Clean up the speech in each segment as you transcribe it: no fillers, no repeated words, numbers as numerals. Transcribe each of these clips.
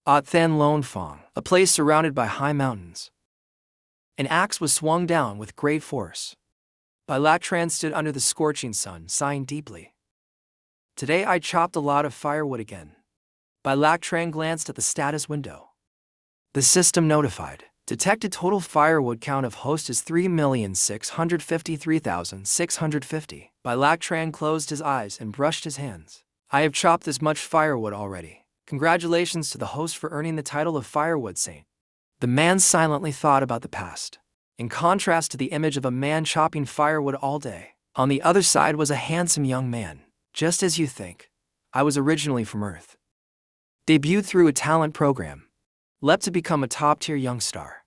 At Than Lone Fong, a place surrounded by high mountains. An axe was swung down with great force. Bai Lak Tran stood under the scorching sun, sighing deeply. Today I chopped a lot of firewood again. Bai Lak Tran glanced at the status window. The system notified. Detected total firewood count of host is 3,653,650. Bai Lak Tran closed his eyes and brushed his hands. I have chopped this much firewood already. Congratulations to the host for earning the title of Firewood Saint. The man silently thought about the past. In contrast to the image of a man chopping firewood all day, on the other side was a handsome young man. Just as you think. I was originally from Earth. Debuted through a talent program. Leapt to become a top-tier young star.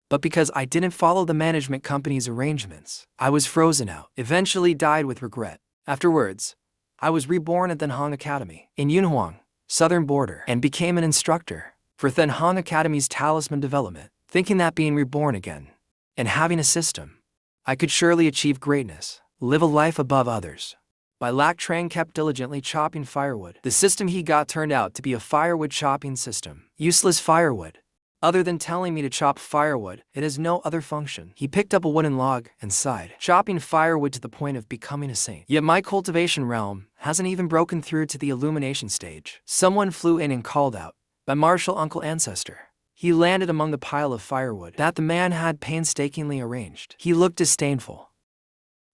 But because I didn't follow the management company's arrangements, I was frozen out, eventually died with regret. Afterwards, I was reborn at Than Hong Academy in Yunhuang, southern border, and became an instructor for Than Hong Academy's talisman development, thinking that being reborn again and having a system, I could surely achieve greatness, live a life above others. Bai Lak Tran kept diligently chopping firewood. The system he got turned out to be a firewood chopping system. Useless firewood. Other than telling me to chop firewood, it has no other function. He picked up a wooden log and sighed, chopping firewood to the point of becoming a saint. Yet my cultivation realm hasn't even broken through to the illumination stage. Someone flew in and called out, "My martial uncle ancestor." He landed among the pile of firewood that the man had painstakingly arranged. He looked disdainful.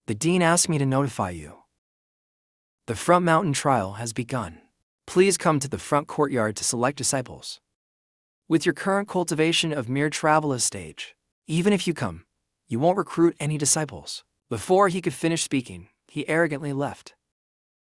"The dean asked me to notify you. The front mountain trial has begun. Please come to the front courtyard to select disciples. With your current cultivation of mere traveler stage, even if you come, you won't recruit any disciples." Before he could finish speaking, he arrogantly left.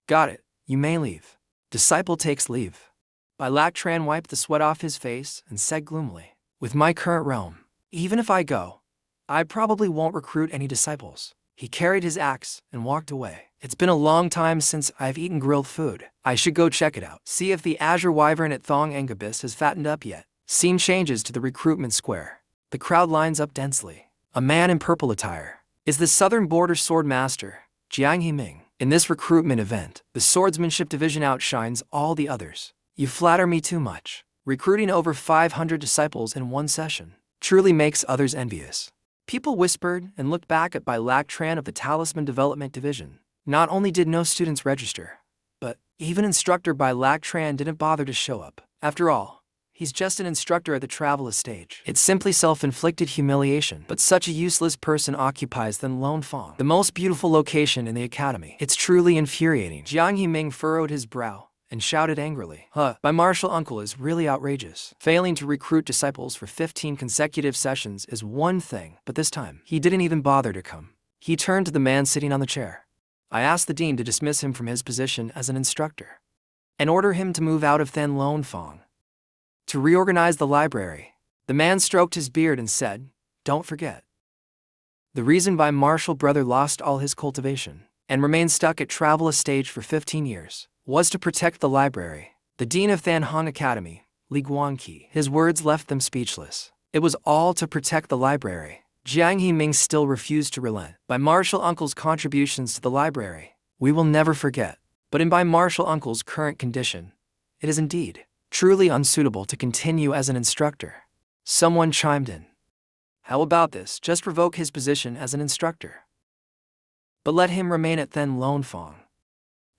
"Got it, you may leave." Disciple takes leave. Bai Lak Tran wiped the sweat off his face and said gloomily, "With my current realm, even if I go, I probably won't recruit any disciples." He carried his axe and walked away. "It's been a long time since I've eaten grilled food. I should go check it out. See if the Azure Wyvern at Thong Engabis has fattened up yet." Scene changes to the recruitment square. The crowd lines up densely. A man in purple attire is the Southern Border Sword Master, Jiang Himing. In this recruitment event, the swordsmanship division outshines all the others. "You flatter me too much. Recruiting over 500 disciples in one session truly makes others envious." People whispered and looked back at Bai Lak Tran of the Talisman Development Division. Not only did no students register, but even instructor Bai Lak Tran didn't bother to show up. After all, he's just an instructor at the traveler stage. It's simply self-inflicted humiliation. But such a useless person occupies Than Lone Fong, the most beautiful location in the academy. It's truly infuriating. Jiang Himing furrowed his brow and shouted angrily, My martial uncle is really outrageous. Failing to recruit disciples for 15 consecutive sessions is one thing, but this time, he didn't even bother to come. He turned to the man sitting on the chair. "I asked the dean to dismiss him from his position as an instructor and order him to move out of Than Lone Fong to reorganize the library." The man stroked his beard and said, "Don't forget. The reason my martial brother lost all his cultivation and remained stuck at Travel Stage for 15 years was to protect the library." The dean of Than Hong Academy, Li Guangqi, his words left them speechless. It was all to protect the library. Jiang Himing still refused to relent. "By martial uncle's contributions to the library, we will never forget. But in my martial uncle's current condition, it is indeed truly unsuitable to continue as an instructor." Someone chimed in. "How about this? Just revoke his position as an instructor, but let him remain at Than Lone Fong."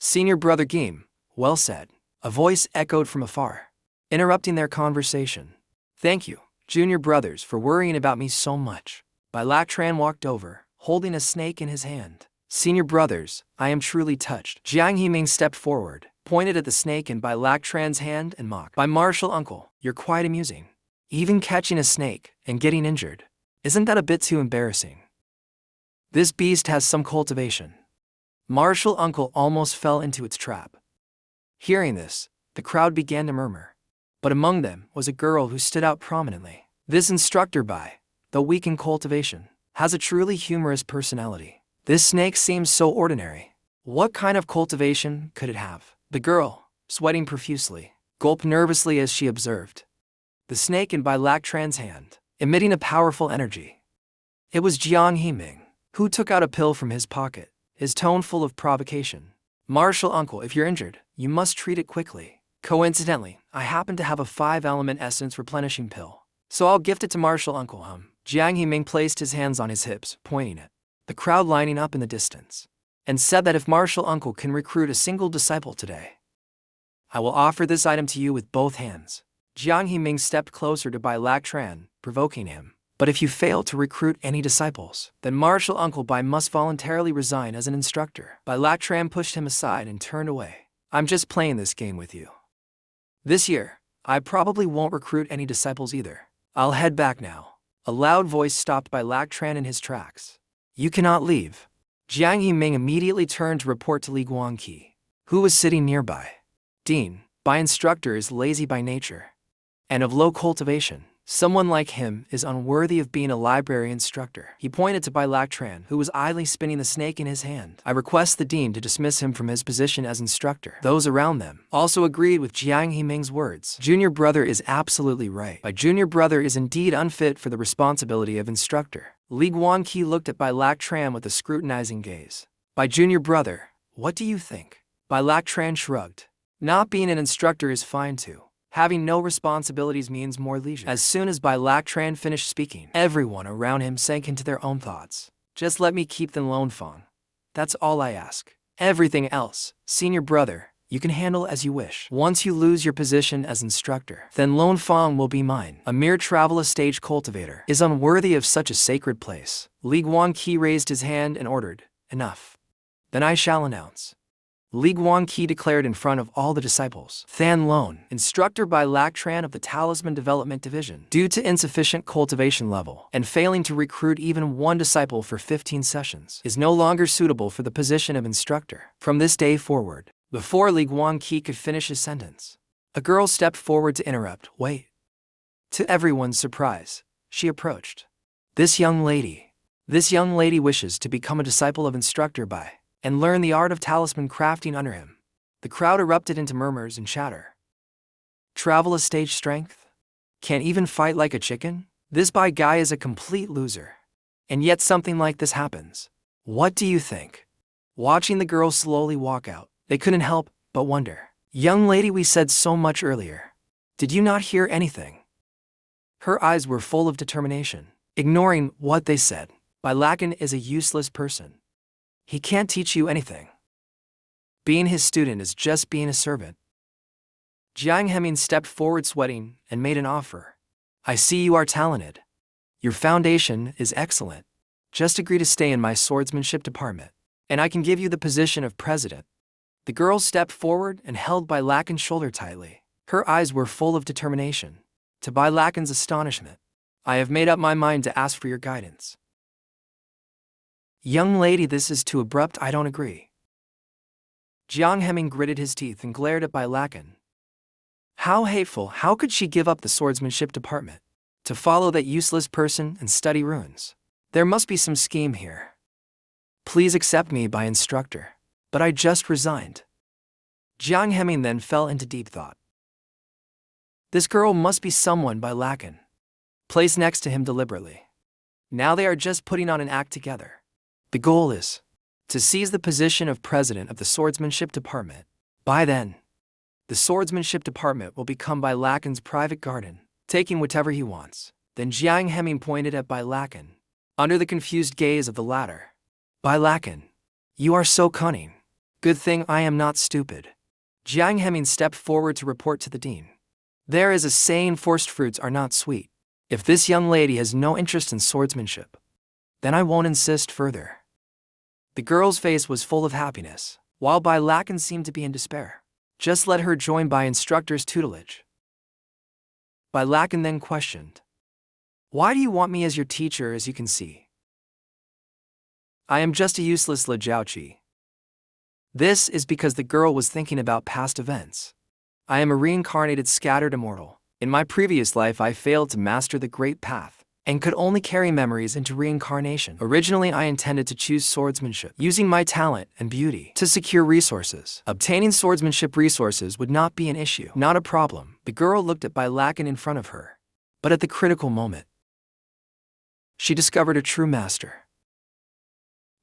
"Senior brother Gim, well said," a voice echoed from afar, interrupting their conversation. "Thank you, junior brothers, for worrying about me so much." Bai Lak Tran walked over, holding a snake in his hand. "Senior brothers, I am truly touched." Jiang Himing stepped forward, pointed at the snake in Bai Lak Tran's hand and mocked, "My martial uncle, you're quite amusing. Even catching a snake and getting injured. Isn't that a bit too embarrassing? This beast has some cultivation." Martial uncle almost fell into its trap. Hearing this, the crowd began to murmur. But among them was a girl who stood out prominently. This instructor, Bai, though weak in cultivation, has a truly humorous personality. This snake seems so ordinary. What kind of cultivation could it have? The girl, sweating profusely, gulped nervously as she observed the snake in Bai Lak Tran's hand, emitting a powerful energy. It was Jiang Himing, who took out a pill from his pocket, his tone full of provocation. "Martial uncle, if you're injured, you must treat it quickly. Coincidentally, I happen to have a 5-element essence replenishing pill, so I'll gift it to Martial Uncle Hum. Jiang Himing placed his hands on his hips, pointing at the crowd lining up in the distance, and said that if Martial Uncle can recruit a single disciple today, I will offer this item to you with both hands. Jiang Himing stepped closer to Bai Lak Tran, provoking him. But if you fail to recruit any disciples, then Martial Uncle Bai must voluntarily resign as an instructor. Bai Lak Tran pushed him aside and turned away. I'm just playing this game with you. This year, I probably won't recruit any disciples either. I'll head back now. A loud voice stopped Bai Lak Tran in his tracks. You cannot leave. Jiang Himing immediately turned to report to Li Guangqi, who was sitting nearby. Dean, Bai instructor is lazy by nature and of low cultivation. Someone like him is unworthy of being a library instructor. He pointed to Bai Lak Tran, who was idly spinning the snake in his hand. I request the dean to dismiss him from his position as instructor. Those around them also agreed with Jiang Himing's words. Junior brother is absolutely right. My junior brother is indeed unfit for the responsibility of instructor. Li Guangqi looked at Bai Lak Tran with a scrutinizing gaze. By junior brother, what do you think? Bai Lak Tran shrugged. Not being an instructor is fine too. Having no responsibilities means more leisure. As soon as Bai Lak Tran finished speaking, everyone around him sank into their own thoughts. Just let me keep the Lone Fong. That's all I ask. Everything else, senior brother, you can handle as you wish. Once you lose your position as instructor, then Lone Fong will be mine. A mere travel stage cultivator is unworthy of such a sacred place. Li Guangqi raised his hand and ordered, enough. Then I shall announce. Li Guangqi declared in front of all the disciples. Than Lone, instructor Bai Lak Tran of the Talisman Development Division, due to insufficient cultivation level and failing to recruit even one disciple for 15 sessions, is no longer suitable for the position of instructor. From this day forward, before Li Guangqi could finish his sentence, a girl stepped forward to interrupt. Wait. To everyone's surprise, she approached. This young lady wishes to become a disciple of instructor Bai and learn the art of talisman crafting under him. The crowd erupted into murmurs and chatter. Travel a stage strength? Can't even fight like a chicken? This Bai guy is a complete loser. And yet something like this happens. What do you think? Watching the girls slowly walk out, they couldn't help but wonder. Young lady, we said so much earlier. Did you not hear anything? Her eyes were full of determination. Ignoring what they said, Bai Lakan is a useless person. He can't teach you anything. Being his student is just being a servant. Jiang Heming stepped forward sweating and made an offer. I see you are talented. Your foundation is excellent. Just agree to stay in my swordsmanship department, and I can give you the position of president. The girl stepped forward and held Bai Lakan's shoulder tightly. Her eyes were full of determination. To Bai Lakan's astonishment, I have made up my mind to ask for your guidance. Young lady, this is too abrupt, I don't agree. Jiang Heming gritted his teeth and glared at Bai Lakan. How hateful, how could she give up the swordsmanship department to follow that useless person and study runes? There must be some scheme here. Please accept me by instructor, but I just resigned. Jiang Heming then fell into deep thought. This girl must be someone Bai Lakan placed next to him deliberately. Now they are just putting on an act together. The goal is to seize the position of president of the swordsmanship department. By then, the swordsmanship department will become Bai Lakan's private garden, taking whatever he wants. Then Jiang Heming pointed at Bai Lakan, under the confused gaze of the latter. Bai Lakan, you are so cunning. Good thing I am not stupid. Jiang Heming stepped forward to report to the dean. There is a saying, forced fruits are not sweet. If this young lady has no interest in swordsmanship, then I won't insist further. The girl's face was full of happiness, while Bai Lakan seemed to be in despair. Just let her join Bai instructor's tutelage. Bai Lakan then questioned. Why do you want me as your teacher? As you can see, I am just a useless Le Jiaoqi. This is because the girl was thinking about past events. I am a reincarnated scattered immortal. In my previous life I failed to master the great path and could only carry memories into reincarnation. Originally I intended to choose swordsmanship, using my talent and beauty to secure resources. Obtaining swordsmanship resources would not be an issue, not a problem. The girl looked at Bai Lakan in front of her, but at the critical moment, she discovered a true master.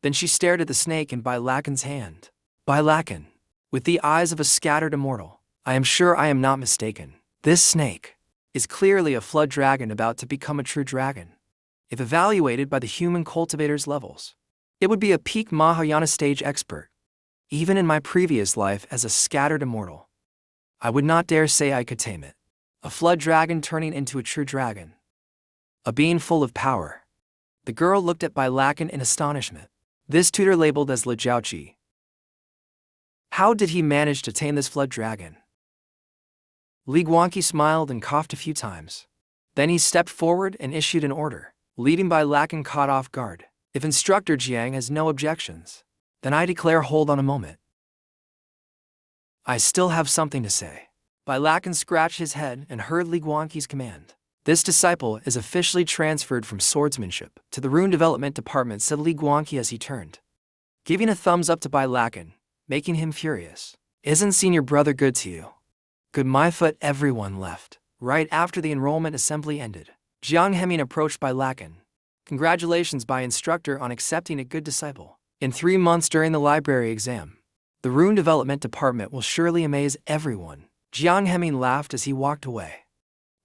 Then she stared at the snake in Bai Lakan's hand. Bai Lakan, with the eyes of a scattered immortal, I am sure I am not mistaken. This snake is clearly a flood dragon about to become a true dragon. If evaluated by the human cultivator's levels, it would be a peak Mahayana stage expert. Even in my previous life as a scattered immortal, I would not dare say I could tame it. A flood dragon turning into a true dragon. A being full of power. The girl looked at Bai Lakan in astonishment. This tutor labeled as Li Jiaoqi. How did he manage to tame this flood dragon? Li Guangqi smiled and coughed a few times. Then he stepped forward and issued an order, leaving Bai Lakan caught off guard. If Instructor Jiang has no objections, then I declare hold on a moment. I still have something to say. Bai Lakan scratched his head and heard Li Guangqi's command. This disciple is officially transferred from swordsmanship to the rune development department, said Li Guangqi as he turned, giving a thumbs up to Bai Lakan, making him furious. Isn't senior brother good to you? Good my foot. Everyone left. Right after the enrollment assembly ended, Jiang Hemin approached Bai Lakan. Congratulations, Bai Instructor, on accepting a good disciple. In 3 months during the library exam, the rune development department will surely amaze everyone. Jiang Hemin laughed as he walked away.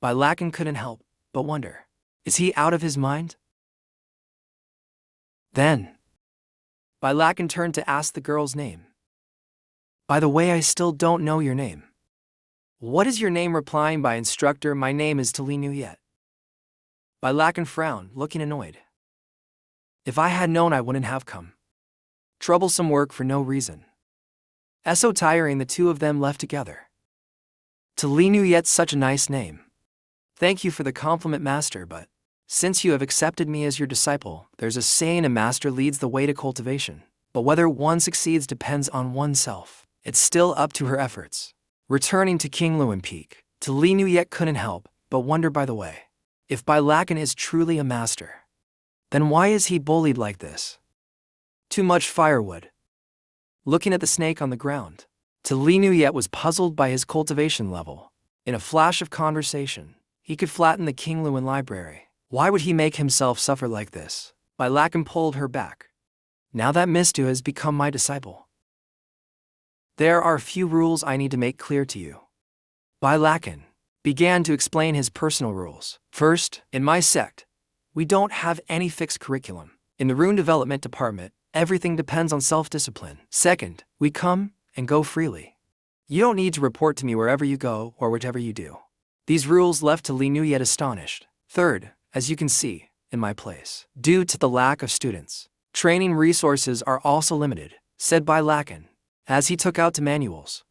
Bai Lakan couldn't help but wonder, is he out of his mind? Then, Bai Lakan turned to ask the girl's name. By the way, I still don't know your name. What is your name? Replying by Instructor, my name is Li Nuyet. Bai Lakan frowned, looking annoyed. If I had known, I wouldn't have come. Troublesome work for no reason. So tiring. The two of them left together. To Li Nuyet, such a nice name. Thank you for the compliment, Master, but since you have accepted me as your disciple, there's a saying, a master leads the way to cultivation. But whether one succeeds depends on oneself. It's still up to her efforts. Returning to King Luan Peak, to Li Nuyet couldn't help but wonder, by the way, if Bai Lakan is truly a master, then why is he bullied like this? Too much firewood. Looking at the snake on the ground, to Li Nuyet was puzzled by his cultivation level. In a flash of conversation, he could flatten the King Luan library. Why would he make himself suffer like this? Bai Lakan pulled her back. Now that Mistu has become my disciple, there are a few rules I need to make clear to you. Bai Lakan began to explain his personal rules. First, in my sect, we don't have any fixed curriculum. In the rune development department, everything depends on self-discipline. Second, we come and go freely. You don't need to report to me wherever you go or whatever you do. These rules left to Li Nuyet astonished. Third, as you can see, in my place, due to the lack of students, training resources are also limited, said Bai Lakan, as he took out the manuals.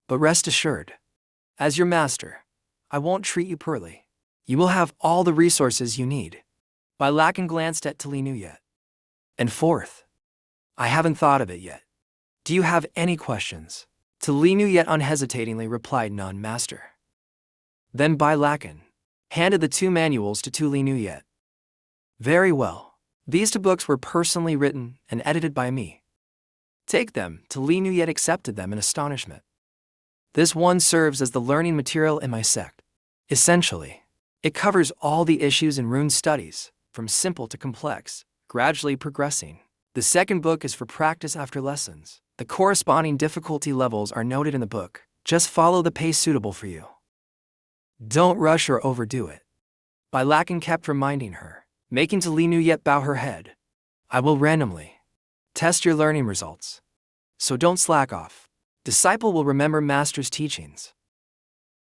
But rest assured, as your master, I won't treat you poorly. You will have all the resources you need. Bai Lakan glanced at Li Nuyet. And fourth, I haven't thought of it yet. Do you have any questions? Li Nuyet unhesitatingly replied, none, master. Then Bai Lakan handed the 2 manuals to Li Nuyet. Very well. These 2 books were personally written and edited by me. Take them. Li Nuyet accepted them in astonishment. This one serves as the learning material in my sect. Essentially, it covers all the issues in rune studies, from simple to complex, gradually progressing. The second book is for practice after lessons. The corresponding difficulty levels are noted in the book. Just follow the pace suitable for you. Don't rush or overdo it. Bai Lakan kept reminding her, making Li Nuyet bow her head. I will randomly test your learning results, so don't slack off. Disciple will remember master's teachings.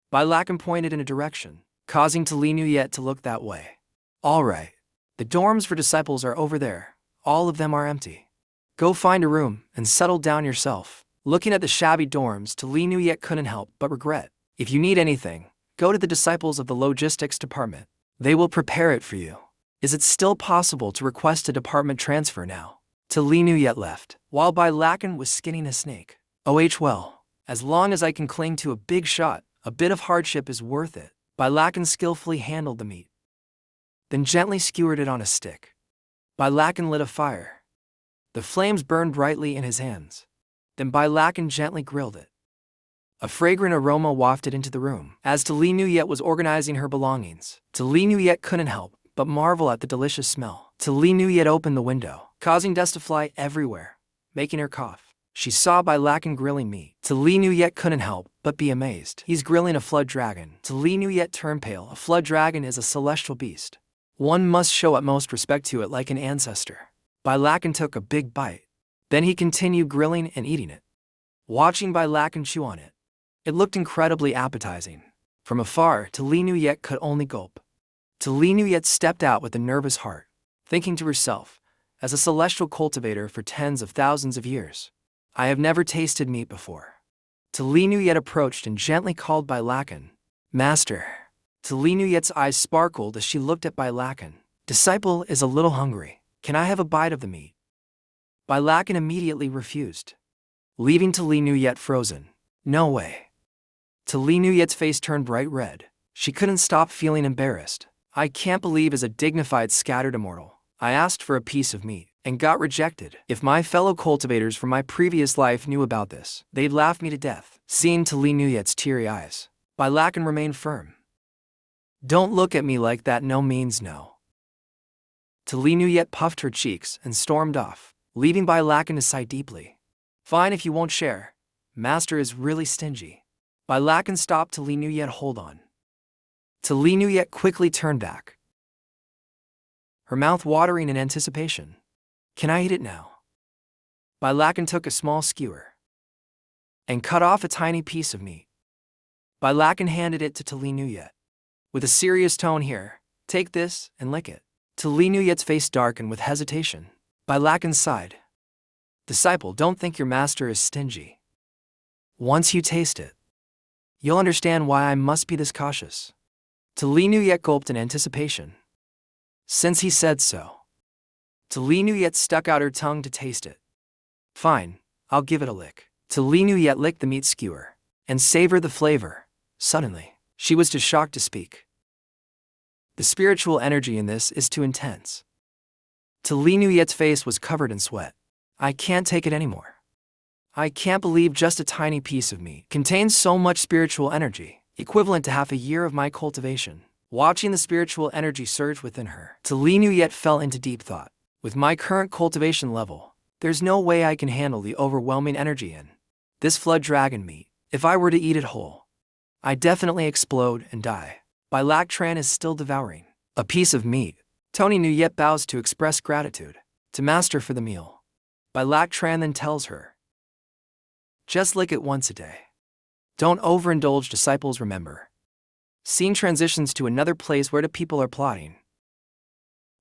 Bai Lakan pointed in a direction, causing Li Nuyet to look that way. All right. The dorms for disciples are over there. All of them are empty. Go find a room and settle down yourself. Looking at the shabby dorms, Li Nuyet couldn't help but regret. If you need anything, go to the disciples of the logistics department. They will prepare it for you. Is it still possible to request a department transfer now? Li Nuyet left, while Bai Lakan was skinning a snake. Well, as long as I can cling to a big shot, a bit of hardship is worth it. Bai Lakan skillfully handled the meat, then gently skewered it on a stick. Bai Lakan lit a fire. The flames burned brightly in his hands. Then Bai Lakan gently grilled it. A fragrant aroma wafted into the room. As Li Nuyet was organizing her belongings, Li Nuyet couldn't help but marvel at the delicious smell. Li Nuyet opened the window, causing dust to fly everywhere, making her cough. She saw Bai Lakan grilling meat. To Li Nu yet couldn't help but be amazed. He's grilling a flood dragon. To Li Nu yet turned pale. A flood dragon is a celestial beast. One must show utmost respect to it like an ancestor. Bai Lakan took a big bite. Then he continued grilling and eating it. Watching Bai Lakan chew on it, it looked incredibly appetizing. From afar, To Li Nu yet could only gulp. To Li Nu yet stepped out with a nervous heart, thinking to herself, as a celestial cultivator for tens of thousands of years, I have never tasted meat before. To Li Nu yet approached and gently called Bai Lakan, Master. To Li Nu yet's eyes sparkled as she looked at Bai Lakan. Disciple is a little hungry. Can I have a bite of the meat? Bai Lakan immediately refused, leaving To Li Nu yet frozen. No way. To Li Nu yet's face turned bright red. She couldn't stop feeling embarrassed. I can't believe as a dignified scattered immortal, I asked for a piece of meat and got rejected. If my fellow cultivators from my previous life knew about this, they'd laugh me to death. Seeing To Li Nu yet's teary eyes, Bai Lakan remained firm. Don't look at me like that, no means no. To Li Nu yet puffed her cheeks and stormed off, leaving Bai Lakan to sigh deeply. Fine if you won't share. Master is really stingy. Bai Lakan stopped To Li Nu yet. Hold on. To Li Nu yet quickly turned back, her mouth watering in anticipation. Can I eat it now? Bai Lakan took a small skewer and cut off a tiny piece of meat. Bai Lakan handed it to Li Nu yet. With a serious tone, here, take this and lick it. To Li Nu yet's face darkened with hesitation. Bai Lakan sighed. Disciple, don't think your master is stingy. Once you taste it, you'll understand why I must be this cautious. To Li Nu yet gulped in anticipation. Since he said so. To Li Nu yet stuck out her tongue to taste it. Fine, I'll give it a lick. To Li Nu yet licked the meat skewer and savored the flavor. Suddenly, she was too shocked to speak. The spiritual energy in this is too intense. To Li Nu yet's face was covered in sweat. I can't take it anymore. I can't believe just a tiny piece of meat contains so much spiritual energy, equivalent to half a year of my cultivation. Watching the spiritual energy surge within her, To Li Nu yet fell into deep thought. With my current cultivation level, there's no way I can handle the overwhelming energy in this flood dragon meat. If I were to eat it whole, I'd definitely explode and die. Bai Lakan is still devouring a piece of meat. Tony Nu yet bows to express gratitude to Master for the meal. Bai Lakan then tells her, just lick it once a day. Don't overindulge, disciples, remember. Scene transitions to another place where the people are plotting.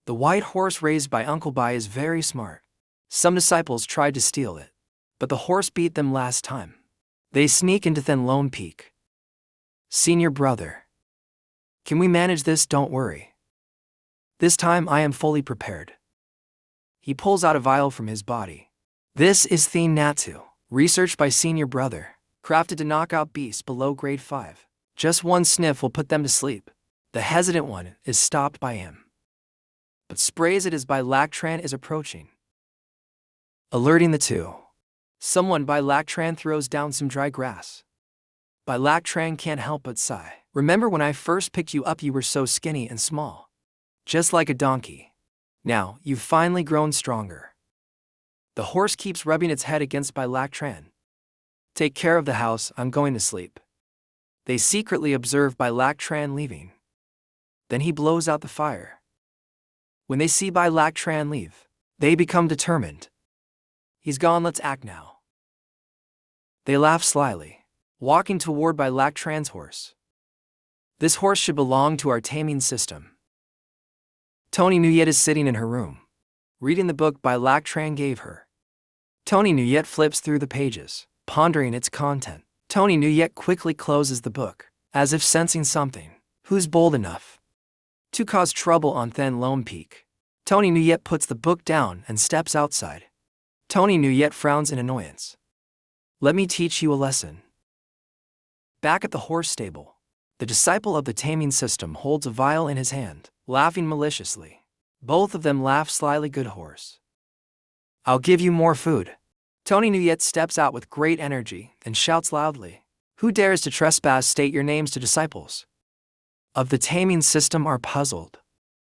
The white horse raised by Uncle Bai is very smart. Some disciples tried to steal it, but the horse beat them last time. They sneak into Than Lone Peak. Senior brother, can we manage this? Don't worry. This time I am fully prepared. He pulls out a vial from his body. This is Theme Natsu, researched by senior brother, crafted to knock out beasts below grade 5. Just one sniff will put them to sleep. The hesitant one is stopped by him, but sprays it as Bai Lakan is approaching, alerting the two. Someone Bai Lakan throws down some dry grass. Bai Lakan can't help but sigh. Remember when I first picked you up, you were so skinny and small, just like a donkey. Now, you've finally grown stronger. The horse keeps rubbing its head against Bai Lakan. Take care of the house, I'm going to sleep. They secretly observe Bai Lakan leaving. Then he blows out the fire. When they see Bai Lakan leave, they become determined. He's gone, let's act now. They laugh slyly, walking toward Bai Lakan's horse. This horse should belong to our taming system. Tony Nu yet is sitting in her room, reading the book Bai Lakan gave her. Tony Nu yet flips through the pages, pondering its content. Tony Nu yet quickly closes the book, as if sensing something. Who's bold enough to cause trouble on Than Lone Peak? Tony Nu yet puts the book down and steps outside. Tony Nu yet frowns in annoyance. Let me teach you a lesson. Back at the horse stable, the disciple of the taming system holds a vial in his hand, laughing maliciously. Both of them laugh slyly. Good horse, I'll give you more food. Tony Nu yet steps out with great energy and shouts loudly. Who dares to trespass? State your names to disciples of the taming system are puzzled.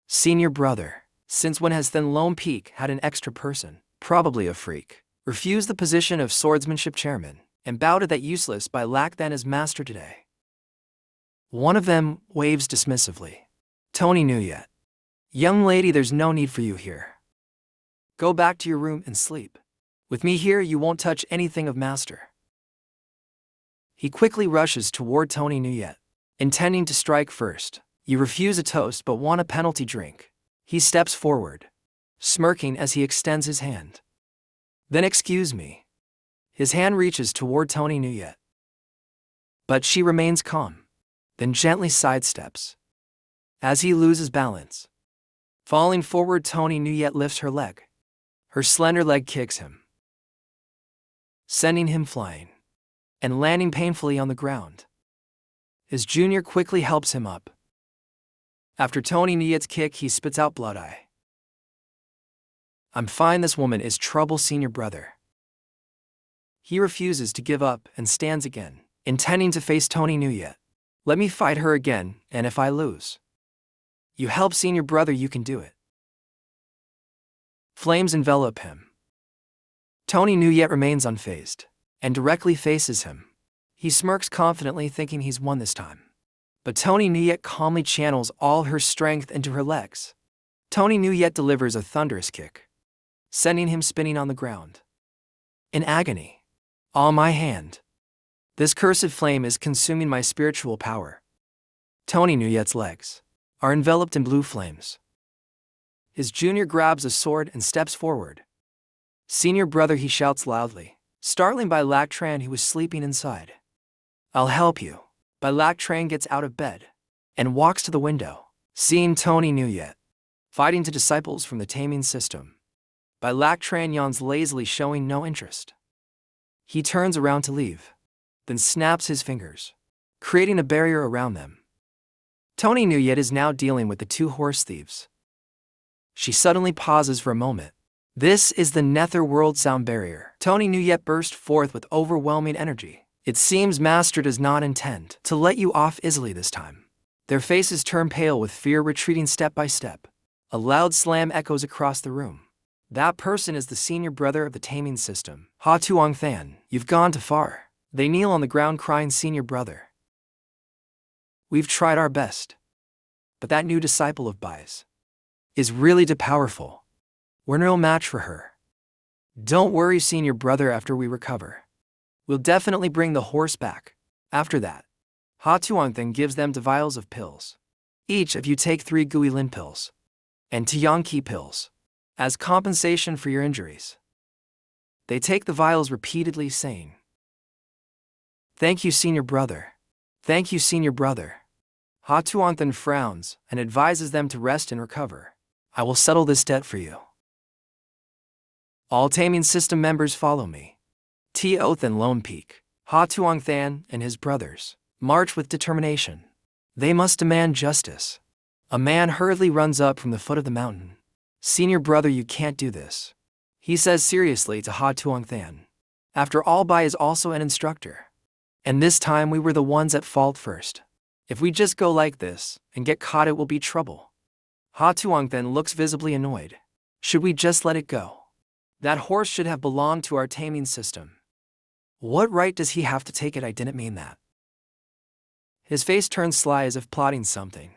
Senior brother, since when has Than Lone Peak had an extra person? Probably a freak. refused the position of swordsmanship chairman, and bowed to that useless Bai Lak than as master today. One of them waves dismissively. Tony knew yet. Young lady, there's no need for you here. Go back to your room and sleep. With me here, you won't touch anything of master. He quickly rushes toward Tony Nuyet, intending to strike first. You refuse a toast but want a penalty drink. He steps forward, smirking as he extends his hand. Then excuse me. His hand reaches toward Tony Nuyet. But she remains calm, then gently sidesteps. As he loses balance, falling forward, Tony Nuyet lifts her leg. Her slender leg kicks him, sending him flying and landing painfully on the ground. His junior quickly helps him up. After Tony Nuyet's kick, he spits out blood eye. I'm fine, this woman is trouble, senior brother. He refuses to give up and stands again, intending to face Tony Nuyet. Let me fight her again, and if I lose, you help senior brother, you can do it. Flames envelop him. Tony Nuyet remains unfazed and directly faces him. He smirks confidently, thinking he's won this time. But Tony Nuyet calmly channels all her strength into her legs. Tony Nuyet delivers a thunderous kick, sending him spinning on the ground. In agony. On my hand. This cursed flame is consuming my spiritual power. Tony Nuyet's legs are enveloped in blue flames. His junior grabs a sword and steps forward. Senior brother, he shouts loudly, startling Bai Lak Tran, who was sleeping inside. I'll help you. Bai Lak Tran gets out of bed and walks to the window, seeing Tony Nuyet fighting to disciples from the taming system. Bai Lak Tran yawns lazily, showing no interest. He turns around to leave, then snaps his fingers, creating a barrier around them. Tony Nuyet is now dealing with the two horse thieves. She suddenly pauses for a moment. This is the netherworld sound barrier. Tony Nuyet burst forth with overwhelming energy. It seems master does not intend to let you off easily this time. Their faces turn pale with fear, retreating step by step. A loud slam echoes across the room. That person is the senior brother of the taming system. Ha Tuong Than, you've gone too far. They kneel on the ground crying, senior brother. We've tried our best, but that new disciple of Bai's is really too powerful. We're no match for her. Don't worry, senior brother, after we recover, we'll definitely bring the horse back. After that, Ha Tuong Than gives them 2 vials of pills. Each of you take 3 Guilin pills and 2 Yangqi pills as compensation for your injuries. They take the vials repeatedly, saying, Thank you, senior brother. Thank you, senior brother. Ha Tuong Than frowns and advises them to rest and recover. I will settle this debt for you. All taming system members follow me. T Oath and Lone Peak, Ha Tuong Than and his brothers march with determination. They must demand justice. A man hurriedly runs up from the foot of the mountain. Senior brother, you can't do this, he says seriously to Ha Tuong Than. After all, Bai is also an instructor. And this time we were the ones at fault first. If we just go like this and get caught, it will be trouble. Ha Tuong Than looks visibly annoyed. Should we just let it go? That horse should have belonged to our taming system. What right does he have to take it? I didn't mean that. His face turns sly as if plotting something.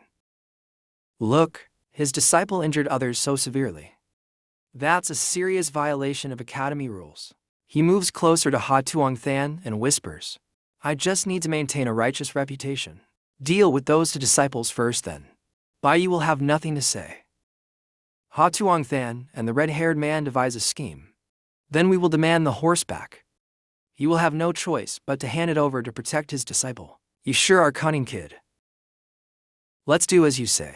Look, his disciple injured others so severely. That's a serious violation of academy rules. He moves closer to Ha Tuong Than and whispers, I just need to maintain a righteous reputation. Deal with those 2 disciples first, then. Bai, you will have nothing to say. Ha Tuong Than and the red-haired man devise a scheme. Then we will demand the horse back. He will have no choice but to hand it over to protect his disciple. You sure are cunning, kid. Let's do as you say.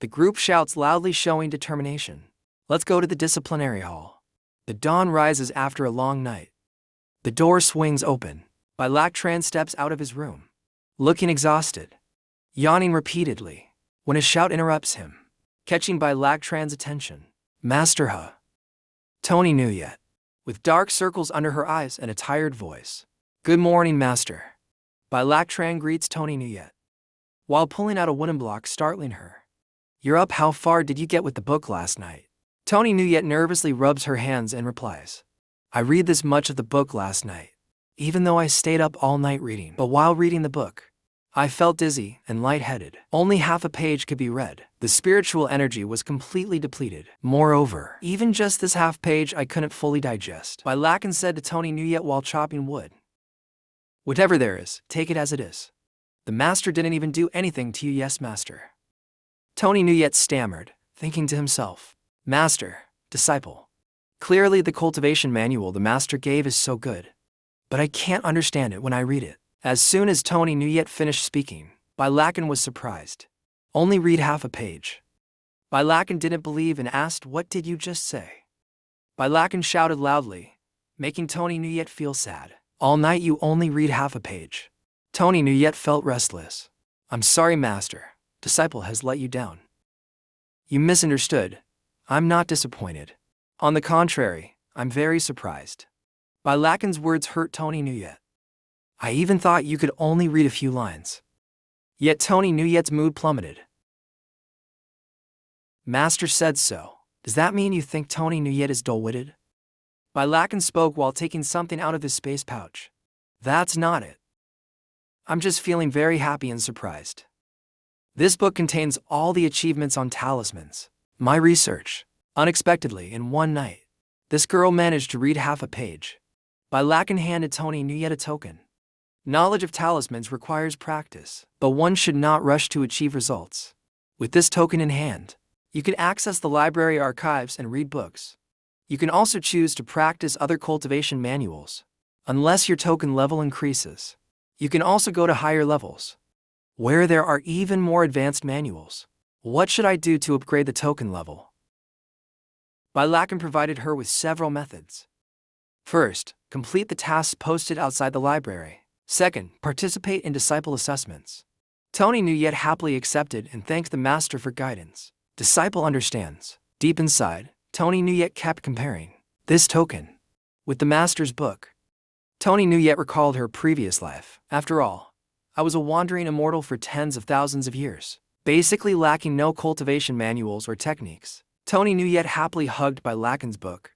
The group shouts loudly, showing determination. Let's go to the disciplinary hall. The dawn rises after a long night. The door swings open. Bai Lak Tran steps out of his room, looking exhausted, yawning repeatedly, when a shout interrupts him, catching Bai Lak Tran's attention. Master Ha. Tony Nuyet, with dark circles under her eyes and a tired voice. Good morning, master. Bai Lak Tran greets Tony Nuyet, while pulling out a wooden block, startling her. You're up. How far did you get with the book last night? Tony Nuyet nervously rubs her hands and replies, I read this much of the book last night, even though I stayed up all night reading. But while reading the book, I felt dizzy and lightheaded. Only half a page could be read. The spiritual energy was completely depleted. Moreover, even just this half page I couldn't fully digest. Lakan said to Tony Nuyet while chopping wood, "Whatever there is, take it as it is. The master didn't even do anything to you." "Yes, master." Tony Nuyet stammered, thinking to himself, "Master, disciple. Clearly the cultivation manual the master gave is so good, but I can't understand it when I read it." As soon as Tony Nuyet finished speaking, Lakan was surprised. "Only read half a page." Lakan didn't believe and asked, "What did you just say?" Lakan shouted loudly, making Tony Nuyet feel sad. "All night you only read half a page." Tony Nuyet felt restless. "I'm sorry, master. Disciple has let you down." "You misunderstood. I'm not disappointed. On the contrary, I'm very surprised." Lakan's words hurt Tony Nuyet. "I even thought you could only read a few lines." Yet Tony Nuyet's mood plummeted. "Master said so. Does that mean you think Tony Nuyet is dull-witted?" Lakan spoke while taking something out of his space pouch. "That's not it. I'm just feeling very happy and surprised. This book contains all the achievements on talismans. My research, unexpectedly in one night. This girl managed to read half a page." Lakan handed Tony Nuyet a token. Knowledge of talismans requires practice, but one should not rush to achieve results. With this token in hand, you can access the library archives and read books. You can also choose to practice other cultivation manuals, unless your token level increases. You can also go to higher levels, where there are even more advanced manuals. What should I do to upgrade the token level? Lakan provided her with several methods. First, complete the tasks posted outside the library. Second, participate in disciple assessments. Tony Nuyet happily accepted and thanked the master for guidance. Disciple understands. Deep inside, Tony Nuyet kept comparing this token with the master's book. Tony Nuyet recalled her previous life. "After all, I was a wandering immortal for tens of thousands of years, basically lacking no cultivation manuals or techniques." Tony Nuyet happily hugged Lakan's book.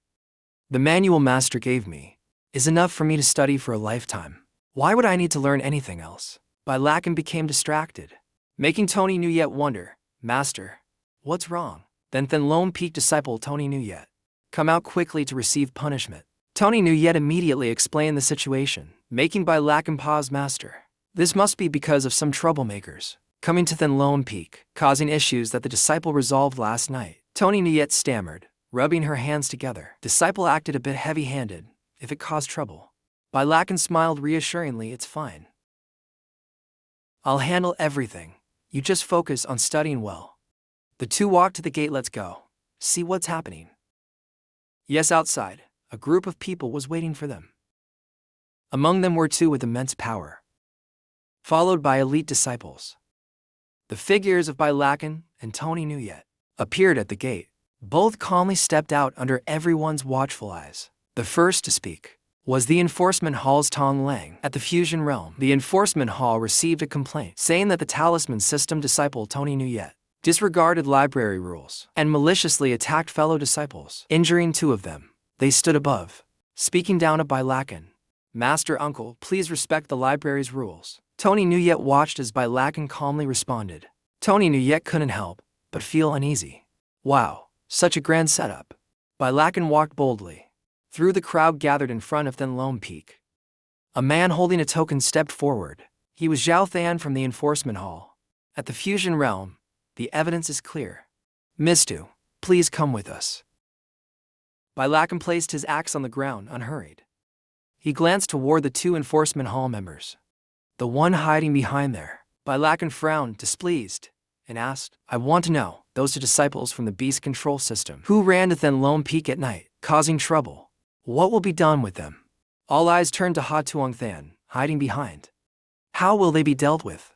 "The manual master gave me is enough for me to study for a lifetime. Why would I need to learn anything else?" Lakan became distracted, making Tony Nuyet wonder, "Master, what's wrong?" Then Thenlone Peak disciple Tony Nuyet, "Come out quickly to receive punishment." Tony Nuyet immediately explained the situation, making Lakan pause. "Master, this must be because of some troublemakers coming to Thenlone Peak, causing issues that the disciple resolved last night." Tony Nuyet stammered, rubbing her hands together. "Disciple acted a bit heavy-handed, if it caused trouble." Lakan smiled reassuringly. "It's fine. I'll handle everything. You just focus on studying well." The two walked to the gate. "Let's go. See what's happening." Yes, outside, a group of people was waiting for them. Among them were two with immense power, followed by elite disciples. The figures of Lakan and Tony Nuyet appeared at the gate. Both calmly stepped out under everyone's watchful eyes. The first to speak was the Enforcement Hall's Tong Lang. At the Fusion Realm, the Enforcement Hall received a complaint saying that the Talisman System disciple Tony Nuyet disregarded library rules and maliciously attacked fellow disciples, injuring two of them. They stood above, speaking down to Lakan. "Master Uncle, please respect the library's rules." Tony Nuyet watched as Lakan calmly responded. Tony Nuyet couldn't help but feel uneasy. Wow, such a grand setup. Lakan walked boldly through the crowd gathered in front of Thenlone Peak. A man holding a token stepped forward. He was Zhao Than from the Enforcement Hall. At the Fusion Realm, the evidence is clear. "Mistu, please come with us." Lakan placed his axe on the ground unhurried. He glanced toward the two Enforcement Hall members. The one hiding behind there. Lakan frowned, displeased, and asked, "I want to know, those two disciples from the Beast Control System who ran to Thenlone Peak at night, causing trouble. What will be done with them?" All eyes turned to Ha Tuong Than, hiding behind. "How will they be dealt with?"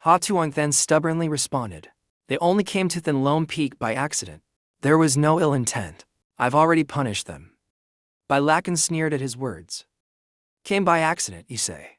Ha Tuong Than stubbornly responded, "They only came to Thenlone Peak by accident. There was no ill intent. I've already punished them." Lakan sneered at his words. "Came by accident, you say?"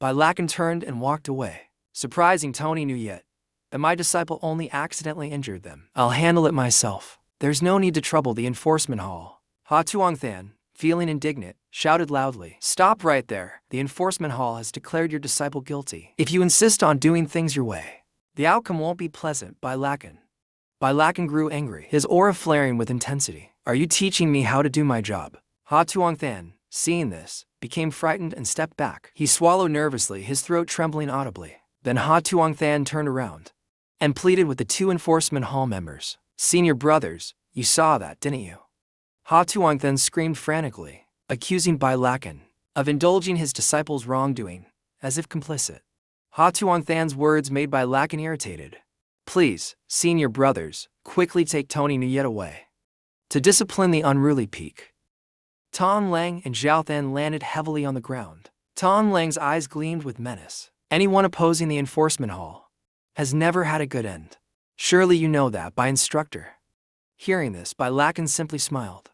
Lakan turned and walked away, surprising Tony Nuyet that my disciple only accidentally injured them. "I'll handle it myself. There's no need to trouble the Enforcement Hall." Ha Tuong Than, feeling indignant, shouted loudly, "Stop right there! The enforcement hall has declared your disciple guilty. If you insist on doing things your way, the outcome won't be pleasant." Bailakan grew angry, his aura flaring with intensity. "Are you teaching me how to do my job?" Ha Tuongthan, seeing this, became frightened and stepped back. He swallowed nervously, his throat trembling audibly. Then Ha Tuongthan turned around and pleaded with the two enforcement hall members. "Senior brothers, you saw that, didn't you?" Ha Tuongthan screamed frantically, accusing Bailakan of indulging his disciple's wrongdoing, as if complicit. Ha Tuongthan's words made Bailakan irritated. "Please, senior brothers, quickly take Tony Nuyet away to discipline the unruly peak." Tong Lang and Zhao Than landed heavily on the ground. Tong Lang's eyes gleamed with menace. "Anyone opposing the enforcement hall has never had a good end. Surely you know that, by instructor." Hearing this, Bailakan simply smiled.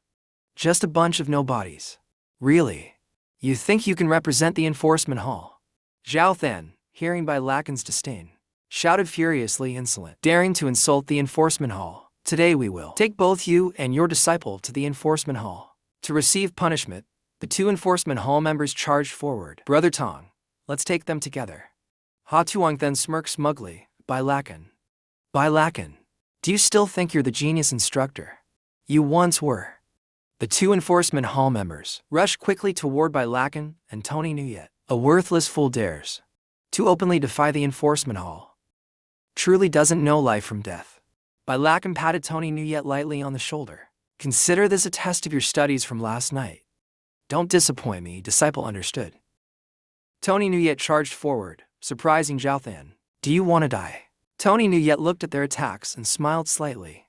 "Just a bunch of nobodies. Really? You think you can represent the enforcement hall?" Zhao Than, hearing Bailakan's disdain, shouted furiously insolent, daring to insult the enforcement hall. "Today we will take both you and your disciple to the enforcement hall." To receive punishment, the two enforcement hall members charged forward. "Brother Tong, let's take them together." Ha Tuongthan smirked smugly. Bailakan, do you still think you're the genius instructor you once were?" The two enforcement hall members rushed quickly toward Bailakan and Tony Nuyet. "A worthless fool dares to openly defy the enforcement hall. Truly doesn't know life from death." Bailakan patted Tony Nuyet lightly on the shoulder. "Consider this a test of your studies from last night. Don't disappoint me," disciple understood. Tony Nuyet charged forward, surprising Zhao Than. "Do you want to die?" Tony Nuyet looked at their attacks and smiled slightly.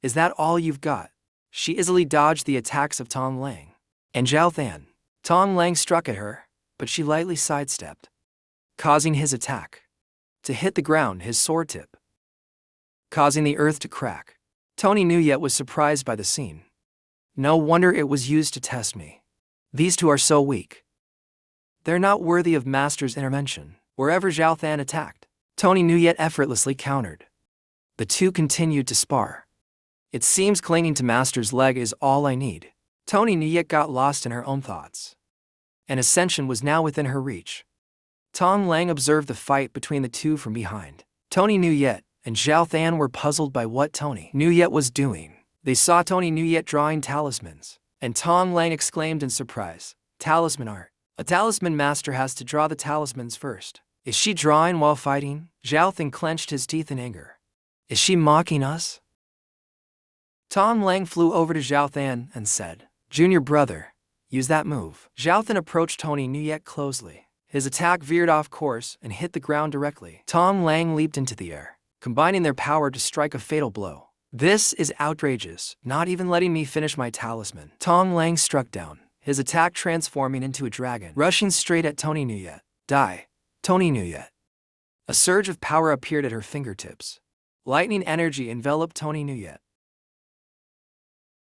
"Is that all you've got?" She easily dodged the attacks of Tong Lang and Zhao Than. Tong Lang struck at her, but she lightly sidestepped, causing his attack to hit the ground, his sword tip causing the earth to crack. Tony Nuyet was surprised by the scene. "No wonder it was used to test me. These two are so weak. They're not worthy of Master's intervention." Wherever Zhao Than attacked, Tony Nuyet effortlessly countered. The two continued to spar. "It seems clinging to Master's leg is all I need." Tony Nuyet got lost in her own thoughts. An ascension was now within her reach. Tong Lang observed the fight between the two from behind. Tony Nuyet and Zhao Than were puzzled by what Tony Nuyet was doing. They saw Tony Nuyet drawing talismans, and Tong Lang exclaimed in surprise, "Talisman art. A talisman master has to draw the talismans first. Is she drawing while fighting?" Zhao Than clenched his teeth in anger. "Is she mocking us?" Tong Lang flew over to Zhao Than and said, "Junior brother, use that move." Zhao Than approached Tony Nuyet closely. His attack veered off course and hit the ground directly. Tong Lang leaped into the air, combining their power to strike a fatal blow. "This is outrageous, not even letting me finish my talisman." Tong Lang struck down, his attack transforming into a dragon, rushing straight at Tony Nuyet. "Die, Tony Nuyet." A surge of power appeared at her fingertips. Lightning energy enveloped Tony Nuyet.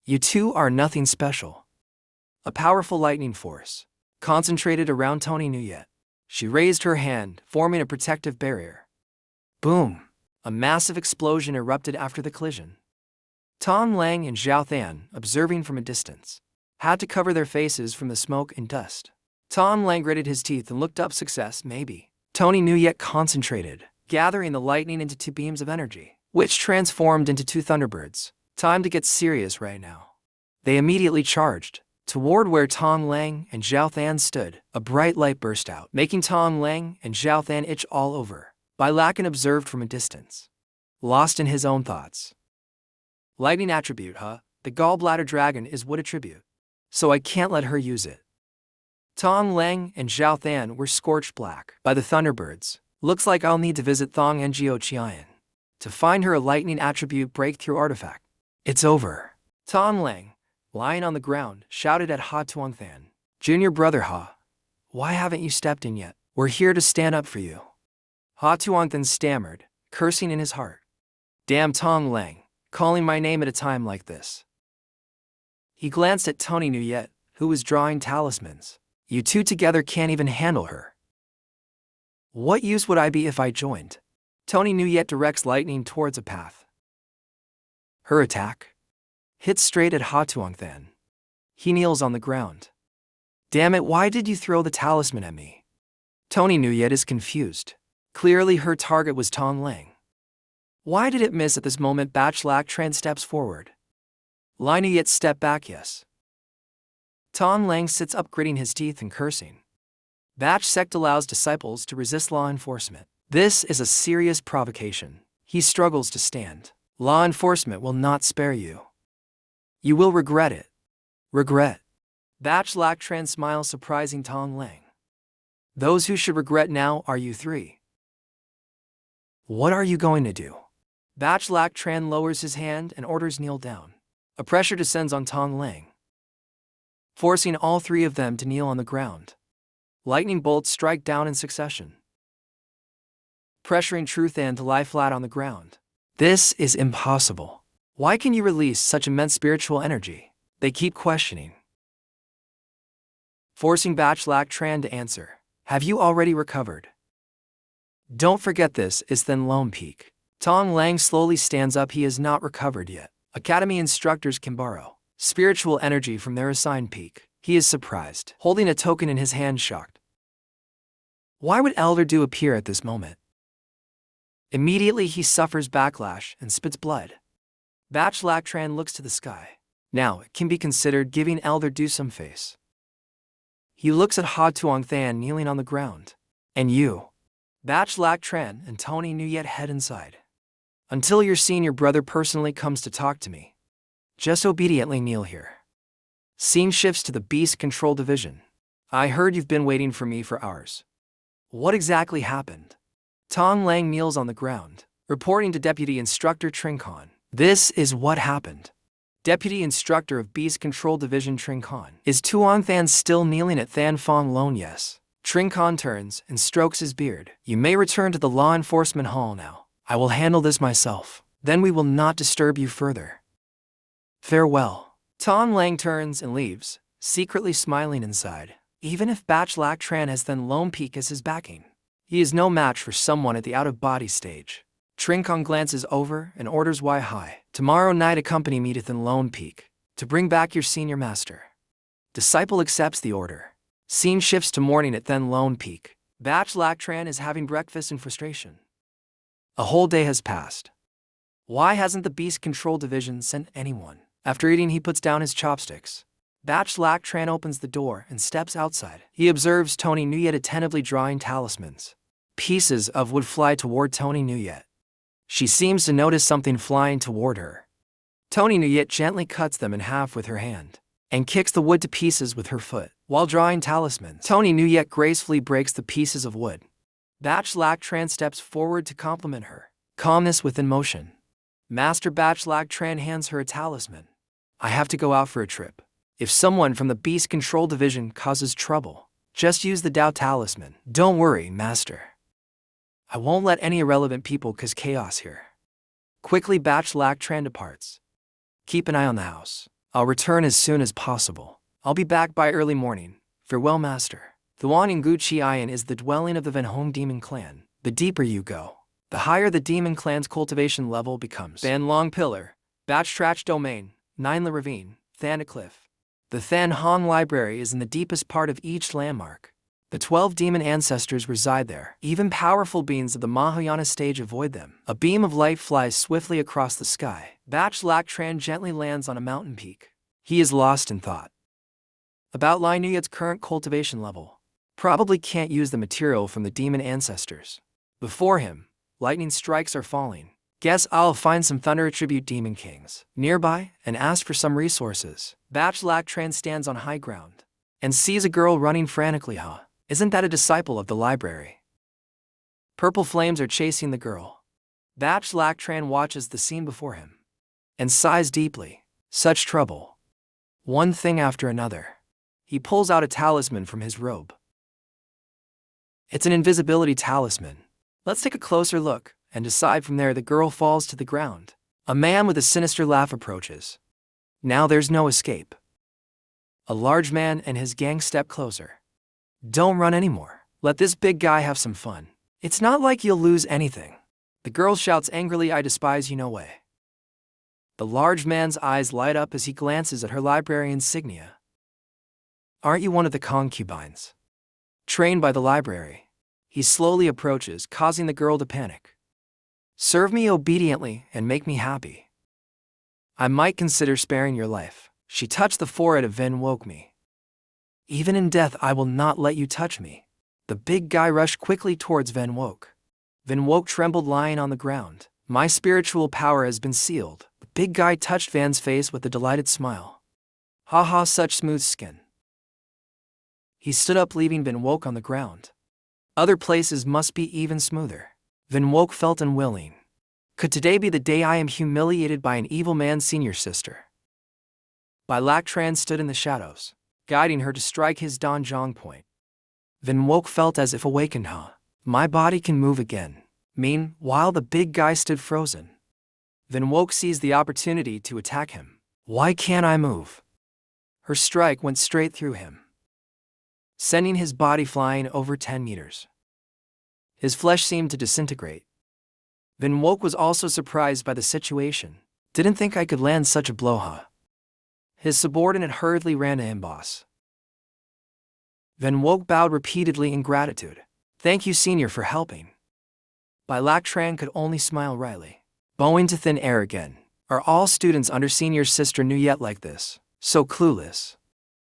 "You two are nothing special." A powerful lightning force concentrated around Tony Nuyet. She raised her hand, forming a protective barrier. Boom! A massive explosion erupted after the collision. Tong Lang and Zhao Than, observing from a distance, had to cover their faces from the smoke and dust. Tong Lang gritted his teeth and looked up. Success, maybe. Tony Nuyet concentrated, gathering the lightning into two beams of energy, which transformed into two thunderbirds. Time to get serious right now. They immediately charged toward where Tong Lang and Zhao Than stood. A bright light burst out, making Tong Lang and Zhao Than itch all over. Bailakan observed from a distance, lost in his own thoughts. "Lightning attribute, huh? The gallbladder dragon is wood attribute, so I can't let her use it." Tong Lang and Zhao Than were scorched black by the thunderbirds. "Looks like I'll need to visit Thong Ngo Qian to find her a lightning attribute breakthrough artifact." "It's over." Tong Lang, lying on the ground, shouted at Ha Tuongthan. "Junior brother Ha, why haven't you stepped in yet? We're here to stand up for you." Ha Tuongthan stammered, cursing in his heart. "Damn Tong Lang, calling my name at a time like this." He glanced at Tony Nuyet, who was drawing talismans. "You two together can't even handle her. What use would I be if I joined?" Tony Nuyet directs lightning towards a path. Her attack hit straight at Ha Tuongthan. He kneels on the ground. Damn it, why did you throw the talisman at me? Tony Nuyet is confused. Clearly her target was Tong Lang. Why did it miss at this moment? Batch Lac Tran steps forward. Lai Nuyet step back, yes. Tong Lang sits up, gritting his teeth and cursing. Batch sect allows disciples to resist law enforcement. This is a serious provocation. He struggles to stand. Law enforcement will not spare you. You will regret it. Regret. Batch Lac Tran smiles, surprising Tong Lang. Those who should regret now are you three. What are you going to do? Batch Lac Tran lowers his hand and orders kneel down. A pressure descends on Tong Lang, forcing all three of them to kneel on the ground. Lightning bolts strike down in succession, pressuring Truth An to lie flat on the ground. This is impossible. Why can you release such immense spiritual energy? They keep questioning, forcing Batch Lac Tran to answer. Have you already recovered? Don't forget this is Thin Lone Peak. Tong Lang slowly stands up. He has not recovered yet. Academy instructors can borrow spiritual energy from their assigned peak. He is surprised, holding a token in his hand, shocked. Why would Elder Du appear at this moment? Immediately he suffers backlash and spits blood. Batch Lac Tran looks to the sky. Now it can be considered giving Elder Du some face. He looks at Ha Tuong Than kneeling on the ground. And you? Batch Lac Tran and Tony Nuyet head inside. Until your senior brother personally comes to talk to me, just obediently kneel here. Scene shifts to the Beast Control Division. I heard you've been waiting for me for hours. What exactly happened? Tong Lang kneels on the ground, reporting to Deputy Instructor Trincon. This is what happened. Deputy Instructor of Beast Control Division Trincon. Is Tuong Than still kneeling at Than Phong Lone? Yes. Trincon turns and strokes his beard. You may return to the law enforcement hall now. I will handle this myself. Then we will not disturb you further. Farewell. Tong Lang turns and leaves, secretly smiling inside. Even if Batch Lac Tran has Thin Lone Peak as his backing, he is no match for someone at the out-of-body stage. Trincon glances over and orders Wai Hai. Tomorrow night accompany me to Thin Lone Peak to bring back your senior master. Disciple accepts the order. Scene shifts to morning at Thin Lone Peak. Batch Lac Tran is having breakfast in frustration. A whole day has passed. Why hasn't the Beast Control Division sent anyone? After eating, he puts down his chopsticks. Batch Lac Tran opens the door and steps outside. He observes Tony Nuyet attentively drawing talismans. Pieces of wood fly toward Tony Nuyet. She seems to notice something flying toward her. Tony Nuyet gently cuts them in half with her hand and kicks the wood to pieces with her foot. While drawing talismans, Tony Nuyet gracefully breaks the pieces of wood. Batch Lac Tran steps forward to compliment her. Calmness within motion. Master Batch Lac Tran hands her a talisman. I have to go out for a trip. If someone from the Beast Control Division causes trouble, just use the Dao Talisman. Don't worry, Master. I won't let any irrelevant people cause chaos here. Quickly, Batch Lac Tran departs. Keep an eye on the house. I'll return as soon as possible. I'll be back by early morning. Farewell, Master. Thuan Ngu Chiayan is the dwelling of the Van Hong Demon Clan. The deeper you go, the higher the Demon Clan's cultivation level becomes. Ban Long Pillar, Batch Trach Domain, Nine La Ravine, Thana Cliff. The Than Hong Library is in the deepest part of each landmark. The 12 demon ancestors reside there. Even powerful beings of the Mahayana stage avoid them. A beam of light flies swiftly across the sky. Batch Lac Tran gently lands on a mountain peak. He is lost in thought about Lai Nuyet's current cultivation level. Probably can't use the material from the demon ancestors. Before him, lightning strikes are falling. Guess I'll find some thunder attribute demon kings nearby and ask for some resources. Batch Lac Tran stands on high ground and sees a girl running frantically. Isn't that a disciple of the library? Purple flames are chasing the girl. Batch Lac Tran watches the scene before him and sighs deeply. Such trouble. One thing after another. He pulls out a talisman from his robe. It's an invisibility talisman. Let's take a closer look and decide from there. The girl falls to the ground. A man with a sinister laugh approaches. Now there's no escape. A large man and his gang step closer. Don't run anymore. Let this big guy have some fun. It's not like you'll lose anything. The girl shouts angrily, I despise you, no way. The large man's eyes light up as he glances at her library insignia. Aren't you one of the concubines? Trained by the library. He slowly approaches, causing the girl to panic. Serve me obediently and make me happy. I might consider sparing your life. She touched the forehead of Vin Woke me. Even in death I will not let you touch me. The big guy rushed quickly towards Vin Woke. Vin Woke trembled lying on the ground. My spiritual power has been sealed. The big guy touched Van's face with a delighted smile. Haha, such smooth skin. He stood up, leaving Vin Woke on the ground. Other places must be even smoother. Vin Woke felt unwilling. Could today be the day I am humiliated by an evil man's senior sister? Bai Lak Tran stood in the shadows, guiding her to strike his donjong point. Vin Woke felt as if awakened. My body can move again. Meanwhile, the big guy stood frozen. Vin Woke seized the opportunity to attack him. Why can't I move? Her strike went straight through him, sending his body flying over 10 meters. His flesh seemed to disintegrate. Vin Woke was also surprised by the situation. Didn't think I could land such a blow, His subordinate hurriedly ran to him. Boss. Vin Woke bowed repeatedly in gratitude. Thank you, senior, for helping. Bai Lak Tran could only smile wryly. Bowing to thin air again. Are all students under senior sister new yet like this? So clueless.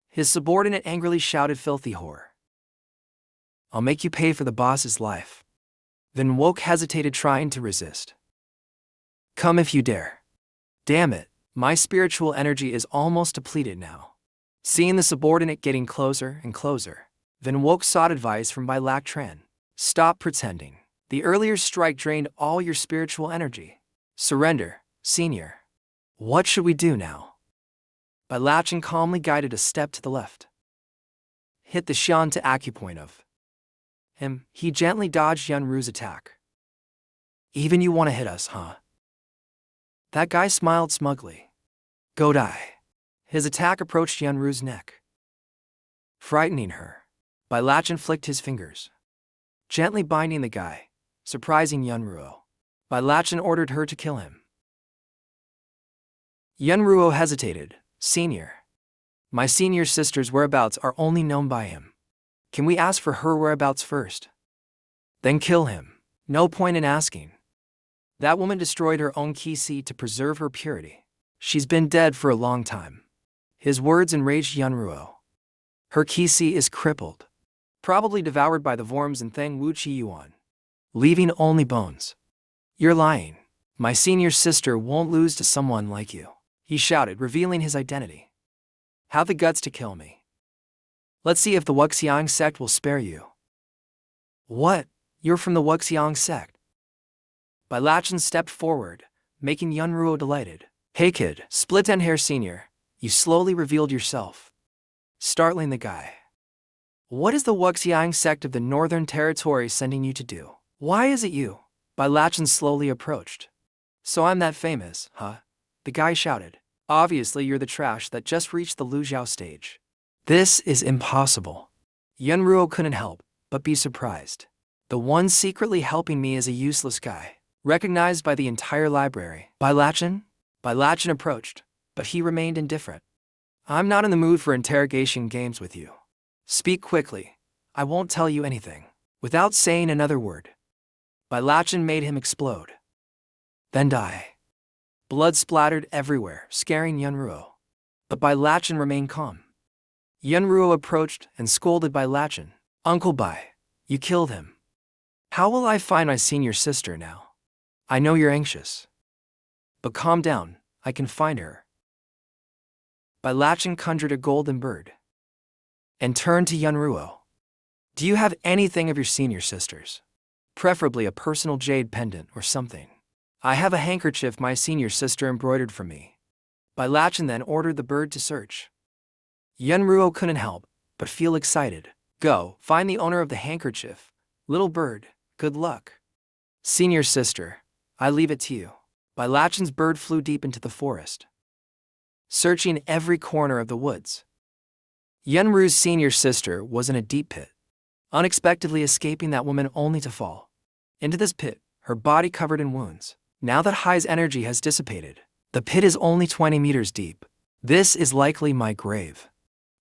His subordinate angrily shouted, filthy whore. I'll make you pay for the boss's life. Vin Woke hesitated, trying to resist. Come if you dare. Damn it, my spiritual energy is almost depleted now. Seeing the subordinate getting closer and closer, Vin Woke sought advice from Bai Lak Tran. Stop pretending. The earlier strike drained all your spiritual energy. Surrender, senior. What should we do now? Bai Lak Tran calmly guided a step to the left. Hit the Xian to acupoint of him. He gently dodged Yun Ru's attack. Even you want to hit us, That guy smiled smugly. Go die. His attack approached Yun Ru's neck, frightening her. Bai Lak Tran flicked his fingers, gently binding the guy, surprising Yun Ruo. Bai Lak Tran ordered her to kill him. Yun Ruo hesitated. Senior. My senior sister's whereabouts are only known by him. Can we ask for her whereabouts first? Then kill him. No point in asking. That woman destroyed her own qi to preserve her purity. She's been dead for a long time. His words enraged Yun Ruo. Her qi is crippled, probably devoured by the worms in Thang Wu Chi Yuan, leaving only bones. You're lying. My senior sister won't lose to someone like you, he shouted, revealing his identity. Have the guts to kill me. Let's see if the Wuxiang sect will spare you. What? You're from the Wuxiang sect? Bai Lak Tran stepped forward, making Yun Ruo delighted. Hey kid, split end hair senior, you slowly revealed yourself, startling the guy. What is the Wuxiang sect of the Northern Territory sending you to do? Why is it you? Bai Lak Tran slowly approached. So I'm that famous, The guy shouted. Obviously you're the trash that just reached the Lujiao stage. This is impossible. Yun Ruo couldn't help but be surprised. The one secretly helping me is a useless guy, recognized by the entire library. Bai Lak Tran? Bai Lak Tran approached, but he remained indifferent. I'm not in the mood for interrogation games with you. Speak quickly. I won't tell you anything. Without saying another word. Bai Lak Tran made him explode. Then die. Blood splattered everywhere, scaring Yun Ruo. But Bai Lak Tran remained calm. Yun Ruo approached and scolded Bai Lak Tran. Uncle Bai, you killed him. How will I find my senior sister now? I know you're anxious. But calm down, I can find her. Bai Lak Tran conjured a golden bird and turned to Yun Ruo. Do you have anything of your senior sister's? Preferably a personal jade pendant or something. I have a handkerchief my senior sister embroidered for me. Bai Lak Tran then ordered the bird to search. Yun Ruo couldn't help but feel excited. Go, find the owner of the handkerchief. Little bird, good luck. Senior sister, I leave it to you. Bai Lak Tran's bird flew deep into the forest, searching every corner of the woods. Yun Ru's senior sister was in a deep pit, unexpectedly escaping that woman only to fall into this pit, her body covered in wounds. Now that Hai's energy has dissipated, the pit is only 20 meters deep. This is likely my grave.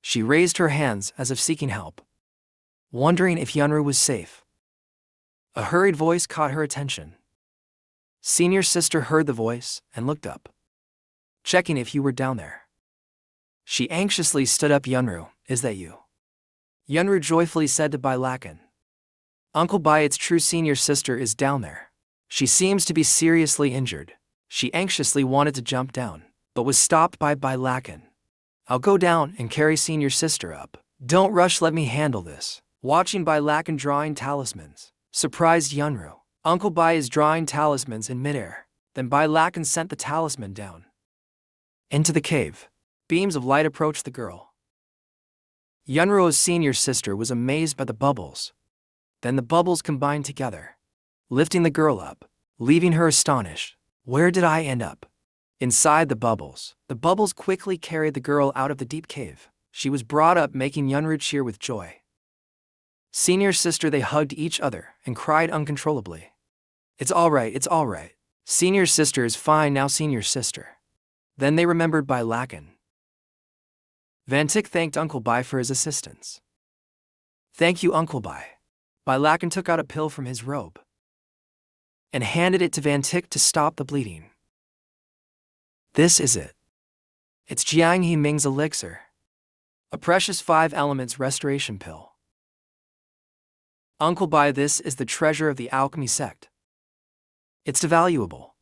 She raised her hands as if seeking help, wondering if Yunru was safe. A hurried voice caught her attention. Senior sister heard the voice and looked up, checking if you were down there. She anxiously stood up. Yunru, is that you? Yunru joyfully said to Bai Lakan. Uncle Bai, it's true, senior sister is down there. She seems to be seriously injured. She anxiously wanted to jump down, but was stopped by Bai Lakan. I'll go down and carry senior sister up. Don't rush, let me handle this. Watching Bai Lakan drawing talismans surprised Yunru. Uncle Bai is drawing talismans in midair. Then Bai Lakan sent the talisman down into the cave. Beams of light approached the girl. Yunru's senior sister was amazed by the bubbles. Then the bubbles combined together, lifting the girl up, leaving her astonished. Where did I end up? Inside the bubbles. The bubbles quickly carried the girl out of the deep cave. She was brought up, making Yunru cheer with joy. Senior sister, they hugged each other and cried uncontrollably. It's all right, it's all right. Senior sister is fine now, senior sister. Then they remembered Bai Lakan. Vantik thanked Uncle Bai for his assistance. Thank you, Uncle Bai. Bai Lakan took out a pill from his robe and handed it to Vantik to stop the bleeding. This is it. It's Jiang He Ming's elixir, a precious 5 elements restoration pill. Uncle Bai, this is the treasure of the alchemy sect. It's valuable.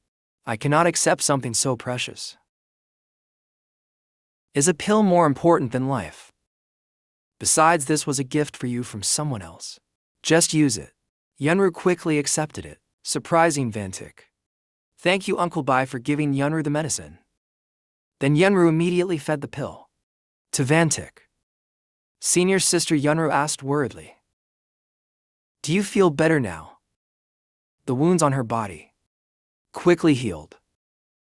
I cannot accept something so precious. Is a pill more important than life? Besides, this was a gift for you from someone else. Just use it. Yunru quickly accepted it, surprising Vantik. Thank you, Uncle Bai, for giving Yunru the medicine. Then Yunru immediately fed the pill to Vantik. Senior sister, Yunru asked worriedly. Do you feel better now? The wounds on her body quickly healed.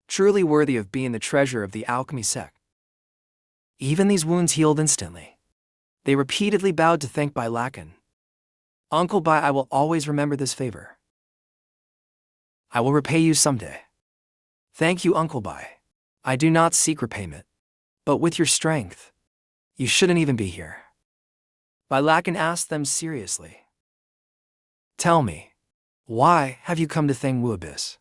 Truly worthy of being the treasure of the alchemy sect. Even these wounds healed instantly. They repeatedly bowed to thank Bai Lakan. Uncle Bai, I will always remember this favor. I will repay you someday. Thank you, Uncle Bai. I do not seek repayment. But with your strength, you shouldn't even be here. Bai Lakan asked them seriously. Tell me, why have you come to Thangwu Abyss?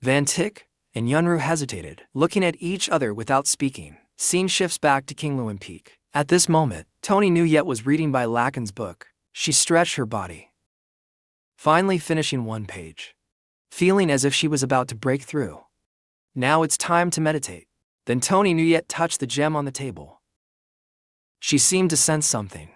Vantik and Yunru hesitated, looking at each other without speaking. Scene shifts back to King Luan Peak. At this moment, Tony Nuyet was reading Bai Lakan's book. She stretched her body, finally finishing one page, feeling as if she was about to break through. Now it's time to meditate. Then Tony Nuyet touched the gem on the table. She seemed to sense something.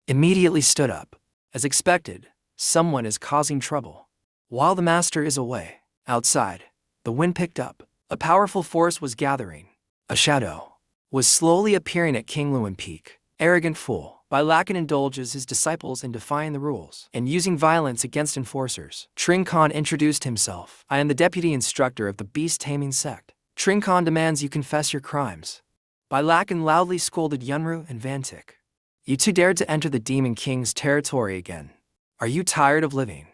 Immediately stood up. As expected, someone is causing trouble. While the master is away, outside, the wind picked up. A powerful force was gathering. A shadow was slowly appearing at King Luan Peak. Arrogant fool, Bai Lakan indulges his disciples in defying the rules and using violence against enforcers. Trinkan introduced himself. I am the deputy instructor of the beast-taming sect. Trinkan demands you confess your crimes. Bai Lakan loudly scolded Yunru and Vantik. You two dared to enter the Demon King's territory again. Are you tired of living?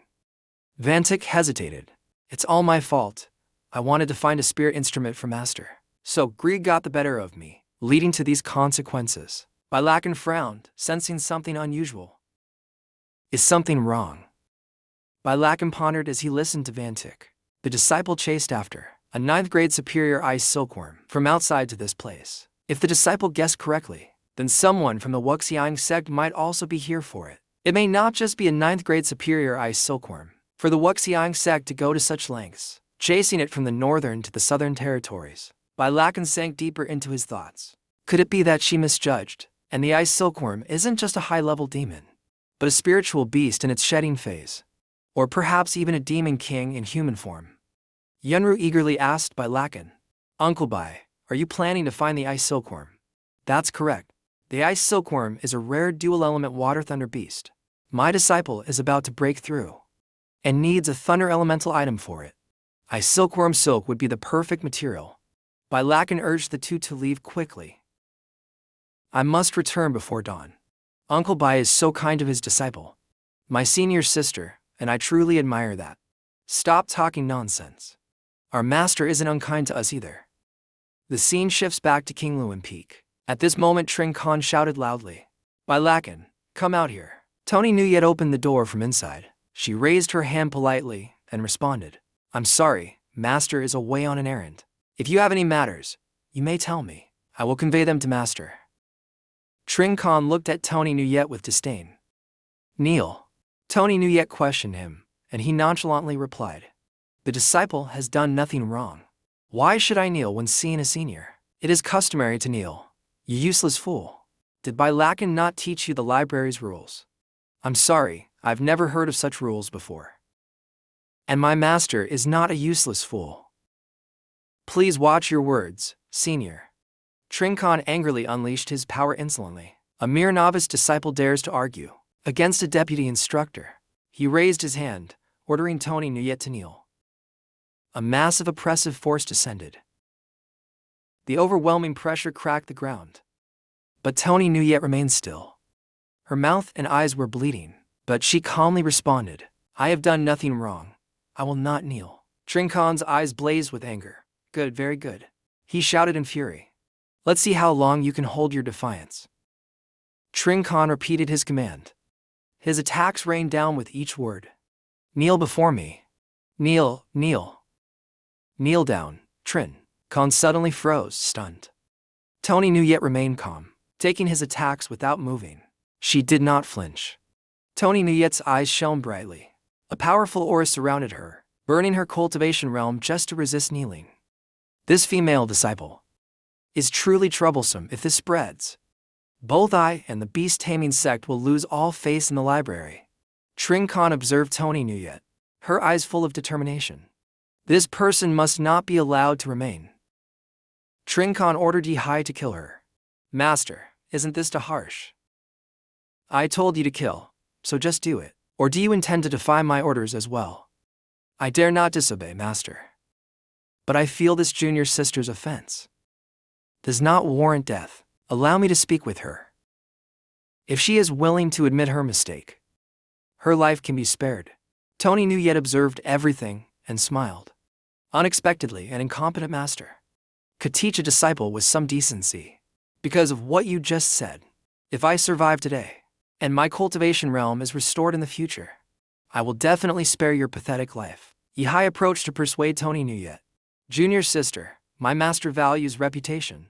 Vantik hesitated. It's all my fault. I wanted to find a spirit instrument for Master. So greed got the better of me, leading to these consequences. Bai Lakan frowned, sensing something unusual. Is something wrong? Bai Lakan pondered as he listened to Vantik. The disciple chased after a 9th grade superior ice silkworm from outside to this place. If the disciple guessed correctly, then someone from the Wuxiang sect might also be here for it. It may not just be a 9th grade superior ice silkworm. For the Wuxiang sect to go to such lengths, chasing it from the northern to the southern territories. Bai Lakan sank deeper into his thoughts. Could it be that she misjudged, and the ice silkworm isn't just a high-level demon, but a spiritual beast in its shedding phase? Or perhaps even a demon king in human form? Yunru eagerly asked Bai Lakan. Uncle Bai, are you planning to find the ice silkworm? That's correct. The ice silkworm is a rare dual-element water-thunder beast. My disciple is about to break through and needs a thunder elemental item for it. Ice silkworm silk would be the perfect material. Bai Lakan urged the two to leave quickly. I must return before dawn. Uncle Bai is so kind to his disciple, my senior sister, and I truly admire that. Stop talking nonsense. Our master isn't unkind to us either. The scene shifts back to King Luan Peak. At this moment, Trin Khan shouted loudly, "By Lakan, come out here." Tony Nuyet opened the door from inside. She raised her hand politely and responded, "I'm sorry, Master is away on an errand. If you have any matters, you may tell me. I will convey them to Master." Trin Khan looked at Tony Nuyet with disdain. "Kneel." Tony Nuyet questioned him, and he nonchalantly replied, "The disciple has done nothing wrong. Why should I kneel when seeing a senior? It is customary to kneel. You useless fool. Did Bai Lakan not teach you the library's rules? I'm sorry, I've never heard of such rules before. And my master is not a useless fool. Please watch your words, senior." Trin Khan angrily unleashed his power insolently. A mere novice disciple dares to argue against a deputy instructor. He raised his hand, ordering Tony Nuyet to kneel. A massive oppressive force descended. The overwhelming pressure cracked the ground. But Tony Nuyet remained still. Her mouth and eyes were bleeding, but she calmly responded, "I have done nothing wrong. I will not kneel." Trin Khan's eyes blazed with anger. "Good, very good," he shouted in fury. "Let's see how long you can hold your defiance." Trin Khan repeated his command. His attacks rained down with each word. "Kneel before me. Kneel, kneel. Kneel down." Trin Khan suddenly froze, stunned. Tony Nuyet remained calm, taking his attacks without moving. She did not flinch. Tony Nuyet's eyes shone brightly. A powerful aura surrounded her, burning her cultivation realm just to resist kneeling. This female disciple is truly troublesome. If this spreads, both I and the beast-taming sect will lose all face in the library. Trin Khan observed Tony Nuyet, her eyes full of determination. This person must not be allowed to remain. Trin Khan ordered Yihai to kill her. "Master, isn't this too harsh? I told you to kill, so just do it. Or do you intend to defy my orders as well?" "I dare not disobey, Master. But I feel this junior sister's offense does not warrant death. Allow me to speak with her. If she is willing to admit her mistake, her life can be spared." Tony Nuyet observed everything and smiled. Unexpectedly, an incompetent master could teach a disciple with some decency. "Because of what you just said, if I survive today, and my cultivation realm is restored in the future, I will definitely spare your pathetic life." Yihai approached to persuade Tony Nuyet. "Junior sister, my master values reputation.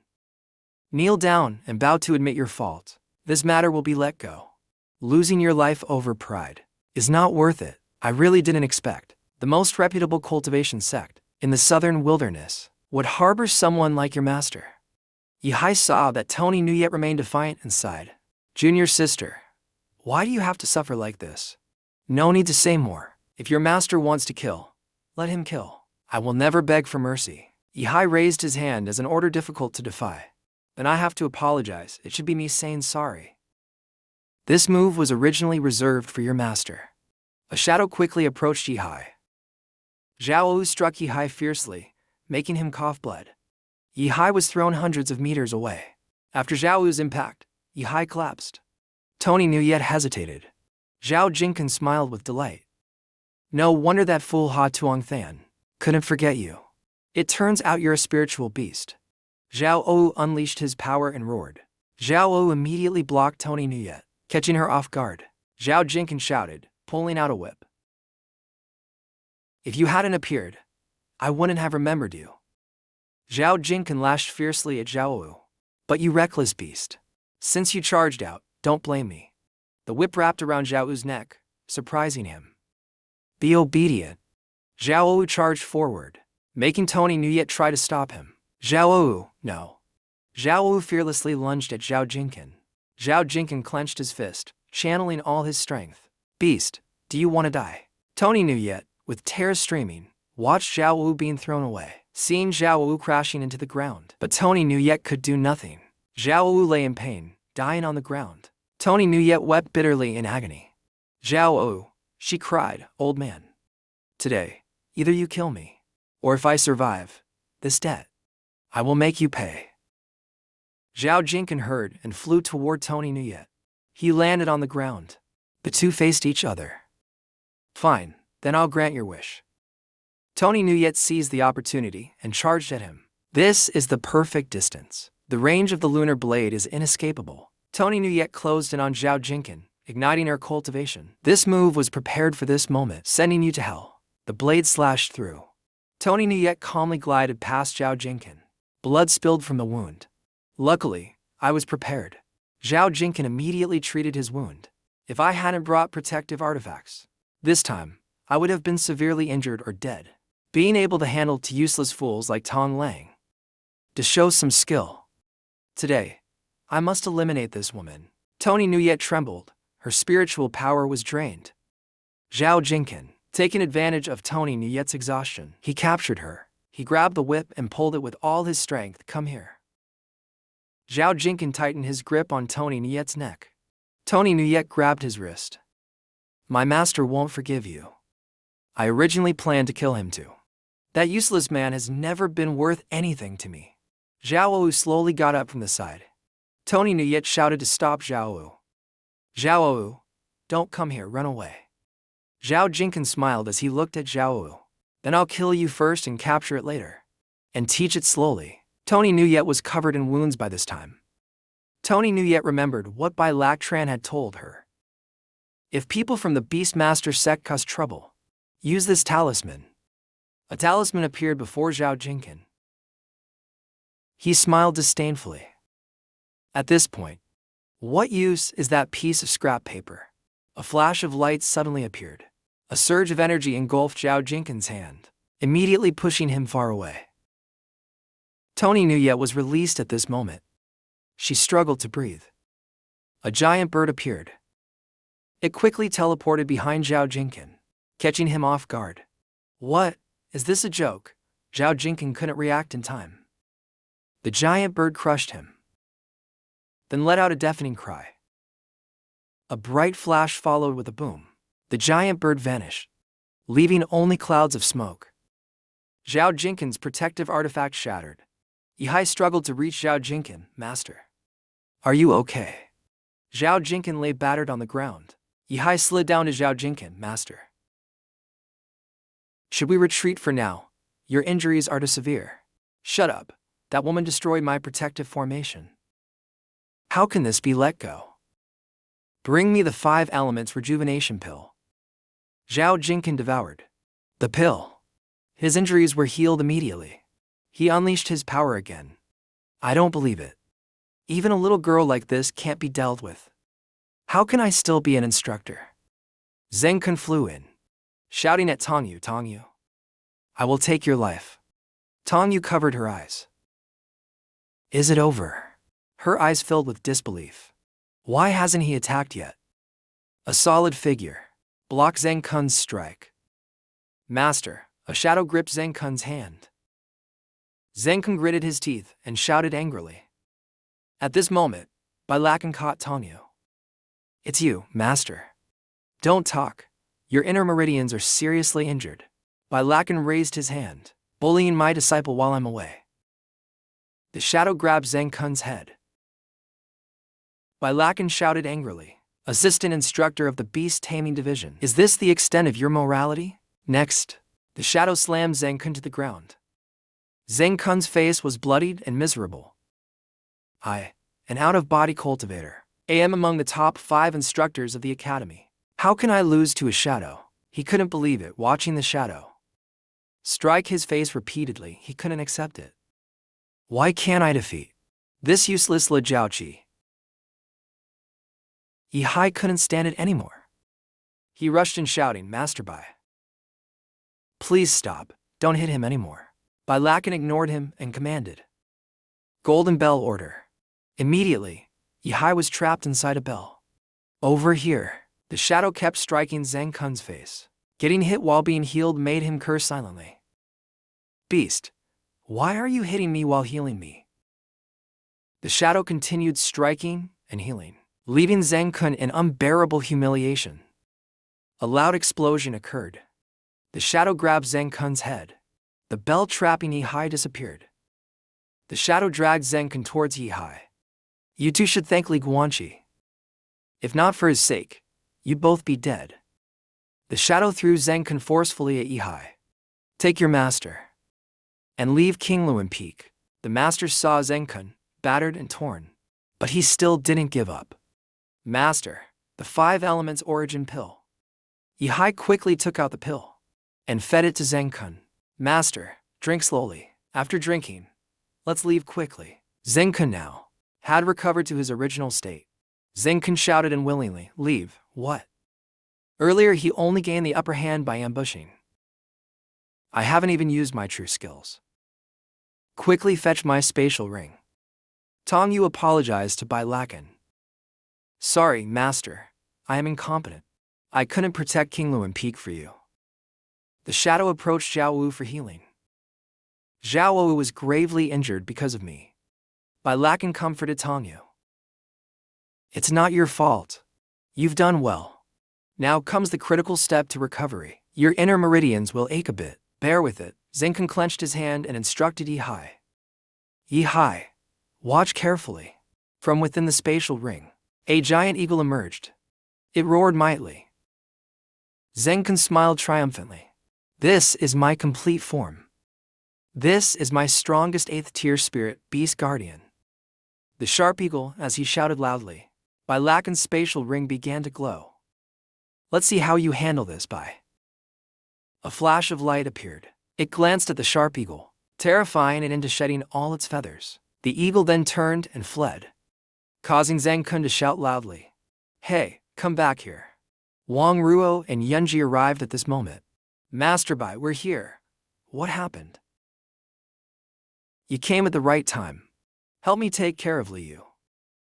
Kneel down and bow to admit your fault. This matter will be let go. Losing your life over pride is not worth it. I really didn't expect the most reputable cultivation sect in the southern wilderness would harbor someone like your master." Yihai saw that Tony Nuyet remained defiant and sighed. "Junior sister, why do you have to suffer like this? No need to say more. If your master wants to kill, let him kill. I will never beg for mercy." Yihai raised his hand as an order difficult to defy. "Then I have to apologize. It should be me saying sorry. This move was originally reserved for your master." A shadow quickly approached Yihai. Zhao Wu struck Yihai fiercely, making him cough blood. Yihai was thrown hundreds of meters away. After Zhao Wu's impact, Yihai collapsed. Tony Nuyet hesitated. Zhao Jinkan smiled with delight. "No wonder that fool Ha Tuong Than couldn't forget you. It turns out you're a spiritual beast." Zhao Wu unleashed his power and roared. Zhao Wu immediately blocked Tony Nuyet, catching her off guard. Zhao Jinkan shouted, pulling out a whip. "If you hadn't appeared, I wouldn't have remembered you." Zhao Jinkan lashed fiercely at Zhao Wu. "But you reckless beast. Since you charged out, don't blame me." The whip wrapped around Zhao Wu's neck, surprising him. "Be obedient." Zhao Wu charged forward, making Tony Nuyet try to stop him. Zhao Wu, no. Zhao Wu fearlessly lunged at Zhao Jinkan. Zhao Jinkan clenched his fist, channeling all his strength. "Beast, do you want to die?" Tony Nuyet, with tears streaming, watched Zhao Wu being thrown away, seeing Zhao Wu crashing into the ground. But Tony Nuyet could do nothing. Zhao Wu lay in pain, dying on the ground. Tony Nuyet wept bitterly in agony. "Zhao Wu," she cried, "old man. Today, either you kill me, or if I survive this debt, I will make you pay." Zhao Jinkan heard and flew toward Tony Nuyet. He landed on the ground. The two faced each other. "Fine, then I'll grant your wish." Tony Nuyet seized the opportunity and charged at him. "This is the perfect distance. The range of the lunar blade is inescapable. Tony Nuyet closed in on Zhao Jinkin, igniting her cultivation. This move was prepared for this moment, sending you to hell. The blade slashed through. Tony Nuyet calmly glided past Zhao Jinkin. Blood spilled from the wound. Luckily, I was prepared. Zhao Jinkin immediately treated his wound. If I hadn't brought protective artifacts, this time, I would have been severely injured or dead. Being able to handle two useless fools like Tong Lang. To show some skill. Today, I must eliminate this woman. Tony Nuyet trembled. Her spiritual power was drained. Zhao Jinkin, taking advantage of Tony Nuyet's exhaustion, he captured her. He grabbed the whip and pulled it with all his strength. Come here. Zhao Jinkin tightened his grip on Tony Nuyet's neck. Tony Nuyet grabbed his wrist. My master won't forgive you. I originally planned to kill him too. That useless man has never been worth anything to me. Zhao Wu slowly got up from the side. Tony Nuyet shouted to stop Zhao Wu. Zhao Wu, don't come here, run away. Zhao Jinkin smiled as he looked at Zhao Wu. Then I'll kill you first and capture it later. And teach it slowly. Tony Nuyet was covered in wounds by this time. Tony Nuyet remembered what Bai Lac Tran had told her. If people from the Beastmaster sect cause trouble, use this talisman. A talisman appeared before Zhao Jinkin. He smiled disdainfully. At this point, what use is that piece of scrap paper? A flash of light suddenly appeared. A surge of energy engulfed Zhao Jinkin's hand, immediately pushing him far away. Tony Nuyet was released at this moment. She struggled to breathe. A giant bird appeared. It quickly teleported behind Zhao Jinkin, catching him off guard. What? Is this a joke? Zhao Jinkin couldn't react in time. The giant bird crushed him, then let out a deafening cry. A bright flash followed with a boom. The giant bird vanished, leaving only clouds of smoke. Zhao Jinkin's protective artifact shattered. Yihai struggled to reach Zhao Jinkin. Master, are you okay? Zhao Jinkin lay battered on the ground. Yihai slid down to Zhao Jinkin. Master, should we retreat for now? Your injuries are too severe. Shut up. That woman destroyed my protective formation. How can this be let go? Bring me the 5 elements rejuvenation pill. Zhao Jinkin devoured the pill. His injuries were healed immediately. He unleashed his power again. I don't believe it. Even a little girl like this can't be dealt with. How can I still be an instructor? Zheng Kun flew in, shouting at Tongyu. Tongyu, I will take your life. Tongyu covered her eyes. Is it over? Her eyes filled with disbelief. Why hasn't he attacked yet? A solid figure blocked Zheng Kun's strike. Master, a shadow gripped Zheng Kun's hand. Zheng Kun gritted his teeth and shouted angrily. At this moment, Bai Lacan caught Tongyu. It's you, Master. Don't talk. Your inner meridians are seriously injured. Bai Lacan raised his hand, bullying my disciple while I'm away. The shadow grabbed Zheng Kun's head. Bai Lacan shouted angrily. Assistant Instructor of the Beast Taming Division. Is this the extent of your morality? Next, the shadow slammed Zheng Kun to the ground. Zheng Kun's face was bloodied and miserable. I, an out-of-body cultivator, am among the top 5 instructors of the academy. How can I lose to a shadow? He couldn't believe it, watching the shadow strike his face repeatedly. He couldn't accept it. Why can't I defeat this useless Le Jiaoqi? Yihai couldn't stand it anymore. He rushed in shouting, Master Bai, please stop, don't hit him anymore. Bai Lacan ignored him and commanded. Golden bell order. Immediately, Yihai was trapped inside a bell. Over here, the shadow kept striking Zheng Kun's face. Getting hit while being healed made him curse silently. Beast, why are you hitting me while healing me? The shadow continued striking and healing, leaving Zheng Kun in unbearable humiliation. A loud explosion occurred. The shadow grabbed Zheng Kun's head. The bell trapping Yihai disappeared. The shadow dragged Zheng Kun towards Yihai. You two should thank Li Guanqi. If not for his sake, you'd both be dead. The shadow threw Zheng Kun forcefully at Yihai. Take your master and leave King Lu in peace. The master saw Zheng Kun, battered and torn. But he still didn't give up. Master, the 5 elements origin pill. Yihai quickly took out the pill and fed it to Zheng-kun. Master, drink slowly. After drinking, let's leave quickly. Zheng-kun now had recovered to his original state. Zheng-kun shouted unwillingly, leave, what? Earlier he only gained the upper hand by ambushing. I haven't even used my true skills. Quickly fetch my spatial ring. Tong Yu apologized to Bai Lakan. Sorry, master, I am incompetent. I couldn't protect King Luan Peak for you. The shadow approached Zhao Wu for healing. Zhao Wu was gravely injured because of me. Bai Lakan comforted Tong Yu. It's not your fault. You've done well. Now comes the critical step to recovery. Your inner meridians will ache a bit. Bear with it. Zheng-kun clenched his hand and instructed Yihai. Yihai, watch carefully. From within the spatial ring, a giant eagle emerged. It roared mightily. Zheng-kun smiled triumphantly. This is my complete form. This is my strongest 8th tier spirit, Beast Guardian. The sharp eagle, as he shouted loudly, Bai Lakan's spatial ring began to glow. Let's see how you handle this, Bai. A flash of light appeared. It glanced at the sharp eagle, terrifying it into shedding all its feathers. The eagle then turned and fled, causing Zheng-kun to shout loudly, Hey, come back here. Wang Ruo and Yunji arrived at this moment. Master Bai, we're here. What happened? You came at the right time. Help me take care of Liu.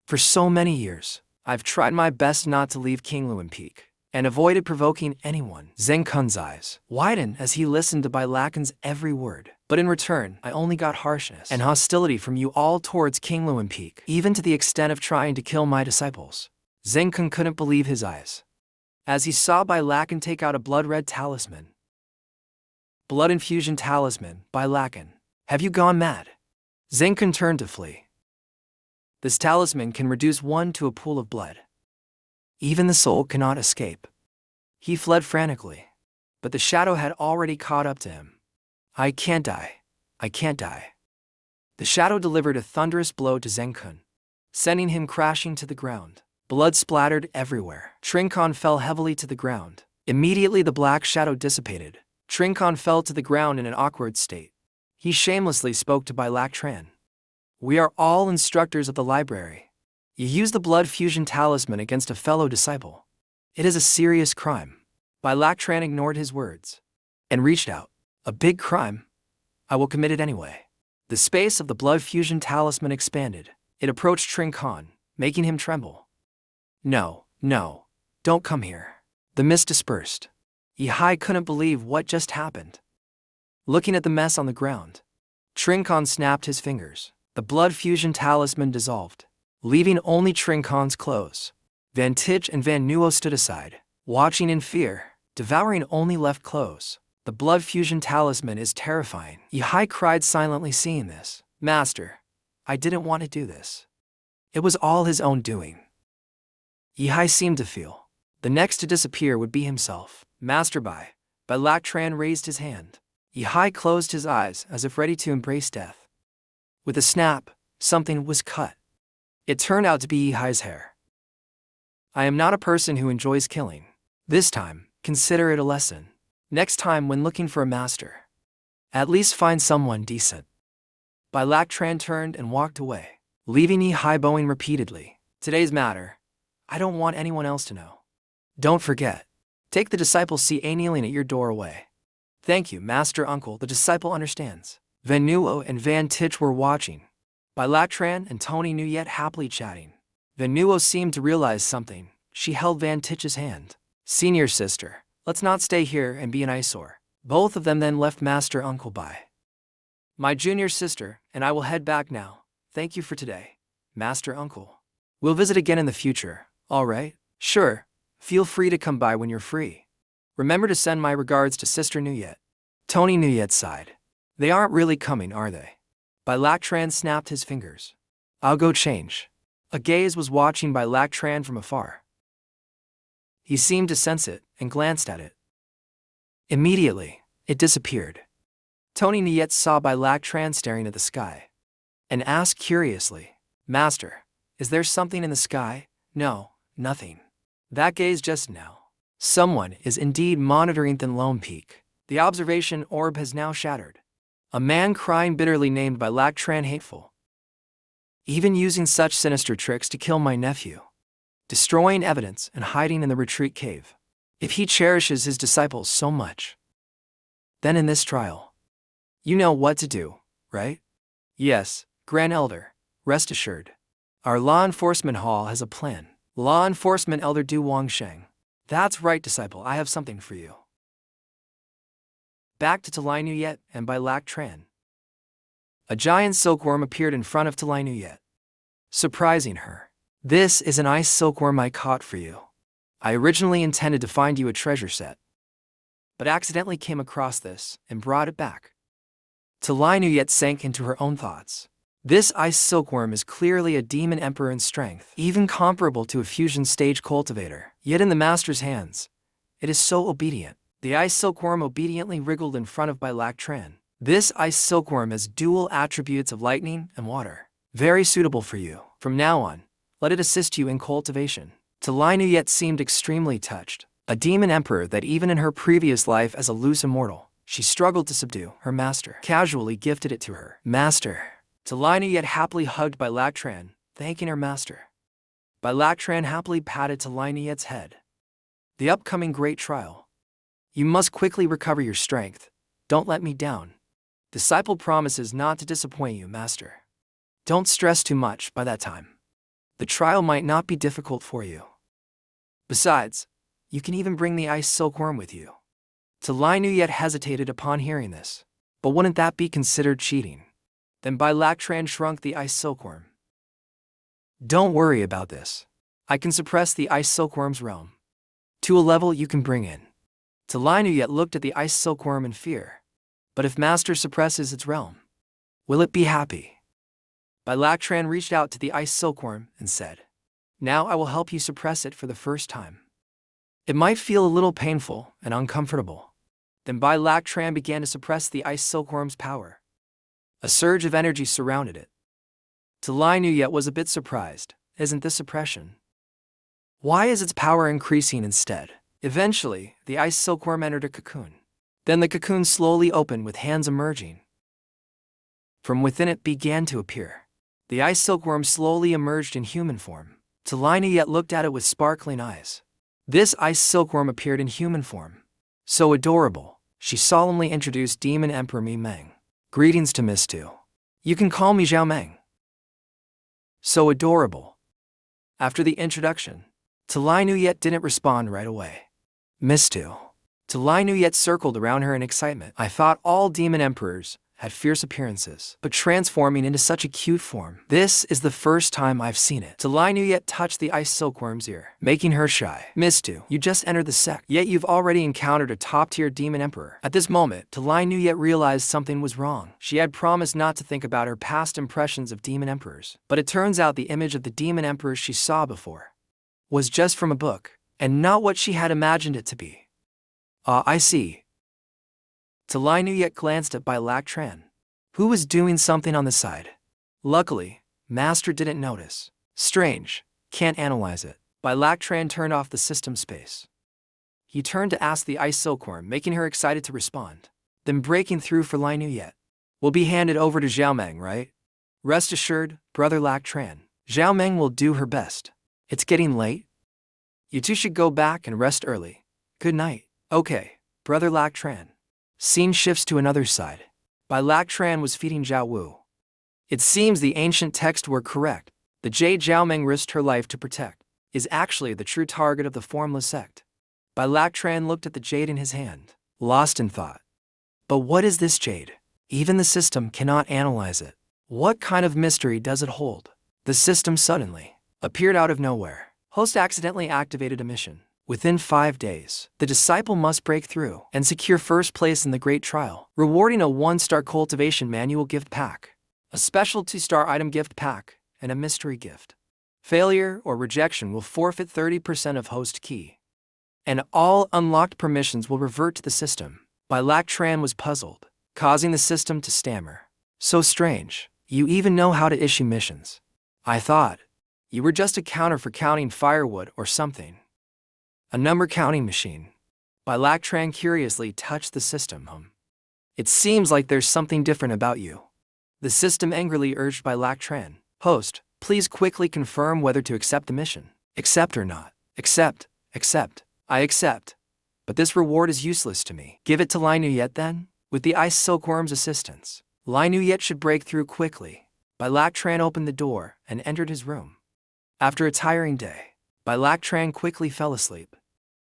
For so many years, I've tried my best not to leave King Luan Peak, and avoided provoking anyone. Zheng-kun's eyes widened as he listened to Bai Lakan's every word. But in return, I only got harshness and hostility from you all towards King Luan Peak, even to the extent of trying to kill my disciples. Zheng-kun couldn't believe his eyes as he saw Bai Lakan take out a blood-red talisman. Blood infusion talisman, Bai Lakan. Have you gone mad? Zheng-kun turned to flee. This talisman can reduce one to a pool of blood. Even the soul cannot escape. He fled frantically, but the shadow had already caught up to him. I can't die. I can't die. The shadow delivered a thunderous blow to Zheng-kun, sending him crashing to the ground. Blood splattered everywhere. Trinkan fell heavily to the ground. Immediately the black shadow dissipated. Trinkan fell to the ground in an awkward state. He shamelessly spoke to Bai Laktran. We are all instructors of the library. You use the blood fusion talisman against a fellow disciple. It is a serious crime. Bai Laktran ignored his words and reached out. A big crime? I will commit it anyway. The space of the blood fusion talisman expanded. It approached Trinkan, making him tremble. No, don't come here. The mist dispersed. Yihai couldn't believe what just happened. Looking at the mess on the ground, Trinkan snapped his fingers. The blood fusion talisman dissolved, leaving only Trinkan's clothes. Van Tich and Van Nuo stood aside, watching in fear, devouring only left clothes. The blood fusion talisman is terrifying. Yihai cried silently seeing this. Master, I didn't want to do this. It was all his own doing. Yihai seemed to feel the next to disappear would be himself. Master Bai Laktran raised his hand. Yihai closed his eyes as if ready to embrace death. With a snap, something was cut. It turned out to be Yihai's hair. I am not a person who enjoys killing. This time, consider it a lesson. Next time when looking for a master, at least find someone decent. Bai Laktran turned and walked away, leaving Yihai bowing repeatedly. Today's matter, I don't want anyone else to know. Don't forget, take the disciple see kneeling at your door away. Thank you, Master Uncle, the disciple understands. Van Nuo and Van Tich were watching. Bai Laktran and Tony Nuyet happily chatting. Van Nuo seemed to realize something. She held Van Tich's hand. Senior sister, let's not stay here and be an eyesore. Both of them then left Master Uncle Bai. My junior sister and I will head back now. Thank you for today, Master Uncle. We'll visit again in the future, all right? Sure, feel free to come by when you're free. Remember to send my regards to Sister Nuyet. Tony Nuyet sighed. They aren't really coming, are they? Bai Laktran snapped his fingers. I'll go change. A gaze was watching Bai Laktran from afar. He seemed to sense it and glanced at it. Immediately, it disappeared. Tony Nuyet saw Bai Laktran staring at the sky and asked curiously, Master, is there something in the sky? No, nothing. That gaze just now. Someone is indeed monitoring Thinlone Peak. The observation orb has now shattered. A man crying bitterly named by Lac Tran hateful. Even using such sinister tricks to kill my nephew. Destroying evidence and hiding in the retreat cave. If he cherishes his disciples so much, then in this trial, you know what to do, right? Yes, Grand Elder, rest assured. Our law enforcement hall has a plan. Law enforcement elder Du Wangsheng. That's right, disciple, I have something for you. Back to Talai Nuyet and by Lac Tran. A giant silkworm appeared in front of Talai Nuyet, surprising her. This is an ice silkworm I caught for you. I originally intended to find you a treasure set, but accidentally came across this and brought it back. Talai Nuyet sank into her own thoughts. This ice silkworm is clearly a demon emperor in strength, even comparable to a fusion stage cultivator. Yet in the master's hands, it is so obedient. The ice silkworm obediently wriggled in front of by Lac Tran. This ice silkworm has dual attributes of lightning and water. Very suitable for you. From now on, let it assist you in cultivation. Talai Nuyet seemed extremely touched. A demon emperor that even in her previous life as a loose immortal, she struggled to subdue. Her master casually gifted it to her. Master. Talai Nuyet happily hugged by Lac Tran, thanking her master. By Lac Tran happily patted Talai Nuyet's head. The upcoming great trial. You must quickly recover your strength. Don't let me down. Disciple promises not to disappoint you, master. Don't stress too much by that time. The trial might not be difficult for you. Besides, you can even bring the ice silkworm with you. Talai Nuyet hesitated upon hearing this. But wouldn't that be considered cheating? Then by Lac Tran shrunk the ice silkworm. Don't worry about this. I can suppress the ice silkworm's realm to a level you can bring in. Talai Nuyet looked at the ice silkworm in fear. But if master suppresses its realm, will it be happy? By Lac Tran reached out to the ice silkworm and said, now I will help you suppress it for the first time. It might feel a little painful and uncomfortable. Then Bai Lac Tran began to suppress the ice silkworm's power. A surge of energy surrounded it. Talai Nuyet was a bit surprised. Isn't this suppression? Why is its power increasing instead? Eventually, the ice silkworm entered a cocoon. Then the cocoon slowly opened with hands emerging. From within it began to appear. The ice silkworm slowly emerged in human form. Talai Nuyet looked at it with sparkling eyes. This ice silkworm appeared in human form. So adorable, she solemnly introduced Demon Emperor Mi Meng. Greetings to Miss Tu. You can call me Zhao Meng. So adorable. After the introduction, Talai Nuyet didn't respond right away. Miss Tu. Talai Nuyet circled around her in excitement. I thought all demon emperors had fierce appearances, but transforming into such a cute form. This is the first time I've seen it. Talai Nuyet touched the ice silkworm's ear, making her shy. Miss Tu, you just entered the sect, yet you've already encountered a top-tier demon emperor. At this moment, Talai Nuyet realized something was wrong. She had promised not to think about her past impressions of demon emperors, but it turns out the image of the demon emperors she saw before was just from a book, and not what she had imagined it to be. I see. Talai Nuyet glanced at Bai Lac Tran, who was doing something on the side. Luckily, Master didn't notice. Strange, can't analyze it. Bai Lac Tran turned off the system space. He turned to ask the ice silkworm, making her excited to respond. Then breaking through for Lai Nuyet. Will be handed over to Zhao Meng, right? Rest assured, Brother Lac Tran. Zhao Meng will do her best. It's getting late. You two should go back and rest early. Good night. Okay, Brother Lac Tran. Scene shifts to another side. Bai Lac Tran was feeding Zhao Wu. It seems the ancient texts were correct. The jade Zhao Meng risked her life to protect is actually the true target of the formless sect. Bai Lac Tran looked at the jade in his hand, lost in thought. But what is this jade? Even the system cannot analyze it. What kind of mystery does it hold? The system suddenly appeared out of nowhere. Host accidentally activated a mission. Within 5 days, the disciple must break through and secure first place in the Great Trial, rewarding a 1-star cultivation manual gift pack, a special 2-star item gift pack, and a mystery gift. Failure or rejection will forfeit 30% of host key, and all unlocked permissions will revert to the system. Bai Lac Tran was puzzled, causing the system to stammer. So strange, you even know how to issue missions. I thought you were just a counter for counting firewood or something. A number counting machine. Bai Lactran curiously touched the system. It seems like there's something different about you. The system angrily urged Bai Lactran. Host, please quickly confirm whether to accept the mission. Accept or not. Accept. Accept. I accept. But this reward is useless to me. Give it to Lai Nuyet then? With the ice silkworm's assistance, Lai Nuyet should break through quickly. Bai Lactran opened the door and entered his room. After a tiring day, Bai Lactran quickly fell asleep.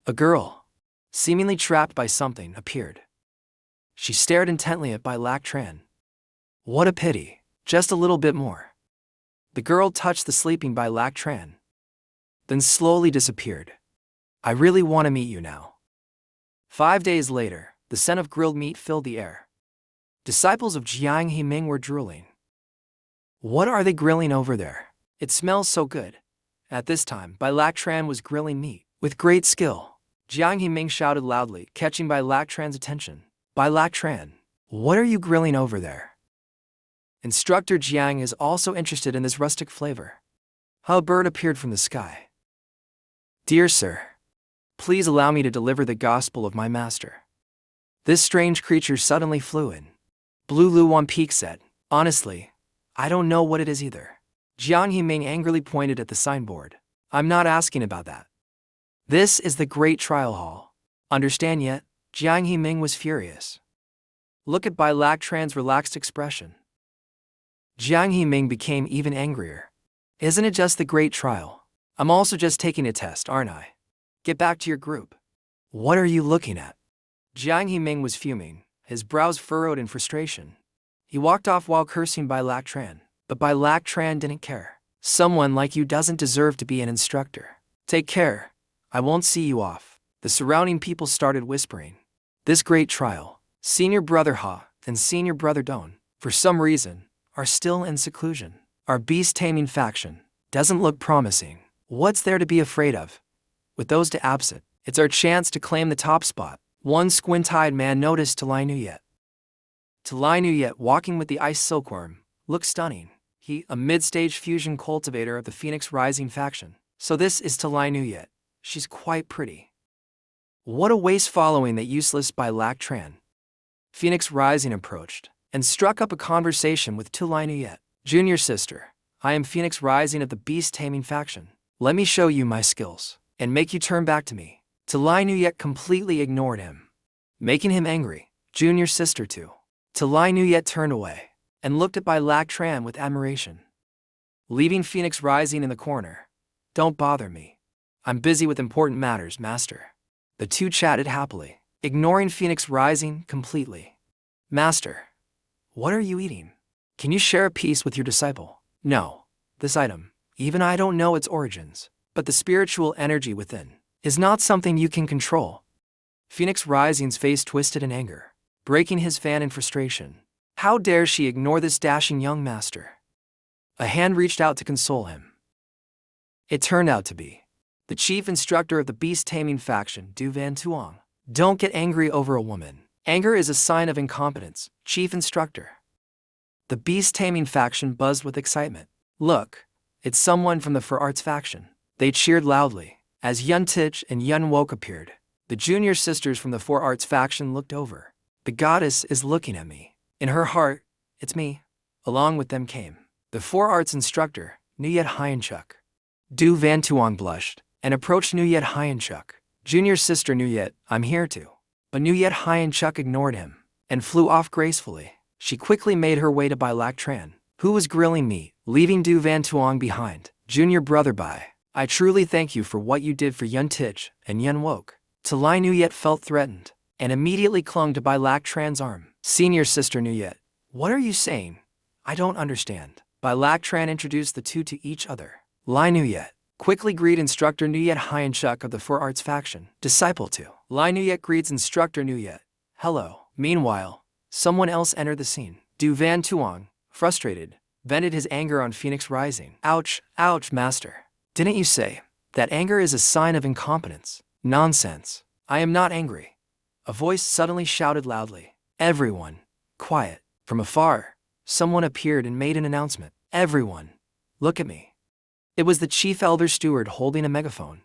A girl, seemingly trapped by something, appeared. She stared intently at Bai Lactran. What a pity, just a little bit more. The girl touched the sleeping Bai Lactran, then slowly disappeared. I really want to meet you now. 5 days later, the scent of grilled meat filled the air. Disciples of Jiang Himing were drooling. What are they grilling over there? It smells so good. At this time, Bai Lactran was grilling meat. With great skill, Jiang Himing shouted loudly, catching Bai Lactran's attention. Bai Lactran, what are you grilling over there? Instructor Jiang is also interested in this rustic flavor. How a bird appeared from the sky. Dear sir, please allow me to deliver the gospel of my master. This strange creature suddenly flew in. Blue Luan Peak said, honestly, I don't know what it is either. Jiang Himing angrily pointed at the signboard. I'm not asking about that. This is the Great Trial Hall. Understand yet? Jiang Himing was furious. Look at Bai Lactran's relaxed expression. Jiang Himing became even angrier. Isn't it just the Great Trial? I'm also just taking a test, aren't I? Get back to your group. What are you looking at? Jiang Himing was fuming, his brows furrowed in frustration. He walked off while cursing Bai Lactran, but Bai Lactran didn't care. Someone like you doesn't deserve to be an instructor. Take care. I won't see you off. The surrounding people started whispering. This Great Trial, Senior Brother Ha and Senior Brother Don, for some reason, are still in seclusion. Our beast-taming faction doesn't look promising. What's there to be afraid of? With those to absent, it's our chance to claim the top spot. One squint-eyed man noticed to Lai Nuyet. To Lai Nuyet, walking with the ice silkworm, looked stunning. He, a mid-stage fusion cultivator of the Phoenix Rising faction. So this is to Lai Nuyet. She's quite pretty. What a waste following that useless Bai Lactran. Phoenix Rising approached and struck up a conversation with Tu Lai Nuyet. Junior sister, I am Phoenix Rising of the beast-taming faction. Let me show you my skills and make you turn back to me. Tu Lai Nuyet completely ignored him, making him angry. Junior sister too. Tu Lai Nuyet turned away and looked at Bai Lactran with admiration. Leaving Phoenix Rising in the corner. Don't bother me. I'm busy with important matters, master. The two chatted happily, ignoring Phoenix Rising completely. Master, what are you eating? Can you share a piece with your disciple? No. This item, even I don't know its origins, but the spiritual energy within is not something you can control. Phoenix Rising's face twisted in anger, breaking his fan in frustration. How dare she ignore this dashing young master? A hand reached out to console him. It turned out to be the chief instructor of the beast-taming faction, Du Van Tuong. Don't get angry over a woman. Anger is a sign of incompetence, chief instructor. The beast-taming faction buzzed with excitement. Look, it's someone from the For Arts faction. They cheered loudly as Yun Tich and Yun Woke appeared. The junior sisters from the For Arts faction looked over. The goddess is looking at me. In her heart, it's me. Along with them came the For Arts instructor, Nuyet Hyenchuk. Du Van Tuong blushed and approached Nuyet Hyenchuk. Junior sister Nuyet, I'm here too. But Nuyet Hyenchuk ignored him and flew off gracefully. She quickly made her way to Bai Lactran, who was grilling meat, leaving Du Van Tuong behind. Junior brother Bai, I truly thank you for what you did for Yun Tich and Yun Woke. Tu Lai Nuyet felt threatened and immediately clung to Bai Lactran's arm. Senior sister Nuyet, what are you saying? I don't understand. Bai Lactran introduced the two to each other. Lai Nuyet quickly greet instructor Nuyet Hyenchuk of the For Arts faction. Disciple 2. Lai Nuyet greets instructor Nuyet. Hello. Meanwhile, someone else entered the scene. Du Van Tuong, frustrated, vented his anger on Phoenix Rising. Ouch, ouch, master. Didn't you say that anger is a sign of incompetence? Nonsense. I am not angry. A voice suddenly shouted loudly. Everyone, quiet. From afar, someone appeared and made an announcement. Everyone, Look at me. It was the chief elder steward holding a megaphone.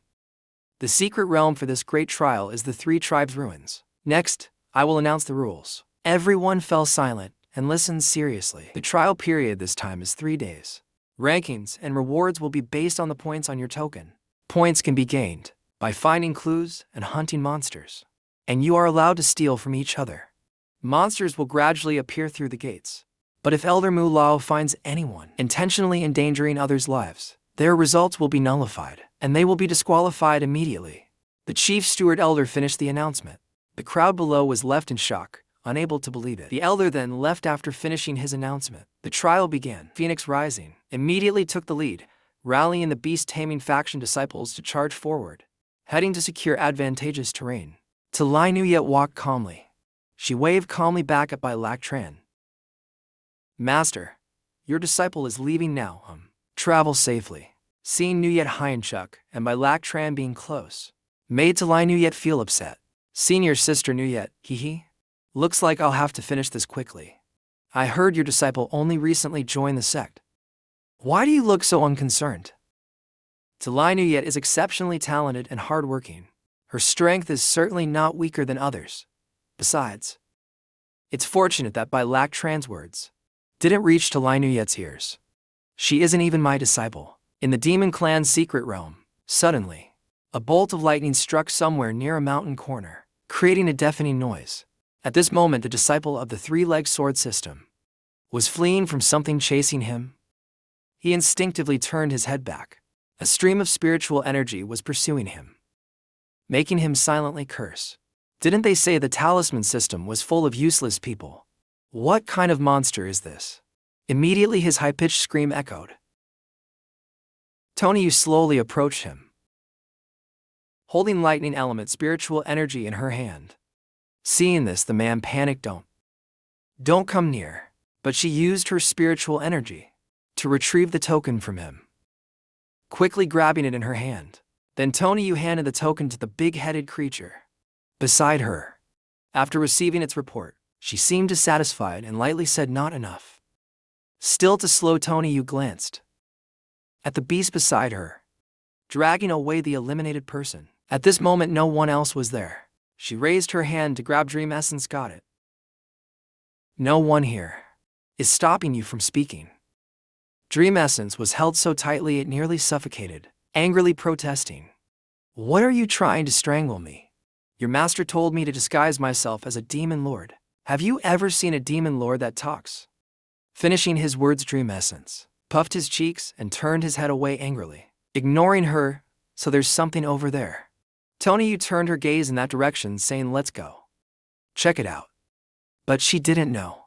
The secret realm for this great trial is the three tribes' ruins. Next, I will announce the rules. Everyone fell silent and listened seriously. The trial period this time is 3 days. Rankings and rewards will be based on the points on your token. Points can be gained by finding clues and hunting monsters, and you are allowed to steal from each other. Monsters will gradually appear through the gates, but if Elder Mu Lao finds anyone intentionally endangering others' lives, their results will be nullified, and they will be disqualified immediately. The chief steward elder finished the announcement. The crowd below was left in shock, unable to believe it. The elder then left after finishing his announcement. The trial began. Phoenix Rising immediately took the lead, rallying the beast-taming faction disciples to charge forward, heading to secure advantageous terrain. Lai Nuyet walked calmly. She waved calmly back at Bai Lak Tran. Master, your disciple is leaving now. Travel safely. Seeing Nuyet Hyenchuk and Bai Lak Tran being close made Lai Nuyet feel upset. Senior sister Nuyet, hee. Looks like I'll have to finish this quickly. I heard your disciple only recently joined the sect. Why do you look so unconcerned? Lai Nuyet is exceptionally talented and hardworking. Her strength is certainly not weaker than others. Besides, it's fortunate that Bai Lak Tran's words didn't reach to Lai Nuyet's ears. She isn't even my disciple. In the Demon Clan's secret realm, suddenly, a bolt of lightning struck somewhere near a mountain corner, creating a deafening noise. At this moment, the disciple of the three-legged sword system was fleeing from something chasing him. He instinctively turned his head back. A stream of spiritual energy was pursuing him, making him silently curse. Didn't they say the talisman system was full of useless people? What kind of monster is this? Immediately his high-pitched scream echoed. Yu slowly approached him, holding lightning element spiritual energy in her hand. Seeing this, the man panicked. Don't come near. But she used her spiritual energy to retrieve the token from him, quickly grabbing it in her hand. Then Yu handed the token to the big-headed creature beside her. After receiving its report, she seemed dissatisfied and lightly said not enough. Still to slow, Yu glanced at the beast beside her, dragging away the eliminated person. At this moment, no one else was there. She raised her hand to grab Dream Essence. Got it. No one here is stopping you from speaking. Dream Essence was held so tightly it nearly suffocated, angrily protesting. What are you trying to strangle me? Your master told me to disguise myself as a demon lord. Have you ever seen a demon lord that talks? Finishing his words, Dream Essence puffed his cheeks and turned his head away angrily, ignoring her. So there's something over there. Yu turned her gaze in that direction, saying, let's go. Check it out. But she didn't know.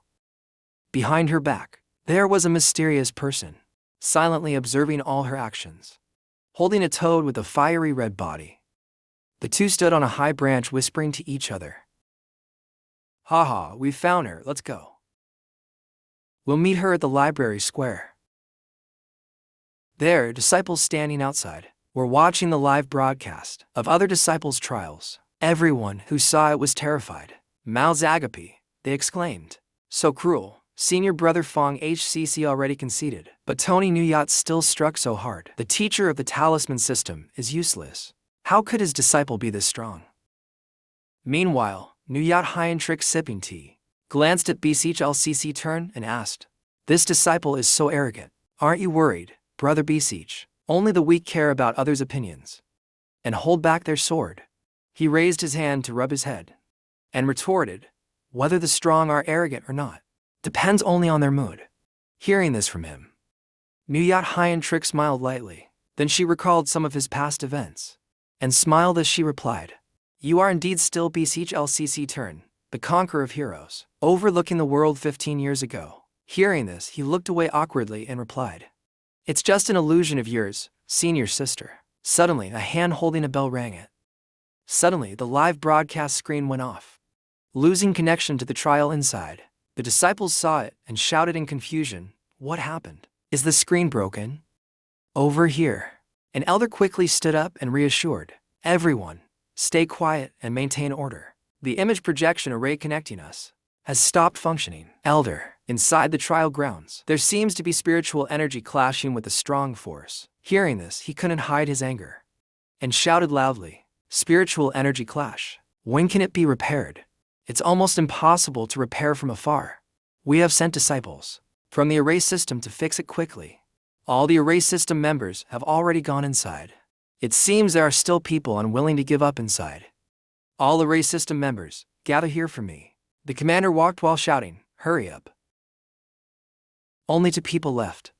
Behind her back, there was a mysterious person, silently observing all her actions, holding a toad with a fiery red body. The two stood on a high branch, whispering to each other. Haha, we found her, let's go. We'll meet her at the library square. There, disciples standing outside were watching the live broadcast of other disciples' trials. Everyone who saw it was terrified. Mao Zagapi, they exclaimed. So cruel. Senior brother Fong HCC already conceded, but Tony Nuyat still struck so hard. The teacher of the talisman system is useless. How could his disciple be this strong? Meanwhile, Nuyat Hyenchuk, sipping tea, glanced at Beseech LCC turn and asked, this disciple is so arrogant. Aren't you worried, brother Beseech? Only the weak care about others' opinions and hold back their sword. He raised his hand to rub his head and retorted, whether the strong are arrogant or not depends only on their mood. Hearing this from him, Nuyat Hyenchuk smiled lightly. Then she recalled some of his past events and smiled as she replied, you are indeed still Beseech LCC turn, the conqueror of heroes, overlooking the world 15 years ago. Hearing this, he looked away awkwardly and replied, it's just an illusion of yours, senior sister. Suddenly, a hand holding a bell rang it. Suddenly, the live broadcast screen went off, losing connection to the trial inside. The disciples saw it and shouted in confusion, what happened? Is the screen broken? Over here. An elder quickly stood up and reassured, everyone, stay quiet and maintain order. The image projection array connecting us has stopped functioning. Elder, Inside the trial grounds, there seems to be spiritual energy clashing with a strong force. Hearing this, he couldn't hide his anger and shouted loudly, "Spiritual energy clash. When can it be repaired? It's almost impossible to repair from afar. We have sent disciples from the erase system to fix it quickly. All the erase system members have already gone inside. It seems there are still people unwilling to give up inside. All erase system members, gather here for me." The commander walked while shouting, "Hurry up." Only 2 people left.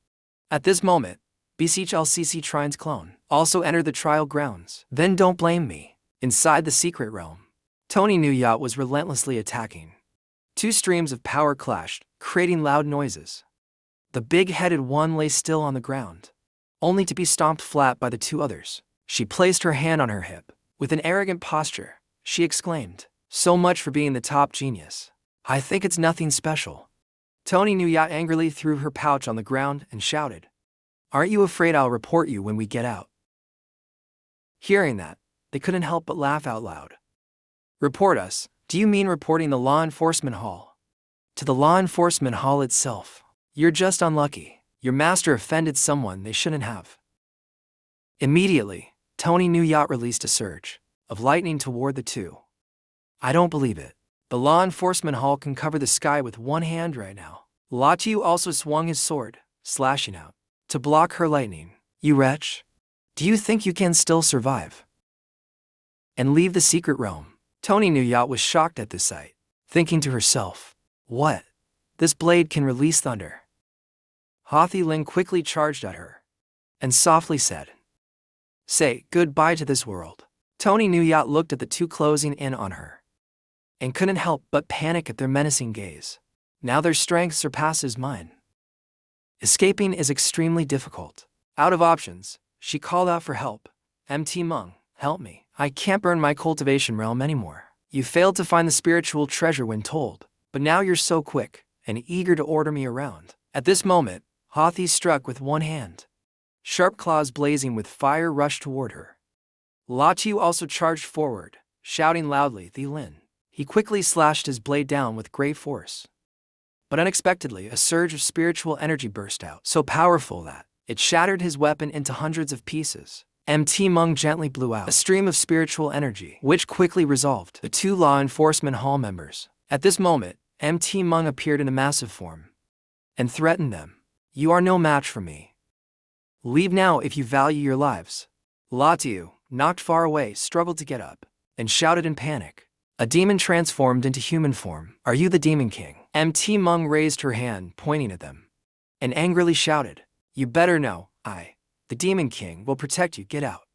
At this moment, Beseech LCC Trine's clone also entered the trial grounds. Then don't blame me. Inside the secret realm, Tony Nuyat was relentlessly attacking. 2 streams of power clashed, creating loud noises. The big-headed one lay still on the ground, only to be stomped flat by the 2 others. She placed her hand on her hip. With an arrogant posture, she exclaimed, "So much for being the top genius. I think it's nothing special." Tony Nuyat angrily threw her pouch on the ground and shouted, "Aren't you afraid I'll report you when we get out?" Hearing that, they couldn't help but laugh out loud. "Report us? Do you mean reporting the law enforcement hall? To the law enforcement hall itself? You're just unlucky. Your master offended someone they shouldn't have." Immediately, Tony Nuyat released a surge of lightning toward the 2. "I don't believe it. The law enforcement hall can cover the sky with one hand right now." Latiu also swung his sword, slashing out to block her lightning. "You wretch! Do you think you can still survive and leave the secret realm?" Tony Nuyat was shocked at this sight, thinking to herself, "What? This blade can release thunder?" Hathi Ling quickly charged at her and softly said, "Say goodbye to this world." Tony Nuyat looked at the 2 closing in on her and couldn't help but panic at their menacing gaze. Now their strength surpasses mine. Escaping is extremely difficult. Out of options, she called out for help. "MT Mung, help me. I can't burn my cultivation realm anymore. You failed to find the spiritual treasure when told, but now you're so quick and eager to order me around." At this moment, Hathi struck with one hand. Sharp claws blazing with fire rushed toward her. Latiu also charged forward, shouting loudly, "The Lin." He quickly slashed his blade down with great force. But unexpectedly, a surge of spiritual energy burst out, so powerful that it shattered his weapon into hundreds of pieces. MT Mung gently blew out a stream of spiritual energy, which quickly resolved the 2 law enforcement hall members. At this moment, MT Mung appeared in a massive form and threatened them. "You are no match for me. Leave now if you value your lives." Latiu, knocked far away, struggled to get up and shouted in panic. A demon transformed into human form. "Are you the Demon King?" MT Mung raised her hand, pointing at them, and angrily shouted, "You better know, the Demon King, will protect you. Get out."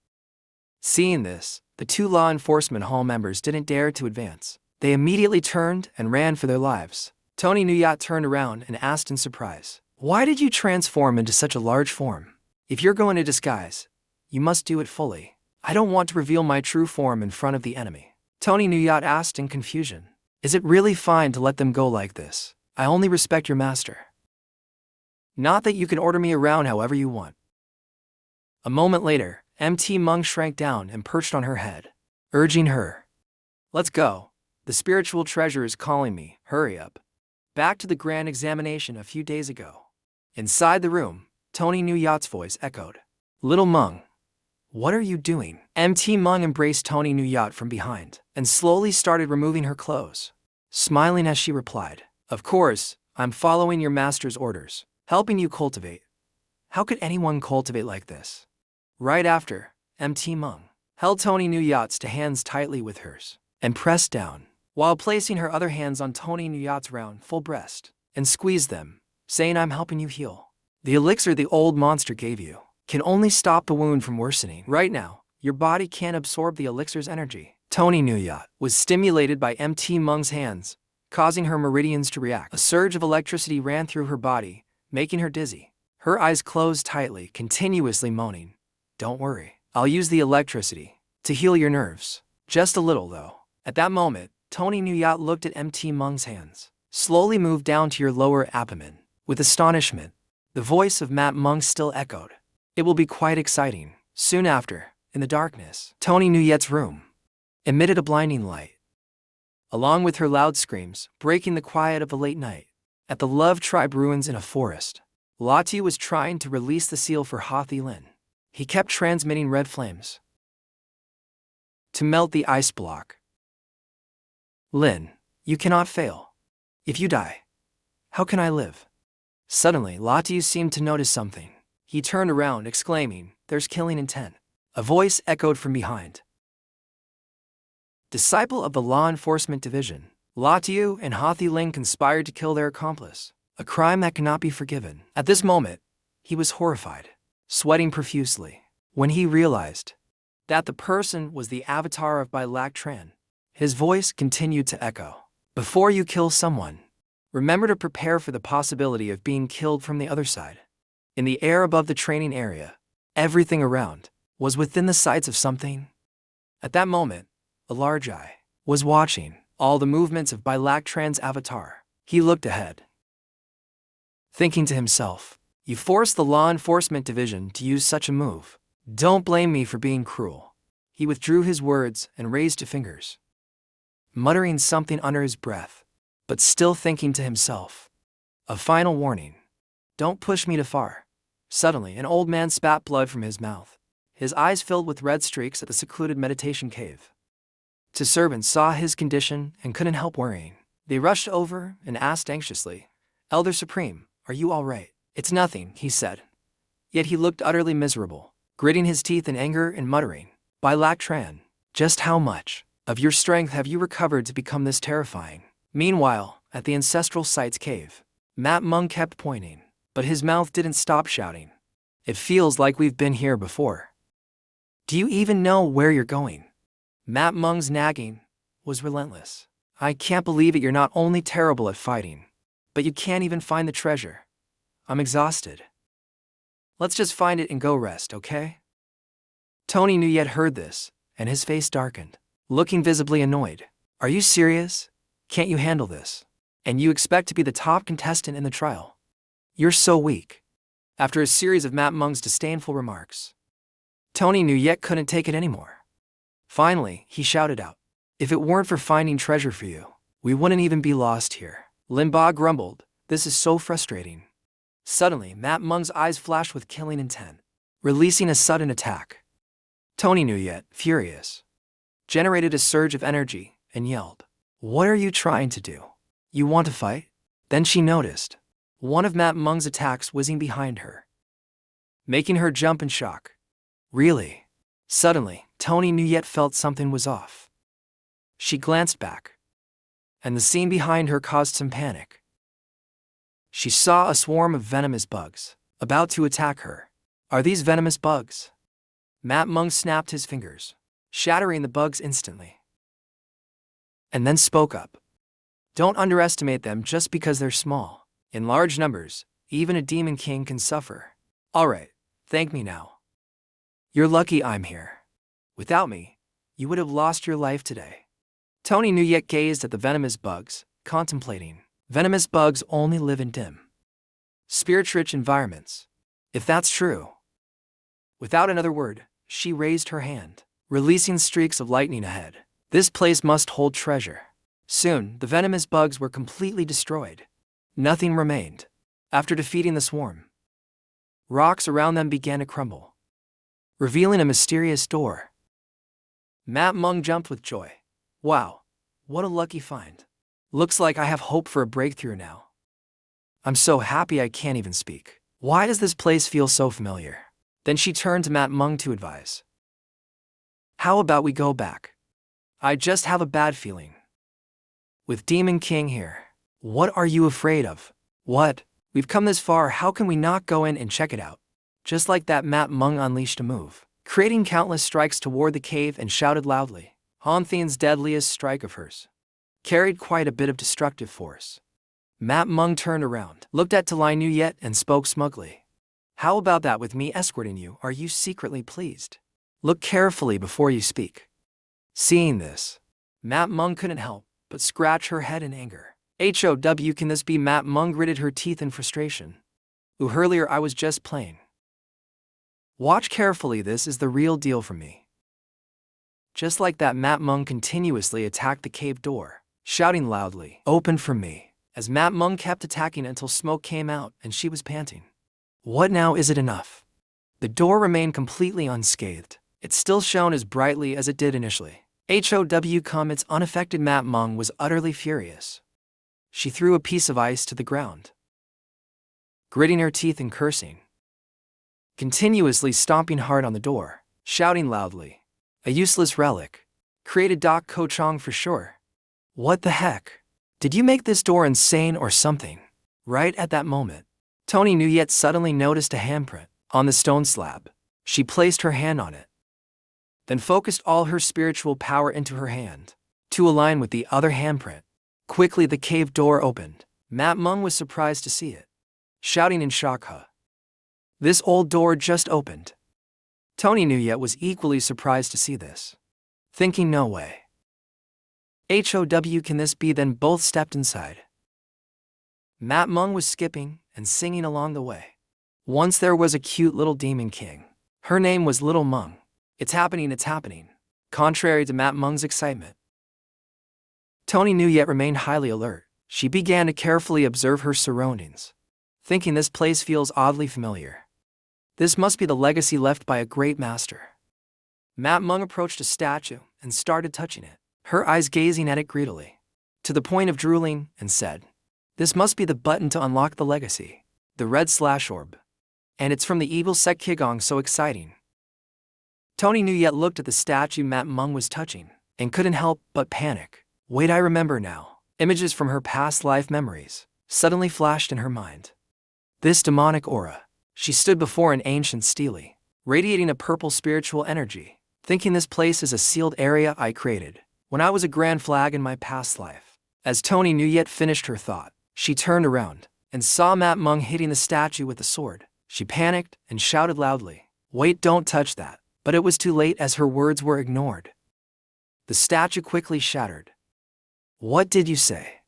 Seeing this, the 2 law enforcement hall members didn't dare to advance. They immediately turned and ran for their lives. Tony Nuyat turned around and asked in surprise, "Why did you transform into such a large form? If you're going to disguise, you must do it fully. I don't want to reveal my true form in front of the enemy." Tony Nuyat asked in confusion, "Is it really fine to let them go like this? I only respect your master. Not that you can order me around however you want." A moment later, MT Mung shrank down and perched on her head, urging her, "Let's go. The spiritual treasure is calling me. Hurry up." Back to the grand examination a few days ago. Inside the room, Tony Nuyat's voice echoed, "Little Mung, what are you doing?" MT Mung embraced Tony Nuyat from behind and slowly started removing her clothes, smiling as she replied, "Of course, I'm following your master's orders, helping you cultivate. How could anyone cultivate like this?" Right after, MT Mung held Tony Nuyat's 2 hands tightly with hers and pressed down, while placing her other hands on Tony Nuyat's round, full breast, and squeezed them, saying, "I'm helping you heal. The elixir the old monster gave you can only stop the wound from worsening. Right now, your body can't absorb the elixir's energy." Tony Nuyat was stimulated by MT Mung's hands, causing her meridians to react. A surge of electricity ran through her body, making her dizzy. Her eyes closed tightly, continuously moaning, "Don't worry, I'll use the electricity to heal your nerves. Just a little, though." At that moment, Tony Nuyat looked at MT Mung's hands, slowly moved down to your lower abdomen. With astonishment, the voice of Matt Mung still echoed, "It will be quite exciting." Soon after, in the darkness, Tony Nuyat's room emitted a blinding light, along with her loud screams, breaking the quiet of the late night. At the Love Tribe ruins in a forest, Latu was trying to release the seal for Hathi Lin. He kept transmitting red flames to melt the ice block. Lin, you cannot fail. If you die, how can I live? Suddenly, Latu seemed to notice something. He turned around, exclaiming, "There's killing intent." A voice echoed from behind. Disciple of the Law Enforcement Division, Latu and Hathi Lin conspired to kill their accomplice, a crime that cannot be forgiven. At this moment, he was horrified, sweating profusely, when he realized that the person was the avatar of Bai Lak Tran. His voice continued to echo. Before you kill someone, remember to prepare for the possibility of being killed from the other side. In the air above the training area, everything around was within the sights of something. At that moment, a large eye was watching all the movements of Bai Lak Tran's avatar. He looked ahead, thinking to himself, "You forced the Law Enforcement Division to use such a move. Don't blame me for being cruel." He withdrew his words and raised his fingers, muttering something under his breath, but still thinking to himself, "A final warning. Don't push me too far." Suddenly, an old man spat blood from his mouth. His eyes filled with red streaks at the secluded meditation cave. Two servants saw his condition and couldn't help worrying. They rushed over and asked anxiously, "Elder Supreme, are you all right?" "It's nothing," he said. Yet he looked utterly miserable, gritting his teeth in anger and muttering, "Bai Lak Tran, just how much of your strength have you recovered to become this terrifying?" Meanwhile, at the ancestral site's cave, Mat Mung kept pointing, but his mouth didn't stop shouting, "It feels like we've been here before. Do you even know where you're going?" Mat Mung's nagging was relentless. "I can't believe it, you're not only terrible at fighting, but you can't even find the treasure. I'm exhausted. Let's just find it and go rest, okay?" Tony Nuyet heard this, and his face darkened, looking visibly annoyed. "Are you serious? Can't you handle this? And you expect to be the top contestant in the trial? You're so weak." After a series of Mat Mung's disdainful remarks, Tony Nuyet couldn't take it anymore. Finally, he shouted out, "If it weren't for finding treasure for you, we wouldn't even be lost here." Lin Ba grumbled, "This is so frustrating." Suddenly, Mat Mung's eyes flashed with killing intent, releasing a sudden attack. Tony Nuyet, furious, generated a surge of energy and yelled, "What are you trying to do? You want to fight?" Then she noticed one of Mat Mung's attacks whizzing behind her, making her jump in shock. "Really?" Suddenly, Tony Nuyet felt something was off. She glanced back, and the scene behind her caused some panic. She saw a swarm of venomous bugs about to attack her. "Are these venomous bugs?" Mat Mung snapped his fingers, shattering the bugs instantly, and then spoke up. "Don't underestimate them just because they're small. In large numbers, even a demon king can suffer." "All right, thank me now. You're lucky I'm here. Without me, you would have lost your life today." Tony Nuyet gazed at the venomous bugs, contemplating. Venomous bugs only live in dim, spirit-rich environments. If that's true. Without another word, she raised her hand, releasing streaks of lightning ahead. This place must hold treasure. Soon, the venomous bugs were completely destroyed. Nothing remained. After defeating the swarm, rocks around them began to crumble, revealing a mysterious door. Mat Mung jumped with joy. "Wow, what a lucky find. Looks like I have hope for a breakthrough now. I'm so happy I can't even speak. Why does this place feel so familiar?" Then she turned to Mat Mung to advise, "How about we go back? I just have a bad feeling. With Demon King here, what are you afraid of?" "What? We've come this far, how can we not go in and check it out?" Just like that, Mat Mung unleashed a move, creating countless strikes toward the cave and shouted loudly. Han Thien's deadliest strike of hers carried quite a bit of destructive force. Mat Mung turned around, looked at Talai Nuyet and spoke smugly. "How about that with me escorting you? Are you secretly pleased? Look carefully before you speak." Seeing this, Mat Mung couldn't help but scratch her head in anger. "HOW can this be?" Mat Mung gritted her teeth in frustration. Earlier I was just playing. Watch carefully, this is the real deal for me." Just like that, Mat Mung continuously attacked the cave door, shouting loudly, "Open for me." as Mat Mung kept attacking until smoke came out and she was panting. What now, is it enough? The door remained completely unscathed. It still shone as brightly as it did initially. Its unaffected Mat Mung was utterly furious. She threw a piece of ice to the ground, gritting her teeth and cursing, continuously stomping hard on the door, shouting loudly, "A useless relic. Created Doc Ko Chong for sure. What the heck? Did you make this door insane or something?" Right at that moment, Tony Nuyet suddenly noticed a handprint on the stone slab. She placed her hand on it, then focused all her spiritual power into her hand to align with the other handprint. Quickly the cave door opened. Mat Mung was surprised to see it, shouting in shock, "Huh? This old door just opened." Tony Nuyet was equally surprised to see this, thinking, no way. Can this be? Then both stepped inside. Mat Mung was skipping and singing along the way. Once there was a cute little demon king. Her name was Little Mung. It's happening, it's happening. Contrary to Mat Mung's excitement, Tony Nuyet remained highly alert. She began to carefully observe her surroundings, thinking this place feels oddly familiar. This must be the legacy left by a great master. Mat Mung approached a statue and started touching it, her eyes gazing at it greedily, to the point of drooling, and said, "This must be the button to unlock the legacy, the red slash orb. And it's from the evil sect Kigong, so exciting." Tony Nuyet looked at the statue Mat Mung was touching and couldn't help but panic. Wait, I remember now. Images from her past life memories suddenly flashed in her mind. This demonic aura. She stood before an ancient stele, radiating a purple spiritual energy, thinking this place is a sealed area I created when I was a grand flag in my past life. As Tony Nuyet finished her thought, she turned around and saw Mat Mung hitting the statue with a sword. She panicked and shouted loudly, "Wait, don't touch that." But it was too late, as her words were ignored. The statue quickly shattered. "What did you say?"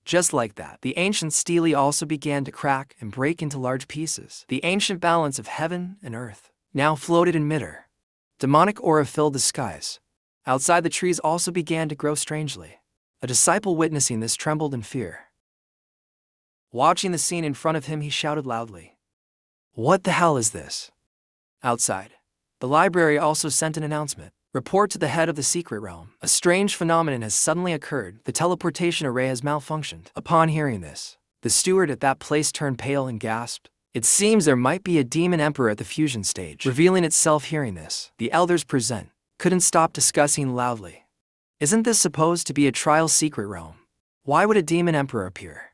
Just like that, the ancient stele also began to crack and break into large pieces. The ancient balance of heaven and earth now floated in midair. Demonic aura filled the skies. Outside, the trees also began to grow strangely. A disciple witnessing this trembled in fear. Watching the scene in front of him, he shouted loudly, "What the hell is this?" Outside, the library also sent an announcement. "Report to the head of the secret realm. A strange phenomenon has suddenly occurred. The teleportation array has malfunctioned." Upon hearing this, the steward at that place turned pale and gasped. It seems there might be a demon emperor at the fusion stage, revealing itself. Hearing this, the elders present couldn't stop discussing loudly. Isn't this supposed to be a trial secret realm? Why would a demon emperor appear?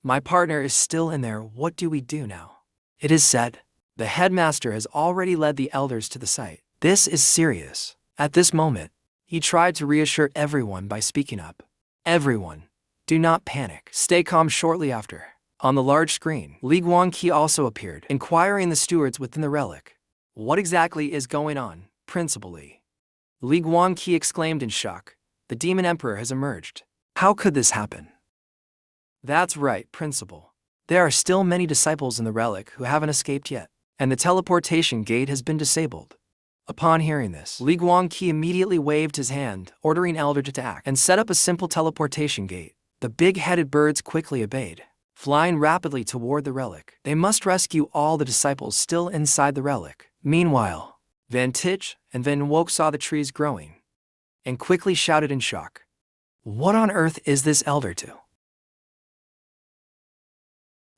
My partner is still in there. What do we do now? It is said the headmaster has already led the elders to the site. This is serious. At this moment, he tried to reassure everyone by speaking up. "Everyone, do not panic. Stay calm." Shortly after, on the large screen, Li Guangqi also appeared, inquiring the stewards within the relic. "What exactly is going on, Principal Li?" Li Guangqi exclaimed in shock. "The demon emperor has emerged." "How could this happen?" "That's right, Principal. There are still many disciples in the relic who haven't escaped yet, and the teleportation gate has been disabled." Upon hearing this, Li Guangqi immediately waved his hand, ordering elders to act and set up a simple teleportation gate. The big-headed birds quickly obeyed, flying rapidly toward the relic. They must rescue all the disciples still inside the relic. Meanwhile, Van Tich and Van Woke saw the trees growing and quickly shouted in shock, "What on earth is this elder to?"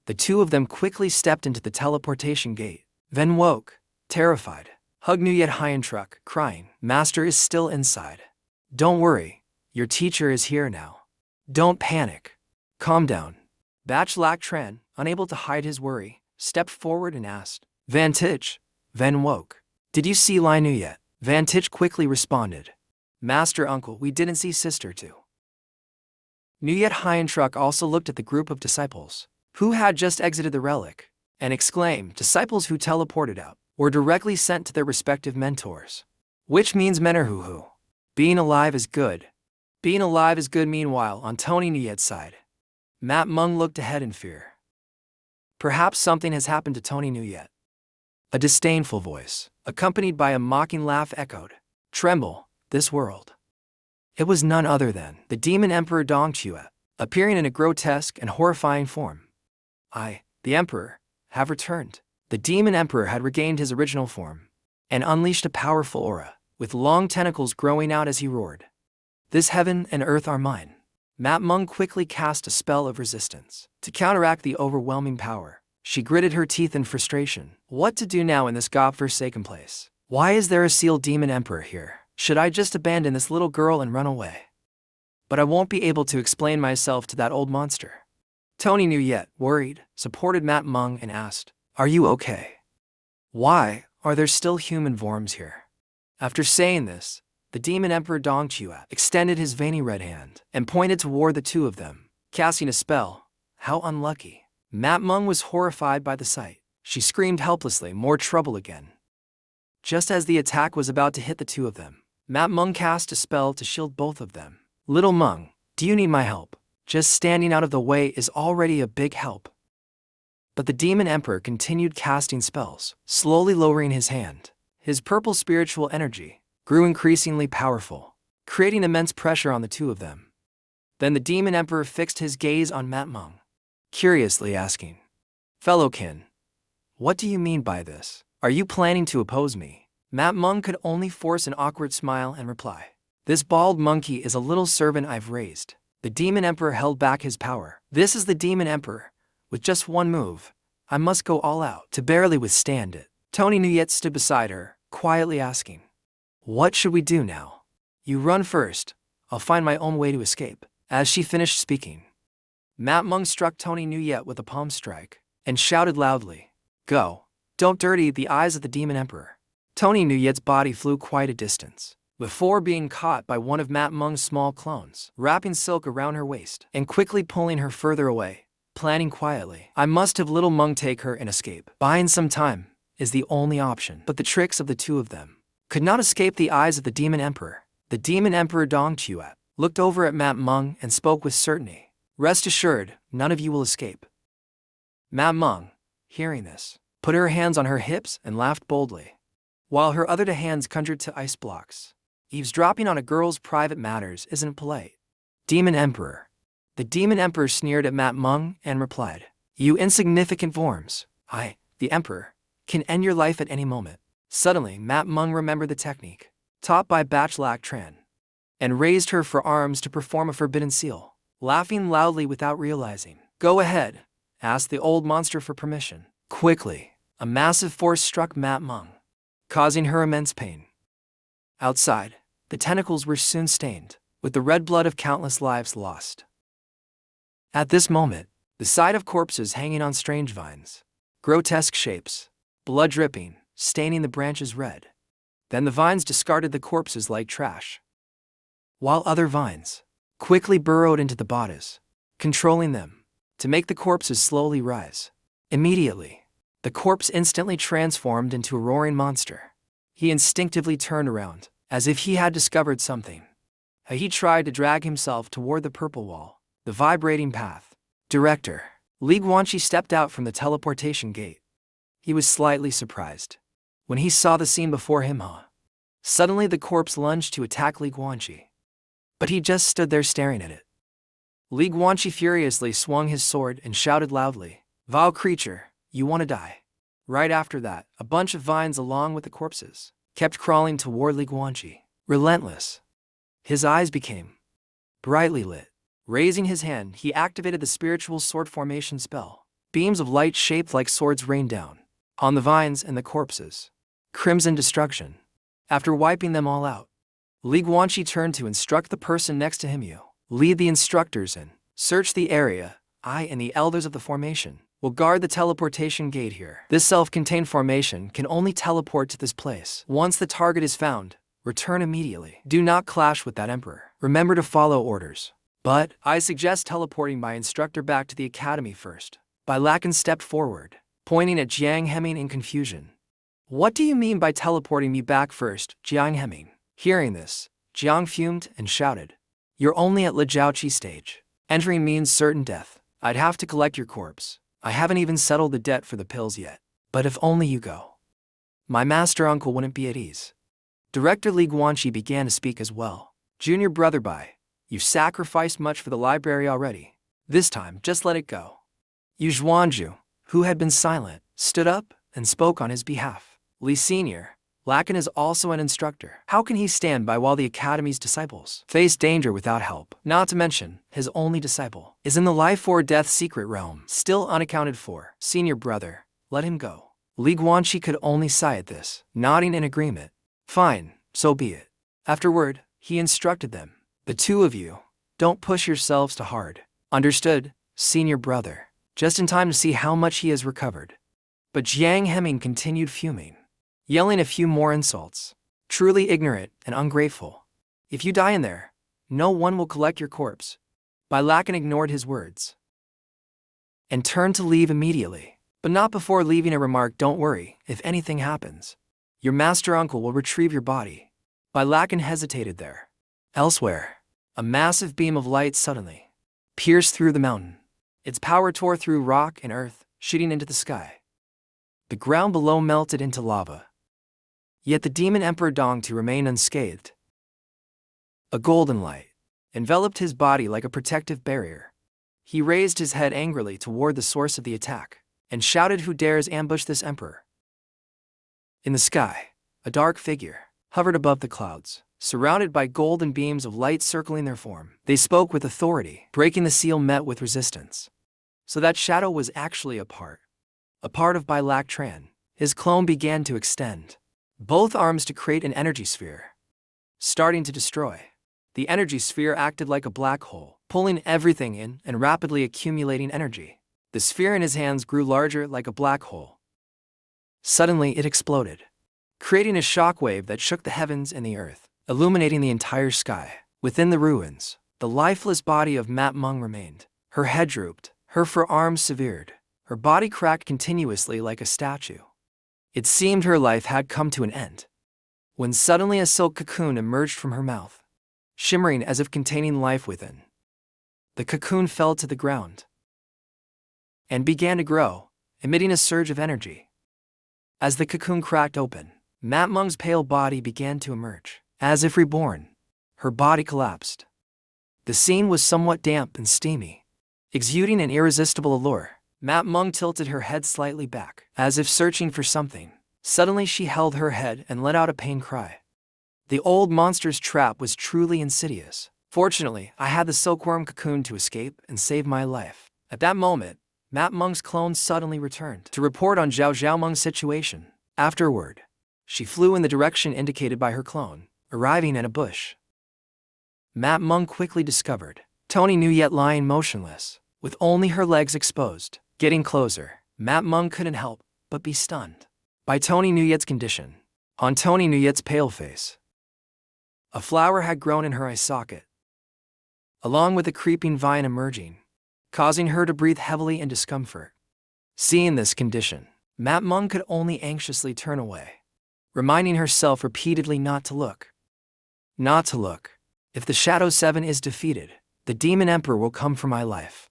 The two of them quickly stepped into the teleportation gate. Van Woke, terrified, hugged Nuyet Hyantruck, crying, "Master is still inside. Don't worry, your teacher is here now. Don't panic. Calm down." Bach Lac Tran, unable to hide his worry, stepped forward and asked, "Van Tich, Van Woke, did you see Lai Nuyet?" Van Tich quickly responded, "Master Uncle, we didn't see Sister too." Nuyet Hyantruck also looked at the group of disciples who had just exited the relic and exclaimed, "Disciples who teleported out were directly sent to their respective mentors. Which means men are who. Being alive is good. Being alive is good." Meanwhile, on Tony Nuyet's side, Mat Mung looked ahead in fear. Perhaps something has happened to Tony Nuyet. A disdainful voice, accompanied by a mocking laugh, echoed, "Tremble, this world." It was none other than the demon emperor Dong Chue. appearing in a grotesque and horrifying form. I, the Emperor, have returned. The demon emperor had regained his original form and unleashed a powerful aura, with long tentacles growing out as he roared. This heaven and earth are mine. Mat Mung quickly cast a spell of resistance to counteract the overwhelming power. She gritted her teeth in frustration. What to do now in this godforsaken place? Why is there a sealed demon emperor here? Should I just abandon this little girl and run away? But I won't be able to explain myself to that old monster. Tony knew yet, worried, supported Mat Mung and asked, "Are you okay? Why are there still human forms here?" After saying this, the demon emperor Dong Chuat extended his veiny red hand and pointed toward the two of them, casting a spell. How unlucky. Mat Mung was horrified by the sight. She screamed helplessly, more trouble again. Just as the attack was about to hit the two of them, Mat Mung cast a spell to shield both of them. "Little Mung, do you need my help? Just standing out of the way is already a big help." But the demon emperor continued casting spells, slowly lowering his hand. His purple spiritual energy grew increasingly powerful, creating immense pressure on the two of them. Then the demon emperor fixed his gaze on Mat Mung, curiously asking, "Fellowkin, what do you mean by this? Are you planning to oppose me?" Mat Mung could only force an awkward smile and reply, "This bald monkey is a little servant I've raised." The demon emperor held back his power. This is the demon emperor. With just one move, I must go all out to barely withstand it. Tony Nuyet stood beside her, quietly asking, "What should we do now?" "You run first. I'll find my own way to escape." As she finished speaking, Mat Mung struck Tony Nuyet with a palm strike and shouted loudly, "Go! Don't dirty the eyes of the demon emperor." Tony Nuyet's body flew quite a distance, before being caught by one of Mat Mung's small clones, wrapping silk around her waist and quickly pulling her further away, planning quietly, "I must have little Mung take her and escape. Buying some time is the only option." But the tricks of the two of them could not escape the eyes of the demon emperor. The demon emperor Dong Chuat looked over at Mat Mung and spoke with certainty, "Rest assured, none of you will escape." Mat Mung, hearing this, put her hands on her hips and laughed boldly, while her other hands conjured to ice blocks. Eavesdropping on a girl's private matters isn't polite. Demon Emperor. The demon emperor sneered at Mat Mung and replied, "You insignificant forms. I, the emperor, can end your life at any moment." Suddenly, Mat Mung remembered the technique taught by Bach Lac Tran and raised her forearms to perform a forbidden seal, laughing loudly without realizing. "Go ahead," asked the old monster for permission. Quickly, a massive force struck Mat Mung, causing her immense pain. Outside, the tentacles were soon stained with the red blood of countless lives lost. At this moment, the sight of corpses hanging on strange vines, grotesque shapes, blood dripping, staining the branches red. Then the vines discarded the corpses like trash, while other vines quickly burrowed into the bodies, controlling them to make the corpses slowly rise. Immediately, the corpse instantly transformed into a roaring monster. He instinctively turned around, as if he had discovered something. He tried to drag himself toward the purple wall, the vibrating path. Director Li Guanqi stepped out from the teleportation gate. He was slightly surprised when he saw the scene before him. Suddenly the corpse lunged to attack Li Guanqi, but he just stood there staring at it. Li Guanqi furiously swung his sword and shouted loudly, "Vile creature, you want to die." Right after that, a bunch of vines along with the corpses kept crawling toward Li Guanqi, relentless. His eyes became brightly lit. Raising his hand, he activated the spiritual sword formation spell. Beams of light shaped like swords rained down on the vines and the corpses. Crimson destruction. After wiping them all out, Li Guanqi turned to instruct the person next to him. "You lead the instructors and search the area. I and the elders of the formation will guard the teleportation gate here. This self-contained formation can only teleport to this place. Once the target is found, return immediately. Do not clash with that emperor. Remember to follow orders. But I suggest teleporting my instructor back to the academy first." Bai Lacan stepped forward, pointing at Jiang Heming in confusion. "What do you mean by teleporting me back first, Jiang Heming?" Hearing this, Jiang fumed and shouted, "You're only at Li Jiaoqi stage. Entering means certain death. I'd have to collect your corpse. I haven't even settled the debt for the pills yet. But if only you go, my master uncle wouldn't be at ease." Director Li Guanqi began to speak as well. "Junior brother Bai, You've sacrificed much for the library already. This time, just let it go. Yu Zhuanju, who had been silent, stood up and spoke on his behalf. Li Sr., Lacan is also an instructor. How can he stand by while the academy's disciples face danger without help? Not to mention, his only disciple is in the life or death secret realm, still unaccounted for. Senior brother, let him go. Li Guanxi could only sigh at this, nodding in agreement. Fine, so be it. Afterward, he instructed them. The two of you, don't push yourselves too hard. Understood, senior brother. Just in time to see how much he has recovered. But Jiang Heming continued fuming, yelling a few more insults. Truly ignorant and ungrateful. If you die in there, no one will collect your corpse. Bai Lacan ignored his words and turned to leave immediately, but not before leaving a remark. Don't worry, if anything happens, your master uncle will retrieve your body. Bai Lacan hesitated there. Elsewhere, a massive beam of light suddenly pierced through the mountain. Its power tore through rock and earth, shooting into the sky. The ground below melted into lava. Yet the demon Emperor Dongtu remained unscathed. A golden light enveloped his body like a protective barrier. He raised his head angrily toward the source of the attack and shouted, "Who dares ambush this emperor?" In the sky, a dark figure hovered above the clouds, surrounded by golden beams of light circling their form. They spoke with authority. Breaking the seal met with resistance. So that shadow was actually a part of Bai Lac Tran. His clone began to extend both arms to create an energy sphere, starting to destroy. The energy sphere acted like a black hole, pulling everything in and rapidly accumulating energy. The sphere in his hands grew larger like a black hole. Suddenly it exploded, creating a shockwave that shook the heavens and the earth, illuminating the entire sky. Within the ruins, the lifeless body of Mat Meng remained. Her head drooped, her forearms severed, her body cracked continuously like a statue. It seemed her life had come to an end, when suddenly a silk cocoon emerged from her mouth, shimmering as if containing life within. The cocoon fell to the ground and began to grow, emitting a surge of energy. As the cocoon cracked open, Mat Meng's pale body began to emerge. As if reborn, her body collapsed. The scene was somewhat damp and steamy, exuding an irresistible allure. Mat Meng tilted her head slightly back, as if searching for something. Suddenly she held her head and let out a pain cry. The old monster's trap was truly insidious. Fortunately, I had the silkworm cocoon to escape and save my life. At that moment, Mat Meng's clone suddenly returned to report on Zhao Xiaomeng's situation. Afterward, she flew in the direction indicated by her clone, arriving at a bush. Mat Meng quickly discovered Tony Nuyet lying motionless, with only her legs exposed. Getting closer, Mat Meng couldn't help but be stunned by Tony Nuyet's condition. On Tony Nuyet's pale face, a flower had grown in her eye socket, along with a creeping vine emerging, causing her to breathe heavily in discomfort. Seeing this condition, Mat Meng could only anxiously turn away, reminding herself repeatedly not to look. Not to look. If the Shadow 7 is defeated, the Demon Emperor will come for my life.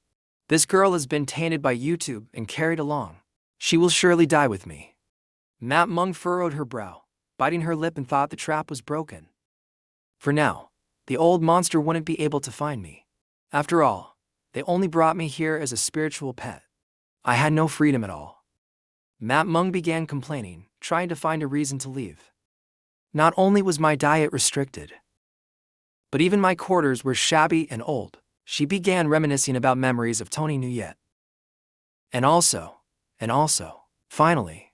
This girl has been tainted by YouTube and carried along. She will surely die with me. Mat Meng furrowed her brow, biting her lip, and thought the trap was broken. For now, the old monster wouldn't be able to find me. After all, they only brought me here as a spiritual pet. I had no freedom at all. Mat Meng began complaining, trying to find a reason to leave. Not only was my diet restricted, but even my quarters were shabby and old. She began reminiscing about memories of Tony Nuyet. And also, finally,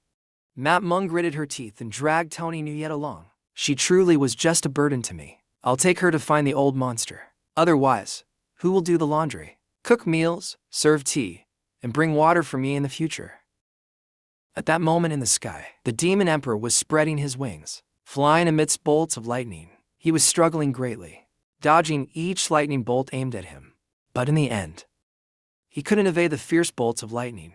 Mat Meng gritted her teeth and dragged Tony Nuyet along. She truly was just a burden to me. I'll take her to find the old monster. Otherwise, who will do the laundry, cook meals, serve tea, and bring water for me in the future? At that moment in the sky, the Demon Emperor was spreading his wings, flying amidst bolts of lightning. He was struggling greatly, dodging each lightning bolt aimed at him. But in the end, he couldn't evade the fierce bolts of lightning.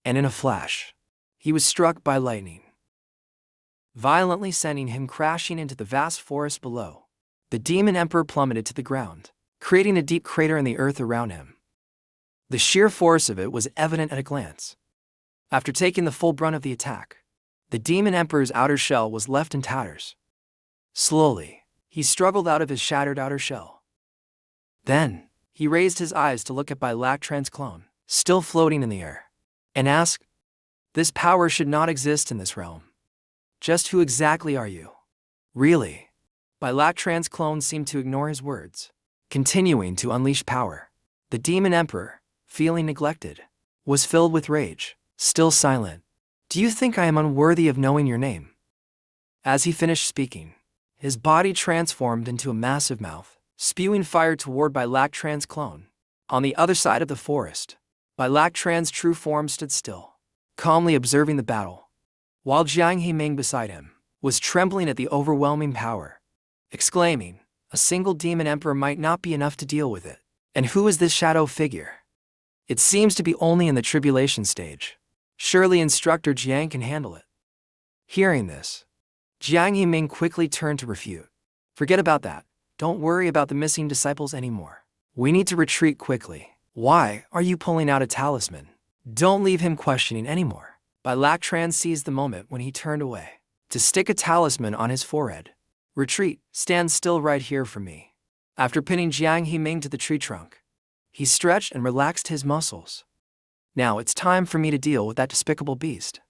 And in a flash, he was struck by lightning, violently sending him crashing into the vast forest below. The Demon Emperor plummeted to the ground, creating a deep crater in the earth around him. The sheer force of it was evident at a glance. After taking the full brunt of the attack, the Demon Emperor's outer shell was left in tatters. Slowly, he struggled out of his shattered outer shell, Then, he raised his eyes to look at Bai Lac Tran's clone, still floating in the air, and asked, "This power should not exist in this realm. Just who exactly are you?" "Really?" Bai Lac Tran's clone seemed to ignore his words, continuing to unleash power. The Demon Emperor, feeling neglected, was filled with rage, still silent. "Do you think I am unworthy of knowing your name?" As he finished speaking, his body transformed into a massive mouth, spewing fire toward Bai Lac Tran's clone. On the other side of the forest, Bai Lac Tran's true form stood still, calmly observing the battle, while Jiang Himing beside him was trembling at the overwhelming power, exclaiming, "A single demon emperor might not be enough to deal with it. And who is this shadow figure? It seems to be only in the tribulation stage. Surely Instructor Jiang can handle it." Hearing this, Jiang Yiming quickly turned to refute. "Forget about that. Don't worry about the missing disciples anymore. We need to retreat quickly. Why are you pulling out a talisman? Don't leave him questioning anymore." Bai Lac Tran seized the moment when he turned away to stick a talisman on his forehead. "Retreat, stand still right here for me." After pinning Jiang Himing to the tree trunk, he stretched and relaxed his muscles. "Now it's time for me to deal with that despicable beast."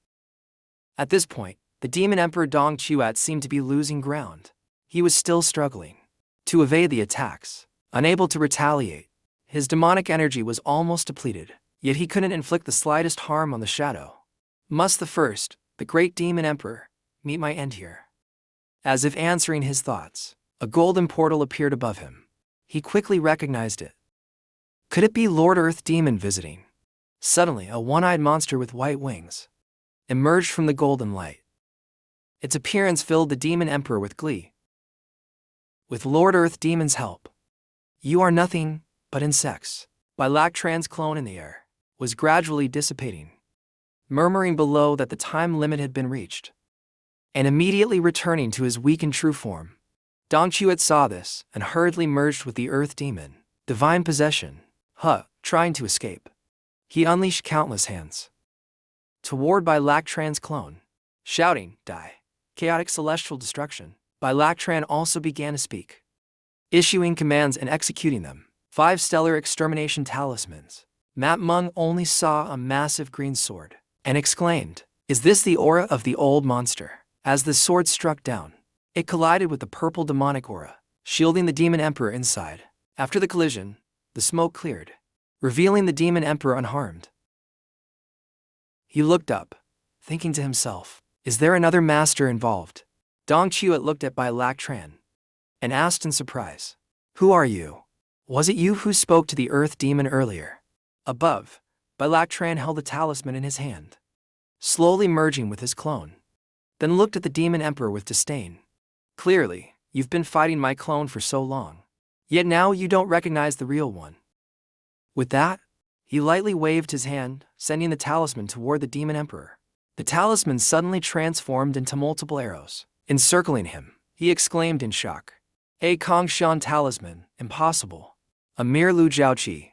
At this point, the Demon Emperor Dong Chuat seemed to be losing ground. He was still struggling to evade the attacks, unable to retaliate. His demonic energy was almost depleted, yet he couldn't inflict the slightest harm on the shadow. "Must the first, the great Demon Emperor, meet my end here?" As if answering his thoughts, a golden portal appeared above him. He quickly recognized it. Could it be Lord Earth Demon visiting? Suddenly, a one-eyed monster with white wings emerged from the golden light. Its appearance filled the Demon Emperor with glee. "With Lord Earth Demon's help, you are nothing but insects." Bai Lac Tran's clone in the air was gradually dissipating, murmuring below that the time limit had been reached, and immediately returning to his weakened true form. Dong Chuat saw this and hurriedly merged with the Earth Demon, divine possession, trying to escape. He unleashed countless hands toward Bai Lac Tran's clone, shouting, "Die! Chaotic celestial destruction." Bai Lac Tran also began to speak, issuing commands and executing them. 5 stellar extermination talismans. Mat Meng only saw a massive green sword and exclaimed, "Is this the aura of the old monster?" As the sword struck down, it collided with the purple demonic aura, shielding the Demon Emperor inside. After the collision, the smoke cleared, revealing the Demon Emperor unharmed. He looked up, thinking to himself, "Is there another master involved?" Dong Chuat looked at Bai Lac Tran and asked in surprise, "Who are you? Was it you who spoke to the Earth Demon earlier?" Above, Bai Lac Tran held a talisman in his hand, slowly merging with his clone, then looked at the Demon Emperor with disdain. "Clearly, you've been fighting my clone for so long, yet now you don't recognize the real one." With that, he lightly waved his hand, sending the talisman toward the Demon Emperor. The talisman suddenly transformed into multiple arrows, encircling him. He exclaimed in shock, "A Kongshan talisman, impossible. A mere Lu Jiaoqi.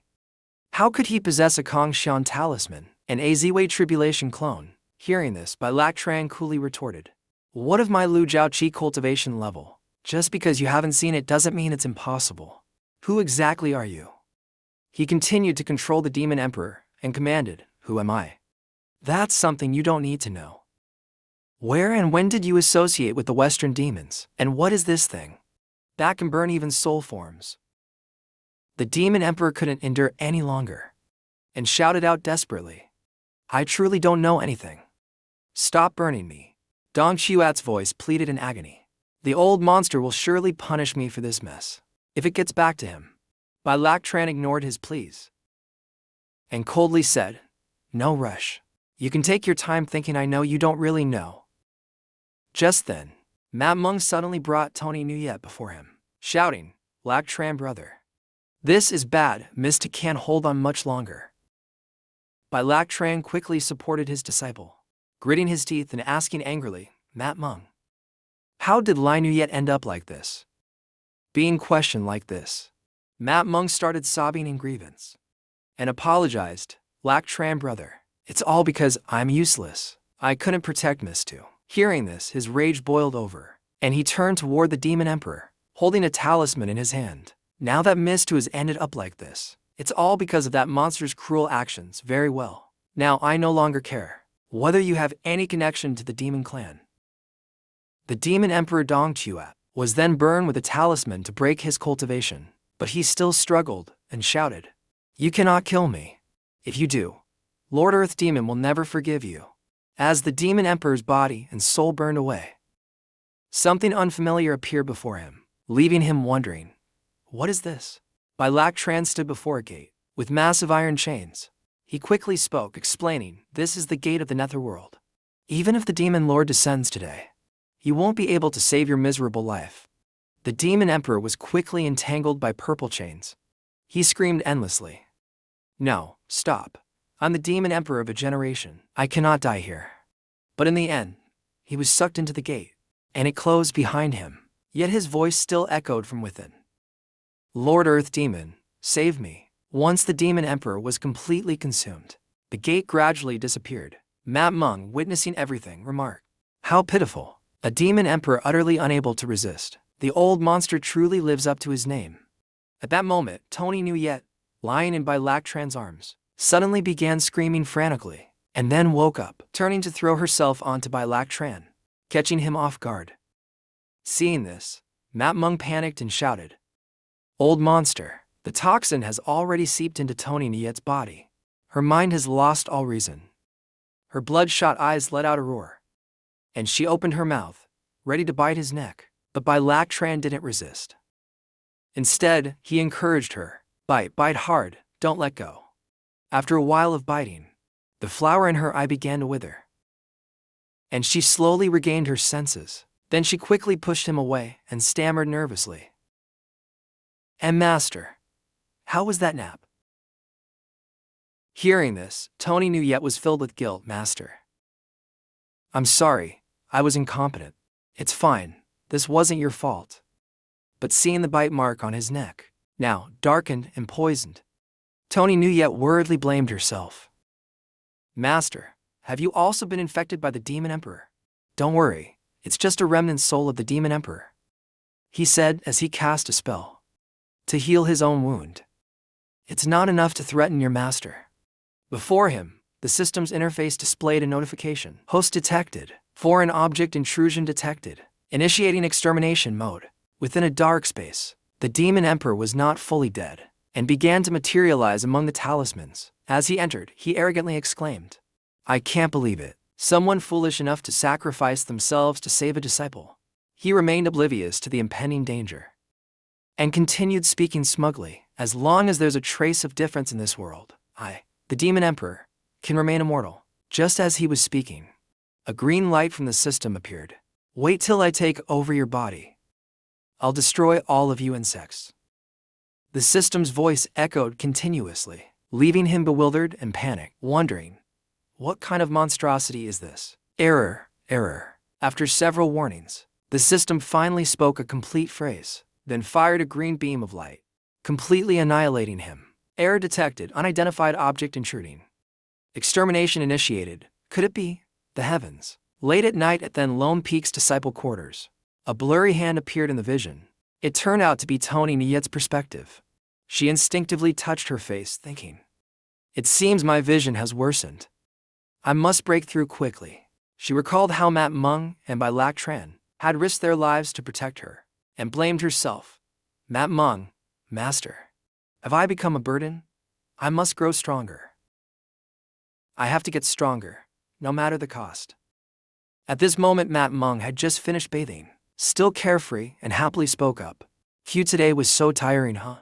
How could he possess a Kongshan talisman, an Azway tribulation clone?" Hearing this, Bai Lac Tran coolly retorted, "What of my Lu Jiaoqi cultivation level? Just because you haven't seen it doesn't mean it's impossible. Who exactly are you?" He continued to control the Demon Emperor and commanded, "Who am I?" "That's something you don't need to know. Where and when did you associate with the Western demons? And what is this thing that can burn even soul forms?" The Demon Emperor couldn't endure any longer and shouted out desperately, "I truly don't know anything. Stop burning me." Dong Chuat's voice pleaded in agony. "The old monster will surely punish me for this mess if it gets back to him." Bai Lac Tran ignored his pleas and coldly said, "No rush. You can take your time thinking I know you don't really know." Just then, Mat Meng suddenly brought Tony Nuyet before him, shouting, "Lac Tran brother. This is bad, Mista can't hold on much longer." Bai Lac Tran quickly supported his disciple, gritting his teeth and asking angrily, "Mat Meng, how did Lai Nuyet end up like this?" Being questioned like this, Mat Meng started sobbing in grievance and apologized, "Lac Tran brother, it's all because I'm useless. I couldn't protect Mistu." Hearing this, his rage boiled over, and he turned toward the Demon Emperor, holding a talisman in his hand. Now that Miss Tu has ended up like this, it's all because of that monster's cruel actions. Very well. Now I no longer care whether you have any connection to the demon clan. The demon emperor Dong Chuat was then burned with a talisman to break his cultivation, but he still struggled and shouted, "You cannot kill me. If you do, Lord Earth Demon will never forgive you." As the demon emperor's body and soul burned away, something unfamiliar appeared before him, leaving him wondering, what is this? Bai Lak Tran stood before a gate with massive iron chains. He quickly spoke, explaining, "This is the gate of the netherworld. Even if the demon lord descends today, you won't be able to save your miserable life." The demon emperor was quickly entangled by purple chains. He screamed endlessly, "No, stop. I'm the demon emperor of a generation. I cannot die here." But in the end, he was sucked into the gate, and it closed behind him. Yet his voice still echoed from within. "Lord Earth Demon, save me." Once the demon emperor was completely consumed, the gate gradually disappeared. Mat Mung, witnessing everything, remarked, "How pitiful. A demon emperor utterly unable to resist. The old monster truly lives up to his name." At that moment, Tony Nuyet, lying in Bai Lak Tran's arms, suddenly began screaming frantically, and then woke up, turning to throw herself onto Bai Lak Tran, catching him off guard. Seeing this, Mat Mung panicked and shouted, "Old monster, the toxin has already seeped into Tony Nuyet's body. Her mind has lost all reason." Her bloodshot eyes let out a roar, and she opened her mouth, ready to bite his neck, but Bai Lak Tran didn't resist. Instead, he encouraged her, bite hard, don't let go." After a while of biting, the flower in her eye began to wither, and she slowly regained her senses. Then she quickly pushed him away and stammered nervously, "And master, how was that nap?" Hearing this, Tony Nuyet was filled with guilt. "Master, I'm sorry, I was incompetent. It's fine, this wasn't your fault." But seeing the bite mark on his neck, now darkened and poisoned, Tony Nuyet worriedly blamed herself. "Master, have you also been infected by the demon emperor?" "Don't worry, it's just a remnant soul of the demon emperor," he said as he cast a spell to heal his own wound. "It's not enough to threaten your master." Before him, the system's interface displayed a notification. "Host detected. Foreign object intrusion detected. Initiating extermination mode." Within a dark space, the demon emperor was not fully dead, and began to materialize among the talismans. As he entered, he arrogantly exclaimed, "I can't believe it. Someone foolish enough to sacrifice themselves to save a disciple." He remained oblivious to the impending danger, and continued speaking smugly, "As long as there's a trace of difference in this world, I, the demon emperor, can remain immortal." Just as he was speaking, a green light from the system appeared. "Wait till I take over your body. I'll destroy all of you insects." The system's voice echoed continuously, leaving him bewildered and panicked, wondering, what kind of monstrosity is this? Error. After several warnings, the system finally spoke a complete phrase, then fired a green beam of light, completely annihilating him. Error detected. Unidentified object intruding. Extermination initiated. Could it be the heavens? Late at night at then Lone Peak's disciple quarters, a blurry hand appeared in the vision. It turned out to be Tony Nuyet's perspective. She instinctively touched her face, thinking, "It seems my vision has worsened. I must break through quickly." She recalled how Mat Mung and Bai Lak Tran had risked their lives to protect her, and blamed herself. "Mat Mung, master, have I become a burden? I must grow stronger. I have to get stronger, no matter the cost." At this moment, Mat Mung had just finished bathing, still carefree, and happily spoke up, "Q, today was so tiring, huh?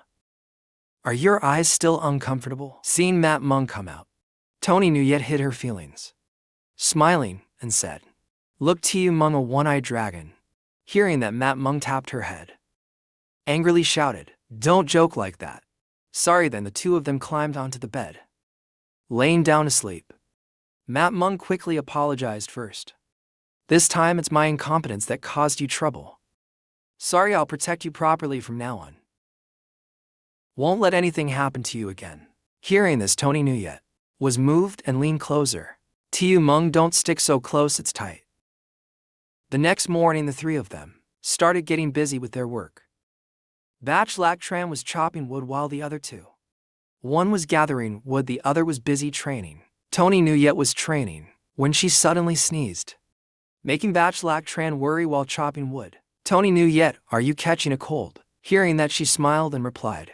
Are your eyes still uncomfortable?" Seeing Mat Mung come out, Tony Nuyet hid her feelings, smiling, and said, "Look to you, Mung, a one-eyed dragon." Hearing that, Mat Mung tapped her head, angrily shouted, "Don't joke like that." Sorry. Then the two of them climbed onto the bed, laying down to sleep. Mat Mung quickly apologized first. "This time it's my incompetence that caused you trouble. Sorry, I'll protect you properly from now on. Won't let anything happen to you again." Hearing this, Tony Nuyet was moved and leaned closer. "Tu Mung, don't stick so close, it's tight." The next morning, the three of them started getting busy with their work. Batch Lactran was chopping wood while the other two. One was gathering wood, the other was busy training. Tony Nuyet was training when she suddenly sneezed, making Batch Lactran worry while chopping wood. Tony Nuyet, are you catching a cold? Hearing that, she smiled and replied,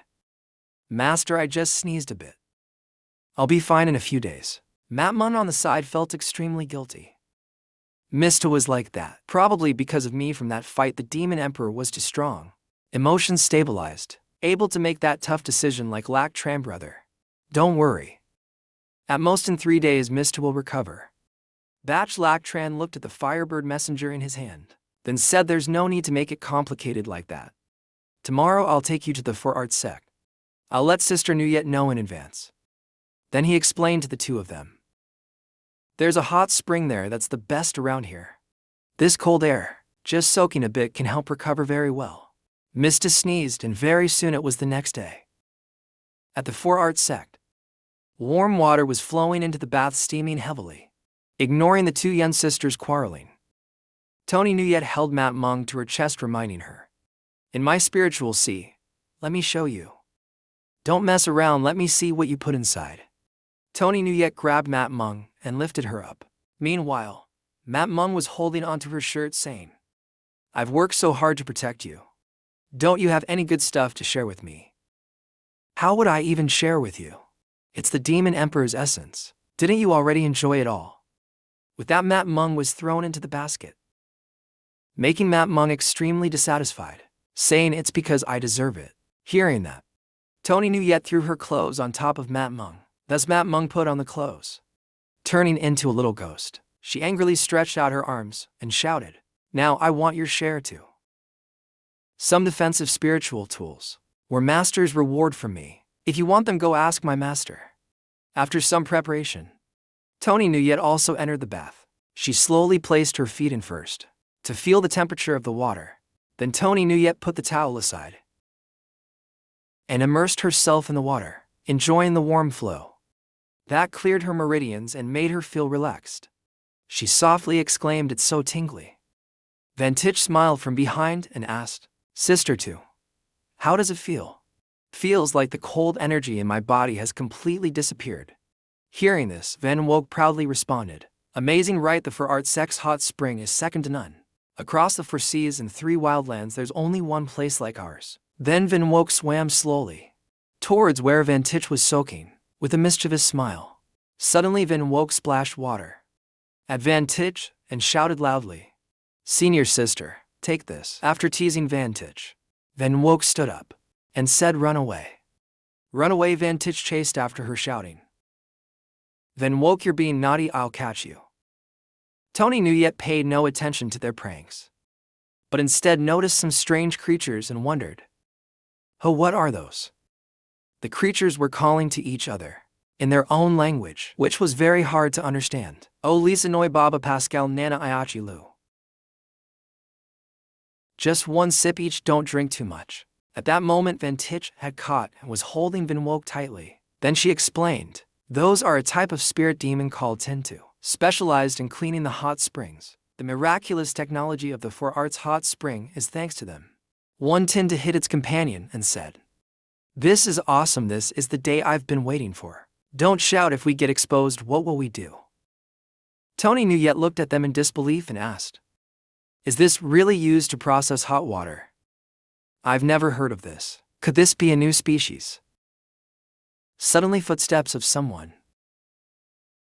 Master, I just sneezed a bit. I'll be fine in a few days. Matmun on the side felt extremely guilty. Mista was like that, probably because of me from that fight. The Demon Emperor was too strong. Emotions stabilized, able to make that tough decision like Lactran brother. Don't worry. At most in 3 days Mista will recover. Batch Lactran looked at the Firebird messenger in his hand, then said there's no need to make it complicated like that. Tomorrow I'll take you to the 4 Arts sect. I'll let Sister Nuyet know in advance. Then he explained to the two of them. There's a hot spring there that's the best around here. This cold air, just soaking a bit, can help recover very well. Mista sneezed, and very soon it was the next day. At the 4 Arts sect, warm water was flowing into the bath, steaming heavily, ignoring the two young sisters quarreling. Tony Nuyet held Mat Mung to her chest, reminding her, In my spiritual sea, let me show you. Don't mess around, let me see what you put inside. Tony Nuyet grabbed Mat Mung and lifted her up. Meanwhile, Mat Mung was holding onto her shirt, saying, I've worked so hard to protect you. Don't you have any good stuff to share with me? How would I even share with you? It's the Demon Emperor's essence. Didn't you already enjoy it all? With that, Mat Mung was thrown into the basket, making Mat Mung extremely dissatisfied, saying, It's because I deserve it. Hearing that, Tony Nuyet threw her clothes on top of Mat Mung. Thus Mat Mung put on the clothes. Turning into a little ghost, she angrily stretched out her arms and shouted, Now I want your share too. Some defensive spiritual tools were Master's reward from me. If you want them, go ask my master. After some preparation, Tony Nuyet also entered the bath. She slowly placed her feet in first, to feel the temperature of the water. Then Tony Nuyet put the towel aside and immersed herself in the water, enjoying the warm flow. That cleared her meridians and made her feel relaxed. She softly exclaimed, It's so tingly. Vantich smiled from behind and asked, Sister two, how does it feel? Feels like the cold energy in my body has completely disappeared. Hearing this, Van Woke proudly responded, Amazing, right? The 4 Arts sect's hot spring is second to none. Across the 4 seas and 3 wildlands, there's only one place like ours. Then Van Woke swam slowly towards where Vantich was soaking, with a mischievous smile. Suddenly Van Woke splashed water at Vantich and shouted loudly, Senior sister, take this. After teasing Vantich, Van Woke stood up and said, Run away. Run away. Vantich chased after her, shouting, Van Woke, you're being naughty, I'll catch you. Tony Nuyet paid no attention to their pranks, but instead noticed some strange creatures and wondered, Oh, what are those? The creatures were calling to each other in their own language, which was very hard to understand. Oh, Lisa Noi Baba Pascal Nana Iachi Lu. Just one sip each, don't drink too much. At that moment, Vantich had caught and was holding Van Woke tightly. Then she explained, Those are a type of spirit demon called Tintu, specialized in cleaning the hot springs. The miraculous technology of the 4 Arts hot spring is thanks to them. One Tintu hit its companion and said, This is awesome, this is the day I've been waiting for. Don't shout, if we get exposed, what will we do? Tony Nuyet looked at them in disbelief and asked, Is this really used to process hot water? I've never heard of this. Could this be a new species? Suddenly footsteps of someone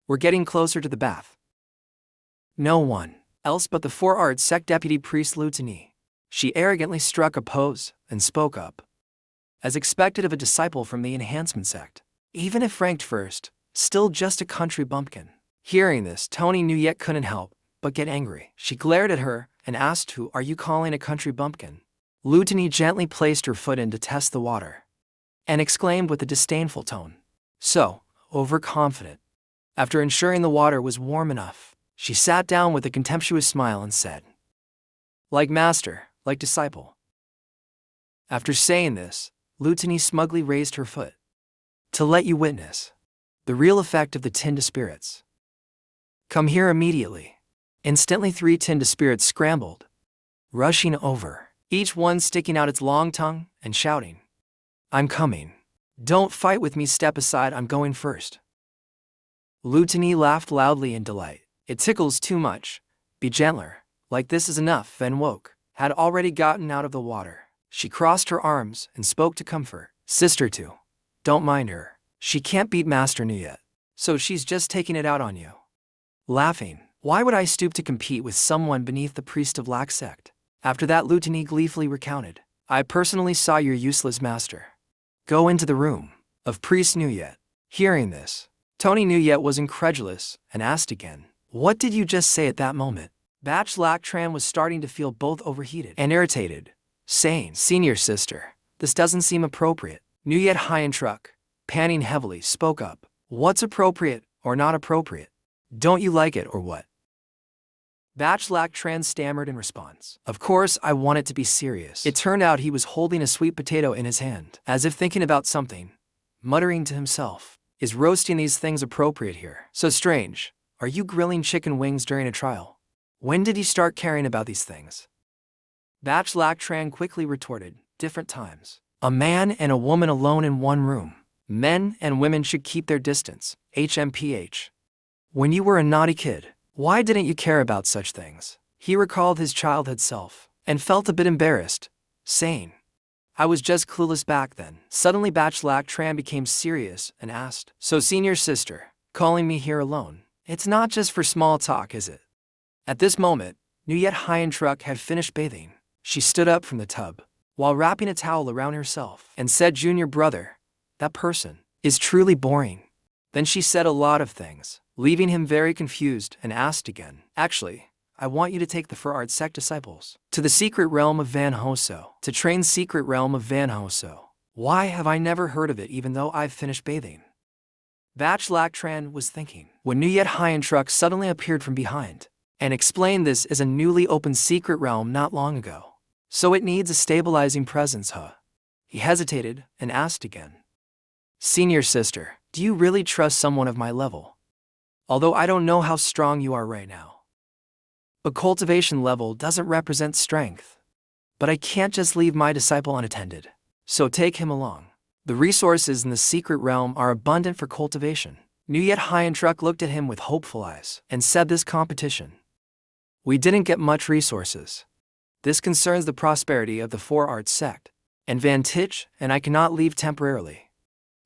were getting closer to the bath. No one else but the 4 Arts sect deputy priest Lutini. She arrogantly struck a pose and spoke up, as expected of a disciple from the enhancement sect. Even if ranked first, still just a country bumpkin. Hearing this, Tony Nuyet couldn't help but get angry. She glared at her and asked, Who are you calling a country bumpkin? Lutini gently placed her foot in to test the water and exclaimed with a disdainful tone, So overconfident. After ensuring the water was warm enough, she sat down with a contemptuous smile and said, Like master, like disciple. After saying this, Lutini smugly raised her foot to let you witness the real effect of the Tinda spirits. Come here immediately. Instantly 3 Tinda spirits scrambled, rushing over each one sticking out its long tongue and shouting, "I'm coming. Don't fight with me, step aside, I'm going first." Lutini laughed loudly in delight. "It tickles too much. Be gentler. Like this is enough." Van woke, had already gotten out of the water. She crossed her arms and spoke to comfort. "Sister too. Don't mind her. She can't beat Master Nu yet. So she's just taking it out on you." Laughing, "Why would I stoop to compete with someone beneath the priest of Lac sect?" After that, Lutini gleefully recounted, "I personally saw your useless master go into the room of priest Nuyet." Hearing this, Tony Nuyet was incredulous and asked again, "What did you just say?" At that moment, Batch Lac Tran was starting to feel both overheated and irritated, saying, "Senior sister, this doesn't seem appropriate." Nuyet Hyantruck, panting heavily, spoke up, "What's appropriate or not appropriate? Don't you like it or what?" Batch Lac Tran stammered in response, "Of course I want it to be serious." It turned out he was holding a sweet potato in his hand, as if thinking about something, muttering to himself, "Is roasting these things appropriate here? So strange. Are you grilling chicken wings during a trial? When did you start caring about these things?" Batch Lac Tran quickly retorted, "Different times. A man and a woman alone in one room. Men and women should keep their distance. HMPH. When you were a naughty kid, why didn't you care about such things?" He recalled his childhood self and felt a bit embarrassed, saying, "I was just clueless back then." Suddenly Batch Lac Tran became serious and asked, "So senior sister, calling me here alone, it's not just for small talk, is it?" At this moment, Nuyet Hyantruck had finished bathing. She stood up from the tub, while wrapping a towel around herself, and said, "Junior brother, that person is truly boring." Then she said a lot of things, leaving him very confused, and asked again, "Actually, I want you to take the Fur Art Sect disciples to the secret realm of Van Hoso, to train secret realm of Van Hoso. Why have I never heard of it even though I've finished bathing?" Batch Lac Tran was thinking, when Nuyet Hyantruck suddenly appeared from behind, and explained this as a newly opened secret realm not long ago. So it needs a stabilizing presence, huh? He hesitated and asked again, "Senior sister, do you really trust someone of my level? Although I don't know how strong you are right now. But cultivation level doesn't represent strength. But I can't just leave my disciple unattended. So take him along. The resources in the secret realm are abundant for cultivation." Nuyet Hyantruck looked at him with hopeful eyes and said, "This competition, we didn't get much resources. This concerns the prosperity of the Four Arts sect and Van Tich, and I cannot leave temporarily.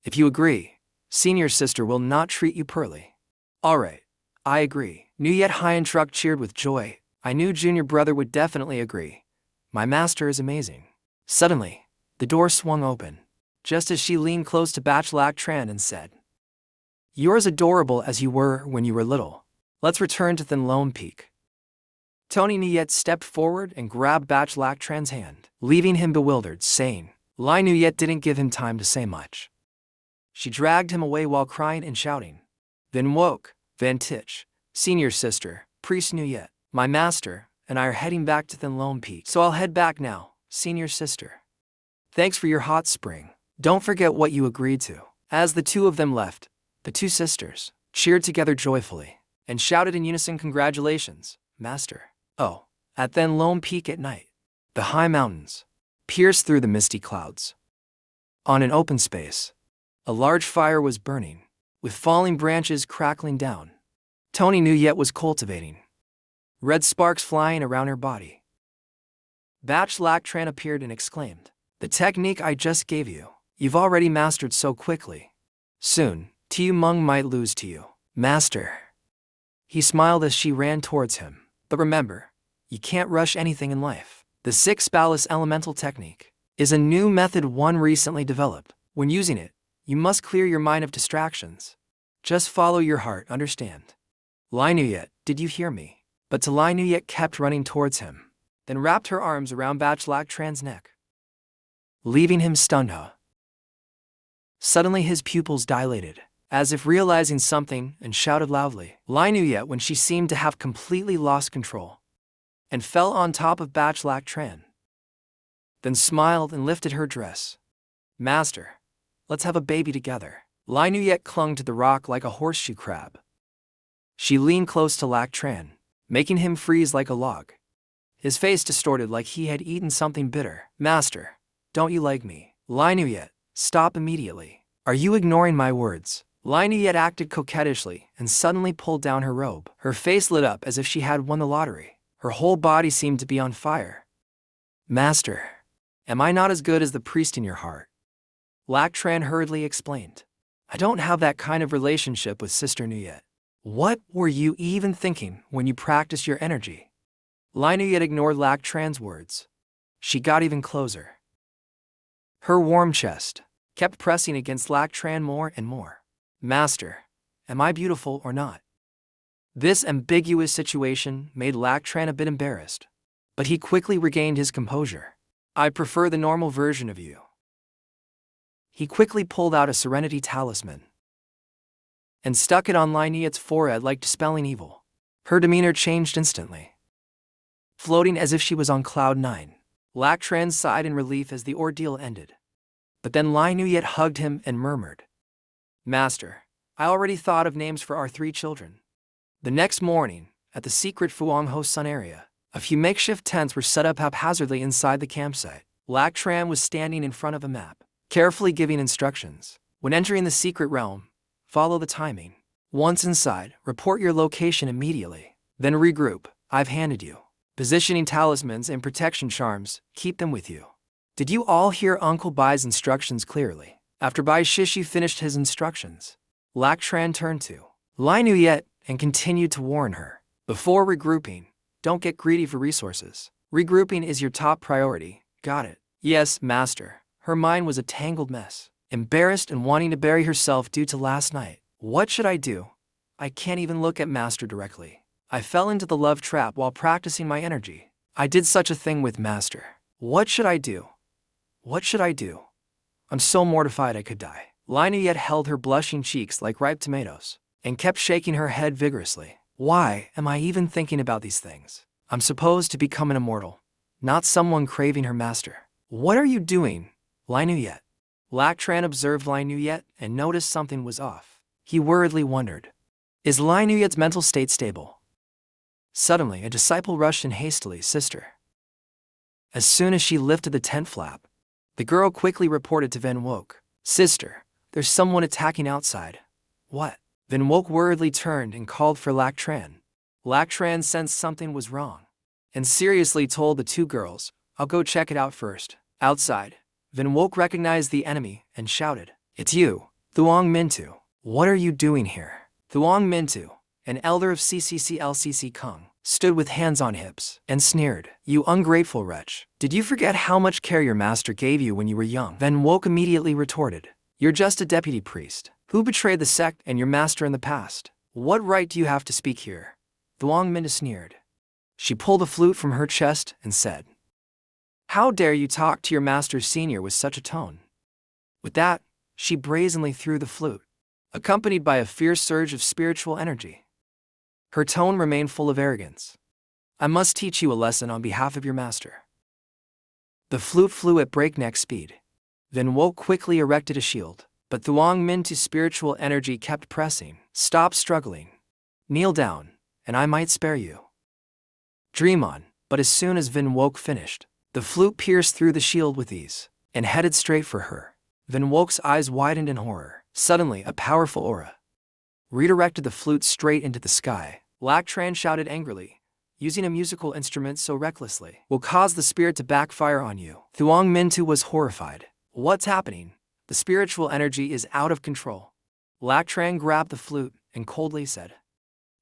If you agree, senior sister will not treat you poorly." "All right, I agree." Nuyet Hyantruck cheered with joy. "I knew junior brother would definitely agree. My master is amazing." Suddenly, the door swung open, just as she leaned close to Batch Lac Tran and said, "You're as adorable as you were when you were little. Let's return to Thin Lone Peak." Tony Nuyet stepped forward and grabbed Batch Lac Tran's hand, leaving him bewildered, saying, Lai Nuyet didn't give him time to say much. She dragged him away while crying and shouting, "Then woke, Van Tich, senior sister, Priest Nuyet, my master, and I are heading back to Thin Lone Peak. So I'll head back now, senior sister. Thanks for your hot spring. Don't forget what you agreed to." As the two of them left, the two sisters cheered together joyfully and shouted in unison, "Congratulations, master." Oh, at Thin Lone Peak at night, the high mountains pierced through the misty clouds. On an open space, a large fire was burning, with falling branches crackling down. Tony Nuyet was cultivating, red sparks flying around her body. Batch Lac Tran appeared and exclaimed, "The technique I just gave you, you've already mastered so quickly. Soon, Tu Mung might lose to you, master." He smiled as she ran towards him. "But remember, you can't rush anything in life. The Six Palace Elemental Technique is a new method one recently developed. When using it, you must clear your mind of distractions. Just follow your heart, understand?" Lai Nuyet, "Did you hear me?" But to Lai Nuyet kept running towards him, then wrapped her arms around Batch Lac Tran's neck, leaving him stunned. Suddenly his pupils dilated, as if realizing something, and shouted loudly, Lai Nuyet, when she seemed to have completely lost control, and fell on top of Batch Lac Tran. Then smiled and lifted her dress. "Master, let's have a baby together." Lai Nuyet clung to the rock like a horseshoe crab. She leaned close to Lac Tran, making him freeze like a log. his face distorted like he had eaten something bitter. Master, don't you like me? Lai Nuyet, stop immediately. Are you ignoring my words? Lai Nuyet acted coquettishly and suddenly pulled down her robe. Her face lit up as if she had won the lottery. Her whole body seemed to be on fire. Master, am I not as good as the priest in your heart? Lak Tran hurriedly explained. I don't have that kind of relationship with Sister Nuyet. What were you even thinking when you practiced your energy? Lai Nuyet ignored Lak Tran's words. She got even closer. Her warm chest kept pressing against Lak Tran more and more. Master, am I beautiful or not? This ambiguous situation made Lak Tran a bit embarrassed, but he quickly regained his composure. I prefer the normal version of you. He quickly pulled out a serenity talisman and stuck it on Lai Nuyet's forehead like dispelling evil. Her demeanor changed instantly, floating as if she was on cloud 9. Lak Tran sighed in relief as the ordeal ended. But then Lai Nuyet hugged him and murmured, Master, I already thought of names for our 3 children. The next morning, at the secret Fuang Ho Sun area, a few makeshift tents were set up haphazardly inside the campsite. Lak Tran was standing in front of a map, carefully giving instructions. When entering the secret realm, follow the timing. Once inside, report your location immediately. Then regroup. I've handed you positioning talismans and protection charms. Keep them with you. Did you all hear Uncle Bai's instructions clearly? After Bai Shishi finished his instructions, Lak Tran turned to Lai Nuyet and continued to warn her. Before regrouping, don't get greedy for resources. Regrouping is your top priority. Got it? Yes, Master. Her mind was a tangled mess, embarrassed and wanting to bury herself due to last night. What should I do? I can't even look at Master directly. I fell into the love trap while practicing my energy. I did such a thing with Master. What should I do? What should I do? I'm so mortified I could die. Lai Nuyet held her blushing cheeks like ripe tomatoes and kept shaking her head vigorously. Why am I even thinking about these things? I'm supposed to become an immortal, not someone craving her master. What are you doing, Lai Nuyet? Lak Tran observed Lai Nuyet and noticed something was off. He worriedly wondered, is Lai Nuyet's mental state stable? Suddenly, a disciple rushed in hastily, Sister. As soon as she lifted the tent flap, the girl quickly reported to Van Woke. Sister, there's someone attacking outside. What? Van Woke worriedly turned and called for Lak Tran. Lak Tran sensed something was wrong and seriously told the 2 girls, I'll go check it out first. Outside, Van Woke recognized the enemy and shouted, It's you, Thuong Mintu. What are you doing here? Thuong Mintu, an elder of CCC Kung, stood with hands on hips and sneered. You ungrateful wretch. Did you forget how much care your master gave you when you were young? Van Woke immediately retorted, You're just a deputy priest who betrayed the sect and your master in the past. What right do you have to speak here? Thuong Mintu sneered. She pulled a flute from her chest and said, How dare you talk to your master's senior with such a tone? With that, she brazenly threw the flute, accompanied by a fierce surge of spiritual energy. Her tone remained full of arrogance. I must teach you a lesson on behalf of your master. The flute flew at breakneck speed. Van Woke quickly erected a shield, but Thuong Mintu's spiritual energy kept pressing. Stop struggling. Kneel down, and I might spare you. Dream on. But as soon as Van Woke finished, the flute pierced through the shield with ease and headed straight for her. Van Woke's eyes widened in horror. Suddenly, a powerful aura redirected the flute straight into the sky. Lak Tran shouted angrily, using a musical instrument so recklessly will cause the spirit to backfire on you. Thuong Mintu was horrified. What's happening? The spiritual energy is out of control. Lak Tran grabbed the flute and coldly said,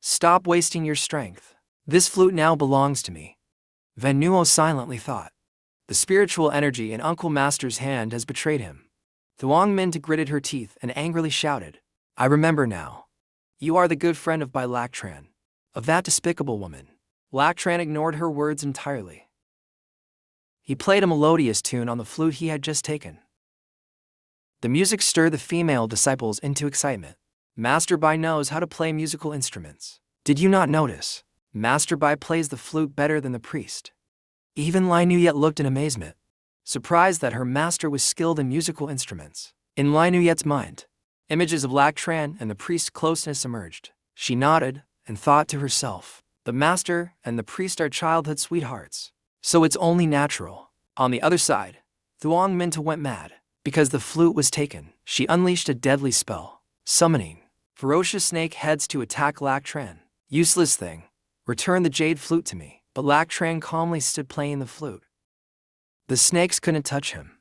Stop wasting your strength. This flute now belongs to me. Van Nuo silently thought. The spiritual energy in Uncle Master's hand has betrayed him. Thuong Mintu gritted her teeth and angrily shouted, I remember now. You are the good friend of Bai Lak Tran, of that despicable woman. Lak Tran ignored her words entirely. He played a melodious tune on the flute he had just taken. The music stirred the female disciples into excitement. Master Bai knows how to play musical instruments. Did you not notice? Master Bai plays the flute better than the priest. Even Lai Nuyet looked in amazement, surprised that her master was skilled in musical instruments. In Lai Nuyet's mind, images of Lak Tran and the priest's closeness emerged. She nodded and thought to herself, The master and the priest are childhood sweethearts, so it's only natural. On the other side, Thuong Minta went mad. Because the flute was taken, she unleashed a deadly spell, summoning ferocious snake heads to attack Lac Tran. Useless thing, return the jade flute to me. But Lac Tran calmly stood playing the flute. The snakes couldn't touch him,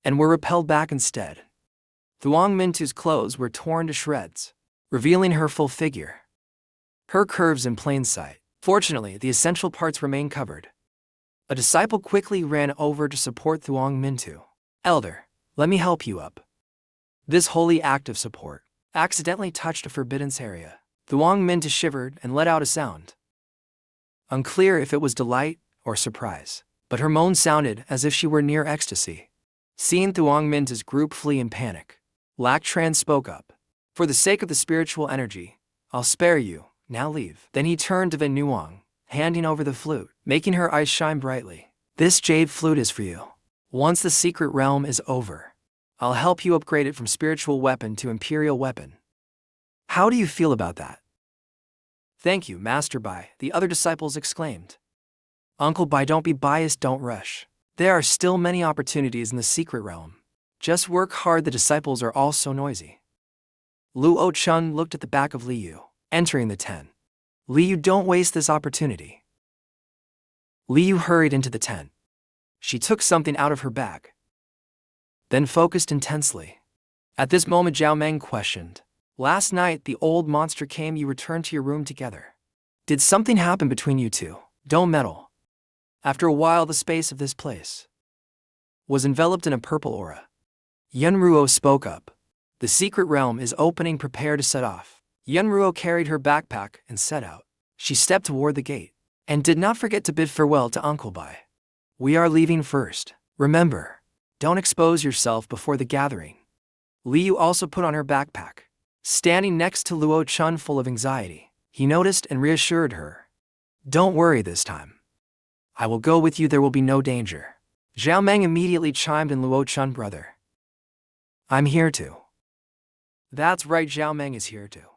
and were repelled back instead. Thuong Mintu's clothes were torn to shreds, revealing her full figure. Her curves in plain sight. Fortunately, the essential parts remained covered. A disciple quickly ran over to support Thuong Mintu. Elder, let me help you up. This holy act of support accidentally touched a forbidden area. Thuong Mintu shivered and let out a sound. Unclear if it was delight or surprise, but her moan sounded as if she were near ecstasy. Seeing Thuong Mintu's group flee in panic, Lac Tran spoke up. For the sake of the spiritual energy, I'll spare you, now leave. Then he turned to Vin Nuong, handing over the flute, making her eyes shine brightly. This jade flute is for you. Once the secret realm is over, I'll help you upgrade it from spiritual weapon to imperial weapon. How do you feel about that? Thank you, Master Bai, the other disciples exclaimed. Uncle Bai, don't be biased, don't rush. There are still many opportunities in the secret realm. Just work hard. The disciples are all so noisy. Luo Chun looked at the back of Liu, entering the tent. Liu, don't waste this opportunity. Liu hurried into the tent. She took something out of her bag, then focused intensely. At this moment, Zhao Meng questioned. Last night, the old monster came, you returned to your room together. Did something happen between you two? Don't meddle. After a while, the space of this place was enveloped in a purple aura. Yun Ruo spoke up. The secret realm is opening, prepare to set off. Yun Ruo carried her backpack and set out. She stepped toward the gate, and did not forget to bid farewell to Uncle Bai. We are leaving first. Remember, don't expose yourself before the gathering. Liu also put on her backpack. Standing next to Luo Chun full of anxiety, he noticed and reassured her. Don't worry this time. I will go with you, there will be no danger. Zhao Meng immediately chimed in, Luo Chun brother. I'm here too. That's right, Zhao Meng is here too.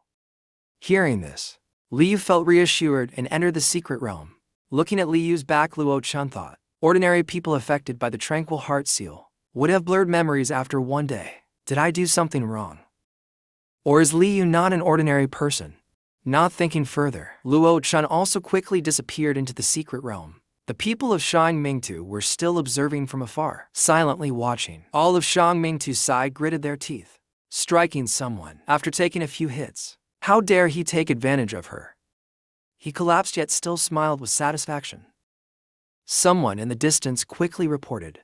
Hearing this, Liu felt reassured and entered the secret realm. Looking at Liu's back, Luo Chun thought, ordinary people affected by the tranquil heart seal would have blurred memories after one day. Did I do something wrong? Or is Liu not an ordinary person? Not thinking further, Luo Chun also quickly disappeared into the secret realm. The people of Shangmingtu were still observing from afar, silently watching. All of Shangmingtu's side gritted their teeth, striking someone after taking a few hits. How dare he take advantage of her? He collapsed yet still smiled with satisfaction. Someone in the distance quickly reported.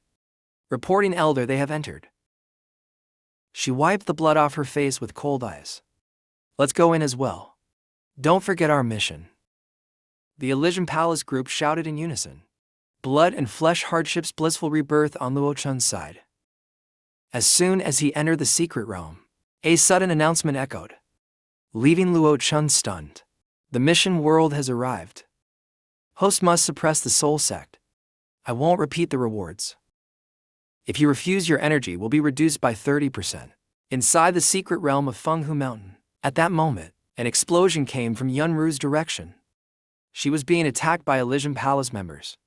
Reporting, Elder, they have entered. She wiped the blood off her face with cold eyes. Let's go in as well. Don't forget our mission. The Elysian Palace group shouted in unison. Blood and flesh hardships, blissful rebirth on Luo Chun's side. As soon as he entered the secret realm, a sudden announcement echoed, leaving Luo Chun stunned. The mission world has arrived. Host must suppress the soul sect. I won't repeat the rewards. If you refuse, your energy will be reduced by 30%. Inside the secret realm of Fenghu Mountain, at that moment, an explosion came from Yun Ru's direction. She was being attacked by Elysian Palace members.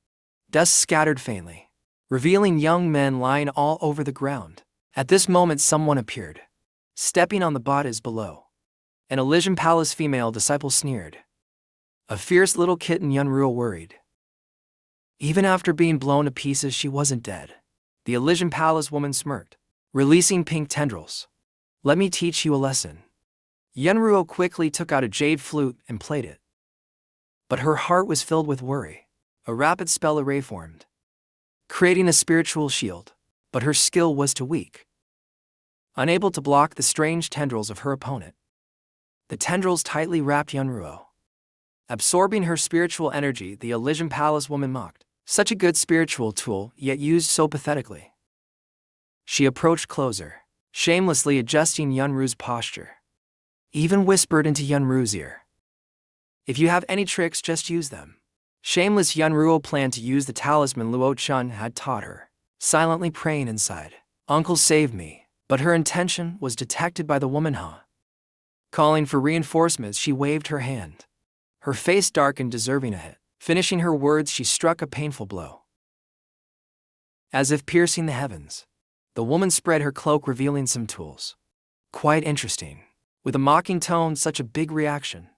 Dust scattered faintly, revealing young men lying all over the ground. At this moment, someone appeared, stepping on the bodies below. An Elysian Palace female disciple sneered. A fierce little kitten, Yun Ru worried. Even after being blown to pieces, she wasn't dead. The Elysian Palace woman smirked, releasing pink tendrils. Let me teach you a lesson. Yunruo quickly took out a jade flute and played it. But her heart was filled with worry. A rapid spell array formed, creating a spiritual shield, but her skill was too weak. Unable to block the strange tendrils of her opponent, the tendrils tightly wrapped Yunruo. Absorbing her spiritual energy, the Elysian Palace woman mocked. Such a good spiritual tool, yet used so pathetically. She approached closer, shamelessly adjusting Yunru's posture. Even whispered into Yunru's ear. If you have any tricks, just use them. Shameless Yunruo planned to use the talisman Luo Chun had taught her, silently praying inside. Uncle, save me. But her intention was detected by the woman. Calling for reinforcements, she waved her hand. Her face darkened, deserving a hit. Finishing her words, she struck a painful blow. As if piercing the heavens, the woman spread her cloak, revealing some tools. Quite interesting. With a mocking tone, such a big reaction.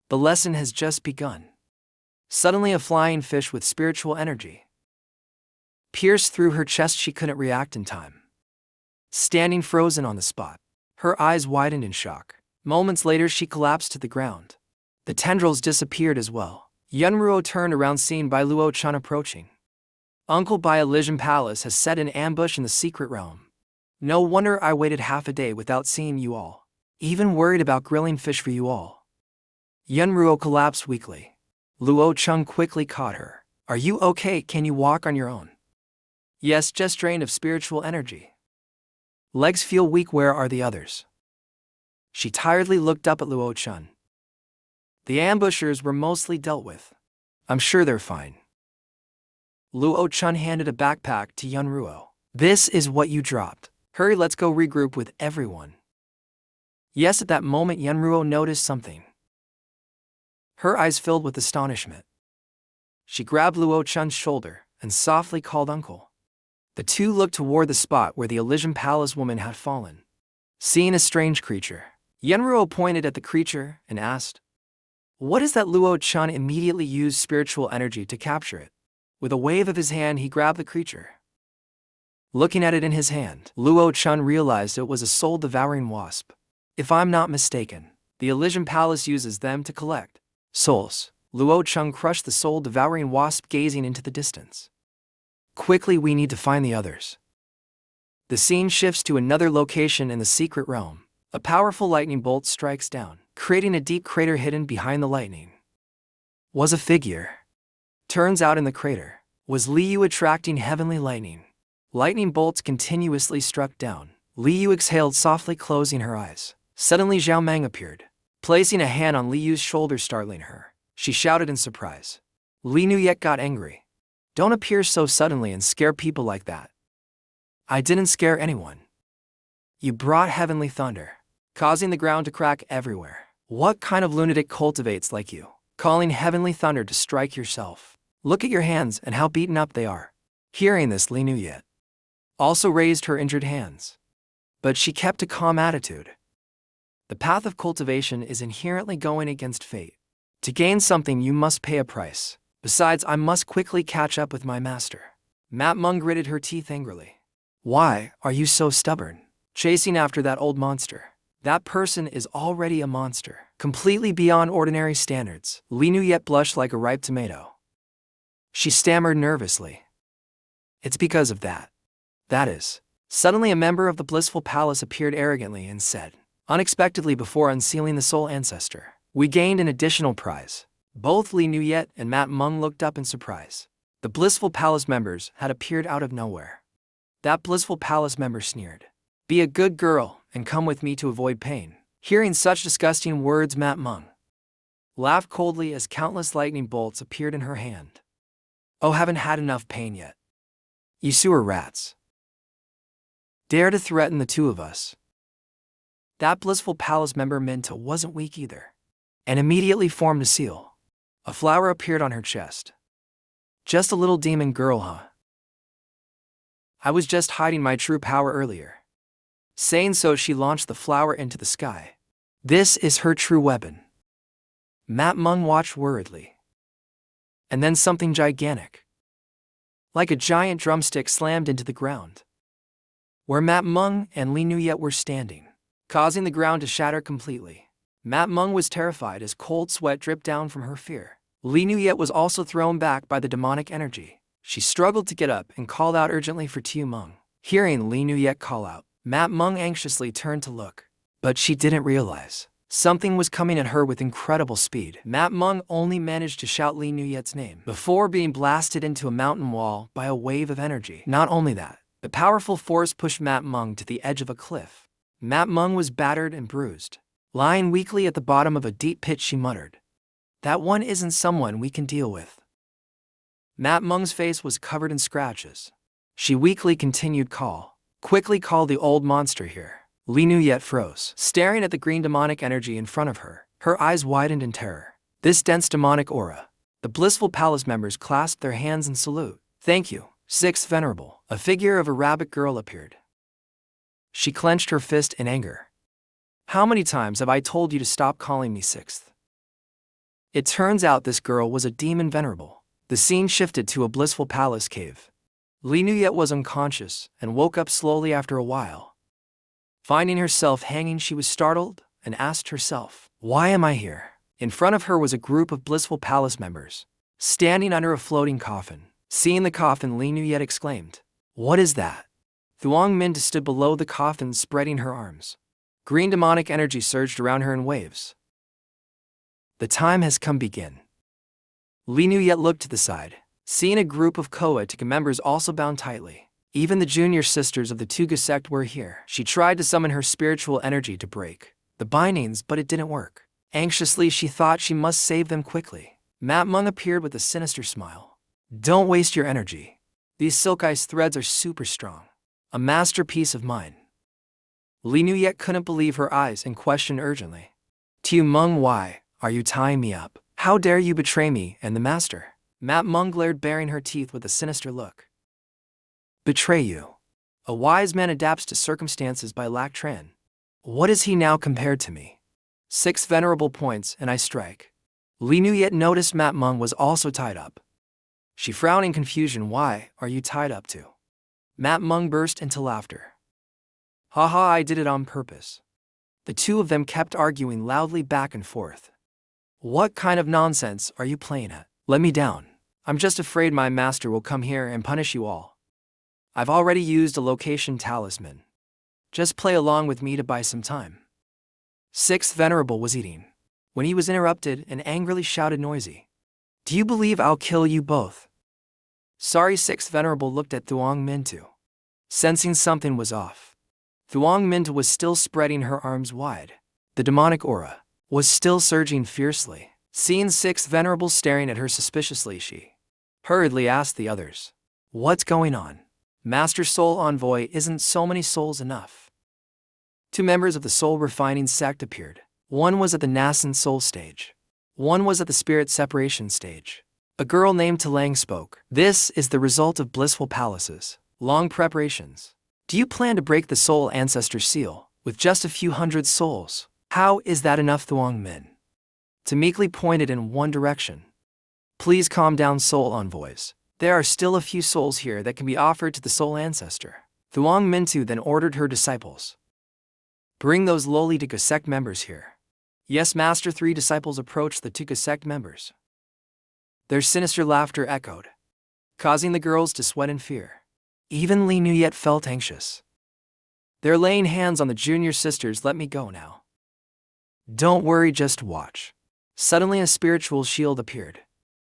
The lesson has just begun. Suddenly a flying fish with spiritual energy pierced through her chest. She couldn't react in time. Standing frozen on the spot, her eyes widened in shock. Moments later, she collapsed to the ground. The tendrils disappeared as well. Yunruo turned around, seen by Luo Chun approaching. Uncle Bai Elysian Palace has set an ambush in the secret realm. No wonder I waited half a day without seeing you all. Even worried about grilling fish for you all. Yunruo collapsed weakly. Luo Chun quickly caught her. Are you okay? Can you walk on your own? Yes, just drained of spiritual energy. Legs feel weak. Where are the others? She tiredly looked up at Luo Chun. The ambushers were mostly dealt with. I'm sure they're fine. Luo Chun handed a backpack to Yunruo. This is what you dropped. Hurry, let's go regroup with everyone. Yes, at that moment Yunruo noticed something. Her eyes filled with astonishment. She grabbed Luo Chun's shoulder and softly called uncle. The two looked toward the spot where the Elysian Palace woman had fallen. Seeing a strange creature, Yunruo pointed at the creature and asked, "What is that?" Luo Chun immediately used spiritual energy to capture it. With a wave of his hand, he grabbed the creature. Looking at it in his hand, Luo Chun realized it was a soul-devouring wasp. If I'm not mistaken, the Elysian Palace uses them to collect souls. Luo Chun crushed the soul-devouring wasp, gazing into the distance. Quickly, we need to find the others. The scene shifts to another location in the secret realm. A powerful lightning bolt strikes down, creating a deep crater. Hidden behind the lightning was a figure. Turns out in the crater was Liu, attracting heavenly lightning. Lightning bolts continuously struck down. Liu exhaled softly, closing her eyes. Suddenly Zhao Meng appeared, placing a hand on Liu's shoulder, startling her. She shouted in surprise. Li Nuyet got angry. Don't appear so suddenly and scare people like that. I didn't scare anyone. You brought heavenly thunder, causing the ground to crack everywhere. What kind of lunatic cultivates like you, calling heavenly thunder to strike yourself? Look at your hands and how beaten up they are. Hearing this, Li Nuyet also raised her injured hands. But she kept a calm attitude. The path of cultivation is inherently going against fate. To gain something, you must pay a price. Besides, I must quickly catch up with my master. Mat Meng gritted her teeth angrily. Why are you so stubborn, chasing after that old monster? That person is already a monster, completely beyond ordinary standards. Li Nuyet blushed like a ripe tomato. She stammered nervously. It's because of that. That is. Suddenly a member of the blissful palace appeared arrogantly and said, unexpectedly, before unsealing the soul ancestor, we gained an additional prize. Both Li Nuyet and Mat Meng looked up in surprise. The blissful palace members had appeared out of nowhere. That blissful palace member sneered. Be a good girl and come with me to avoid pain. Hearing such disgusting words, Mat Meng laughed coldly as countless lightning bolts appeared in her hand. Oh, haven't had enough pain yet. You sewer rats. Dare to threaten the two of us. That blissful palace member Minta wasn't weak either, and immediately formed a seal. A flower appeared on her chest. Just a little demon girl, huh? I was just hiding my true power earlier. Saying so, she launched the flower into the sky. This is her true weapon. Mat Meng watched worriedly. And then something gigantic, like a giant drumstick, slammed into the ground, where Mat Meng and Li Nuyet were standing, causing the ground to shatter completely. Mat Meng was terrified as cold sweat dripped down from her fear. Li Nuyet was also thrown back by the demonic energy. She struggled to get up and called out urgently for Tu Meng. Hearing Li Nuyet call out, Mat Meng anxiously turned to look, but she didn't realize something was coming at her with incredible speed. Mat Meng only managed to shout Li Nuyet's name before being blasted into a mountain wall by a wave of energy. Not only that, the powerful force pushed Mat Meng to the edge of a cliff. Mat Meng was battered and bruised. Lying weakly at the bottom of a deep pit, she muttered, that one isn't someone we can deal with. Mat Meng's face was covered in scratches. She weakly continued, quickly call the old monster here. Li Nuyet froze, staring at the green demonic energy in front of her. Her eyes widened in terror. This dense demonic aura. The blissful palace members clasped their hands in salute. Thank you, Sixth Venerable. A figure of a rabbit girl appeared. She clenched her fist in anger. How many times have I told you to stop calling me Sixth? It turns out this girl was a demon venerable. The scene shifted to a blissful palace cave. Li Nuyet was unconscious and woke up slowly after a while. Finding herself hanging, she was startled and asked herself, "Why am I here?" In front of her was a group of blissful palace members, standing under a floating coffin. Seeing the coffin, Li Nuyet exclaimed, "What is that?" Thuong Minh stood below the coffin, spreading her arms. Green demonic energy surged around her in waves. The time has come, begin. Li Nuyet looked to the side, seeing a group of Koa-Tika members also bound tightly. Even the junior sisters of the Tuga sect were here. She tried to summon her spiritual energy to break the bindings, but it didn't work. Anxiously, she thought she must save them quickly. Mat Mung appeared with a sinister smile. Don't waste your energy. These silk ice threads are super strong. A masterpiece of mine. Li Nuyet couldn't believe her eyes and questioned urgently. Tu Mung, why are you tying me up? How dare you betray me and the master? Mat Mung glared, baring her teeth with a sinister look. Betray you? A wise man adapts to circumstances by Lac Tran. What is he now compared to me? Six venerable points and I strike. Li Nuyet noticed Mat Mung was also tied up. She frowned in confusion. Why are you tied up too? Mat Mung burst into laughter. Haha, I did it on purpose. The two of them kept arguing loudly back and forth. What kind of nonsense are you playing at? Let me down. I'm just afraid my master will come here and punish you all. I've already used a location talisman. Just play along with me to buy some time. Sixth Venerable was eating, when he was interrupted and angrily shouted noisy. Do you believe I'll kill you both? Sorry. Sixth Venerable looked at Thuong Minh, sensing something was off. Thuong Minh was still spreading her arms wide. The demonic aura was still surging fiercely. Seeing Sixth Venerable staring at her suspiciously, she hurriedly asked the others, "What's going on? Master Soul Envoy, isn't so many souls enough?" Two members of the soul refining sect appeared. One was at the nascent soul stage. One was at the spirit separation stage. A girl named Talang spoke. This is the result of blissful palaces. Long preparations. Do you plan to break the soul ancestor seal with just a few hundred souls? How is that enough? Thuong Minh meekly pointed in one direction. Please calm down, soul envoys. There are still a few souls here that can be offered to the soul ancestor. Thuong Minh then ordered her disciples. Bring those lowly Tuga sect members here. Yes, master. 3 disciples approached the Tuga sect members. Their sinister laughter echoed, causing the girls to sweat in fear. Even Li Nuyet felt anxious. They're laying hands on the junior sisters. Let me go now. Don't worry, just watch. Suddenly a spiritual shield appeared,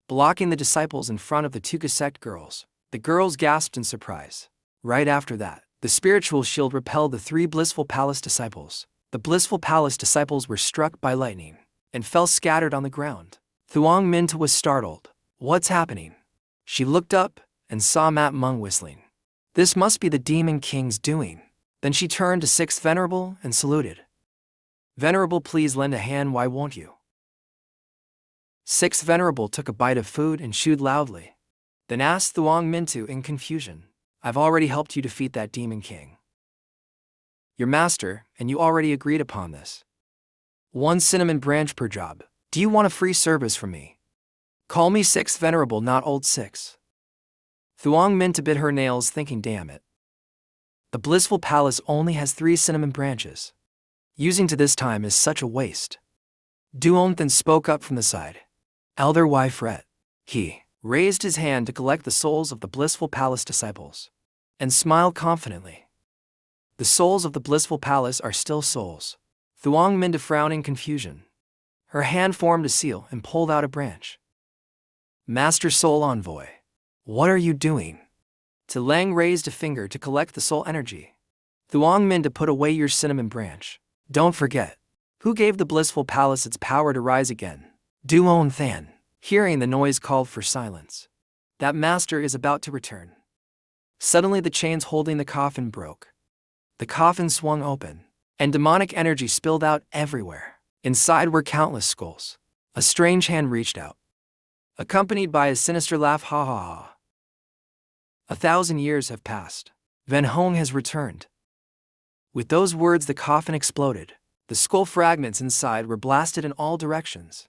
blocking the disciples in front of the Tuga sect girls. The girls gasped in surprise. Right after that, the spiritual shield repelled the 3 blissful palace disciples. The blissful palace disciples were struck by lightning and fell scattered on the ground. Thuong Minh was startled. What's happening? She looked up and saw Mat Mung whistling. This must be the Demon King's doing. Then she turned to Sixth Venerable and saluted. Venerable, please lend a hand, why won't you? Sixth Venerable took a bite of food and chewed loudly. Then asked Thuong Minh in confusion. I've already helped you defeat that Demon King. Your master, and you already agreed upon this. 1 cinnamon branch per job. Do you want a free service from me? Call me Sixth Venerable, not Old Six. Thuong Minh bit her nails, thinking, damn it. The blissful palace only has 3 cinnamon branches. Using to this time is such a waste. Duon then spoke up from the side. Elder, why fret? He raised his hand to collect the souls of the blissful palace disciples, and smiled confidently. The souls of the blissful palace are still souls. Thuong Minh frowned in confusion. Her hand formed a seal and pulled out a branch. Master Soul Envoy, what are you doing? Talang raised a finger to collect the soul energy. Thuong Minh, put away your cinnamon branch. Don't forget, who gave the blissful palace its power to rise again? Duon Than. Hearing the noise, called for silence. That master is about to return. Suddenly the chains holding the coffin broke. The coffin swung open, and demonic energy spilled out everywhere. Inside were countless skulls. A strange hand reached out, accompanied by a sinister laugh. Ha ha ha. 1,000 years have passed. Van Hong has returned. With those words, the coffin exploded. The skull fragments inside were blasted in all directions.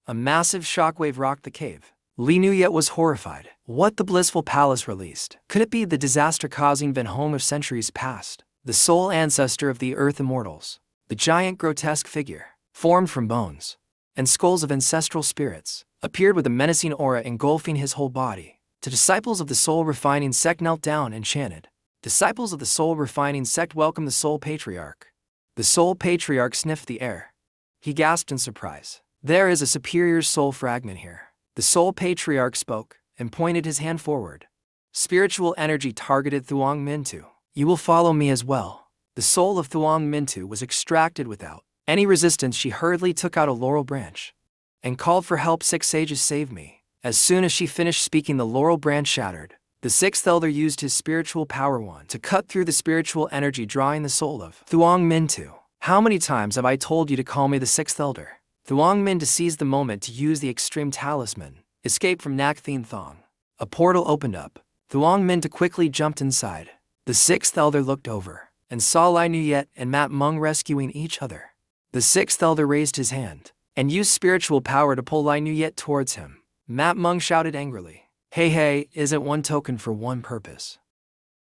A massive shockwave rocked the cave. Li Nuyet was horrified. What the blissful palace released? Could it be the disaster-causing Van Hong of centuries past? The sole ancestor of the Earth Immortals. The giant grotesque figure, formed from bones and skulls of ancestral spirits, appeared with a menacing aura engulfing his whole body. The disciples of the soul-refining sect knelt down and chanted. Disciples of the soul-refining sect welcome the Soul Patriarch. The Soul Patriarch sniffed the air. He gasped in surprise. There is a superior soul fragment here. The Soul Patriarch spoke and pointed his hand forward. Spiritual energy targeted Thuong Mintu. You will follow me as well. The soul of Thuong Mintu was extracted without any resistance. She hurriedly took out a laurel branch and called for help. 6 sages save me. As soon as she finished speaking, the laurel branch shattered. The 6th elder used his spiritual power wand to cut through the spiritual energy, drawing the soul of Thuong Mintu. How many times have I told you to call me the 6th elder? Thuong Mintu seized the moment to use the extreme talisman, escape from Nak Thien Thong. A portal opened up. Thuong Mintu quickly jumped inside. The 6th elder looked over and saw Lai Nuyet and Mat Mung rescuing each other. The 6th elder raised his hand and used spiritual power to pull Lai Nuyet towards him. Mat Mung shouted angrily, Hey, isn't one token for one purpose?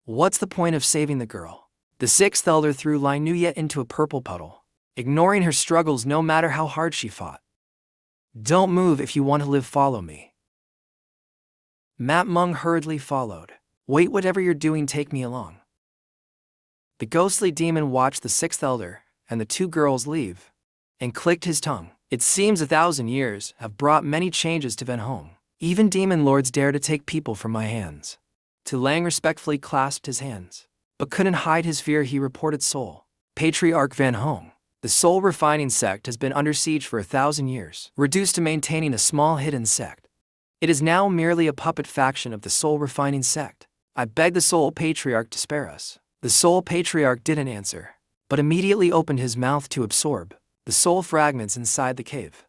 What's the point of saving the girl? The 6th elder threw Lai Nuyet into a purple puddle, ignoring her struggles no matter how hard she fought. Don't move. If you want to live, follow me. Mat Mung hurriedly followed. Wait, whatever you're doing, take me along. The ghostly demon watched the 6th elder and the 2 girls leave and clicked his tongue. It seems 1,000 years have brought many changes to Van Hong. Even demon lords dare to take people from my hands. Tu Lang respectfully clasped his hands, but couldn't hide his fear. He reported, Soul Patriarch Van Hong, the soul refining sect has been under siege for 1,000 years, reduced to maintaining a small hidden sect. It is now merely a puppet faction of the soul refining sect. I beg the Soul Patriarch to spare us. The Soul Patriarch didn't answer, but immediately opened his mouth to absorb the soul fragments inside the cave.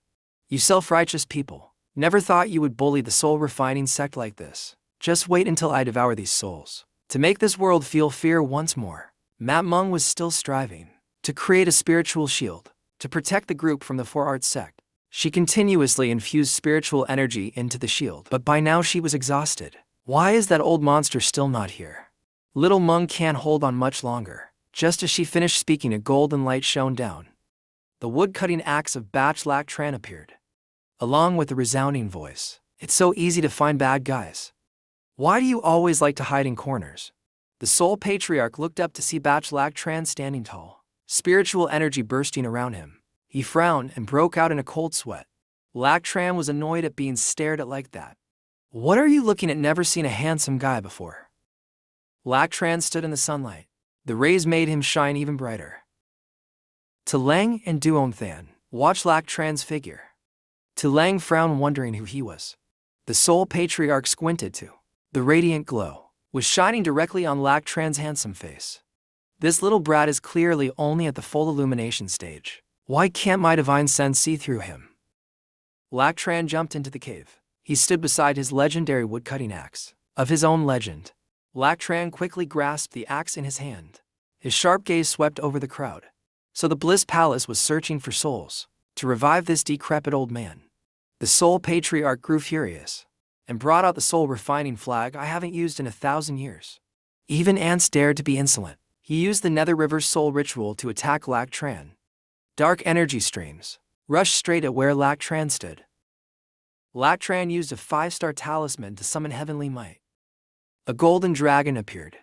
You self-righteous people, never thought you would bully the soul refining sect like this. Just wait until I devour these souls, to make this world feel fear once more. Mat Mung was still striving to create a spiritual shield to protect the group from the Four Arts sect. She continuously infused spiritual energy into the shield, but by now she was exhausted. Why is that old monster still not here? Little Mung can't hold on much longer. Just as she finished speaking, a golden light shone down. The wood-cutting axe of Bach Lak Tran appeared, along with a resounding voice. It's so easy to find bad guys. Why do you always like to hide in corners? The Soul Patriarch looked up to see Bach Lak Tran standing tall, spiritual energy bursting around him. He frowned and broke out in a cold sweat. Lak Tran was annoyed at being stared at like that. What are you looking at? Never seen a handsome guy before. Lak Tran stood in the sunlight. The rays made him shine even brighter. Tu Lang and Duong Than watched Lak Tran's figure. Tu Lang frowned, wondering who he was. The Soul Patriarch squinted too. The radiant glow was shining directly on Lak Tran's handsome face. This little brat is clearly only at the full illumination stage. Why can't my divine sense see through him? Lak Tran jumped into the cave. He stood beside his legendary wood-cutting axe, of his own legend. Lak Tran quickly grasped the axe in his hand. His sharp gaze swept over the crowd. So the Bliss Palace was searching for souls to revive this decrepit old man. The Soul Patriarch grew furious and brought out the soul refining flag I haven't used in 1,000 years. Even ants dared to be insolent. He used the Nether River's soul ritual to attack Lak Tran. Dark energy streams rushed straight at where Lak Tran stood. Lak Tran used a 5-star talisman to summon heavenly might. A golden dragon appeared.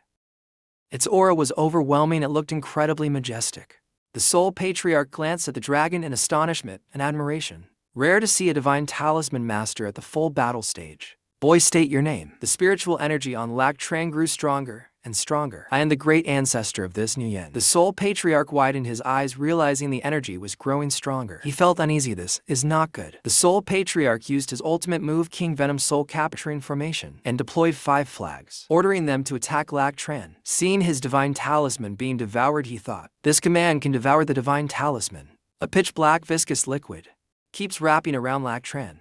Its aura was overwhelming. It looked incredibly majestic. The Soul Patriarch glanced at the dragon in astonishment and admiration. Rare to see a divine talisman master at the full battle stage. Boy, state your name. The spiritual energy on Lak Tran grew stronger and stronger. I am the great ancestor of this Nguyen. The Soul Patriarch widened his eyes, realizing the energy was growing stronger. He felt uneasy. This is not good. The Soul Patriarch used his ultimate move, King Venom Soul Capturing Formation, and deployed 5 flags, ordering them to attack Lak Tran. Seeing his divine talisman being devoured, he thought, this command can devour the divine talisman. A pitch-black viscous liquid keeps wrapping around Lac Tran.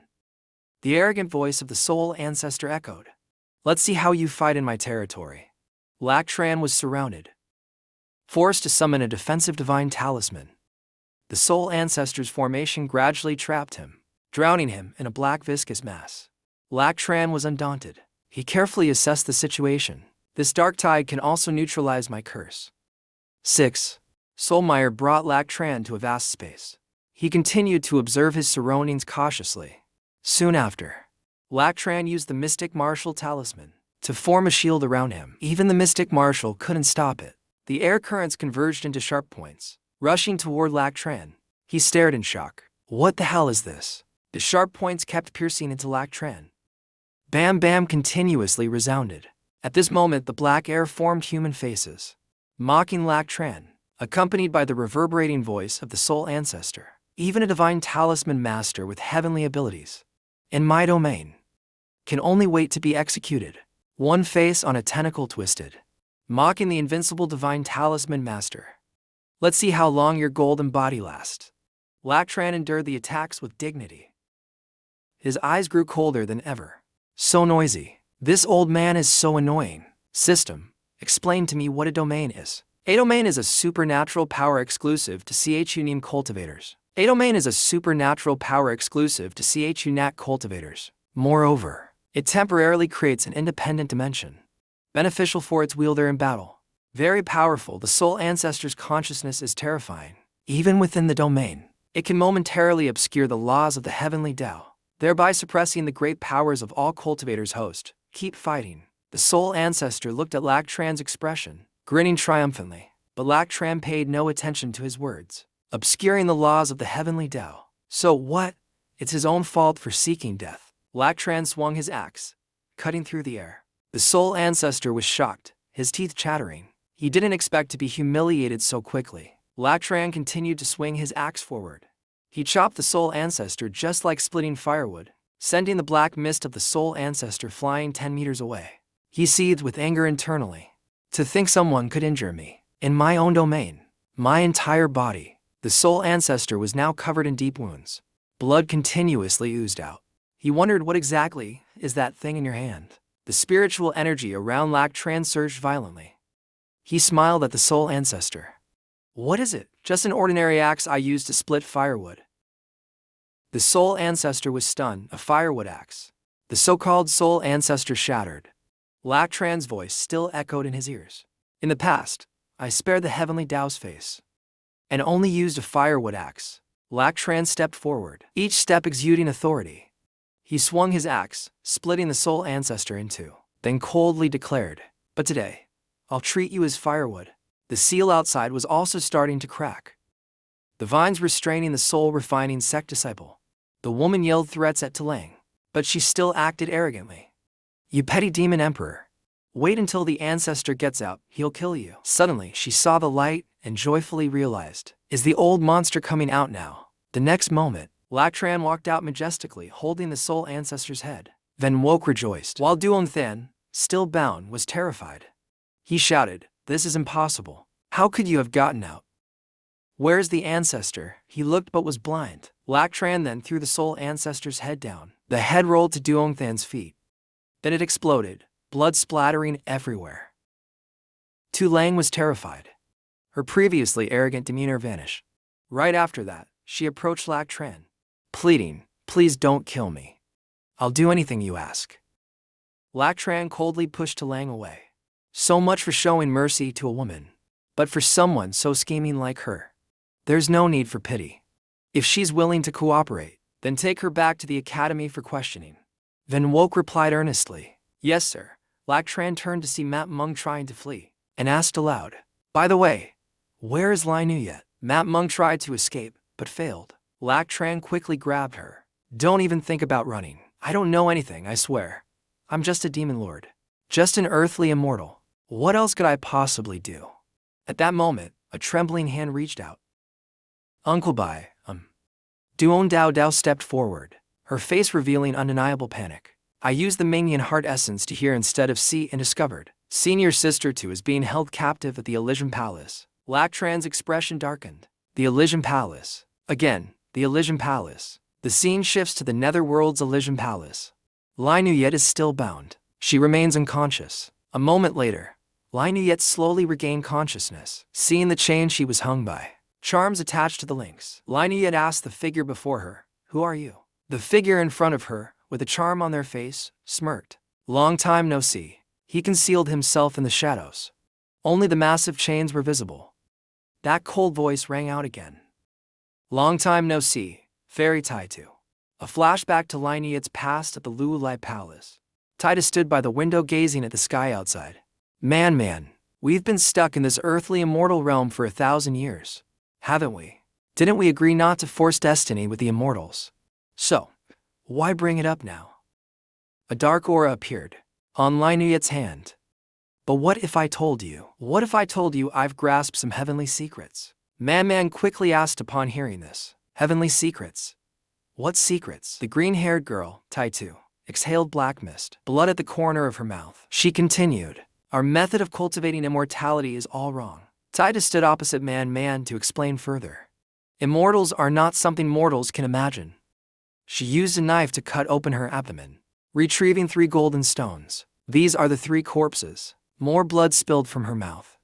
The arrogant voice of the soul ancestor echoed. Let's see how you fight in my territory. Lac Tran was surrounded, forced to summon a defensive divine talisman. The soul ancestor's formation gradually trapped him, drowning him in a black viscous mass. Lac Tran was undaunted. He carefully assessed the situation. This dark tide can also neutralize my curse. 6. Soulmire brought Lac Tran to a vast space. He continued to observe his surroundings cautiously. Soon after, Lac Tran used the Mystic Martial Talisman to form a shield around him. Even the Mystic Martial couldn't stop it. The air currents converged into sharp points, rushing toward Lac Tran. He stared in shock. What the hell is this? The sharp points kept piercing into Lac Tran. Bam bam continuously resounded. At this moment the black air formed human faces, mocking Lac Tran, accompanied by the reverberating voice of the soul ancestor. Even a divine talisman master with heavenly abilities, in my domain, can only wait to be executed. One face on a tentacle twisted, mocking the invincible divine talisman master. Let's see how long your golden body lasts. Lac Tran endured the attacks with dignity. His eyes grew colder than ever. So noisy. This old man is so annoying. System, explain to me what a domain is. A domain is a supernatural power exclusive to CHU Neem cultivators. A domain is a supernatural power exclusive to CHU Nat cultivators. Moreover, it temporarily creates an independent dimension, beneficial for its wielder in battle. Very powerful, the soul ancestor's consciousness is terrifying. Even within the domain, it can momentarily obscure the laws of the heavenly Tao, thereby suppressing the great powers of all cultivators host. Keep fighting. The soul ancestor looked at Lac Tran's expression, grinning triumphantly, but Lac Tran paid no attention to his words. Obscuring the laws of the heavenly Tao. So what? It's his own fault for seeking death. Lac Tran swung his axe, cutting through the air. The soul ancestor was shocked, his teeth chattering. He didn't expect to be humiliated so quickly. Lac Tran continued to swing his axe forward. He chopped the soul ancestor just like splitting firewood, sending the black mist of the soul ancestor flying 10 meters away. He seethed with anger internally. To think someone could injure me, in my own domain, my entire body. The soul ancestor was now covered in deep wounds. Blood continuously oozed out. He wondered, what exactly is that thing in your hand? The spiritual energy around Lac Tran surged violently. He smiled at the soul ancestor. What is it? Just an ordinary axe I used to split firewood. The soul ancestor was stunned. A firewood axe. The so-called soul ancestor shattered. Lac Tran's voice still echoed in his ears. In the past, I spared the heavenly Tao's face, and only used a firewood axe. Lac Tran stepped forward, each step exuding authority. He swung his axe, splitting the soul ancestor in two, then coldly declared, but today, I'll treat you as firewood. The seal outside was also starting to crack, the vines restraining the soul refining sect disciple. The woman yelled threats at Talang, but she still acted arrogantly. You petty demon emperor. Wait until the ancestor gets out, he'll kill you. Suddenly, she saw the light and joyfully realized, is the old monster coming out now? The next moment, Lac Tran walked out majestically, holding the soul ancestor's head. Van Woke rejoiced, while Duong Than, still bound, was terrified. He shouted, this is impossible. How could you have gotten out? Where's the ancestor? He looked but was blind. Lac Tran then threw the soul ancestor's head down. The head rolled to Duong Than's feet. Then it exploded, blood splattering everywhere. Tu Lang was terrified. Her previously arrogant demeanor vanished. Right after that, she approached Lac Tran, pleading, please don't kill me. I'll do anything you ask. Lac Tran coldly pushed Tu Lang away. So much for showing mercy to a woman. But for someone so scheming like her, there's no need for pity. If she's willing to cooperate, then take her back to the academy for questioning. Van Woke replied earnestly, yes sir. Lac Tran turned to see Map Mung trying to flee, and asked aloud, by the way, where is Lai Nu yet? Map Mung tried to escape, but failed. Lac Tran quickly grabbed her. Don't even think about running. I don't know anything, I swear. I'm just a demon lord. Just an earthly immortal. What else could I possibly do? At that moment, a trembling hand reached out. Uncle Bai, Duong Dao stepped forward, her face revealing undeniable panic. I used the Mingyan heart essence to hear instead of see and discovered. Senior sister 2 is being held captive at the Elysian Palace. Lac Tran's expression darkened. The Elysian Palace. Again, the Elysian Palace. The scene shifts to the Netherworld's Elysian Palace. Lai Nuyet is still bound. She remains unconscious. A moment later, Lai Nuyet slowly regained consciousness. Seeing the chain she was hung by, charms attached to the links, Lai Nuyet asked the figure before her, "Who are you?" The figure in front of her, with a charm on their face, smirked. "Long time no see." He concealed himself in the shadows. Only the massive chains were visible. That cold voice rang out again. "Long time no see, Fairy Taitu." A flashback to Lai Nuyet's past at the Luolai Palace. Taita stood by the window gazing at the sky outside. Man, we've been stuck in this earthly immortal realm for 1,000 years. Haven't we? Didn't we agree not to force destiny with the Immortals? So, why bring it up now? A dark aura appeared on Lai Nuyet's hand. "But what if I told you? What if I told you I've grasped some heavenly secrets?" Man quickly asked upon hearing this. "Heavenly secrets? What secrets?" The green-haired girl, Taitu, exhaled black mist, blood at the corner of her mouth. She continued, "Our method of cultivating immortality is all wrong." Taita stood opposite Man to explain further. "Immortals are not something mortals can imagine." She used a knife to cut open her abdomen, retrieving 3 golden stones. These are the 3 corpses. More blood spilled from her mouth.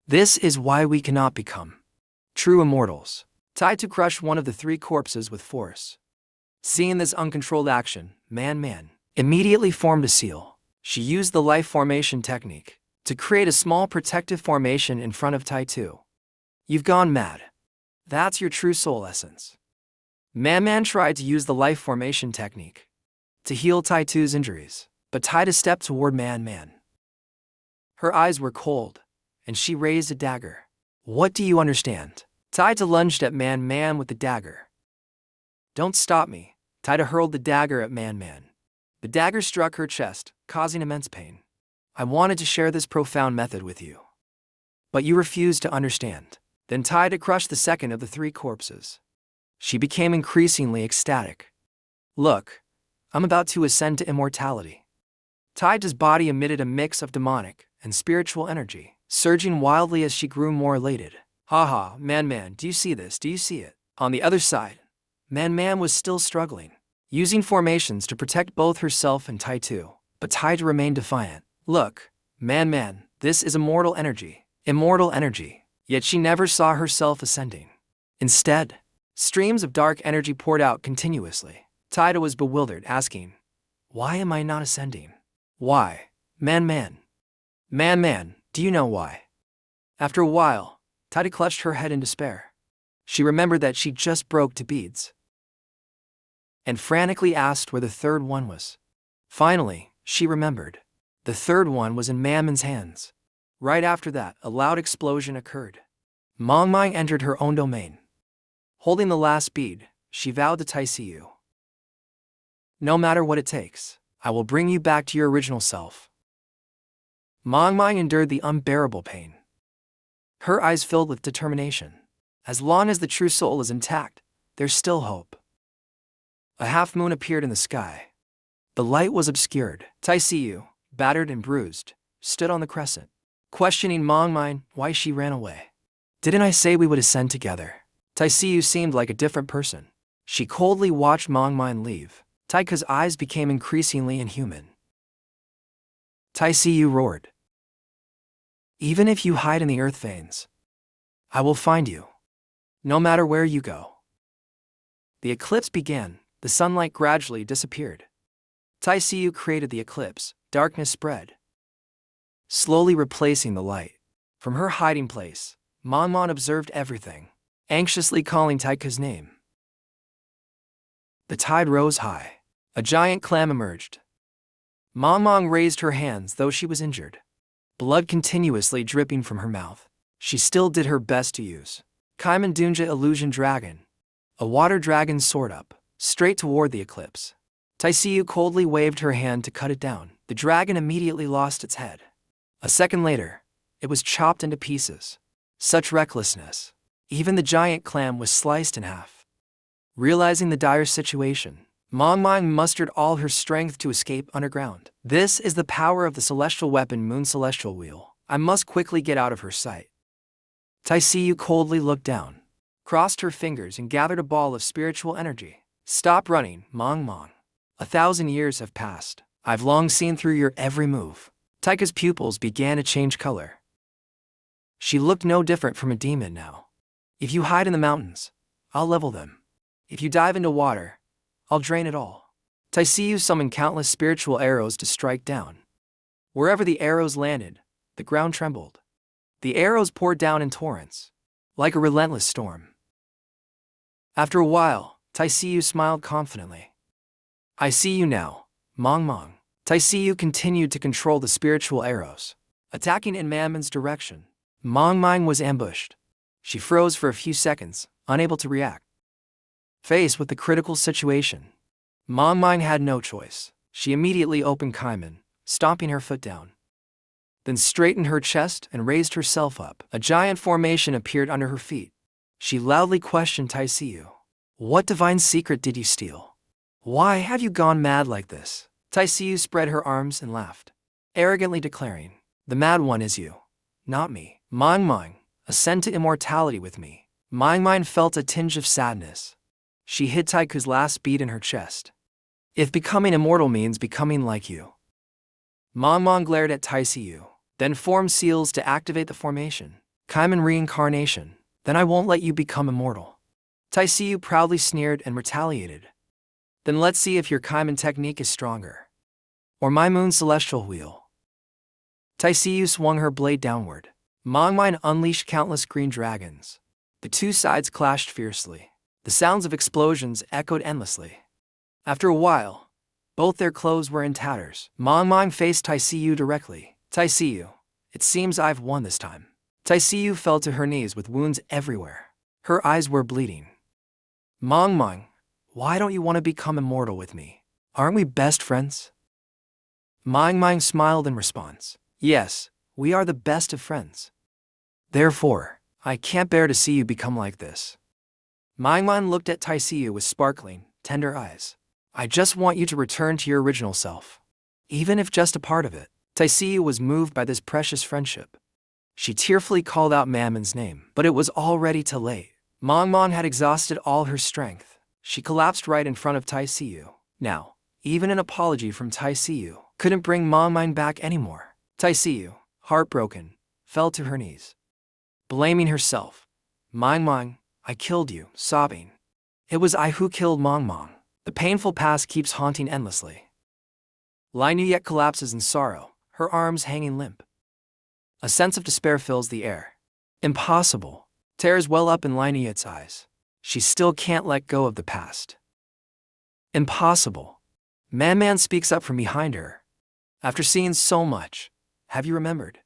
"This is why we cannot become true immortals." Taita crushed one of the 3 corpses with force. Seeing this uncontrolled action, Man immediately formed a seal. She used the life formation technique to create a small protective formation in front of Taitu. "You've gone mad. That's your true soul essence." Man tried to use the life formation technique to heal Taitu's injuries, but Taita stepped toward Man. Her eyes were cold, and she raised a dagger. "What do you understand?" Taita lunged at Man with the dagger. "Don't stop me." Taita hurled the dagger at Man. The dagger struck her chest, causing immense pain. "I wanted to share this profound method with you, but you refused to understand." Then Taita crushed the second of the 3 corpses. She became increasingly ecstatic. "Look, I'm about to ascend to immortality." Taita's body emitted a mix of demonic and spiritual energy, surging wildly as she grew more elated. "Haha, Man, do you see this? Do you see it?" On the other side, Man was still struggling, using formations to protect both herself and Taitu, but Taita remained defiant. "Look, Man, this is immortal energy. Immortal energy." Yet she never saw herself ascending. Instead, streams of dark energy poured out continuously. Taita was bewildered, asking, "Why am I not ascending? Why? Man, do you know why?" After a while, Taita clutched her head in despair. She remembered that she just broke to beads, and frantically asked where the 3rd one was. Finally, she remembered. The 3rd one was in Man's hands. Right after that, a loud explosion occurred. Mangmang entered her own domain. Holding the last bead, she vowed to Taisiu, "No matter what it takes, I will bring you back to your original self." Mangmang endured the unbearable pain. Her eyes filled with determination. As long as the true soul is intact, there's still hope. A half-moon appeared in the sky. The light was obscured. Taisiu, battered and bruised, stood on the crescent, questioning Mangmang why she ran away. "Didn't I say we would ascend together?" Taisiu seemed like a different person. She coldly watched Mangmang leave. Taika's eyes became increasingly inhuman. Taisiu roared, "Even if you hide in the earth veins, I will find you, no matter where you go." The eclipse began. The sunlight gradually disappeared. Taisiu created the eclipse. Darkness spread, slowly replacing the light. From her hiding place, Mangmang observed everything, anxiously calling Taika's name. The tide rose high. A giant clam emerged. Mangmang raised her hands though she was injured, blood continuously dripping from her mouth. She still did her best to use Kaiman Dunja Illusion Dragon. A water dragon soared up, straight toward the eclipse. Taisiu coldly waved her hand to cut it down. The dragon immediately lost its head. A second later, it was chopped into pieces. Such recklessness. Even the giant clam was sliced in half. Realizing the dire situation, Mangmang mustered all her strength to escape underground. "This is the power of the celestial weapon Moon Celestial Wheel. I must quickly get out of her sight." Taisiu coldly looked down, crossed her fingers and gathered a ball of spiritual energy. Stop running, Mong Mong. 1,000 years have passed. I've long seen through your every move. Taika's pupils began to change color. She looked no different from a demon now. If you hide in the mountains, I'll level them. If you dive into water, I'll drain it all. Taisiyu summoned countless spiritual arrows to strike down. Wherever the arrows landed, the ground trembled. The arrows poured down in torrents, like a relentless storm. After a while, Taisiyu smiled confidently. I see you now, Mong Mong. Taisiyu continued to control the spiritual arrows, attacking in Manman's direction. Mong Mong was ambushed. She froze for a few seconds, unable to react. Faced with the critical situation, Mong Mong had no choice. She immediately opened Kaiman, stomping her foot down. Then straightened her chest and raised herself up. A giant formation appeared under her feet. She loudly questioned Taisiyu. What divine secret did you steal? Why have you gone mad like this? Taisiyu spread her arms and laughed, arrogantly declaring, the mad one is you, not me. Mong Mong, ascend to immortality with me. Mong Mong felt a tinge of sadness. She hid Taiku's last beat in her chest. If becoming immortal means becoming like you. Mong Mong glared at Taisiyu, then formed seals to activate the formation. Kaiman reincarnation, then I won't let you become immortal. Taisiyu proudly sneered and retaliated. Then let's see if your Kaiman technique is stronger. Or my moon's celestial wheel. Taisiyu swung her blade downward. Mong Mong unleashed countless green dragons. The two sides clashed fiercely. The sounds of explosions echoed endlessly. After a while, both their clothes were in tatters. Mong Mong faced Taisiyu directly. Taisiyu, it seems I've won this time. Taisiyu fell to her knees with wounds everywhere. Her eyes were bleeding. Mong Mong, why don't you want to become immortal with me? Aren't we best friends? Mong Mong smiled in response. Yes, we are the best of friends. Therefore, I can't bear to see you become like this. Mong Mong looked at Taisiyu with sparkling, tender eyes. I just want you to return to your original self. Even if just a part of it. Taisiyu was moved by this precious friendship. She tearfully called out Manman's name, but it was already too late. Mong Mong had exhausted all her strength. She collapsed right in front of Taisiyu. Now, even an apology from Taisiyu couldn't bring Mong Mong back anymore. Taisiyu, heartbroken, fell to her knees. Blaming herself. Mong Mong, I killed you, sobbing. It was I who killed Mong Mong. The painful past keeps haunting endlessly. Lin Yuyet collapses in sorrow, her arms hanging limp. A sense of despair fills the air. Impossible. Tears well up in Lin Yuyet's eyes. She still can't let go of the past. Impossible. Man speaks up from behind her. After seeing so much, have you remembered?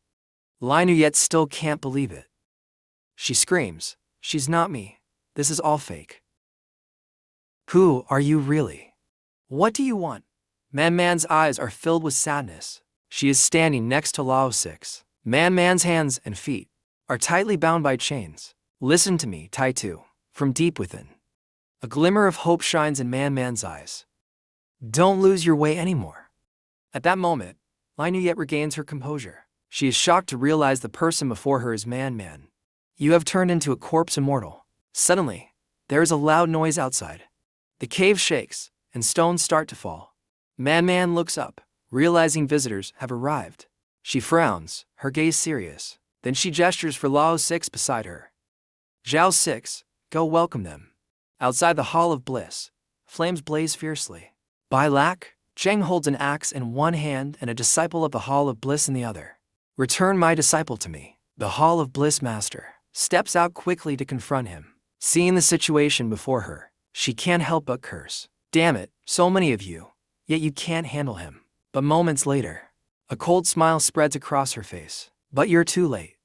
Lin Yuyet still can't believe it. She screams, she's not me. This is all fake. Who are you really? What do you want? Man's eyes are filled with sadness. She is standing next to Lao 6. Man's hands and feet are tightly bound by chains. Listen to me, Taitu, from deep within. A glimmer of hope shines in Man's eyes. Don't lose your way anymore. At that moment, Lin Yuyet regains her composure. She is shocked to realize the person before her is Man. You have turned into a corpse immortal. Suddenly, there is a loud noise outside. The cave shakes, and stones start to fall. Man looks up, realizing visitors have arrived. She frowns, her gaze serious. Then she gestures for Lao 6 beside her. Zhao 6, go welcome them. Outside the Hall of Bliss, flames blaze fiercely. Bai Lak, Zheng holds an axe in one hand and a disciple of the Hall of Bliss in the other. Return my disciple to me. The Hall of Bliss master steps out quickly to confront him. Seeing the situation before her, she can't help but curse. Damn it, so many of you, yet you can't handle him. But moments later, a cold smile spreads across her face. But you're too late.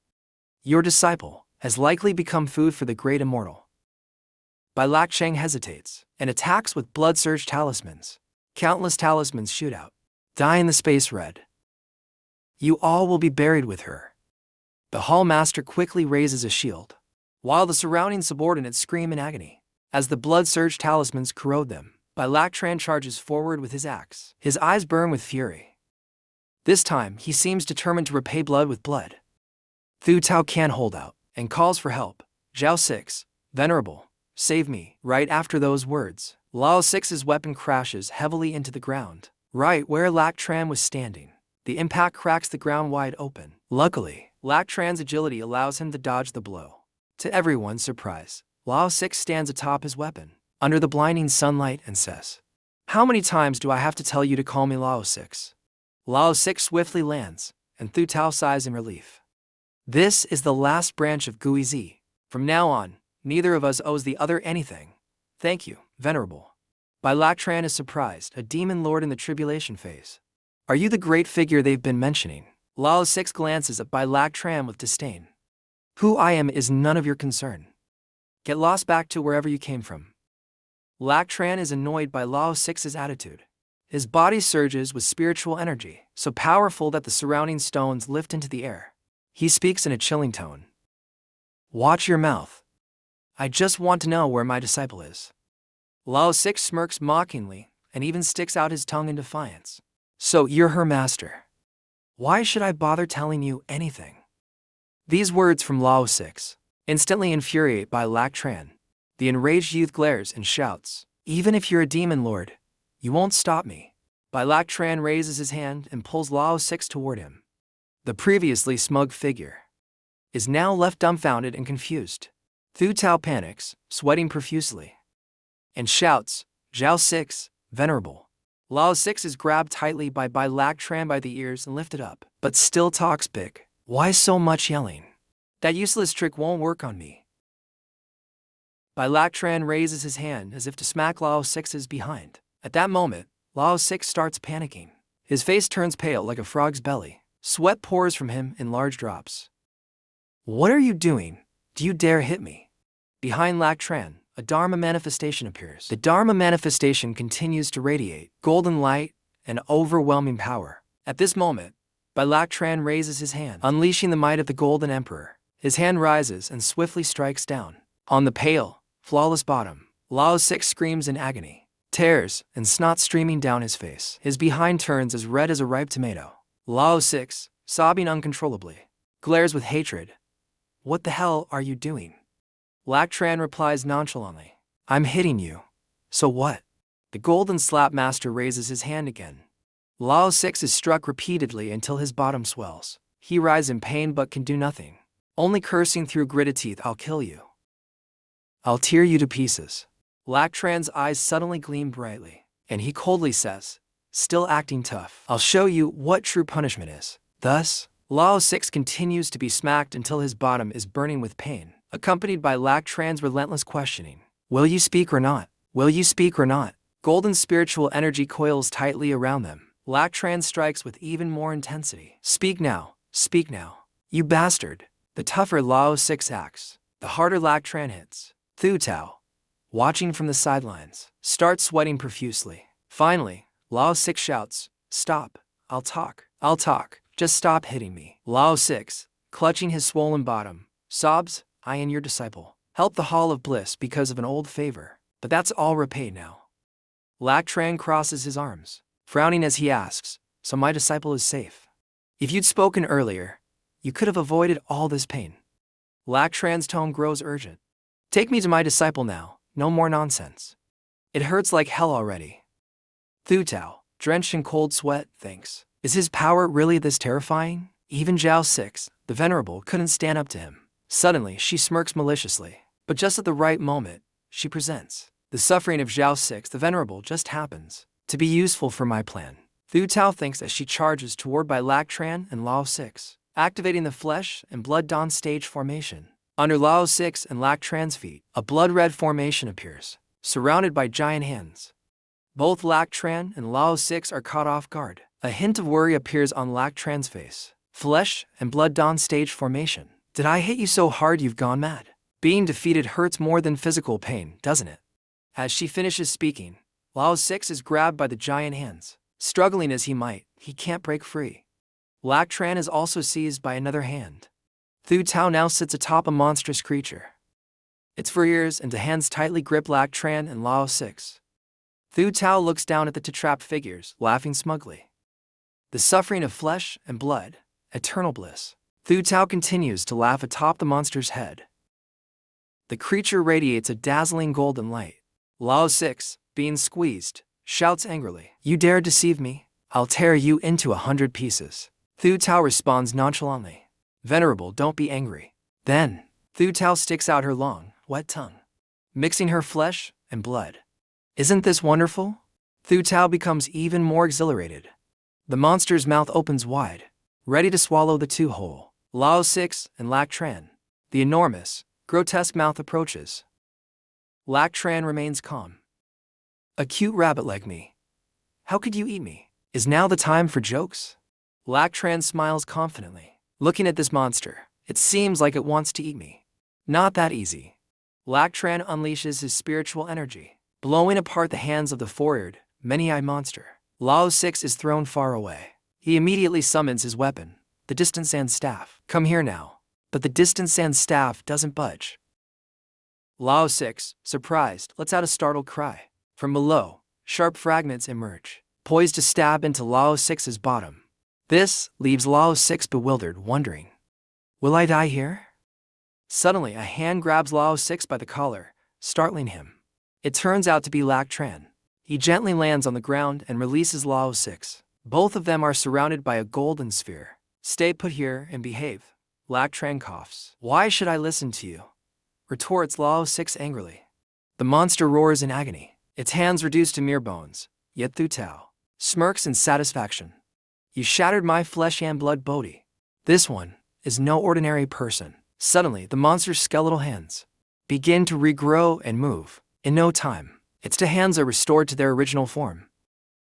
Your disciple has likely become food for the great immortal. Bai Lak Cheng hesitates and attacks with blood-surged talismans. Countless talismans shoot out, dye in the space red. You all will be buried with her. The hall master quickly raises a shield, while the surrounding subordinates scream in agony. As the blood-surged talismans corrode them, Bai Lak Tran charges forward with his axe. His eyes burn with fury. This time, he seems determined to repay blood with blood. Thu Tao can't hold out, and calls for help. Zhao 6, Venerable, save me. Right after those words, Lao Six's weapon crashes heavily into the ground, right where Lac Tran was standing. The impact cracks the ground wide open. Luckily, Lac Tran's agility allows him to dodge the blow. To everyone's surprise, Lao Six stands atop his weapon, under the blinding sunlight, and says, "How many times do I have to tell you to call me Lao Six?" Lao Six swiftly lands, and Thu Tao sighs in relief. This is the last branch of Gui Zi. From now on, neither of us owes the other anything. Thank you, Venerable. Bai Lac Tran is surprised, a demon lord in the tribulation phase. Are you the great figure they've been mentioning? Lao Six glances at Bai Lac Tran with disdain. Who I am is none of your concern. Get lost back to wherever you came from. Lac Tran is annoyed by Lao Six's attitude. His body surges with spiritual energy, so powerful that the surrounding stones lift into the air. He speaks in a chilling tone. Watch your mouth. I just want to know where my disciple is. Lao Six smirks mockingly and even sticks out his tongue in defiance. So you're her master. Why should I bother telling you anything? These words from Lao Six instantly infuriate Bai Lac Tran. The enraged youth glares and shouts, "Even if you're a demon lord, you won't stop me." Bai Lac Tran raises his hand and pulls Lao Six toward him. The previously smug figure is now left dumbfounded and confused. Thu Tao panics, sweating profusely, and shouts, "Zhao Six, Venerable." Lao Six is grabbed tightly by Bai Lac Tran by the ears and lifted up, but still talks big. Why so much yelling? That useless trick won't work on me. Bai Lac Tran raises his hand as if to smack Lao Six's behind. At that moment, Lao Six starts panicking. His face turns pale like a frog's belly. Sweat pours from him in large drops. What are you doing? Do you dare hit me? Behind Lac Tran, a Dharma manifestation appears. The Dharma manifestation continues to radiate golden light and overwhelming power. At this moment, Bai Lac Tran raises his hand, unleashing the might of the Golden Emperor. His hand rises and swiftly strikes down. On the pale, flawless bottom, Lao Six screams in agony, tears and snot streaming down his face. His behind turns as red as a ripe tomato. Lao Six, sobbing uncontrollably, glares with hatred. What the hell are you doing? Lac Tran replies nonchalantly, I'm hitting you. So what? The Golden Slap Master raises his hand again. Lao Six is struck repeatedly until his bottom swells. He writhes in pain but can do nothing, only cursing through gritted teeth, I'll kill you. I'll tear you to pieces. Lac Tran's eyes suddenly gleam brightly, and he coldly says, still acting tough, I'll show you what true punishment is. Thus, Lao Six continues to be smacked until his bottom is burning with pain, accompanied by Lac Tran's relentless questioning. Will you speak or not? Will you speak or not? Golden spiritual energy coils tightly around them. Lac Tran strikes with even more intensity. Speak now, you bastard. The tougher Lao Six acts, the harder Lac Tran hits. Thu Tao, watching from the sidelines, starts sweating profusely. Finally, Lao Six shouts, stop, I'll talk, just stop hitting me. Lao Six, clutching his swollen bottom, sobs, I am your disciple. Help the Hall of Bliss because of an old favor, but that's all repaid now. Lac Tran crosses his arms, frowning as he asks, so my disciple is safe? If you'd spoken earlier, you could have avoided all this pain. Lac Tran's tone grows urgent. Take me to my disciple now, no more nonsense. It hurts like hell already. Thu Tao, drenched in cold sweat, thinks, is his power really this terrifying? Even Zhao Six, the Venerable, couldn't stand up to him. Suddenly, she smirks maliciously, but just at the right moment, she presents. The suffering of Zhao Six, the Venerable, just happens to be useful for my plan. Thu Tao thinks as she charges toward Bai Lac Tran and Lao Six, activating the flesh and blood dawn stage formation. Under Lao Six and Lac Tran's feet, a blood-red formation appears, surrounded by giant hands. Both Lac Tran and Lao Six are caught off guard. A hint of worry appears on Lac Tran's face. Flesh and blood dawn stage formation. Did I hit you so hard you've gone mad? Being defeated hurts more than physical pain, doesn't it? As she finishes speaking, Lao Six is grabbed by the giant hands. Struggling as he might, he can't break free. Lac Tran is also seized by another hand. Thu Tao now sits atop a monstrous creature. Its fur ears and hands tightly grip Lac Tran and Lao Six. Thu Tao looks down at the trapped figures, laughing smugly. The suffering of flesh and blood, eternal bliss. Thu Tao continues to laugh atop the monster's head. The creature radiates a dazzling golden light. Lao Six, being squeezed, shouts angrily. You dare deceive me? I'll tear you into 100 pieces. Thu Tao responds nonchalantly. Venerable, don't be angry. Then, Thu Tao sticks out her long, wet tongue, mixing her flesh and blood. Isn't this wonderful? Thu Tao becomes even more exhilarated. The monster's mouth opens wide, ready to swallow the two whole. Lao 6 and Lac Tran. The enormous, grotesque mouth approaches. Lac Tran remains calm. A cute rabbit like me. How could you eat me? Is now the time for jokes? Lac Tran smiles confidently. Looking at this monster, it seems like it wants to eat me. Not that easy. Lac Tran unleashes his spiritual energy, blowing apart the hands of the four-eared, many-eyed monster. Lao 6 is thrown far away. He immediately summons his weapon, the distant sand staff. Come here now. But the distant sand staff doesn't budge. Lao 6, surprised, lets out a startled cry. From below, sharp fragments emerge, poised to stab into Lao 6's bottom. This leaves Lao 6 bewildered, wondering, will I die here? Suddenly, a hand grabs Lao 6 by the collar, startling him. It turns out to be Lac Tran. He gently lands on the ground and releases Lao 6. Both of them are surrounded by a golden sphere. Stay put here and behave. Lac Tran coughs. Why should I listen to you? Retorts Lao 6 angrily. The monster roars in agony, its hands reduced to mere bones. Yet Thu Tao smirks in satisfaction. You shattered my flesh and blood body. This one is no ordinary person. Suddenly, the monster's skeletal hands begin to regrow and move. In no time, its two hands are restored to their original form.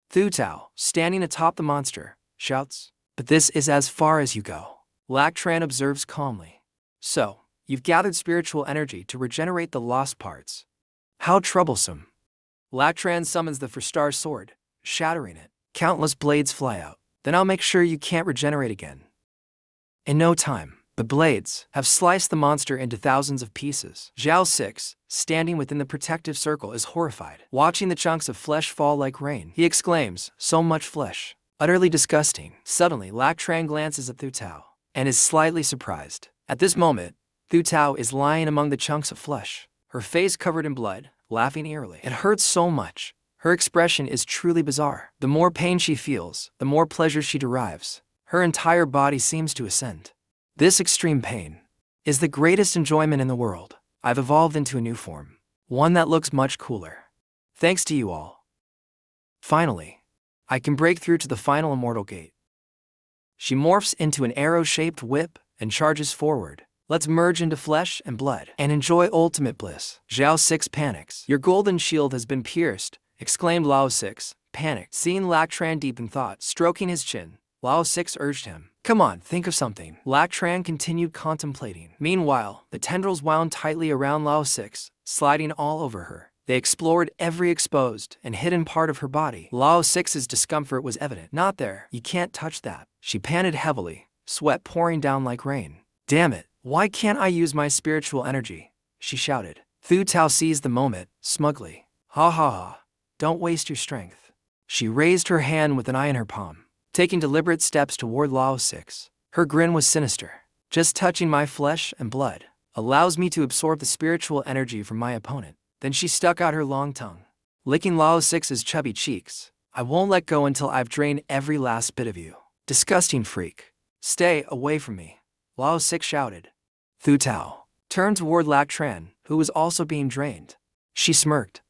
Thu Tao, standing atop the monster, shouts, but this is as far as you go. Lac Tran observes calmly. So, you've gathered spiritual energy to regenerate the lost parts. How troublesome. Lac Tran summons the Forstar sword, shattering it. Countless blades fly out. Then I'll make sure you can't regenerate again. In no time, the blades have sliced the monster into thousands of pieces. Zhao 6, standing within the protective circle, is horrified, watching the chunks of flesh fall like rain. He exclaims, so much flesh. Utterly disgusting. Suddenly, Lac Tran glances at Thu Tao and is slightly surprised. At this moment, Thu Tao is lying among the chunks of flesh, her face covered in blood, laughing eerily. It hurts so much. Her expression is truly bizarre. The more pain she feels, the more pleasure she derives. Her entire body seems to ascend. This extreme pain is the greatest enjoyment in the world. I've evolved into a new form, one that looks much cooler. Thanks to you all. Finally, I can break through to the final immortal gate. She morphs into an arrow-shaped whip and charges forward. Let's merge into flesh and blood and enjoy ultimate bliss. Zhao 6 panics. Your golden shield has been pierced, exclaimed Lao 6, panicked. Seeing Lac Tran deep in thought, stroking his chin, Lao 6 urged him. Come on, think of something. Lac Tran continued contemplating. Meanwhile, the tendrils wound tightly around Lao 6, sliding all over her. They explored every exposed and hidden part of her body. Lao 6's discomfort was evident. Not there. You can't touch that. She panted heavily, sweat pouring down like rain. Damn it. Why can't I use my spiritual energy? She shouted. Thu Tao seized the moment, smugly. Ha ha ha. Don't waste your strength. She raised her hand with an eye in her palm, taking deliberate steps toward Lao 6. Her grin was sinister. Just touching my flesh and blood allows me to absorb the spiritual energy from my opponent. Then she stuck out her long tongue, licking Lao 6's chubby cheeks. I won't let go until I've drained every last bit of you. Disgusting freak. Stay away from me, Lao 6 shouted. Thu Tao turned toward Lac Tran, who was also being drained. She smirked.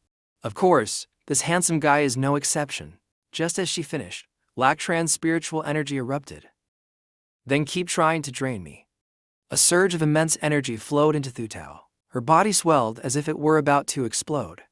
Of course, this handsome guy is no exception. Just as she finished, Lac Tran's spiritual energy erupted. Then keep trying to drain me. A surge of immense energy flowed into Thu Tao. Her body swelled as if it were about to explode.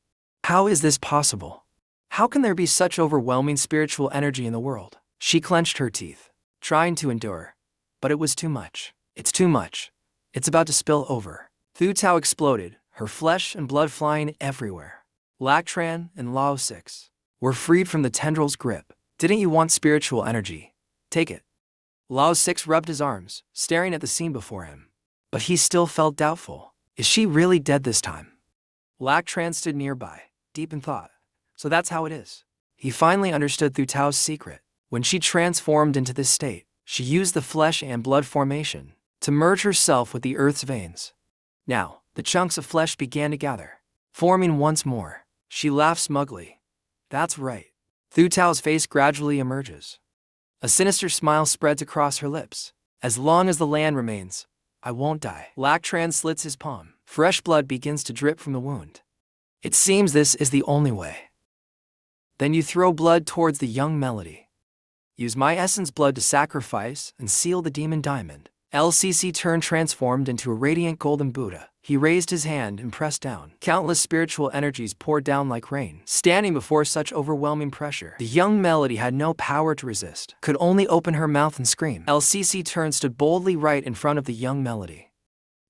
How is this possible? How can there be such overwhelming spiritual energy in the world? She clenched her teeth, trying to endure. But it was too much. It's too much. It's about to spill over. Thu Tao exploded, her flesh and blood flying everywhere. Lac Tran and Lao 6 were freed from the tendril's grip. Didn't you want spiritual energy? Take it. Lao 6 rubbed his arms, staring at the scene before him. But he still felt doubtful. Is she really dead this time? Lac Tran stood nearby, deep in thought. So that's how it is. He finally understood Thu Tao's secret. When she transformed into this state, she used the flesh and blood formation to merge herself with the earth's veins. Now, the chunks of flesh began to gather, forming once more. She laughed smugly. That's right. Thu Tao's face gradually emerges. A sinister smile spreads across her lips. As long as the land remains, I won't die. Lac Tran slits his palm. Fresh blood begins to drip from the wound. It seems this is the only way. Then you throw blood towards the young Melody. Use my essence blood to sacrifice and seal the demon diamond. LCC turned transformed into a radiant golden Buddha. He raised his hand and pressed down. Countless spiritual energies poured down like rain. Standing before such overwhelming pressure, the young Melody had no power to resist, could only open her mouth and scream. LCC turned stood boldly right in front of the young Melody.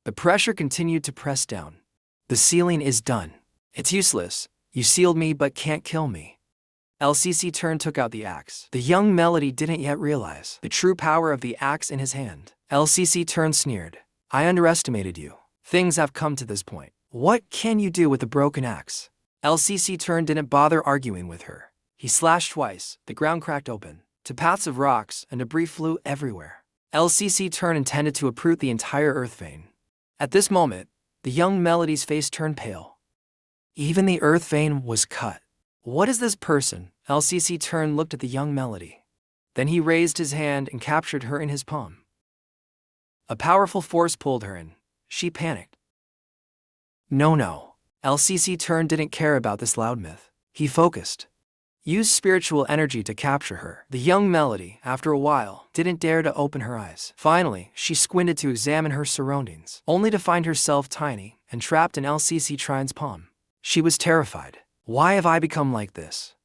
The pressure continued to press down. The sealing is done. It's useless. You sealed me but can't kill me. LCC turned took out the axe. The young Melody didn't yet realize the true power of the axe in his hand. LCC turned sneered. I underestimated you. Things have come to this point. What can you do with a broken axe? LCC turned didn't bother arguing with her. He slashed twice. The ground cracked open. To paths of rocks and debris flew everywhere. LCC turned intended to uproot the entire earth vein. At this moment, the young Melody's face turned pale. Even the earth vein was cut. What is this person? LCC turned looked at the young Melody. Then he raised his hand and captured her in his palm. A powerful force pulled her in. She panicked. No. LCC turned didn't care about this loud myth. He focused. Used spiritual energy to capture her. The young Melody, after a while, didn't dare to open her eyes. Finally, she squinted to examine her surroundings, only to find herself tiny and trapped in LCC Trine's palm. She was terrified. Why have I become like this?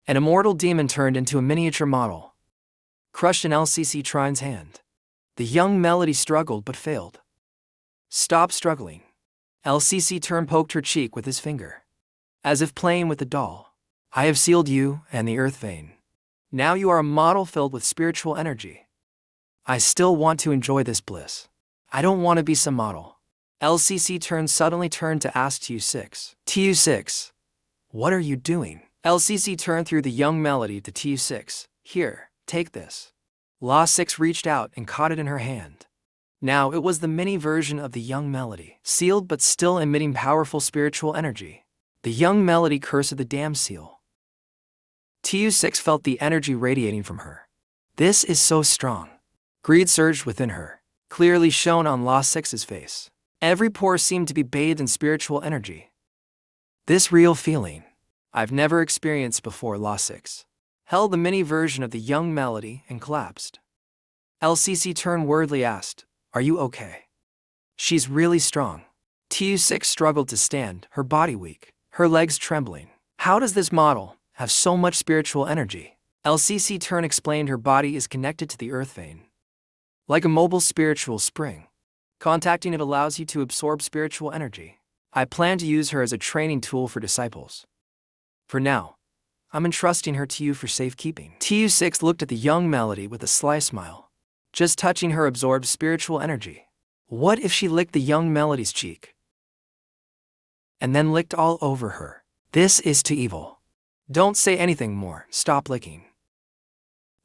An immortal demon turned into a miniature model, crushed in LCC Trine's hand. The young Melody struggled but failed. Stop struggling. LCC turned poked her cheek with his finger, as if playing with a doll. I have sealed you and the earth vein. Now you are a model filled with spiritual energy. I still want to enjoy this bliss. I don't want to be some model. LCC suddenly turned to ask TU6. TU6, what are you doing? LCC turned through the young Melody to TU6. Here, take this. La 6 reached out and caught it in her hand. Now it was the mini version of the young Melody, sealed but still emitting powerful spiritual energy. The young Melody cursed the damn seal. TU6 felt the energy radiating from her. This is so strong. Greed surged within her, clearly shown on La 6's face. Every pore seemed to be bathed in spiritual energy. This real feeling, I've never experienced before. La 6 held the mini version of the young Melody and collapsed. LCC turned worriedly asked, are you okay? She's really strong. TU6 struggled to stand, her body weak, her legs trembling. How does this model have so much spiritual energy? LCC turned explained her body is connected to the earth vein, like a mobile spiritual spring. Contacting it allows you to absorb spiritual energy. I plan to use her as a training tool for disciples. For now, I'm entrusting her to you for safekeeping. TU6 looked at the young Melody with a sly smile. Just touching her absorbed spiritual energy. What if she licked the young Melody's cheek? And then licked all over her. This is too evil. Don't say anything more, stop licking.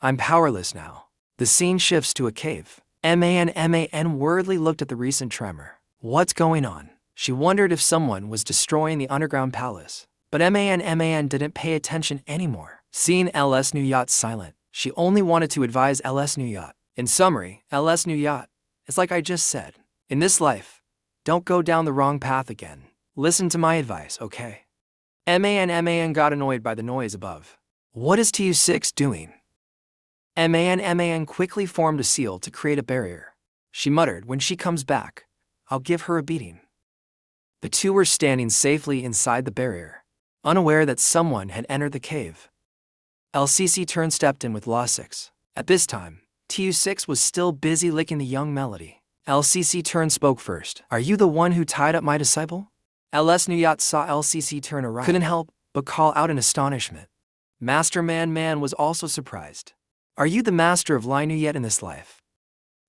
I'm powerless now. The scene shifts to a cave. Man worriedly looked at the recent tremor. What's going on? She wondered if someone was destroying the underground palace. But Man didn't pay attention anymore. Seeing LS Nuyat silent, she only wanted to advise LS Nuyat. In summary, LS Nuyat, it's like I just said. In this life, don't go down the wrong path again. Listen to my advice, okay? Man got annoyed by the noise above. What is TU6 doing? Man quickly formed a seal to create a barrier. She muttered, when she comes back, I'll give her a beating. The two were standing safely inside the barrier, unaware that someone had entered the cave. LCC turned stepped in with La 6. At this time, TU6 was still busy licking the young Melody. LCC turned spoke first. Are you the one who tied up my disciple? LS Nuyat saw LCC turn around. Couldn't help but call out in astonishment. Master Man was also surprised. Are you the master of Lai Nuyet in this life?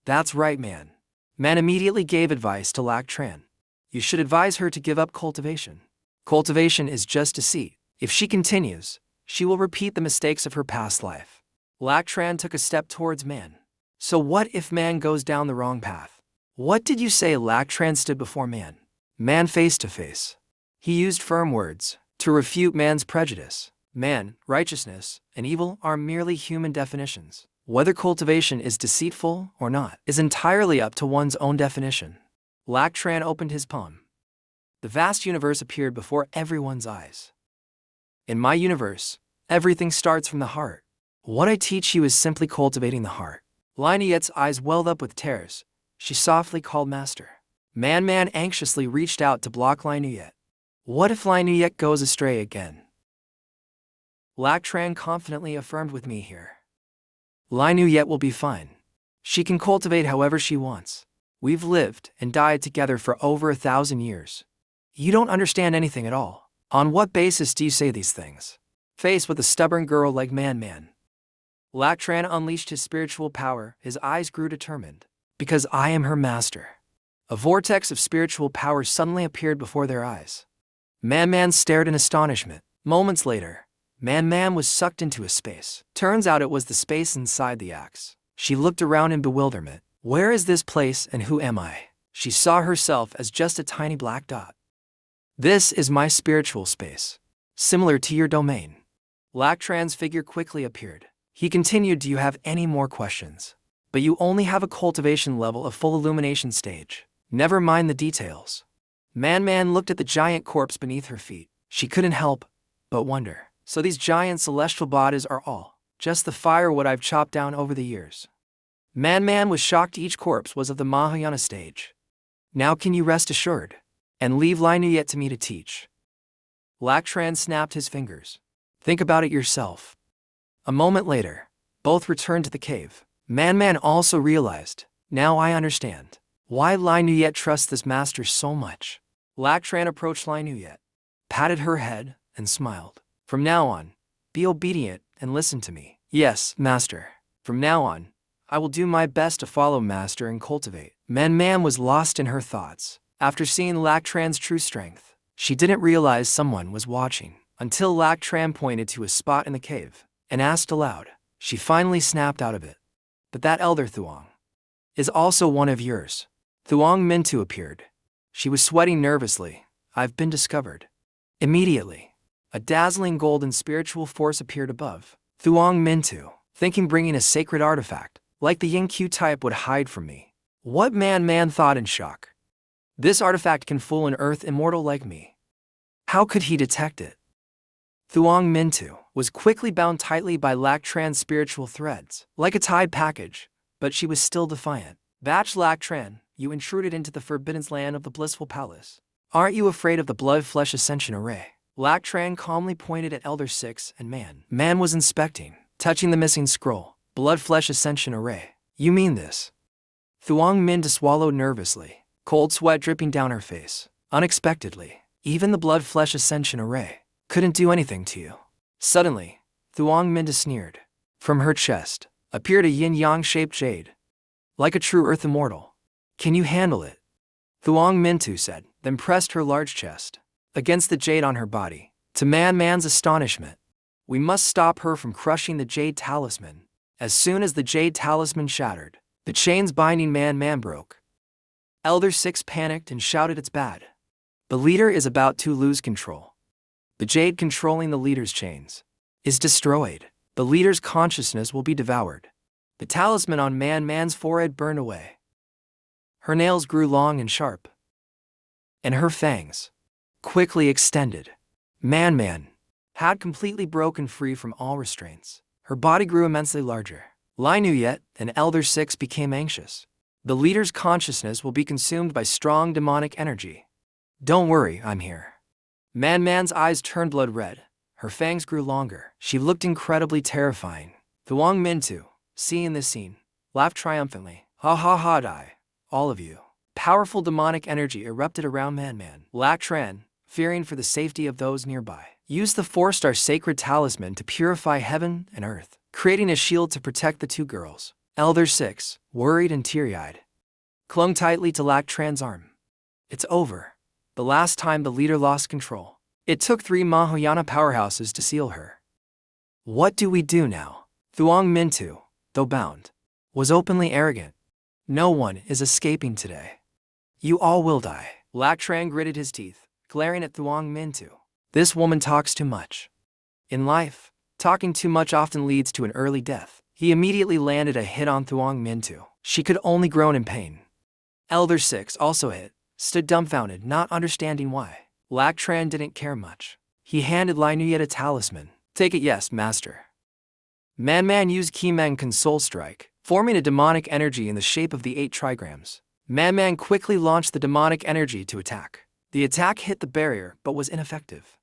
That's right, man. Man immediately gave advice to Lac Tran. You should advise her to give up cultivation. Cultivation is just deceit. If she continues, she will repeat the mistakes of her past life. Lac Tran took a step towards Man. So what if Man goes down the wrong path? What did you say? Lac Tran stood before Man. Man face to face. He used firm words to refute Man's prejudice. Man, righteousness, and evil are merely human definitions. Whether cultivation is deceitful or not is entirely up to one's own definition. Lac Tran opened his palm. The vast universe appeared before everyone's eyes. In my universe, everything starts from the heart. What I teach you is simply cultivating the heart. Lai Nuyet's eyes welled up with tears. She softly called Master. Man anxiously reached out to block Lai Nuyet. What if Lai Nuyet goes astray again? Lac Tran confidently affirmed with me here. Lai Nuyet will be fine. She can cultivate however she wants. We've lived and died together for over 1,000 years. You don't understand anything at all. On what basis do you say these things? Faced with a stubborn girl like Man. Lac Tran unleashed his spiritual power. His eyes grew determined. Because I am her master. A vortex of spiritual power suddenly appeared before their eyes. Man stared in astonishment. Moments later, Man was sucked into a space. Turns out it was the space inside the axe. She looked around in bewilderment. Where is this place and who am I? She saw herself as just a tiny black dot. This is my spiritual space. Similar to your domain. Lac Tran's figure quickly appeared. He continued, do you have any more questions? But you only have a cultivation level of full illumination stage. Never mind the details. Man looked at the giant corpse beneath her feet. She couldn't help but wonder. So these giant celestial bodies are all just the firewood I've chopped down over the years. Man was shocked. Each corpse was of the Mahayana stage. Now can you rest assured and leave Lai Nuyet to me to teach? Lac Tran snapped his fingers. Think about it yourself. A moment later, both returned to the cave. Man also realized, now I understand why Lai Nuyet trusts this master so much. Lac Tran approached Lai Nuyet, patted her head, and smiled. From now on, be obedient and listen to me. Yes, master. From now on, I will do my best to follow master and cultivate. Man was lost in her thoughts. After seeing Lac Tran's true strength, she didn't realize someone was watching until Lac Tran pointed to a spot in the cave and asked aloud. She finally snapped out of it. But that elder Thuong is also one of yours. Thuong Mintu appeared. She was sweating nervously. I've been discovered. Immediately, a dazzling golden spiritual force appeared above. Thuong Mintu, thinking bringing a sacred artifact, like the Yin Q type, would hide from me. What? Man thought in shock. This artifact can fool an earth immortal like me. How could he detect it? Thuong Mintu was quickly bound tightly by Lac Tran's spiritual threads, like a tied package, but she was still defiant. Batch Lac Tran, you intruded into the forbidden land of the blissful palace. Aren't you afraid of the blood-flesh ascension array? Lac Tran calmly pointed at Elder 6 and Man was inspecting, touching the missing scroll. Blood-flesh ascension array. You mean this? Thuong Mintu swallowed nervously, cold sweat dripping down her face. Unexpectedly, even the blood-flesh ascension array couldn't do anything to you. Suddenly, Thuong Mintu sneered. From her chest appeared a yin-yang shaped jade, like a true earth immortal. Can you handle it? Thuong Mintu said, then pressed her large chest against the jade on her body. To Man's astonishment, we must stop her from crushing the jade talisman. As soon as the jade talisman shattered, the chains binding Man broke. Elder 6 panicked and shouted, it's bad. The leader is about to lose control. The jade controlling the leader's chains is destroyed. The leader's consciousness will be devoured. The talisman on Man's forehead burned away. Her nails grew long and sharp, and her fangs quickly extended. Man had completely broken free from all restraints. Her body grew immensely larger. Lai Nuyet and Elder 6 became anxious. The leader's consciousness will be consumed by strong demonic energy. Don't worry, I'm here. Man's eyes turned blood red. Her fangs grew longer. She looked incredibly terrifying. Thuong Mintu, seeing this scene, laughed triumphantly. Ha, die, all of you. Powerful demonic energy erupted around Man. Lac Tran, fearing for the safety of those nearby, used the 4-star sacred talisman to purify heaven and earth, creating a shield to protect the two girls. Elder 6, worried and teary-eyed, clung tightly to Lac Tran's arm. It's over. The last time the leader lost control, it took 3 Mahayana powerhouses to seal her. What do we do now? Thuong Mintu, though bound, was openly arrogant. No one is escaping today. You all will die. Lac Tran gritted his teeth, glaring at Thuong Mintu. This woman talks too much. In life, talking too much often leads to an early death. He immediately landed a hit on Thuong Minh. She could only groan in pain. Elder Six also hit, stood dumbfounded, not understanding why. Lac Tran didn't care much. He handed Lai Nuyet a talisman. Take it, yes, master. Man used Kimeng Soul Strike, forming a demonic energy in the shape of the 8 trigrams. Man quickly launched the demonic energy to attack. The attack hit the barrier but was ineffective.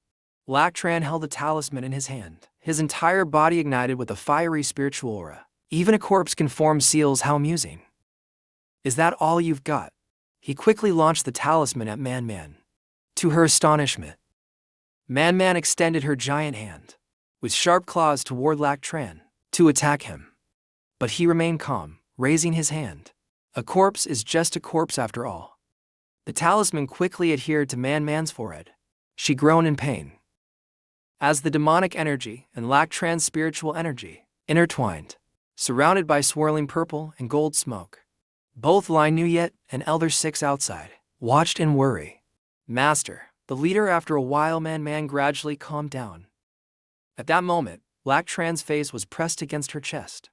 Lac Tran held the talisman in his hand. His entire body ignited with a fiery spiritual aura. Even a corpse can form seals, how amusing. Is that all you've got? He quickly launched the talisman at Man. To her astonishment, Man extended her giant hand, with sharp claws toward Lac Tran, to attack him. But he remained calm, raising his hand. A corpse is just a corpse after all. The talisman quickly adhered to Man's forehead. She groaned in pain. As the demonic energy and Lac Tran's spiritual energy intertwined, surrounded by swirling purple and gold smoke, both Lai Nuyet and Elder Six outside watched in worry. Master, the leader, after a while, Man gradually calmed down. At that moment, Lac Tran's face was pressed against her chest.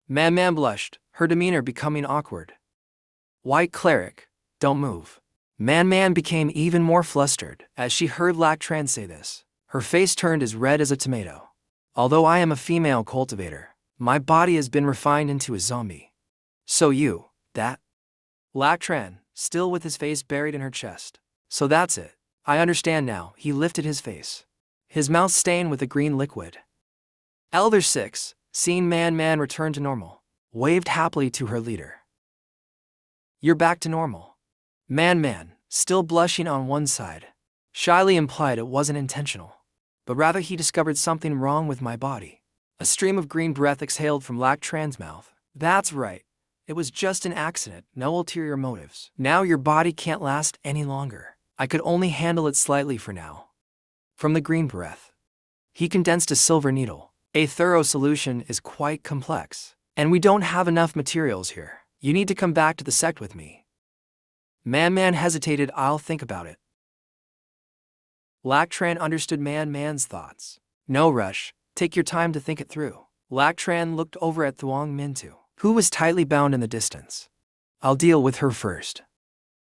Man blushed, her demeanor becoming awkward. White cleric, don't move. Man became even more flustered as she heard Lac Tran say this. Her face turned as red as a tomato. Although I am a female cultivator, my body has been refined into a zombie. So you, that? Lac Tran, still with his face buried in her chest. So that's it. I understand now. He lifted his face, his mouth stained with a green liquid. Elder Six, seeing Man return to normal, waved happily to her leader. You're back to normal. Man, still blushing on one side, shyly implied it wasn't intentional, but rather he discovered something wrong with my body. A stream of green breath exhaled from Lac Tran's mouth. That's right. It was just an accident, no ulterior motives. Now your body can't last any longer. I could only handle it slightly for now. From the green breath, he condensed a silver needle. A thorough solution is quite complex, and we don't have enough materials here. You need to come back to the sect with me. Man hesitated. I'll think about it. Lac Tran understood Man's thoughts. No rush, take your time to think it through. Lac Tran looked over at Thuong Minh, who was tightly bound in the distance. I'll deal with her first.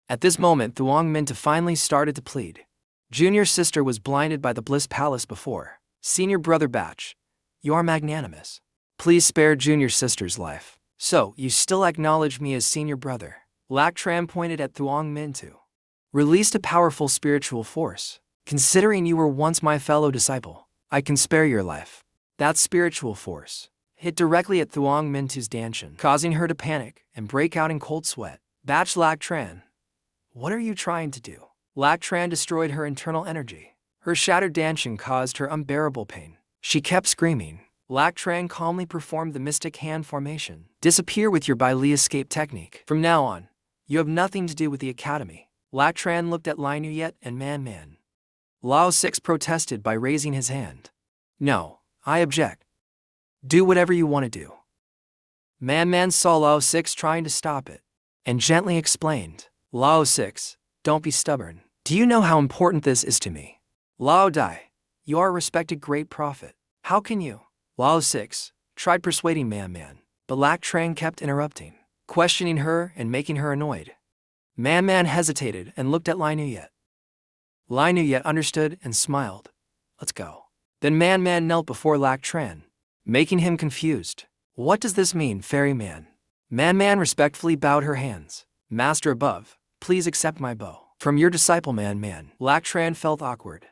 At this moment, Thuong Minh finally started to plead. Junior sister was blinded by the Bliss Palace before. Senior brother Batch, you are magnanimous. Please spare junior sister's life. So, you still acknowledge me as senior brother? Lac Tran pointed at Thuong Minh. Released a powerful spiritual force. Considering you were once my fellow disciple, I can spare your life. That spiritual force hit directly at Thuong Minh's Danshan, causing her to panic and break out in cold sweat. Batch Lac Tran, what are you trying to do? Lac Tran destroyed her internal energy. Her shattered Danshan caused her unbearable pain. She kept screaming. Lac Tran calmly performed the mystic hand formation. Disappear with your Bailey escape technique. From now on, you have nothing to do with the academy. Lac Tran looked at Lai Nuyet and Man. Lao Six protested by raising his hand. No, I object. Do whatever you want to do. Man saw Lao Six trying to stop it, and gently explained, Lao Six, don't be stubborn. Do you know how important this is to me? Lao Dai, you are a respected great prophet. How can you? Lao Six tried persuading Man, but Lac Tran kept interrupting, questioning her and making her annoyed. Man hesitated and looked at Lai Nuyet. Lai Nuyet understood and smiled. Let's go. Then Man knelt before Lac Tran, making him confused. What does this mean, fairy man? Man respectfully bowed her hands. Master above, please accept my bow. From your disciple Man. Lac Tran felt awkward.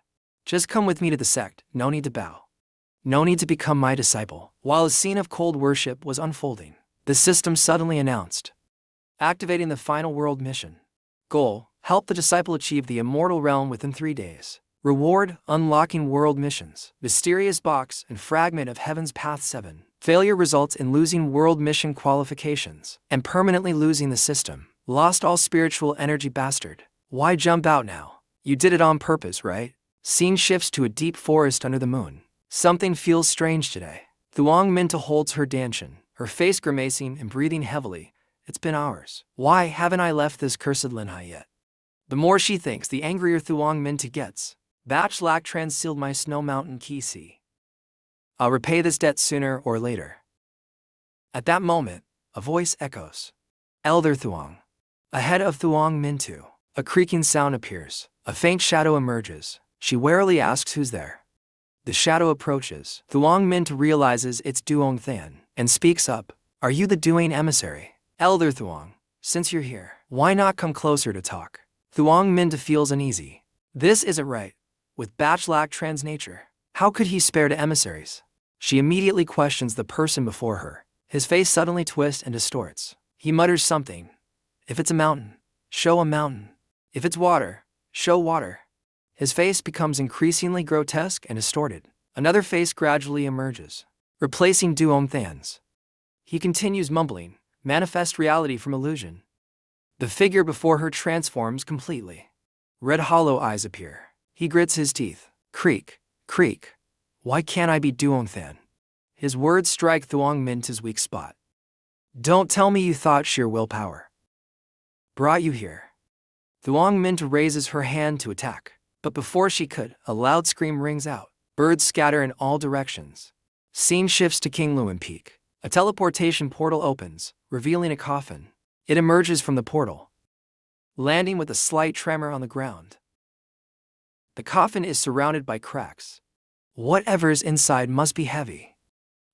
Just come with me to the sect, no need to bow. No need to become my disciple. While a scene of cold worship was unfolding, the system suddenly announced. Activating the final world mission. Goal, help the disciple achieve the immortal realm within 3 days. Reward, unlocking world missions. Mysterious box and fragment of Heaven's Path 7. Failure results in losing world mission qualifications and permanently losing the system. Lost all spiritual energy bastard. Why jump out now? You did it on purpose, right? Scene shifts to a deep forest under the moon. Something feels strange today. Thuong Minh holds her Danshan, her face grimacing and breathing heavily. It's been hours. Why haven't I left this cursed Linhai yet? The more she thinks, the angrier Thuong Minh gets. Batch Lac Tran sealed my Snow Mountain Key C. I'll repay this debt sooner or later. At that moment, a voice echoes. Elder Thuong. Ahead of Thuong Mintu, a creaking sound appears. A faint shadow emerges. She warily asks who's there. The shadow approaches. Thuong Mintu realizes it's Duong Than and speaks up. Are you the Duane emissary? Elder Thuong, since you're here, why not come closer to talk? Thuong Mintu feels uneasy. This isn't right. With Bachlac Tran's nature, how could he spare to emissaries? She immediately questions the person before her. His face suddenly twists and distorts. He mutters something. If it's a mountain, show a mountain. If it's water, show water. His face becomes increasingly grotesque and distorted. Another face gradually emerges, replacing Duong Than's. He continues mumbling, manifest reality from illusion. The figure before her transforms completely. Red hollow eyes appear. He grits his teeth. Creak, creak. Why can't I be Duong Than? His words strike Thuong Mintu's weak spot. Don't tell me you thought sheer willpower brought you here. Thuong Mintu raises her hand to attack, but before she could, a loud scream rings out. Birds scatter in all directions. Scene shifts to King Luan Peak. A teleportation portal opens, revealing a coffin. It emerges from the portal, landing with a slight tremor on the ground. The coffin is surrounded by cracks. Whatever's inside must be heavy.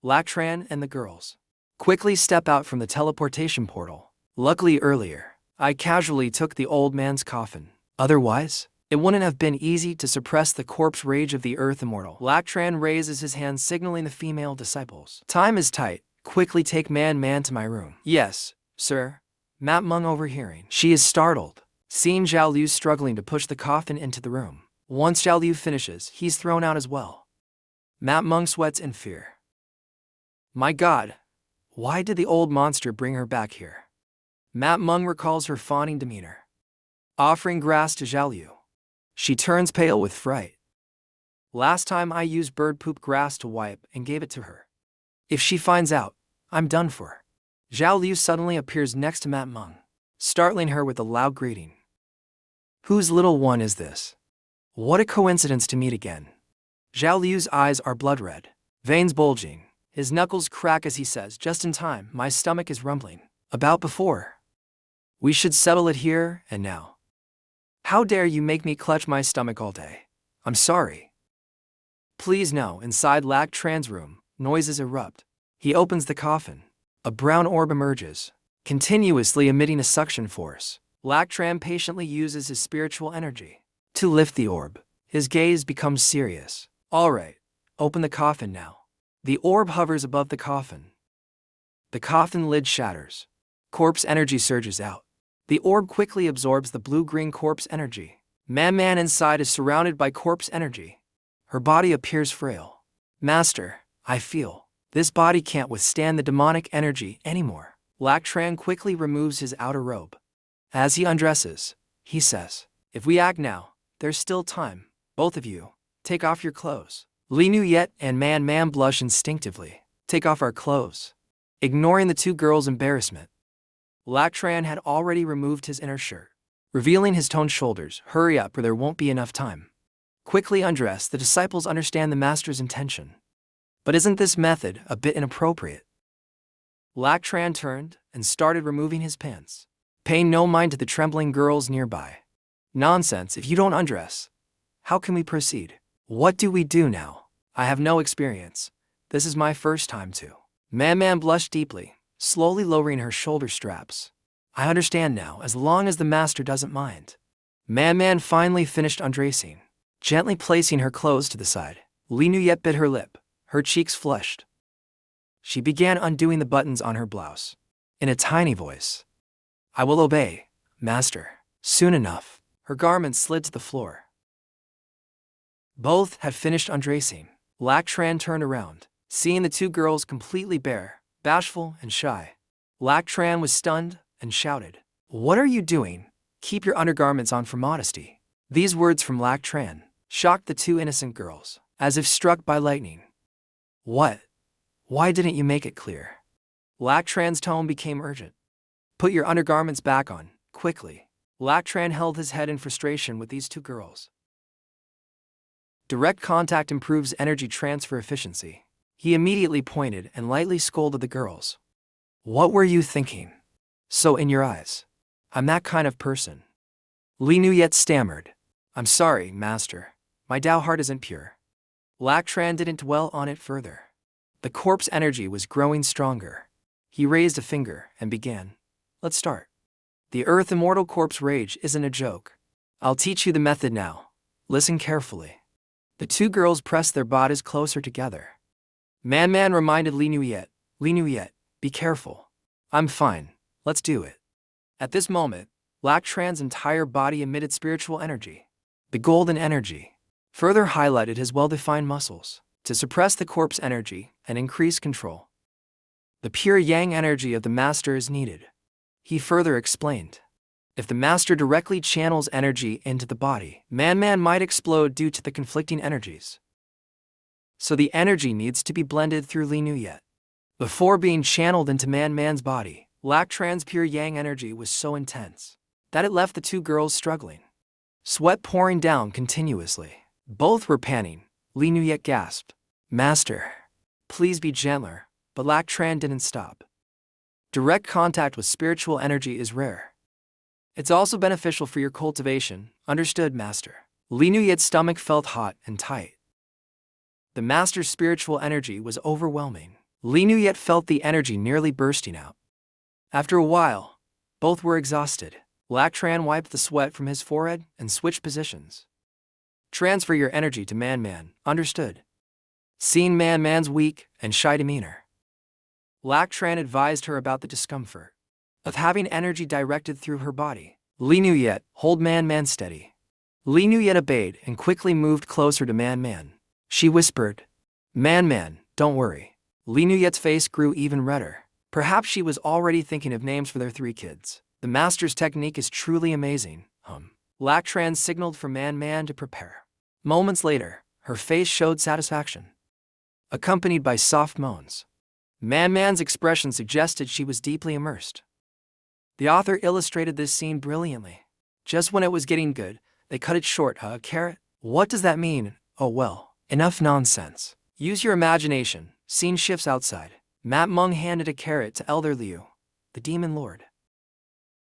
Lac Tran and the girls quickly step out from the teleportation portal. Luckily earlier, I casually took the old man's coffin. Otherwise, it wouldn't have been easy to suppress the corpse rage of the Earth Immortal. Lac Tran raises his hand signaling the female disciples. Time is tight. Quickly take Man to my room. Yes, sir. Mat Mung overhearing. She is startled, seeing Zhao Liu struggling to push the coffin into the room. Once Zhao Liu finishes, he's thrown out as well. Mat Mung sweats in fear. My God, why did the old monster bring her back here? Mat Mung recalls her fawning demeanor, offering grass to Zhao Liu. She turns pale with fright. Last time I used bird poop grass to wipe and gave it to her. If she finds out, I'm done for. Zhao Liu suddenly appears next to Mat Mung, startling her with a loud greeting. Whose little one is this? What a coincidence to meet again. Zhao Liu's eyes are blood red, veins bulging. His knuckles crack as he says, just in time, my stomach is rumbling. About before. We should settle it here and now. How dare you make me clutch my stomach all day? I'm sorry. Please no. Inside Lac Tran's room, noises erupt. He opens the coffin. A brown orb emerges, continuously emitting a suction force. Lac Tran patiently uses his spiritual energy to lift the orb. His gaze becomes serious. All right, open the coffin now. The orb hovers above the coffin. The coffin lid shatters. Corpse energy surges out. The orb quickly absorbs the blue-green corpse energy. Man inside is surrounded by corpse energy. Her body appears frail. Master, I feel this body can't withstand the demonic energy anymore. Lac Tran quickly removes his outer robe. As he undresses, he says, if we act now, there's still time. Both of you, take off your clothes. Li Nu Yet and Man blush instinctively. Take off our clothes. Ignoring the two girls' embarrassment, Lac Tran had already removed his inner shirt, revealing his toned shoulders. Hurry up or there won't be enough time. Quickly undress, the disciples understand the master's intention. But isn't this method a bit inappropriate? Lac Tran turned and started removing his pants, paying no mind to the trembling girls nearby. Nonsense, if you don't undress, how can we proceed? What do we do now? I have no experience. This is my first time too. Man blushed deeply, slowly lowering her shoulder straps. I understand now, as long as the master doesn't mind. Man finally finished undressing, gently placing her clothes to the side. Li Nu Yet bit her lip, her cheeks flushed. She began undoing the buttons on her blouse. In a tiny voice, I will obey, master. Soon enough, her garments slid to the floor. Both had finished undressing. Lac Tran turned around, seeing the two girls completely bare, bashful and shy. Lac Tran was stunned and shouted, what are you doing? Keep your undergarments on for modesty. These words from Lac Tran shocked the two innocent girls, as if struck by lightning. What? Why didn't you make it clear? Lac Tran's tone became urgent. Put your undergarments back on, quickly. Lac Tran held his head in frustration with these two girls. Direct contact improves energy transfer efficiency. He immediately pointed and lightly scolded the girls. What were you thinking? So in your eyes. I'm that kind of person. Li Nuyet stammered. I'm sorry, master. My Dao heart isn't pure. Lac Tran didn't dwell on it further. The corpse energy was growing stronger. He raised a finger and began. Let's start. The Earth Immortal Corpse Rage isn't a joke. I'll teach you the method now. Listen carefully. The two girls pressed their bodies closer together. Man reminded Li Nuyet, be careful. I'm fine, let's do it. At this moment, Lac Tran's entire body emitted spiritual energy. The golden energy further highlighted his well-defined muscles to suppress the corpse energy and increase control. The pure yang energy of the master is needed. He further explained. If the master directly channels energy into the body, Man might explode due to the conflicting energies. So the energy needs to be blended through Li Nuyet. Before being channeled into Man's body, Lac Tran's pure yang energy was so intense that it left the two girls struggling. Sweat pouring down continuously. Both were panting. Li Nuyet gasped. Master, please be gentler, but Lac Tran didn't stop. Direct contact with spiritual energy is rare. It's also beneficial for your cultivation, understood, master? Li Nuyet's stomach felt hot and tight. The master's spiritual energy was overwhelming. Li Nuyet felt the energy nearly bursting out. After a while, both were exhausted. Lac Tran wiped the sweat from his forehead and switched positions. Transfer your energy to Man, understood? Seeing Man's weak and shy demeanor, Lac Tran advised her about the discomfort of having energy directed through her body. Li Nuyet, hold Man steady. Li Nuyet obeyed and quickly moved closer to Man. She whispered, Man, don't worry. Li Nuyet's face grew even redder. Perhaps she was already thinking of names for their 3 kids. The master's technique is truly amazing. Lac Tran signaled for Man to prepare. Moments later, her face showed satisfaction, accompanied by soft moans. Man's expression suggested she was deeply immersed. The author illustrated this scene brilliantly. Just when it was getting good, they cut it short. A carrot? What does that mean? Oh well, enough nonsense. Use your imagination. Scene shifts outside. Mat Meng handed a carrot to Elder Liu, the demon lord.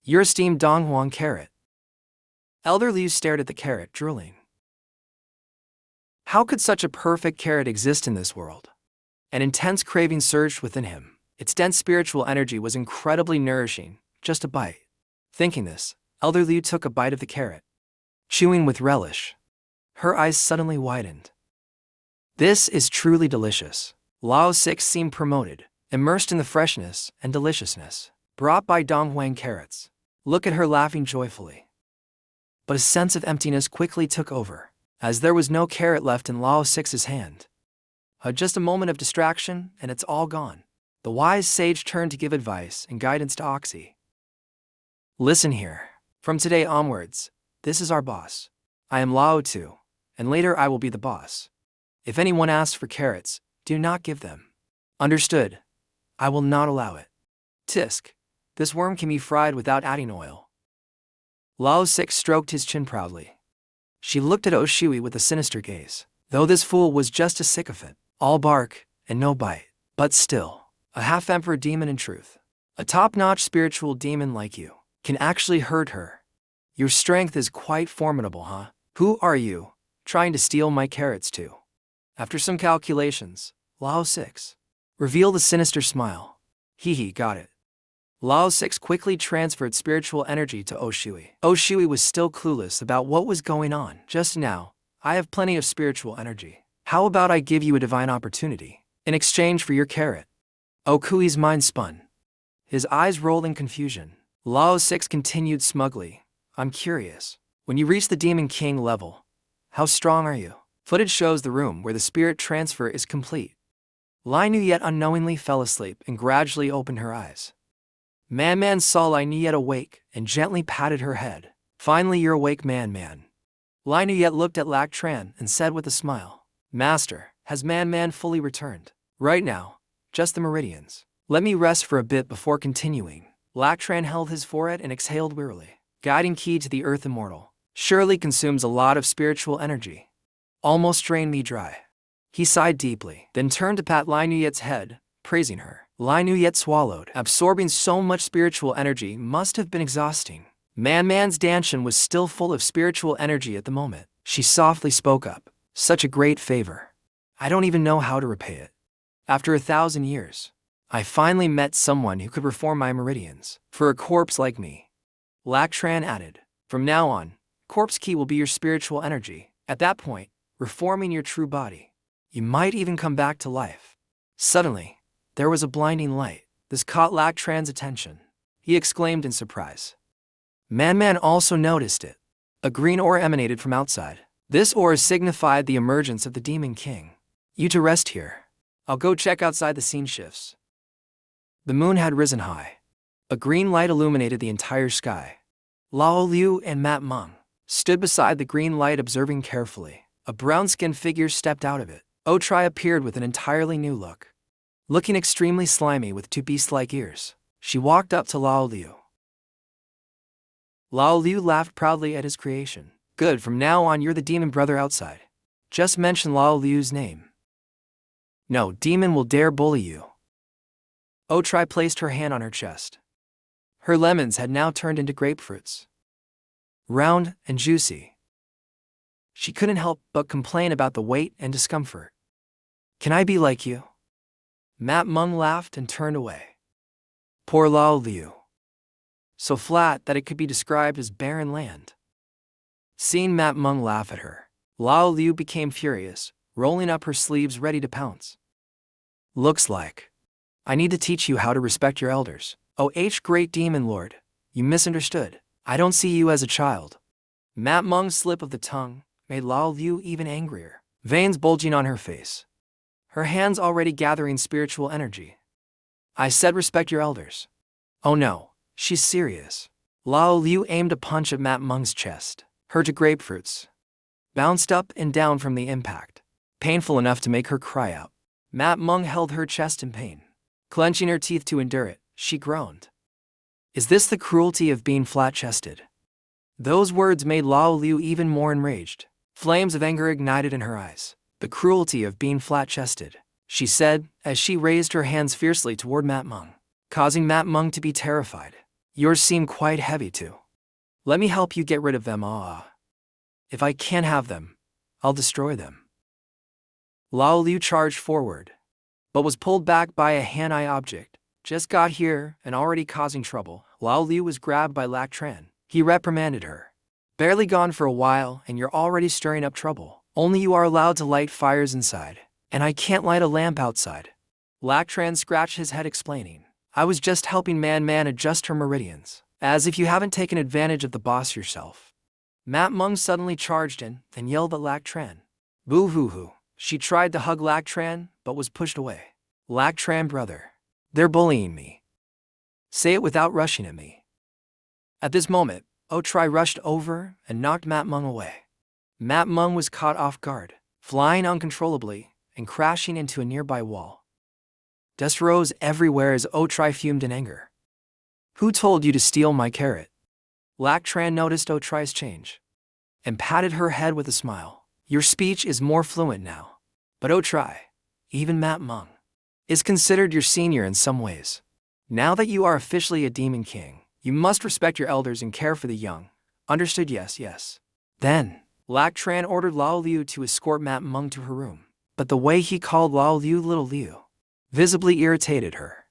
Your esteemed Dong Huang carrot. Elder Liu stared at the carrot, drooling. How could such a perfect carrot exist in this world? An intense craving surged within him. Its dense spiritual energy was incredibly nourishing. Just a bite. Thinking this, Elder Liu took a bite of the carrot, chewing with relish. Her eyes suddenly widened. This is truly delicious. Lao 6 seemed promoted, immersed in the freshness and deliciousness brought by Dong Huang carrots. Look at her laughing joyfully. But a sense of emptiness quickly took over, as there was no carrot left in Lao 6's hand. Just a moment of distraction, and it's all gone. The wise sage turned to give advice and guidance to Oxy. Listen here. From today onwards, this is our boss. I am Lao 2, and later I will be the boss. If anyone asks for carrots, do not give them. Understood? I will not allow it. Tisk. This worm can be fried without adding oil. Lao 6 stroked his chin proudly. She looked at Oshui with a sinister gaze. Though this fool was just a sycophant, all bark and no bite, but still, a half-emperor demon in truth. A top-notch spiritual demon like you can actually hurt her. Your strength is quite formidable, huh? Who are you, trying to steal my carrots too? After some calculations, Lao 6 revealed a sinister smile. Hee, got it. Lao 6 quickly transferred spiritual energy to Oshui. Oshui was still clueless about what was going on. Just now, I have plenty of spiritual energy. How about I give you a divine opportunity in exchange for your carrot? Okui's mind spun. His eyes rolled in confusion. Lao 6 continued smugly. I'm curious. When you reach the Demon King level, how strong are you? Footage shows the room where the spirit transfer is complete. Lai Nuyet unknowingly fell asleep and gradually opened her eyes. Man saw Lai Nuyet awake and gently patted her head. Finally, you're awake, Man. Lai Nuyet looked at Lac Tran and said with a smile, Master, has Man fully returned? Right now, just the meridians. Let me rest for a bit before continuing. Lac Tran held his forehead and exhaled wearily. Guiding key to the Earth Immortal surely consumes a lot of spiritual energy. Almost drained me dry. He sighed deeply, then turned to pat Lai Nuyet's head, praising her. Lai Nuyet swallowed. Absorbing so much spiritual energy must have been exhausting. Man's Danshan was still full of spiritual energy at the moment. She softly spoke up. Such a great favor. I don't even know how to repay it. After 1,000 years, I finally met someone who could reform my meridians. For a corpse like me. Lac Tran added. From now on, corpse ki will be your spiritual energy. At that point, reforming your true body. You might even come back to life. Suddenly, there was a blinding light. This caught Lac Tran's attention. He exclaimed in surprise. Man also noticed it. A green aura emanated from outside. This aura signified the emergence of the Demon King. You to rest here. I'll go check outside the scene shifts. The moon had risen high. A green light illuminated the entire sky. Lao Liu and Mat Meng stood beside the green light observing carefully. A brown-skinned figure stepped out of it. Otrai appeared with an entirely new look. Looking extremely slimy with two beast-like ears, she walked up to Lao Liu. Lao Liu laughed proudly at his creation. Good, from now on you're the demon brother outside. Just mention Lao Liu's name. No demon will dare bully you. Otrai placed her hand on her chest. Her lemons had now turned into grapefruits. Round and juicy. She couldn't help but complain about the weight and discomfort. Can I be like you? Mat Meng laughed and turned away. Poor Lao Liu. So flat that it could be described as barren land. Seeing Mat Meng laugh at her, Lao Liu became furious, rolling up her sleeves ready to pounce. Looks like I need to teach you how to respect your elders. Oh great demon lord, you misunderstood. I don't see you as a child. Mat Meng's slip of the tongue made Lao Liu even angrier, veins bulging on her face. Her hands already gathering spiritual energy. I said respect your elders. Oh no, she's serious. Lao Liu aimed a punch at Mat Meng's chest. Her two grapefruits bounced up and down from the impact, painful enough to make her cry out. Mat Meng held her chest in pain. Clenching her teeth to endure it, she groaned. Is this the cruelty of being flat-chested? Those words made Lao Liu even more enraged. Flames of anger ignited in her eyes. The cruelty of being flat-chested, she said, as she raised her hands fiercely toward Mat Meng, causing Mat Meng to be terrified. Yours seem quite heavy too. Let me help you get rid of them. If I can't have them, I'll destroy them. Lao Liu charged forward, but was pulled back by a hand-eye object. Just got here and already causing trouble. Lao Liu was grabbed by Lac Tran. He reprimanded her. Barely gone for a while and you're already stirring up trouble. Only you are allowed to light fires inside, and I can't light a lamp outside. Lac Tran scratched his head explaining. I was just helping Man adjust her meridians. As if you haven't taken advantage of the boss yourself. Mat Meng suddenly charged in, then yelled at Lac Tran. Boo hoo hoo. She tried to hug Lac Tran, but was pushed away. Lac Tran brother. They're bullying me. Say it without rushing at me. At this moment, Otrai rushed over and knocked Mat Meng away. Mat Meng was caught off guard, flying uncontrollably and crashing into a nearby wall. Dust rose everywhere as Otrai fumed in anger. Who told you to steal my carrot? Lac Tran noticed Otrai's change and patted her head with a smile. Your speech is more fluent now. But Otrai, even Mat Meng, is considered your senior in some ways. Now that you are officially a demon king, you must respect your elders and care for the young. Understood? Yes. Then, Lac Tran ordered Lao Liu to escort Mat Meng to her room. But the way he called Lao Liu Little Liu visibly irritated her.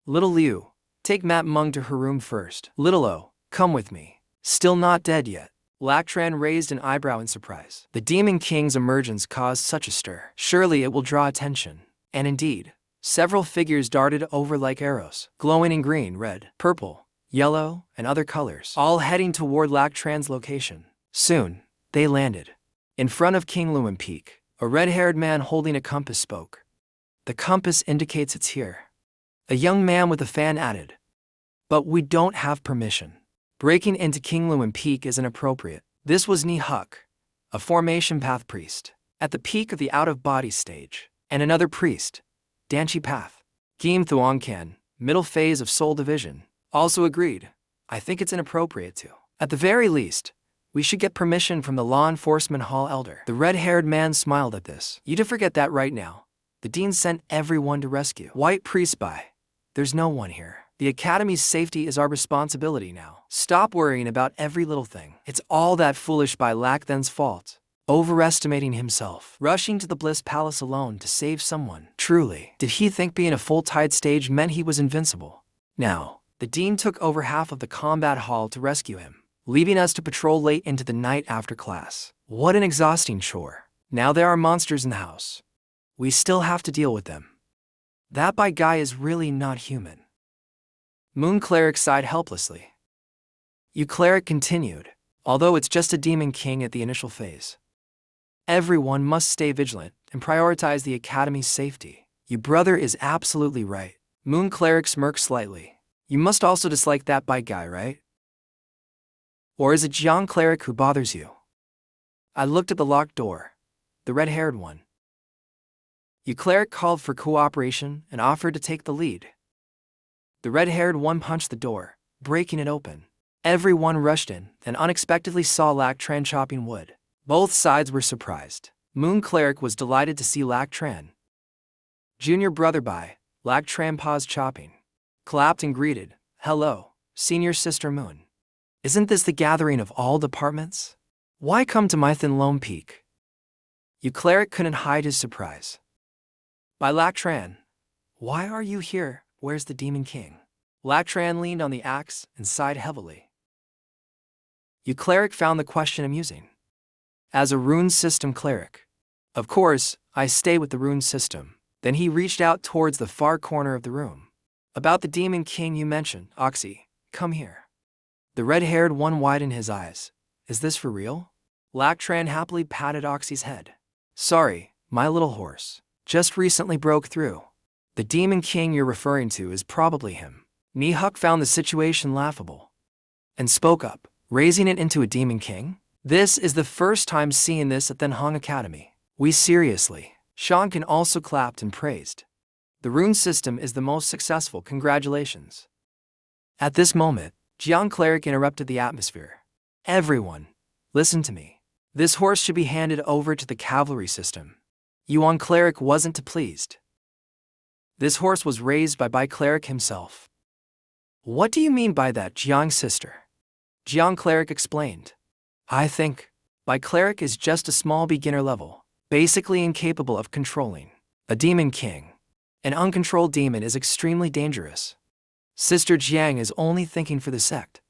Little Liu, take Mat Meng to her room first. Little O, come with me. Still not dead yet. Lac Tran raised an eyebrow in surprise. The Demon King's emergence caused such a stir. Surely it will draw attention. And indeed, several figures darted over like arrows, glowing in green, red, purple, yellow, and other colors, all heading toward Lac Tran's location. Soon, they landed. In front of King Luan Peak, a red-haired man holding a compass spoke. The compass indicates it's here. A young man with a fan added. But we don't have permission. Breaking into King Luan Peak is inappropriate. This was Ni Huck, a formation path priest, at the peak of the out-of-body stage, and another priest, Danchi Path, Kim Thuongkan, middle phase of soul division, also agreed. I think it's inappropriate to. At the very least, We should get permission from the law enforcement hall elder. The red-haired man smiled at this. You don't forget that right now. The dean sent everyone to rescue. White priest by. There's no one here. The academy's safety is our responsibility now. Stop worrying about every little thing. It's all that foolish by Lack then's fault. Overestimating himself, rushing to the Bliss Palace alone to save someone. Truly, did he think being a full-tide stage meant he was invincible? Now, the dean took over half of the combat hall to rescue him, leaving us to patrol late into the night after class. What an exhausting chore. Now there are monsters in the house. We still have to deal with them. That by guy is really not human. Moon Cleric sighed helplessly. You Cleric continued, although it's just a demon king at the initial phase. Everyone must stay vigilant and prioritize the academy's safety. Your brother is absolutely right. Moon Cleric smirked slightly. You must also dislike that by guy, right? Or is it Jiang Cleric who bothers you? I looked at the locked door. The red-haired one. You Cleric called for cooperation and offered to take the lead. The red-haired one punched the door, breaking it open. Everyone rushed in and unexpectedly saw Lack Tran chopping wood. Both sides were surprised. Moon Cleric was delighted to see Lack Tran. Junior brother by, Lack Tran paused chopping, clapped and greeted, Hello, senior sister Moon. Isn't this the gathering of all departments? Why come to my thin lone peak? You Cleric couldn't hide his surprise. By Lack Tran, why are you here? Where's the Demon King? Lack Tran leaned on the axe and sighed heavily. You Cleric found the question amusing. As a rune system cleric. Of course, I stay with the rune system. Then he reached out towards the far corner of the room. About the Demon King you mentioned, Oxy, come here. The red-haired one widened his eyes. Is this for real? Lack Tran happily patted Oxy's head. Sorry, my little horse. Just recently broke through. The Demon King you're referring to is probably him. Mihawk found the situation laughable and spoke up, raising it into a Demon King? This is the first time seeing this at Thenhong Academy. We seriously. Shankan also clapped and praised. The rune system is the most successful, congratulations. At this moment, Jiang Cleric interrupted the atmosphere. Everyone, listen to me. This horse should be handed over to the cavalry system. Yuan Cleric wasn't too pleased. This horse was raised by Cleric himself. What do you mean by that, Jiang sister? Jiang Cleric explained. I think, By Cleric is just a small beginner level, basically incapable of controlling a demon king. An uncontrolled demon is extremely dangerous. Sister Jiang is only thinking for the sect.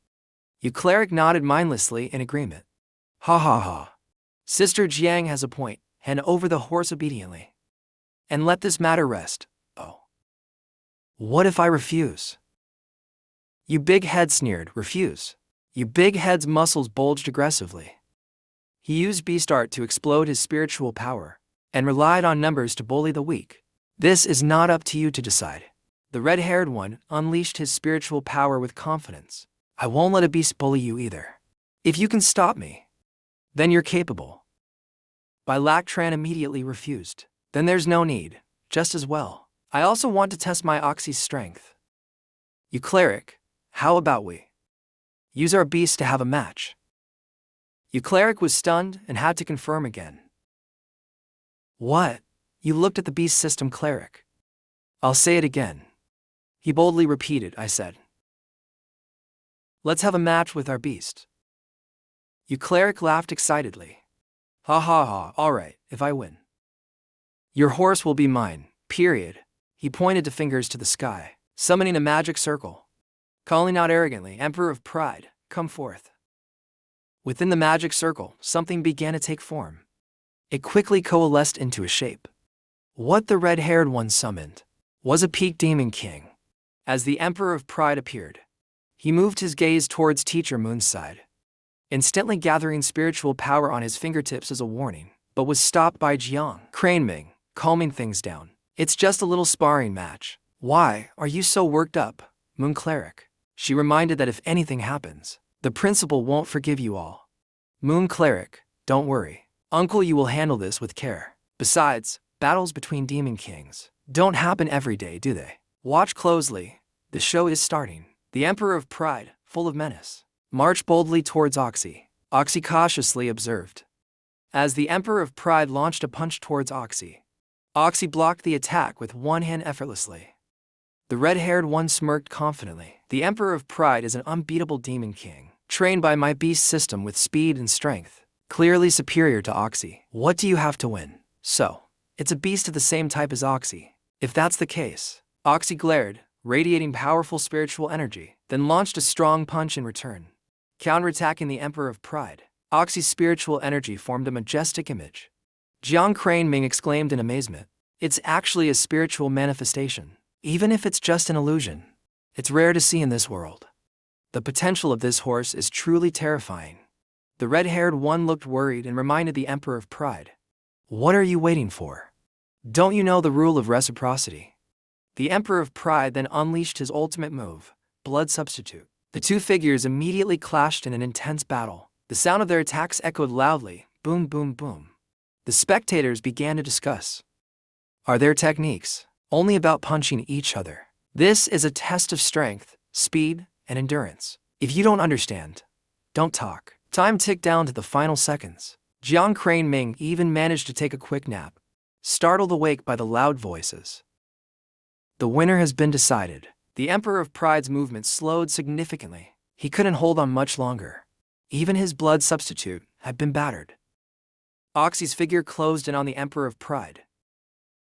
You Cleric nodded mindlessly in agreement. Ha ha ha. Sister Jiang has a point. Hand over the horse obediently. And let this matter rest. Oh. What if I refuse? You big head sneered, refuse. You big head's muscles bulged aggressively. He used beast art to explode his spiritual power, and relied on numbers to bully the weak. This is not up to you to decide. The red-haired one unleashed his spiritual power with confidence. I won't let a beast bully you either. If you can stop me, then you're capable. Lack Tran immediately refused. Then there's no need, just as well. I also want to test my Oxy's strength. You Cleric, how about we use our beast to have a match? You Cleric was stunned and had to confirm again. What? You looked at the beast system Cleric. I'll say it again. He boldly repeated, I said. Let's have a match with our beast. You Cleric laughed excitedly. Ha ha ha, alright, if I win. Your horse will be mine, period. He pointed to fingers to the sky, summoning a magic circle. Calling out arrogantly, Emperor of Pride, come forth. Within the magic circle, something began to take form. It quickly coalesced into a shape. What the red-haired one summoned was a peak demon king. As the Emperor of Pride appeared, he moved his gaze towards Teacher Moon's side, instantly gathering spiritual power on his fingertips as a warning, but was stopped by Jiang Craneming, calming things down. It's just a little sparring match. Why are you so worked up, Moon Cleric? She reminded that if anything happens, the principal won't forgive you all. Moon Cleric, don't worry. Uncle, you will handle this with care. Besides, battles between demon kings don't happen every day, do they? Watch closely. The show is starting. The Emperor of Pride, full of menace, marched boldly towards Oxy, Oxy cautiously observed. As the Emperor of Pride launched a punch towards Oxy, Oxy blocked the attack with one hand effortlessly. The red-haired one smirked confidently. The Emperor of Pride is an unbeatable demon king, trained by my beast system with speed and strength, clearly superior to Oxy. What do you have to win? So, it's a beast of the same type as Oxy. If that's the case, Oxy glared, radiating powerful spiritual energy, then launched a strong punch in return. Counterattacking the Emperor of Pride, Oxy's spiritual energy formed a majestic image. Jiang Crane Ming exclaimed in amazement. It's actually a spiritual manifestation, even if it's just an illusion. It's rare to see in this world. The potential of this horse is truly terrifying. The red-haired one looked worried and reminded the Emperor of Pride. What are you waiting for? Don't you know the rule of reciprocity? The Emperor of Pride then unleashed his ultimate move, Blood Substitute. The two figures immediately clashed in an intense battle. The sound of their attacks echoed loudly, boom, boom, boom. The spectators began to discuss. Are their techniques only about punching each other? This is a test of strength, speed, and endurance. If you don't understand, don't talk. Time ticked down to the final seconds. Jiang Crane Ming even managed to take a quick nap, startled awake by the loud voices. The winner has been decided. The Emperor of Pride's movement slowed significantly. He couldn't hold on much longer. Even his blood substitute had been battered. Oxy's figure closed in on the Emperor of Pride,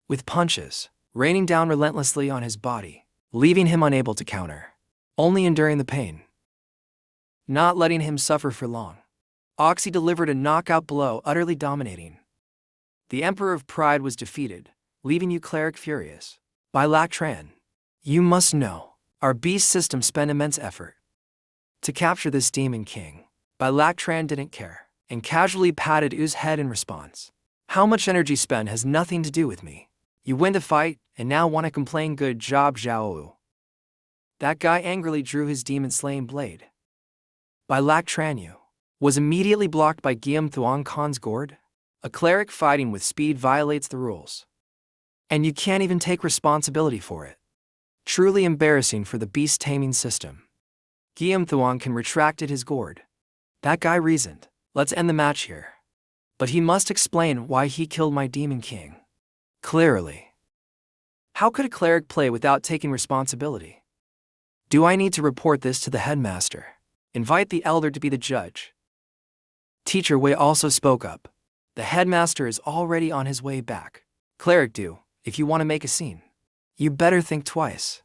with punches raining down relentlessly on his body, leaving him unable to counter, only enduring the pain. Not letting him suffer for long, Oxy delivered a knockout blow, utterly dominating. The Emperor of Pride was defeated, leaving you cleric furious. By Lactran, you must know, our beast system spent immense effort to capture this demon king. By Lactran didn't care, and casually patted U's head in response. How much energy spent has nothing to do with me. You win the fight, and now want to complain. Good job, Zhao. That guy angrily drew his demon-slaying blade. By Lactran Yu was immediately blocked by Guillaume Thuong Khan's gourd. A cleric fighting with speed violates the rules, and you can't even take responsibility for it. Truly embarrassing for the beast taming system. Guillaume Thuong Khan retracted his gourd. That guy reasoned, let's end the match here. But he must explain why he killed my demon king. Clearly. How could a cleric play without taking responsibility? Do I need to report this to the headmaster? Invite the elder to be the judge. Teacher Wei also spoke up. The headmaster is already on his way back. Cleric Du, if you want to make a scene, you better think twice.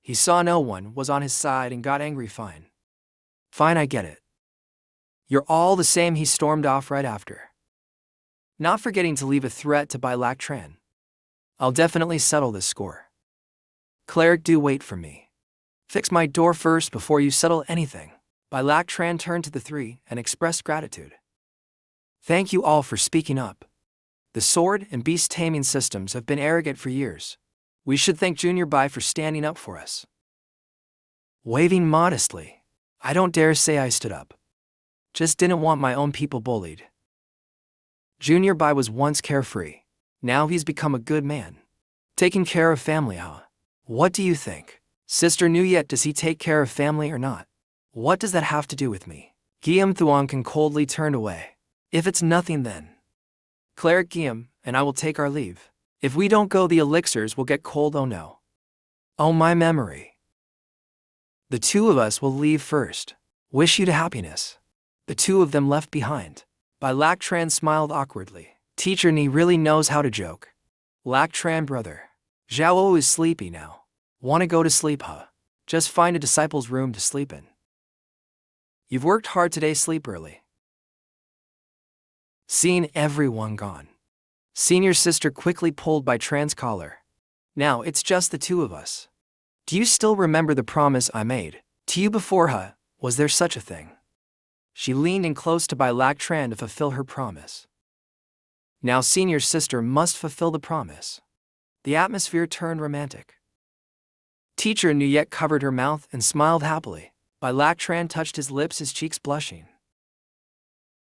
He saw no one was on his side and got angry. Fine, I get it. You're all the same. He stormed off right after, not forgetting to leave a threat to Bai Lactran. I'll definitely settle this score. Cleric Du, wait for me. Fix my door first before you settle anything. Bai Lactran turned to the three and expressed gratitude. Thank you all for speaking up. The sword and beast taming systems have been arrogant for years. We should thank Junior Bai for standing up for us. Waving modestly, I don't dare say I stood up. Just didn't want my own people bullied. Junior Bai was once carefree. Now he's become a good man, taking care of family, huh? What do you think? Sister Nuyet, does he take care of family or not? What does that have to do with me? Guillaume Thuong Khan coldly turned away. If it's nothing then. Cleric Guillaume and I will take our leave. If we don't go, the elixirs will get cold. Oh no. Oh, my memory. The two of us will leave first. Wish you to happiness. The two of them left behind. Bai Lactran smiled awkwardly. Teacher Ni really knows how to joke. Lactran brother. Zhao is sleepy now. Wanna go to sleep, huh? Just find a disciple's room to sleep in. You've worked hard today, sleep early. Seeing everyone gone, senior sister quickly pulled Bai Tran's collar. Now it's just the two of us. Do you still remember the promise I made to you before, huh? Was there such a thing? She leaned in close to Bai Lactran to fulfill her promise. Now senior sister must fulfill the promise. The atmosphere turned romantic. Teacher Nuyet covered her mouth and smiled happily. Bai Lactran touched his lips, his cheeks blushing.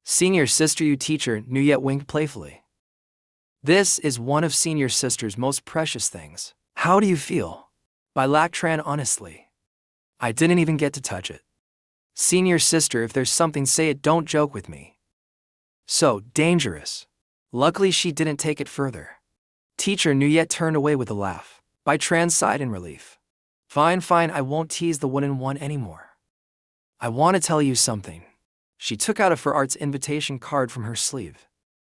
Senior sister, you teacher Nuyet winked playfully. This is one of senior sister's most precious things. How do you feel? Bai Lactran honestly. I didn't even get to touch it. Senior sister, if there's something, say it, don't joke with me. So dangerous. Luckily she didn't take it further. Teacher Nuyet turned away with a laugh. Bai Tran sighed in relief. Fine, I won't tease the one-on-one anymore. I want to tell you something. She took out a for arts invitation card from her sleeve.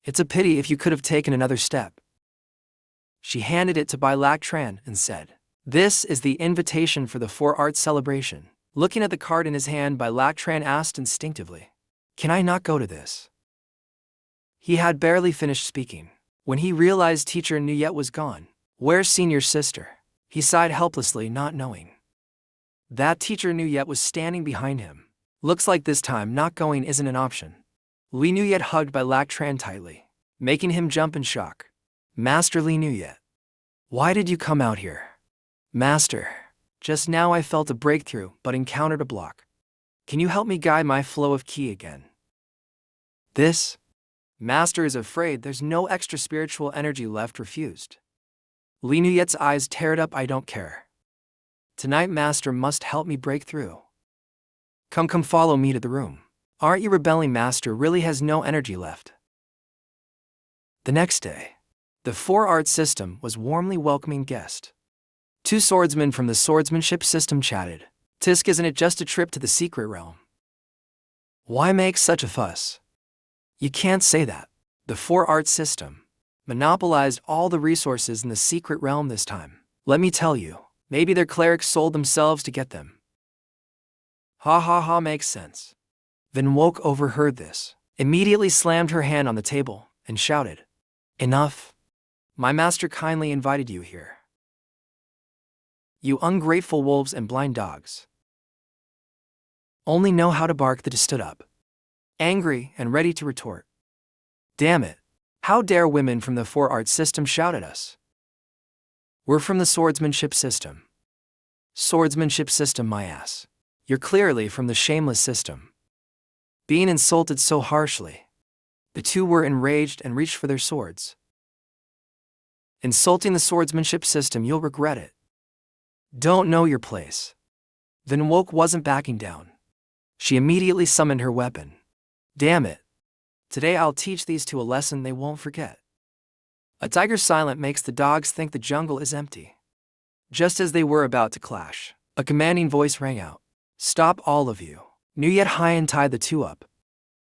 It's a pity if you could have taken another step. She handed it to Bai Lak Tran and said, this is the invitation for the for arts celebration. Looking at the card in his hand, Bai Lak Tran asked instinctively, can I not go to this? He had barely finished speaking when he realized Teacher Nuyet was gone. Where's senior sister? He sighed helplessly, not knowing that Teacher Nuyet was standing behind him. Looks like this time not going isn't an option. Li Nuyet hugged Bai Lak Tran tightly, making him jump in shock. Master Li Nuyet, why did you come out here? Master, just now I felt a breakthrough but encountered a block. Can you help me guide my flow of ki again? This? Master is afraid there's no extra spiritual energy left, refused. Li Nuyet's eyes teared up. I don't care. Tonight Master must help me break through. Come follow me to the room. Aren't you rebelling? Master really has no energy left. The next day, the for arts system was warmly welcoming guest. Two swordsmen from the swordsmanship system chatted. Tisk, isn't it just a trip to the secret realm? Why make such a fuss? You can't say that. The for arts system monopolized all the resources in the secret realm this time. Let me tell you, maybe their clerics sold themselves to get them. Ha, makes sense. Van Woke overheard this, immediately slammed her hand on the table, and shouted, enough. My master kindly invited you here. You ungrateful wolves and blind dogs. Only know how to bark. The stood up, angry and ready to retort. Damn it. How dare women from the for arts system shout at us? We're from the swordsmanship system. Swordsmanship system, my ass. You're clearly from the shameless system. Being insulted so harshly, the two were enraged and reached for their swords. Insulting the swordsmanship system, you'll regret it. Don't know your place. Van Woke wasn't backing down. She immediately summoned her weapon. Damn it. Today I'll teach these two a lesson they won't forget. A tiger silent makes the dogs think the jungle is empty. Just as they were about to clash, a commanding voice rang out. Stop, all of you. Nuyet Hien tied the two up,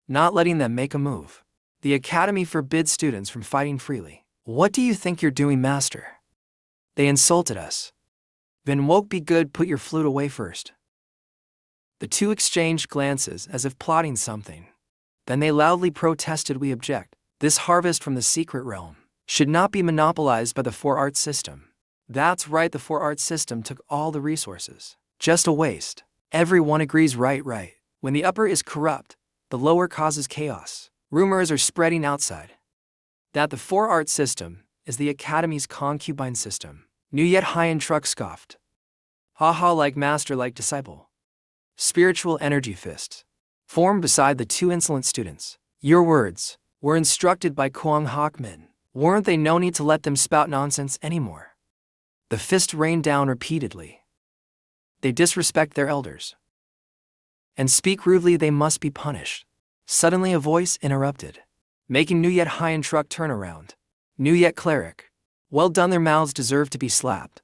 not letting them make a move. The academy forbids students from fighting freely. What do you think you're doing, master? They insulted us. Van Woke, be good, put your flute away first. The two exchanged glances as if plotting something. Then they loudly protested, we object. This harvest from the secret realm should not be monopolized by the for arts system. That's right, the for arts system took all the resources. Just a waste. Everyone agrees, right. When the upper is corrupt, the lower causes chaos. Rumors are spreading outside that the for arts system is the academy's concubine system. Nuyet Hien Truck scoffed. Ha, like master, like disciple. Spiritual energy fists formed beside the two insolent students. Your words were instructed by Kuang Hok Min. Weren't they? No need to let them spout nonsense anymore. The fist rained down repeatedly. They disrespect their elders and speak rudely, they must be punished. Suddenly a voice interrupted, making Nuyet Hien Truck turn around. Nuyet Cleric. Well done, their mouths deserve to be slapped.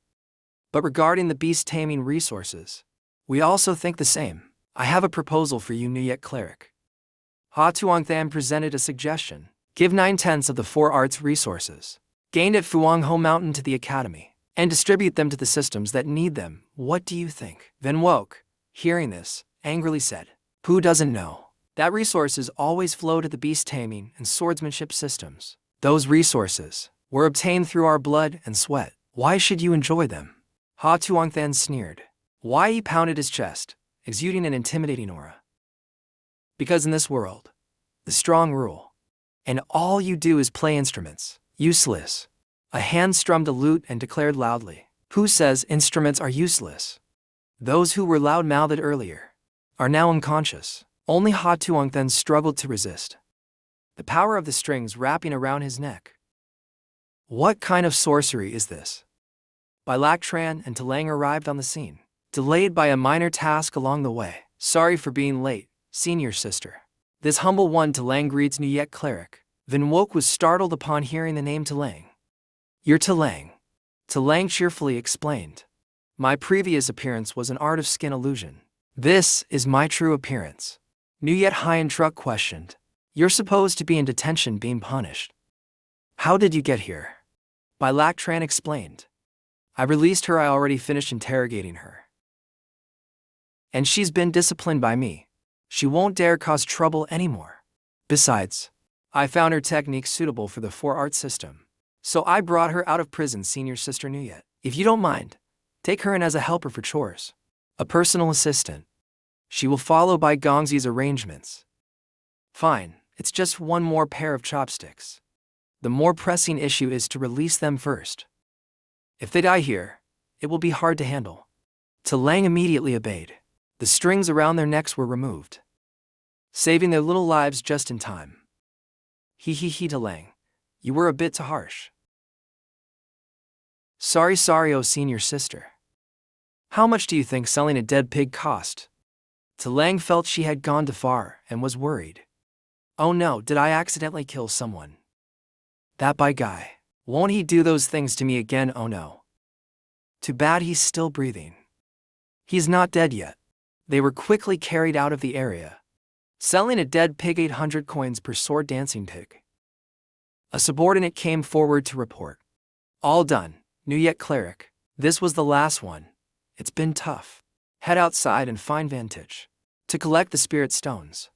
But regarding the beast taming resources, we also think the same. I have a proposal for you, Nuyet Cleric. Ha Tuong Tham presented a suggestion. Give 9/10 of the for arts resources gained at Fuang Ho Mountain to the academy, and distribute them to the systems that need them. What do you think? Van Woke, hearing this, angrily said, who doesn't know that resources always flow to the beast taming and swordsmanship systems? Those resources were obtained through our blood and sweat. Why should you enjoy them? Ha Tuong Than sneered. Why? He pounded his chest, exuding an intimidating aura. Because in this world, the strong rule, and all you do is play instruments. Useless. A hand strummed a lute and declared loudly, who says instruments are useless? Those who were loud-mouthed earlier are now unconscious. Only Ha Tuong then struggled to resist the power of the strings wrapping around his neck. What kind of sorcery is this? Bai Lak Tran and Talang arrived on the scene, delayed by a minor task along the way. Sorry for being late, senior sister. This humble one to Lang greets Nuyet cleric. Van Wook was startled upon hearing the name Lang. You're Lang. Lang cheerfully explained. My previous appearance was an art of skin illusion. This is my true appearance. Nuyet Hyen Truck questioned. You're supposed to be in detention being punished. How did you get here? Bai Lak Tran explained. I released her. I already finished interrogating her. And she's been disciplined by me. She won't dare cause trouble anymore. Besides, I found her technique suitable for the 4-art system. So I brought her out of prison, senior sister Nuyet. If you don't mind, take her in as a helper for chores. A personal assistant. She will follow Bai Gongzi's arrangements. Fine, it's just one more pair of chopsticks. The more pressing issue is to release them first. If they die here, it will be hard to handle. Lang immediately obeyed. The strings around their necks were removed, saving their little lives just in time. He Lang, you were a bit too harsh. Sorry, oh senior sister. How much do you think selling a dead pig cost? Lang felt she had gone too far and was worried. Oh no, did I accidentally kill someone? That Bai guy. Won't he do those things to me again? Oh no. Too bad he's still breathing. He's not dead yet. They were quickly carried out of the area, selling a dead pig 800 coins per sword dancing pig. A subordinate came forward to report. All done, Nuyet cleric. This was the last one. It's been tough. Head outside and find Vantage to collect the spirit stones.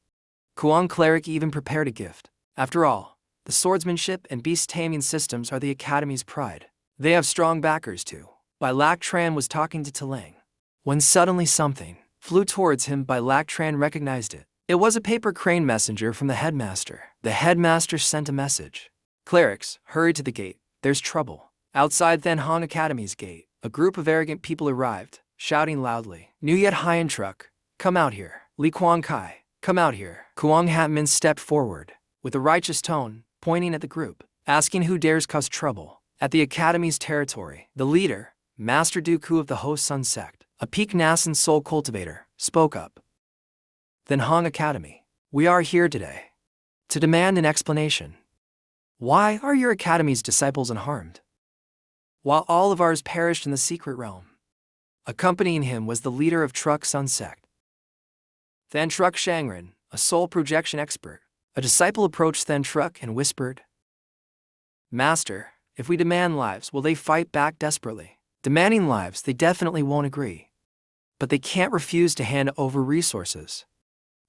Kuang cleric even prepared a gift. After all, the swordsmanship and beast taming systems are the Academy's pride. They have strong backers too. Bai Lak Tran was talking to Lang, when suddenly something flew towards him. Bai Lak Tran recognized it. It was a paper crane messenger from the headmaster. The headmaster sent a message. Clerics, hurry to the gate. There's trouble. Outside Then Hong Academy's gate, a group of arrogant people arrived, shouting loudly. Nuyet Hyen Truck, come out here. Li Kuang Kai, come out here. Kuang Hatmin stepped forward, with a righteous tone, pointing at the group, asking who dares cause trouble at the Academy's territory. The leader, Master Dooku of the Ho Sun sect, a peak Nasan soul cultivator, spoke up. Then Hong Academy, we are here today to demand an explanation. Why are your Academy's disciples unharmed, while all of ours perished in the secret realm? Accompanying him was the leader of Truck Sun sect, Than Truck Shangren, a soul projection expert. A disciple approached Than Truck and whispered, Master, if we demand lives, will they fight back desperately? Demanding lives, they definitely won't agree. But they can't refuse to hand over resources.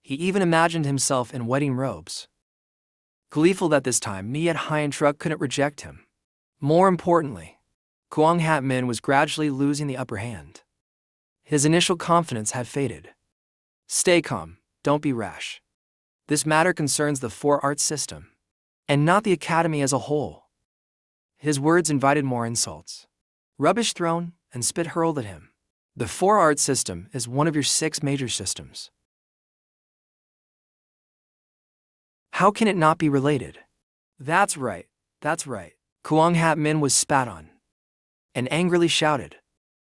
He even imagined himself in wedding robes. Gleeful that this time Nuyet Hyen Truck couldn't reject him. More importantly, Kuang Hatmin was gradually losing the upper hand. His initial confidence had faded. Stay calm, don't be rash. This matter concerns the 4-art system, and not the Academy as a whole. His words invited more insults. Rubbish thrown and spit hurled at him. The 4-art system is one of your 6 major systems. How can it not be related? That's right. Kuang Hatmin was spat on and angrily shouted.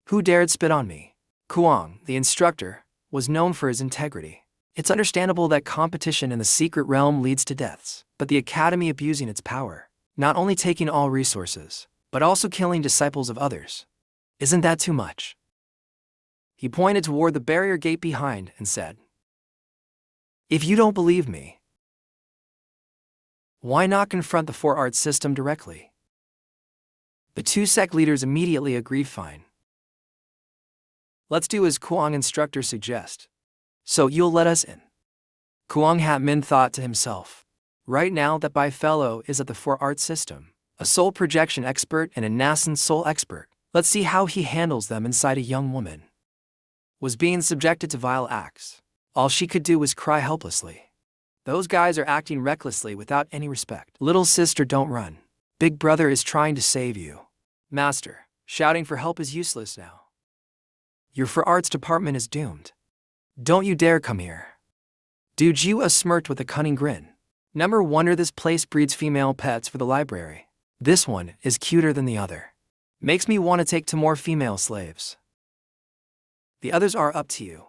Who dared spit on me? Kuang, the instructor, was known for his integrity. It's understandable that competition in the secret realm leads to deaths, but the Academy abusing its power, not only taking all resources, but also killing disciples of others. Isn't that too much? He pointed toward the barrier gate behind and said, If you don't believe me, why not confront the 4-art system directly? The 2 sect leaders immediately agreed. Fine. Let's do as Kuang instructor suggests. So you'll let us in? Kuang Hatmin thought to himself. Right now that Bai Fellow is at the 4-art system, a soul projection expert and a Nasan soul expert. Let's see how he handles them inside a young woman. Was being subjected to vile acts. All she could do was cry helplessly. Those guys are acting recklessly without any respect. Little sister, don't run. Big brother is trying to save you. Master, shouting for help is useless now. Your 4-arts department is doomed. Don't you dare come here. Du Jua smirked with a cunning grin. Number wonder this place breeds female pets for the library. This one is cuter than the other. Makes me want to take 2 more female slaves. The others are up to you.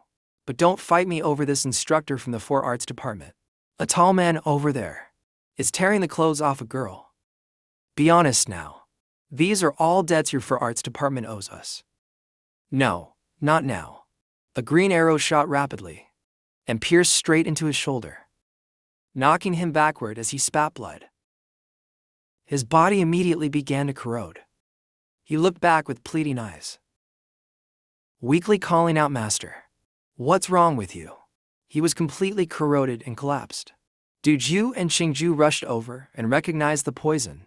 But don't fight me over this instructor from the Four Arts Department. A tall man over there is tearing the clothes off a girl. Be honest now. These are all debts your Four Arts Department owes us. No, not now. A green arrow shot rapidly and pierced straight into his shoulder, knocking him backward as he spat blood. His body immediately began to corrode. He looked back with pleading eyes, weakly calling out, "Master, what's wrong with you?" He was completely corroded and collapsed. Du Ju and Qingju rushed over and recognized the poison.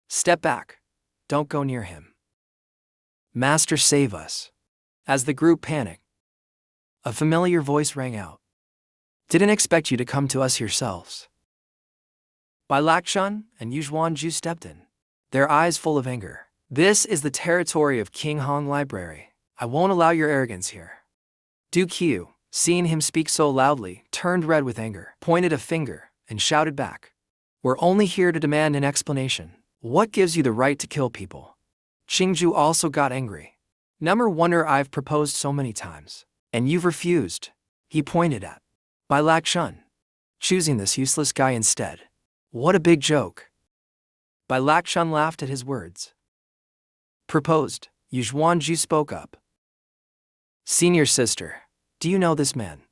"Step back. Don't go near him. Master, save us." As the group panicked, a familiar voice rang out. "Didn't expect you to come to us yourselves." Bai Lakshun and Yuzhuanju stepped in, their eyes full of anger. "This is the territory of King Hong Library. I won't allow your arrogance here." Du Qiu, seeing him speak so loudly, turned red with anger, pointed a finger, and shouted back, "We're only here to demand an explanation. What gives you the right to kill people?" Qingju also got angry. "Number one, I've proposed so many times, and you've refused." He pointed at Bai Lakshun, choosing this useless guy instead. What a big joke. Bai Lakshun laughed at his words. "Proposed," Yuzhuanju spoke up. "Senior sister, do you know this man?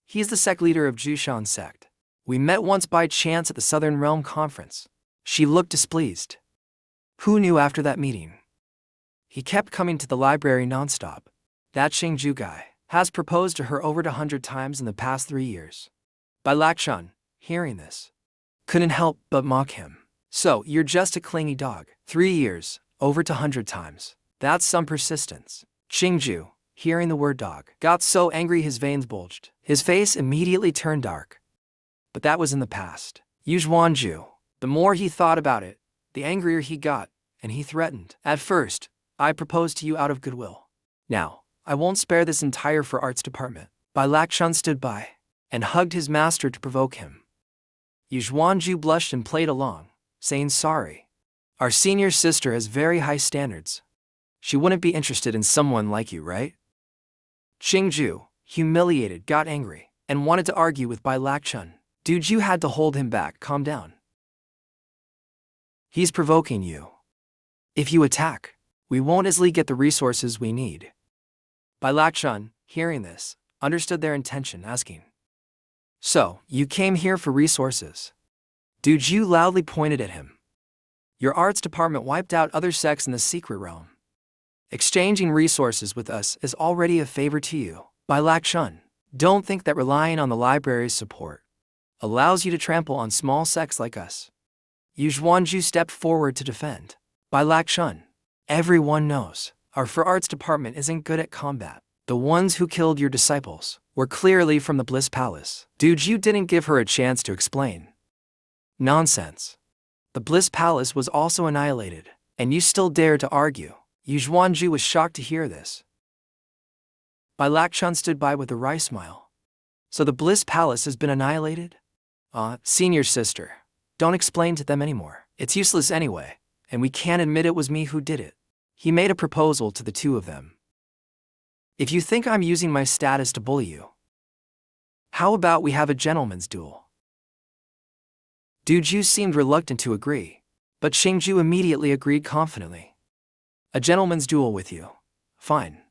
He's the sect leader of Jushan sect. We met once by chance at the Southern Realm Conference." She looked displeased. Who knew after that meeting? He kept coming to the library nonstop. That Qingju guy has proposed to her over 100 times in the past 3 years. Bai Lakshun, hearing this, couldn't help but mock him. "So, you're just a clingy dog. 3 years, over to 100 times. That's some persistence." Qingju, hearing the word dog, got so angry his veins bulged. His face immediately turned dark. But that was in the past. Yuzhuanju, the more he thought about it, the angrier he got, and he threatened. "At first, I proposed to you out of goodwill. Now, I won't spare this entire Four Arts Department." Bai Lakshun stood by and hugged his master to provoke him. Yuzhuanju blushed and played along, saying, "Sorry. Our senior sister has very high standards. She wouldn't be interested in someone like you, right?" Qingju, humiliated, got angry and wanted to argue with Bai Lakshun. Du Ju had to hold him back. "Calm down. He's provoking you. If you attack, we won't easily get the resources we need." Bai Lakshun, hearing this, understood their intention, asking, "So, you came here for resources?" Du Ju loudly pointed at him. "Your arts department wiped out other sects in the secret realm. Exchanging resources with us is already a favor to you. Bai Lakshun, don't think that relying on the library's support allows you to trample on small sects like us." Yuzhuanju stepped forward to defend. "Bai Lakshun, everyone knows our Four Arts Department isn't good at combat. The ones who killed your disciples were clearly from the Bliss Palace." Du Ju didn't give her a chance to explain. "Nonsense. The Bliss Palace was also annihilated, and you still dare to argue." Yuzhuanju was shocked to hear this. Bai Lakshun stood by with a wry smile. "So the Bliss Palace has been annihilated?" Senior sister, don't explain to them anymore. It's useless anyway, and we can't admit it was me who did it." He made a proposal to the two of them. "If you think I'm using my status to bully you, how about we have a gentleman's duel?" Du Ju seemed reluctant to agree, but Qingju immediately agreed confidently. "A gentleman's duel with you. Fine.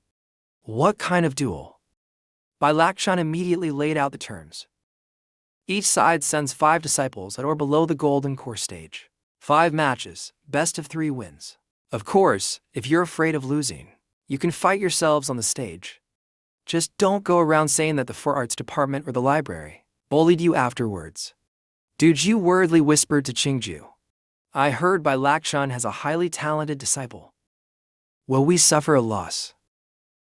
What kind of duel?" Bai Lakshun immediately laid out the terms. "Each side sends 5 disciples at or below the golden core stage. 5 matches, best of 3 wins. Of course, if you're afraid of losing, you can fight yourselves on the stage. Just don't go around saying that the Four Arts Department or the library bullied you afterwards." Du Ju worriedly whispered to Qingju, "I heard Bai Lakshun has a highly talented disciple. Will we suffer a loss?"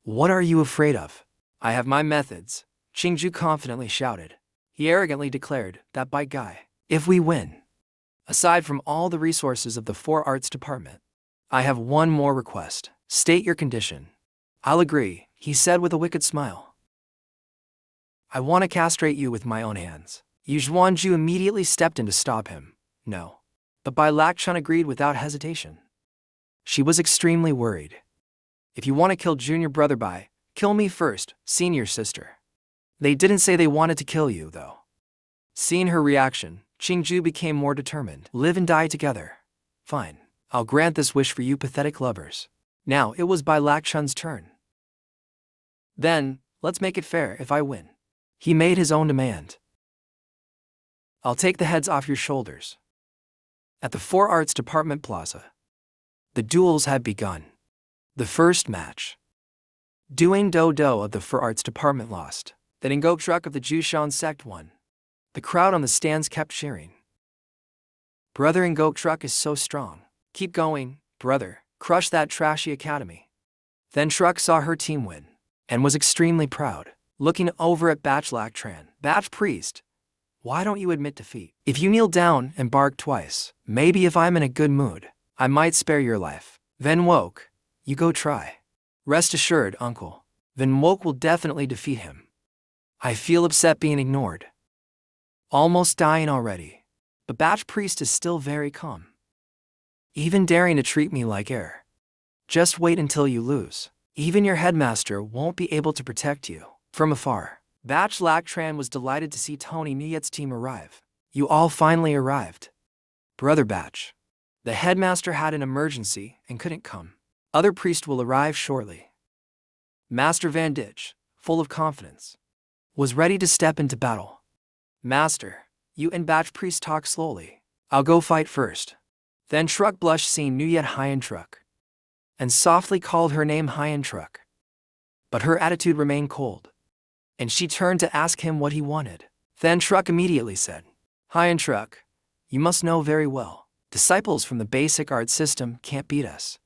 "What are you afraid of? I have my methods," Qingju confidently shouted. He arrogantly declared that by Guy, if we win, aside from all the resources of the Four Arts Department, I have one more request. State your condition." "I'll agree," he said with a wicked smile. "I want to castrate you with my own hands." Yuzhuanju immediately stepped in to stop him. "No." But Bai Lakshun agreed without hesitation. She was extremely worried. "If you want to kill junior brother Bai, kill me first, senior sister." They didn't say they wanted to kill you, though. Seeing her reaction, Qingju became more determined. Live and die together. Fine. I'll grant this wish for you pathetic lovers. Now it was Bai Lakchun's turn. Then, let's make it fair if I win. He made his own demand. I'll take the heads off your shoulders. At the Four Arts Department Plaza, the duels had begun. The first match. Duane Do of the Four Arts Department lost. Then Ngok of the Jushan sect won. The crowd on the stands kept cheering. Brother Ngok is so strong. Keep going, brother. Crush that trashy academy. Then Truck saw her team win, and was extremely proud. Looking over at Batch Lactran, Batch Priest, why don't you admit defeat? If you kneel down and bark twice, maybe if I'm in a good mood, I might spare your life. Van Woke, you go try. Rest assured, uncle, Van Woke will definitely defeat him. I feel upset being ignored. Almost dying already. But Batch Priest is still very calm. Even daring to treat me like air. Just wait until you lose. Even your headmaster won't be able to protect you. From afar, Batch Lactran was delighted to see Tony Nuyet's team arrive. You all finally arrived. Brother Batch. The headmaster had an emergency and couldn't come. Other priest will arrive shortly. Master Van Ditch, full of confidence, was ready to step into battle. Master, you and Batch Priest talk slowly. I'll go fight first. Then Truck blushed seeing Nuyet Hyen Truck, and softly called her name Hyen Truck. But her attitude remained cold, and she turned to ask him what he wanted. Then Truck immediately said, Hyen Truck, you must know very well, disciples from the basic art system can't beat us.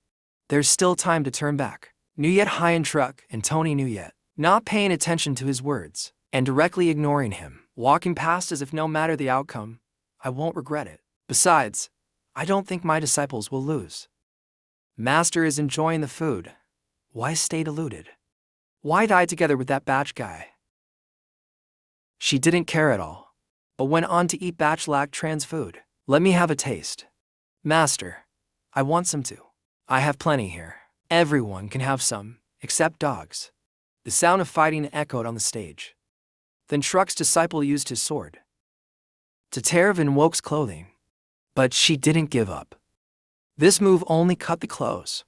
There's still time to turn back. Nuyet Hyen Truck and Tony Nuyet, not paying attention to his words, and directly ignoring him, walking past as if no matter the outcome, I won't regret it. Besides, I don't think my disciples will lose. Master is enjoying the food. Why stay deluded? Why die together with that Batch guy? She didn't care at all, but went on to eat Batch Lactran's food. Let me have a taste. Master, I want some too. I have plenty here. Everyone can have some, except dogs. The sound of fighting echoed on the stage. Then Truck's disciple used his sword to tear Van Woke's clothing. But she didn't give up. This move only cut the clothes.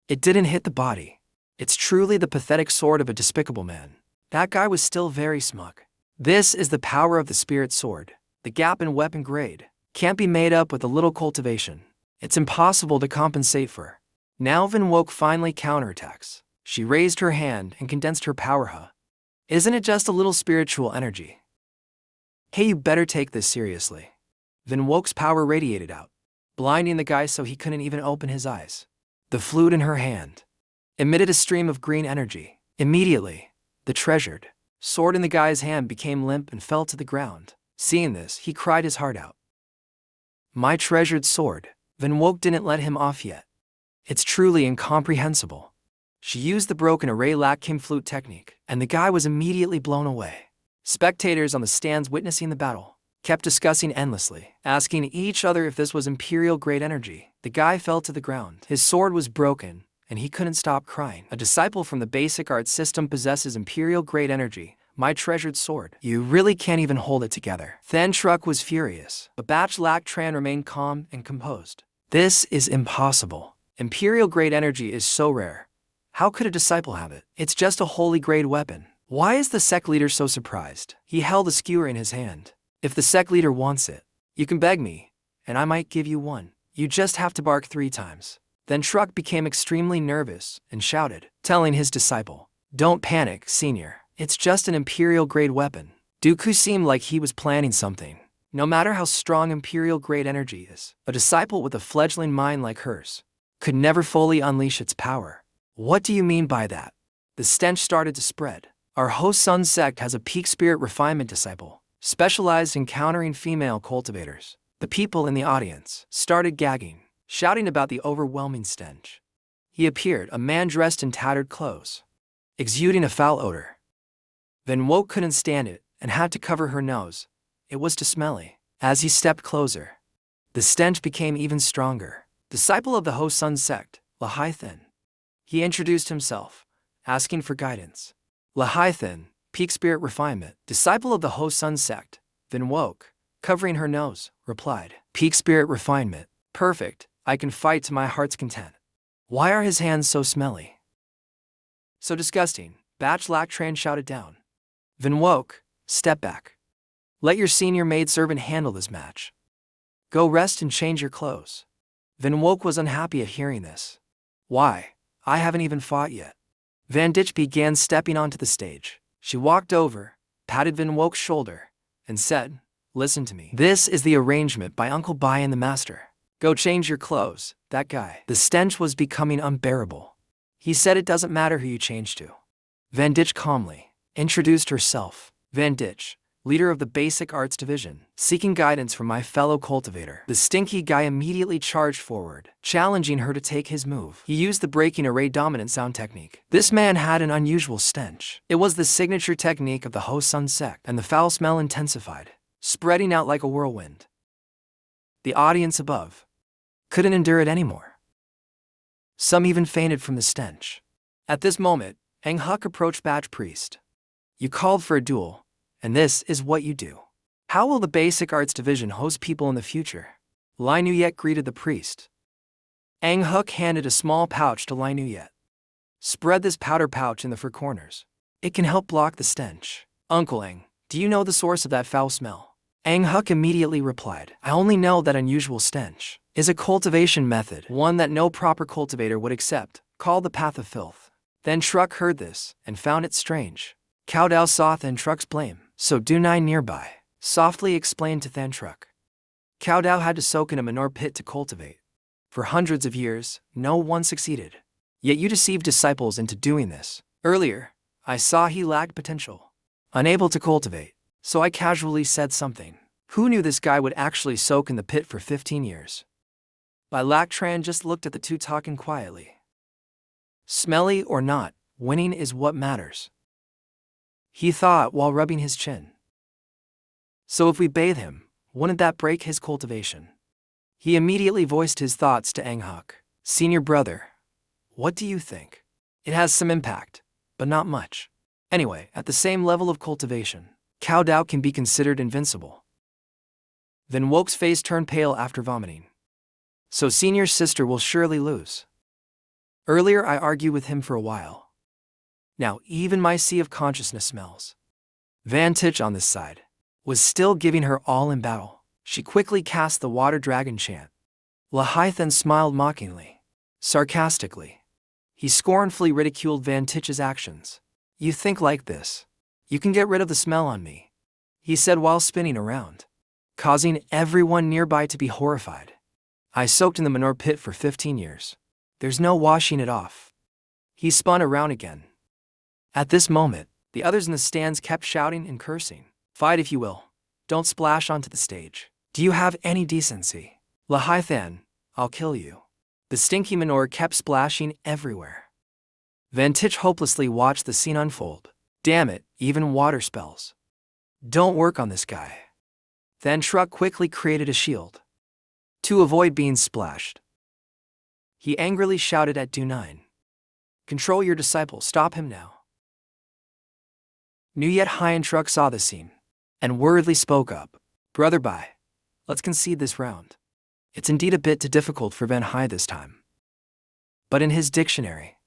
It didn't hit the body. It's truly the pathetic sword of a despicable man. That guy was still very smug. This is the power of the spirit sword. The gap in weapon grade can't be made up with a little cultivation. It's impossible to compensate for. Now Van Woke finally counterattacks. She raised her hand and condensed her power. Isn't it just a little spiritual energy? Hey, you better take this seriously. Van Woke's power radiated out, blinding the guy so he couldn't even open his eyes. The flute in her hand emitted a stream of green energy. Immediately, the treasured sword in the guy's hand became limp and fell to the ground. Seeing this, he cried his heart out. My treasured sword. Van Woke didn't let him off yet. It's truly incomprehensible. She used the broken array Lak Kim flute technique, and the guy was immediately blown away. Spectators on the stands witnessing the battle kept discussing endlessly, asking each other if this was imperial-grade energy. The guy fell to the ground. His sword was broken, and he couldn't stop crying. A disciple from the basic art system possesses imperial-grade energy. My treasured sword. You really can't even hold it together. Then Truck was furious, but Batch Lactran remained calm and composed. This is impossible. Imperial-grade energy is so rare. How could a disciple have it? It's just a holy-grade weapon. Why is the sect leader so surprised? He held a skewer in his hand. If the sect leader wants it, you can beg me, and I might give you one. You just have to bark 3 times. Then Truck became extremely nervous and shouted, telling his disciple, Don't panic, senior. It's just an imperial-grade weapon. Dooku seemed like he was planning something. No matter how strong imperial-grade energy is, a disciple with a fledgling mind like hers could never fully unleash its power. What do you mean by that? The stench started to spread. Our host Sun sect has a peak spirit refinement disciple, specialized in countering female cultivators. The people in the audience started gagging, shouting about the overwhelming stench. He appeared, a man dressed in tattered clothes, exuding a foul odor. Van Woke couldn't stand it and had to cover her nose. It was too smelly. As he stepped closer, the stench became even stronger. Disciple of the Ho Sun sect, Lahaithan. He introduced himself, asking for guidance. Lahaithan, Peak spirit refinement. Disciple of the Ho Sun sect, Vin woke, covering her nose, replied. Peak spirit refinement. Perfect, I can fight to my heart's content. Why are his hands so smelly? So disgusting, Batch Lactran shouted down. Vin woke, step back. Let your senior maidservant handle this match. Go rest and change your clothes. Vin woke was unhappy at hearing this. Why? I haven't even fought yet. Van Ditch began stepping onto the stage. She walked over, patted Vin woke's shoulder, and said, listen to me. This is the arrangement by Uncle Bai and the Master. Go change your clothes, that guy. The stench was becoming unbearable. He said it doesn't matter who you change to. Van Ditch calmly introduced herself. Van Ditch, leader of the Basic Arts Division, seeking guidance from my fellow cultivator. The stinky guy immediately charged forward, challenging her to take his move. He used the breaking array dominant sound technique. This man had an unusual stench. It was the signature technique of the Ho Sun sect, and the foul smell intensified, spreading out like a whirlwind. The audience above couldn't endure it anymore. Some even fainted from the stench. At this moment, Ang Huk approached Batch Priest. You called for a duel, and this is what you do. How will the Basic Arts Division host people in the future? Lai Nuyet greeted the priest. Ang Huk handed a small pouch to Lai Nuyet. Spread this powder pouch in the fur corners. It can help block the stench. Uncle Ang, do you know the source of that foul smell? Ang Huk immediately replied, I only know that unusual stench is a cultivation method, one that no proper cultivator would accept, called the path of filth. Then Truck heard this and found it strange. Cao Dao saw Than Truck's blame, so Dunai nearby softly explained to Than Truck. Cao Dao had to soak in a manure pit to cultivate. For hundreds of years, no one succeeded. Yet you deceived disciples into doing this. Earlier, I saw he lacked potential, unable to cultivate, so I casually said something. Who knew this guy would actually soak in the pit for 15 years? Bai Lactran just looked at the two talking quietly. Smelly or not, winning is what matters, he thought while rubbing his chin. So if we bathe him, wouldn't that break his cultivation? He immediately voiced his thoughts to Ang Huk. Senior brother, what do you think? It has some impact, but not much. Anyway, at the same level of cultivation, Cao Dao can be considered invincible. Then Woke's face turned pale after vomiting. So senior sister will surely lose. Earlier I argued with him for a while. Now even my sea of consciousness smells. Van Titch on this side was still giving her all in battle. She quickly cast the water dragon chant. Lahaithan smiled mockingly, sarcastically. He scornfully ridiculed Van Titch's actions. You think like this, you can get rid of the smell on me, he said while spinning around, causing everyone nearby to be horrified. I soaked in the manure pit for 15 years. There's no washing it off. He spun around again. At this moment, the others in the stands kept shouting and cursing. Fight if you will. Don't splash onto the stage. Do you have any decency? Lahaithan, I'll kill you. The stinky manure kept splashing everywhere. Van Titch hopelessly watched the scene unfold. Damn it, even water spells. Don't work on this guy. Then Truck quickly created a shield to avoid being splashed. He angrily shouted at Dunine. Control your disciple, stop him now. Nuyet High and Truck saw the scene and worriedly spoke up. Brother Bai, let's concede this round. It's indeed a bit too difficult for Van High this time. But in his dictionary,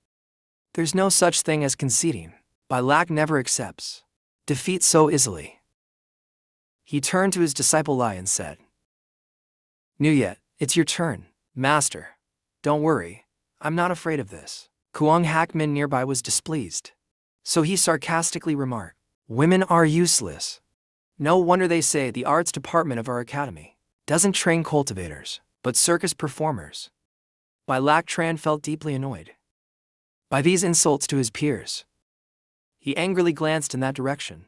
there's no such thing as conceding. Bai Lak never accepts defeat so easily. He turned to his disciple Lai and said, Nuyet, it's your turn. Master, don't worry, I'm not afraid of this. Kuang Hakmin nearby was displeased, so he sarcastically remarked, women are useless. No wonder they say the arts department of our academy doesn't train cultivators, but circus performers. Bai Lactran felt deeply annoyed by these insults to his peers. He angrily glanced in that direction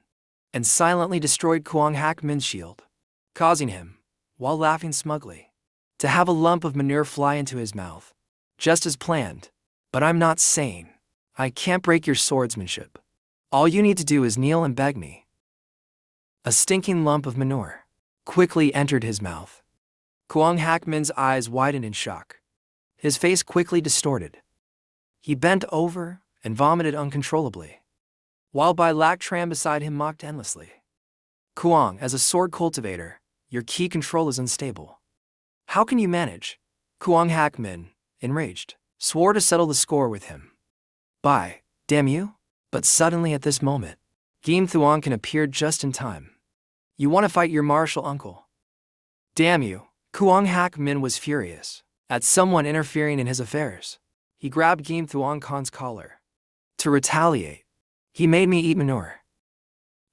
and silently destroyed Kuang Hakmin's shield, causing him, while laughing smugly, to have a lump of manure fly into his mouth, just as planned. But I'm not sane. I can't break your swordsmanship. All you need to do is kneel and beg me. A stinking lump of manure quickly entered his mouth. Kuang Hakmin's eyes widened in shock. His face quickly distorted. He bent over and vomited uncontrollably. while Bai Lak Tran beside him mocked endlessly. Kuang, as a sword cultivator, your ki control is unstable. How can you manage? Kuang Hak Min, enraged, swore to settle the score with him. Bai, damn you! But suddenly at this moment, Gim Thuong can appeared just in time. You want to fight your martial uncle? Damn you! Kuang Hak Min was furious at someone interfering in his affairs. He grabbed Gim Thuong Khan's collar. To retaliate, he made me eat manure.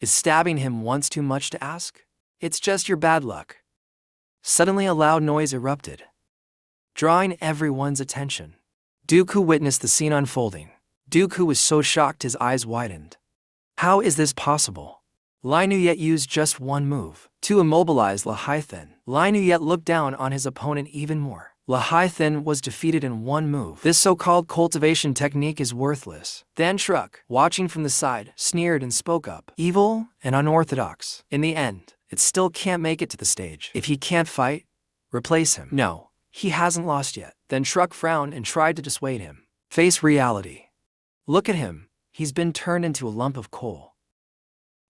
Is stabbing him once too much to ask? It's just your bad luck. Suddenly a loud noise erupted, drawing everyone's attention. Dooku witnessed the scene unfolding. Dooku was so shocked his eyes widened. How is this possible? Lai Nuyet used just one move to immobilize Lahai Thin. Lai Nuyet looked down on his opponent even more. Lahai Thin was defeated in one move. This so-called cultivation technique is worthless. Then Truk, watching from the side, sneered and spoke up. Evil and unorthodox. In the end, it still can't make it to the stage. If he can't fight, replace him. No, he hasn't lost yet. Then Truk frowned and tried to dissuade him. Face reality. Look at him. He's been turned into a lump of coal.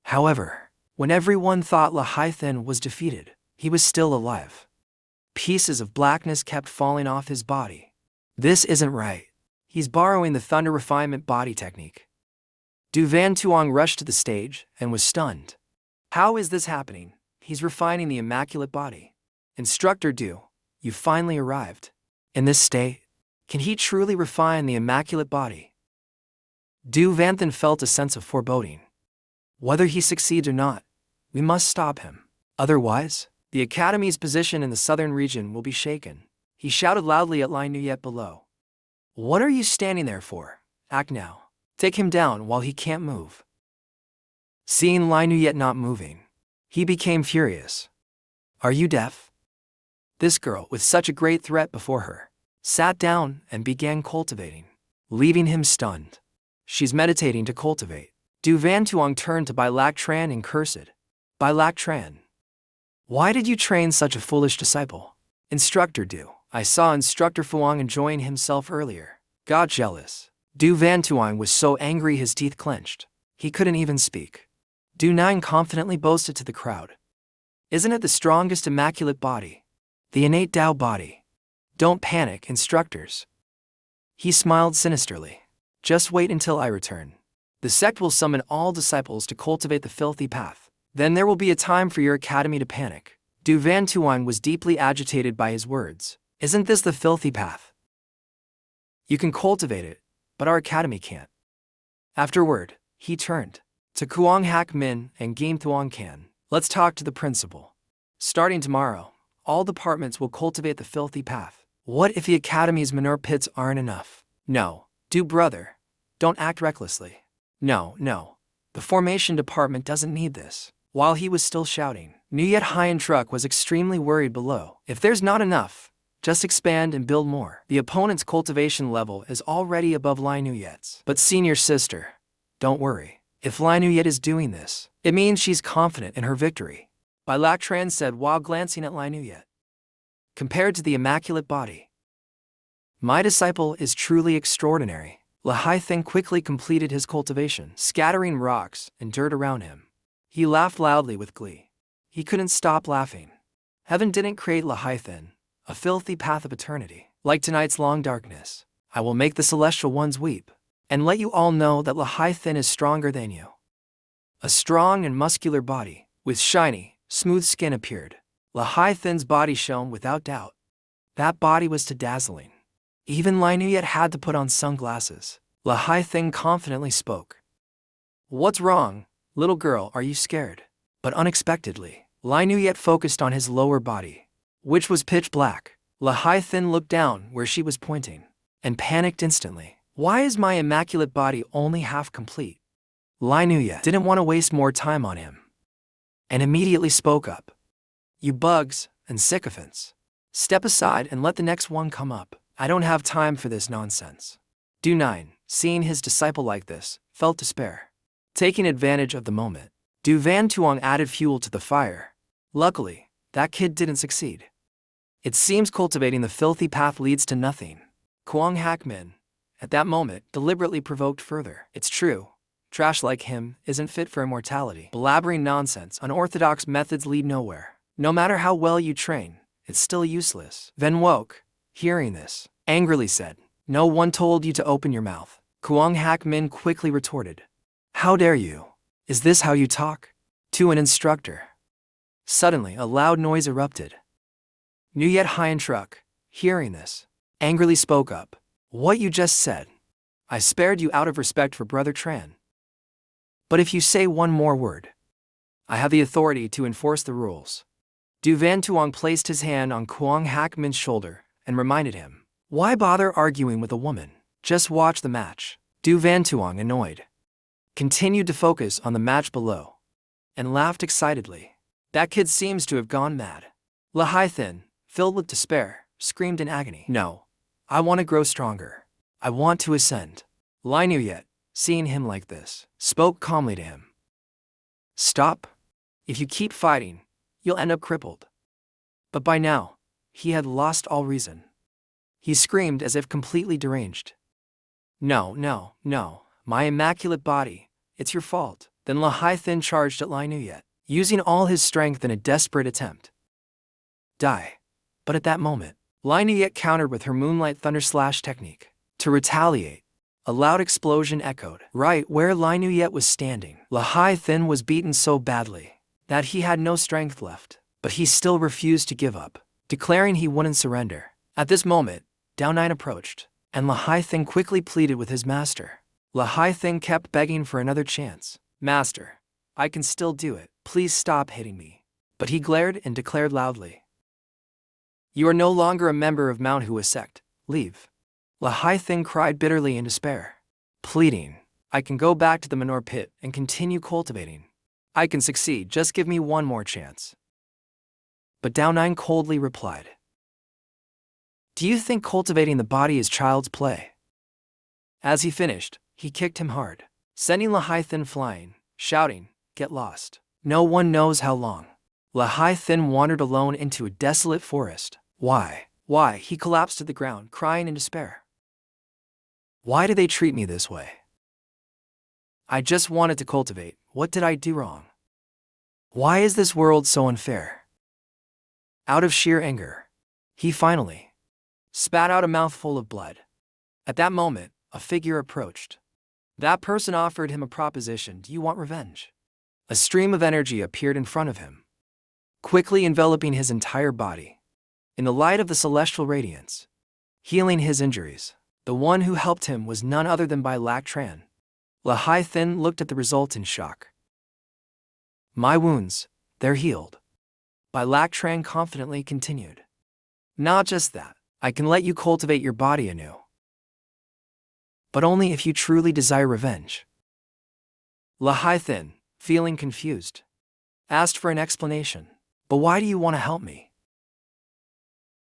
However, when everyone thought Lahai Thin was defeated, he was still alive. Pieces of blackness kept falling off his body. This isn't right. He's borrowing the thunder refinement body technique. Du Van Tuong rushed to the stage and was stunned. How is this happening? He's refining the immaculate body. Instructor Du, you finally arrived. In this state, can he truly refine the immaculate body? Du Vanthan felt a sense of foreboding. Whether he succeeds or not, we must stop him. Otherwise, the Academy's position in the southern region will be shaken. He shouted loudly at Lai Nuyet below. What are you standing there for? Act now. Take him down while he can't move. Seeing Lai Nuyet not moving, he became furious. Are you deaf? This girl, with such a great threat before her, sat down and began cultivating, leaving him stunned. She's meditating to cultivate. Du Van Tuong turned to Bai Lak Tran and cursed. Bai Lak Tran, why did you train such a foolish disciple? Instructor Du, I saw Instructor Fuang enjoying himself earlier. Got jealous. Du Van Tuong was so angry his teeth clenched. He couldn't even speak. Du Nine confidently boasted to the crowd. Isn't it the strongest immaculate body? The innate Tao body. Don't panic, instructors. He smiled sinisterly. Just wait until I return. The sect will summon all disciples to cultivate the filthy path. Then there will be a time for your academy to panic. Du Van Tuong was deeply agitated by his words. Isn't this the filthy path? You can cultivate it, but our academy can't. Afterward, he turned to Kuang Hak Min and Gim Thuong Khan. Let's talk to the principal. Starting tomorrow, all departments will cultivate the filthy path. What if the academy's manure pits aren't enough? No, Du brother. Don't act recklessly. No. The formation department doesn't need this. While he was still shouting, Nuyet Hien Truck was extremely worried below. If there's not enough, just expand and build more. The opponent's cultivation level is already above Lai Nuyet's. But senior sister, don't worry. If Lai Nuyet is doing this, it means she's confident in her victory. Bai Lak Tran said while glancing at Lai Nuyet. Compared to the immaculate body, my disciple is truly extraordinary. Lahai Thin quickly completed his cultivation, scattering rocks and dirt around him. He laughed loudly with glee. He couldn't stop laughing. Heaven didn't create Lahai Thin, a filthy path of eternity. Like tonight's long darkness, I will make the celestial ones weep, and let you all know that Lahai Thin is stronger than you. A strong and muscular body, with shiny, smooth skin appeared. Lahai Thin's body shone without doubt. That body was too dazzling. Even Lai Nuyet had to put on sunglasses. Lahai Thin confidently spoke. What's wrong, little girl, are you scared? But unexpectedly, Lai Nuyet focused on his lower body, which was pitch black. Lahai Thin looked down where she was pointing, and panicked instantly. Why is my immaculate body only half complete? Lai Nuyet didn't want to waste more time on him, and immediately spoke up. You bugs and sycophants. Step aside and let the next one come up. I don't have time for this nonsense. Du Nine, seeing his disciple like this, felt despair. Taking advantage of the moment, Du Van Tuong added fuel to the fire. Luckily, that kid didn't succeed. It seems cultivating the filthy path leads to nothing. Kuang Hak Min, at that moment, deliberately provoked further. It's true. Trash like him isn't fit for immortality. Blabbering nonsense, unorthodox methods lead nowhere. No matter how well you train, it's still useless. Van Woke, hearing this, angrily said, "No one told you to open your mouth." Kwang Hak Min quickly retorted, "How dare you? Is this how you talk? To an instructor." Suddenly, a loud noise erupted. Nuyet Hien Truck, hearing this, angrily spoke up, "What you just said. I spared you out of respect for Brother Tran. But if you say one more word, I have the authority to enforce the rules." Du Van Tuong placed his hand on Kwang Hak Min's shoulder and reminded him, "Why bother arguing with a woman? Just watch the match." Du Van Tuong, annoyed, continued to focus on the match below and laughed excitedly. "That kid seems to have gone mad." Lahai Thin, filled with despair, screamed in agony, "No, I want to grow stronger. I want to ascend." Lai Nuyet, seeing him like this, spoke calmly to him. "Stop. If you keep fighting, you'll end up crippled." But by now, he had lost all reason. He screamed as if completely deranged. No, my immaculate body, it's your fault." Then Lahai Thin charged at Lai Nuyet, using all his strength in a desperate attempt. Die. But at that moment, Lai Nuyet countered with her Moonlight Thunder Slash technique. To retaliate, a loud explosion echoed right where Lai Nuyet was standing. Lahai Thin was beaten so badly that he had no strength left, but he still refused to give up, declaring he wouldn't surrender. At this moment, Dao Nine approached, and Lahai Thin quickly pleaded with his master. Lahai Thin kept begging for another chance. "Master, I can still do it. Please stop hitting me." But he glared and declared loudly, "You are no longer a member of Mount Hua sect. Leave." Lahai Thin cried bitterly in despair, pleading, "I can go back to the Manor Pit and continue cultivating. I can succeed, just give me one more chance." But Dao Nine coldly replied, "Do you think cultivating the body is child's play?" As he finished, he kicked him hard, sending Lahai Thin flying, shouting, "Get lost." No one knows how long. Lahai Thin wandered alone into a desolate forest. Why, he collapsed to the ground, crying in despair. Why do they treat me this way? I just wanted to cultivate. What did I do wrong? Why is this world so unfair? Out of sheer anger, he finally spat out a mouthful of blood. At that moment, a figure approached. That person offered him a proposition. "Do you want revenge?" A stream of energy appeared in front of him, quickly enveloping his entire body. In the light of the celestial radiance, healing his injuries, the one who helped him was none other than Bai Lak Tran. Lahai Thin looked at the result in shock. "My wounds, they're healed." Bai Lak Tran confidently continued. "Not just that, I can let you cultivate your body anew. But only if you truly desire revenge." Lahai Thin, feeling confused, asked for an explanation. "But why do you want to help me?"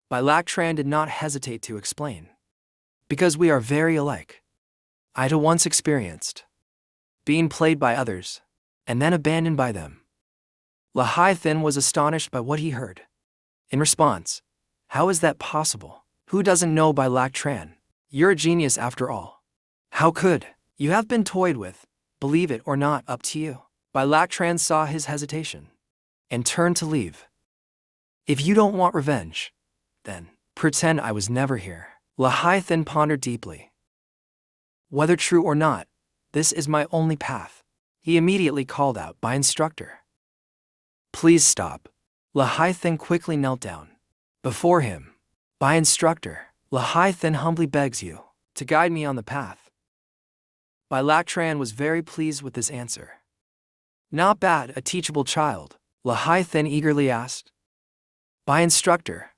Bai Lak Tran did not hesitate to explain. "Because we are very alike. I too once experienced being played by others, and then abandoned by them." Lahai Thin was astonished by what he heard. In response, "How is that possible? Who doesn't know Bai Lak Tran? You're a genius after all. How could you have been toyed with? Believe it or not, up to you." Bai Lak Tran saw his hesitation and turned to leave. "If you don't want revenge, then pretend I was never here." Lahai Thin pondered deeply. "Whether true or not, this is my only path." He immediately called out, "By instructor." "Please stop." Lahai Thin quickly knelt down before him. "By instructor, Lahai Thin humbly begs you to guide me on the path." Bai Lak Tran was very pleased with this answer. "Not bad, a teachable child," Lahai Thin eagerly asked. "By instructor,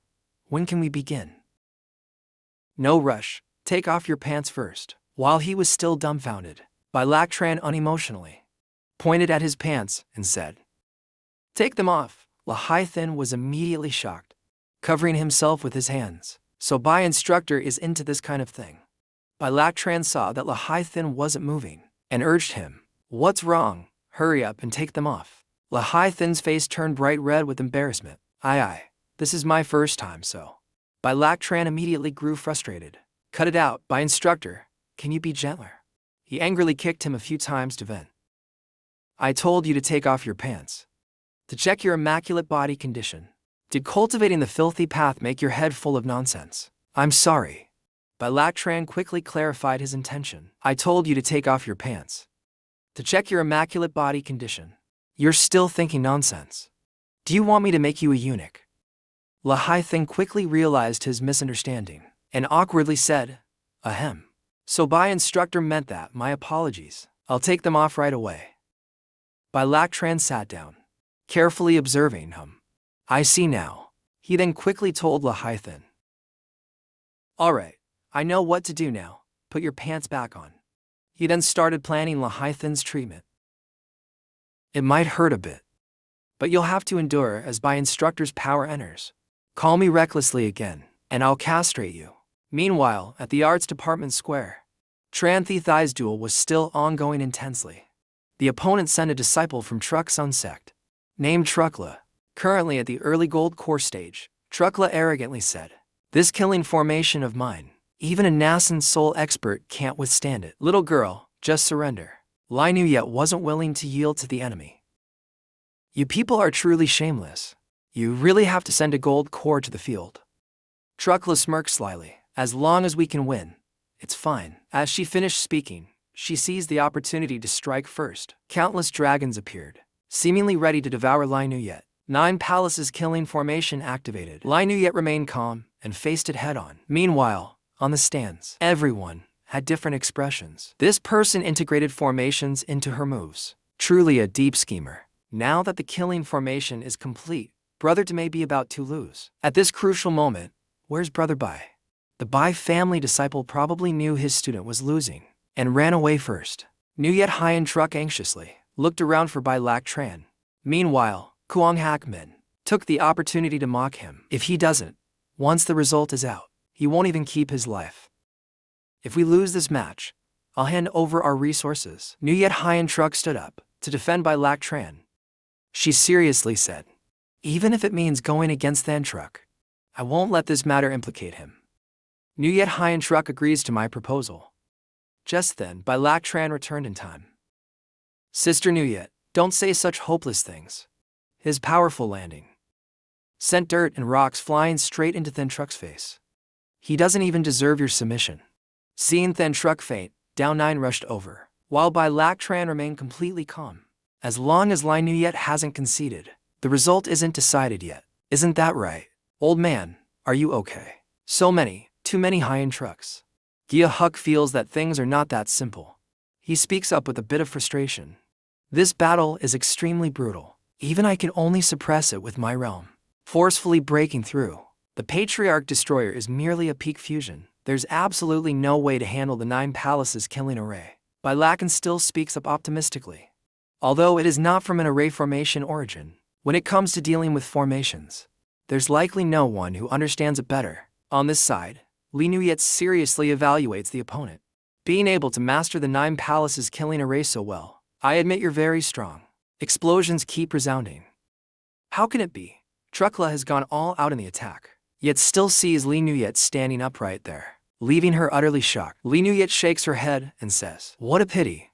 when can we begin?" "No rush, take off your pants first." While he was still dumbfounded, Bai Lak Tran unemotionally pointed at his pants and said, "Take them off." Lahai Thin was immediately shocked, covering himself with his hands. So Bai instructor is into this kind of thing. Bai Lak Tran saw that Lahai Thin wasn't moving and urged him, "What's wrong? Hurry up and take them off." Lahai Thin's face turned bright red with embarrassment. Aye, this is my first time, so." Bai Lak Tran immediately grew frustrated. "Cut it out, Bai instructor, can you be gentler? He angrily kicked him a few times to vent. I told you to take off your pants. To check your immaculate body condition. Did cultivating the filthy path make your head full of nonsense? I'm sorry. Balak quickly clarified his intention. I told you to take off your pants. To check your immaculate body condition. You're still thinking nonsense. Do you want me to make you a eunuch? Lahaithan quickly realized his misunderstanding, and awkwardly said, Ahem. So by instructor meant that, my apologies. I'll take them off right away. Balak sat down, carefully observing him. I see now. He then quickly told Lahaithan. Alright, I know what to do now. Put your pants back on. He then started planning Lahaithan's treatment. It might hurt a bit, but you'll have to endure as by instructor's power enters. Call me recklessly again, and I'll castrate you. Meanwhile, at the arts department square, Tranthethai's duel was still ongoing intensely. The opponent sent a disciple from Truck's own sect, named Truckla. Currently at the early gold core stage, Truckla arrogantly said, This killing formation of mine, even a nascent soul expert can't withstand it. Little girl, just surrender. Linu yet wasn't willing to yield to the enemy. You people are truly shameless. You really have to send a gold core to the field. Truckla smirked slyly. As long as we can win, it's fine. As she finished speaking, she seized the opportunity to strike first. Countless dragons appeared, seemingly ready to devour Linuyet. 9 palaces killing formation activated. Linuyet remained calm and faced it head-on. Meanwhile, on the stands, everyone had different expressions. This person integrated formations into her moves. Truly a deep schemer. Now that the killing formation is complete, Brother De may be about to lose. At this crucial moment, where's Brother Bai? The Bai family disciple probably knew his student was losing, and ran away first. Nuyet Haiyan Truck anxiously looked around for Bai Lak Tran. Meanwhile, Kuang Hak Min took the opportunity to mock him. If he doesn't, once the result is out, he won't even keep his life. If we lose this match, I'll hand over our resources. Nuyet Haiyan Truck stood up to defend Bai Lak Tran. She seriously said, Even if it means going against Than Truck, I won't let this matter implicate him. Nuyet Haiyan Truck agrees to my proposal. Just then, Bai Lak Tran returned in time. Sister Nuyet, don't say such hopeless things. His powerful landing sent dirt and rocks flying straight into Than Truck's face. He doesn't even deserve your submission. Seeing Than Truck faint, Down 9 rushed over, while Bai Lak Tran remained completely calm. As long as Lai Nuyet hasn't conceded, the result isn't decided yet. Isn't that right? Old man, are you okay? Too many Haiyan Trucks. Gia Huck feels that things are not that simple. He speaks up with a bit of frustration. This battle is extremely brutal. Even I can only suppress it with my realm. Forcefully breaking through. The Patriarch Destroyer is merely a peak fusion. There's absolutely no way to handle the 9 palaces killing array. Bai Lakan still speaks up optimistically. Although it is not from an array formation origin, when it comes to dealing with formations, there's likely no one who understands it better. On this side, Li Nuyet seriously evaluates the opponent. Being able to master the 9 palaces killing array so well, I admit you're very strong. Explosions keep resounding. How can it be? Truckla has gone all out in the attack, yet still sees Li Nuyet standing upright there, leaving her utterly shocked. Li Nuyet shakes her head and says, What a pity.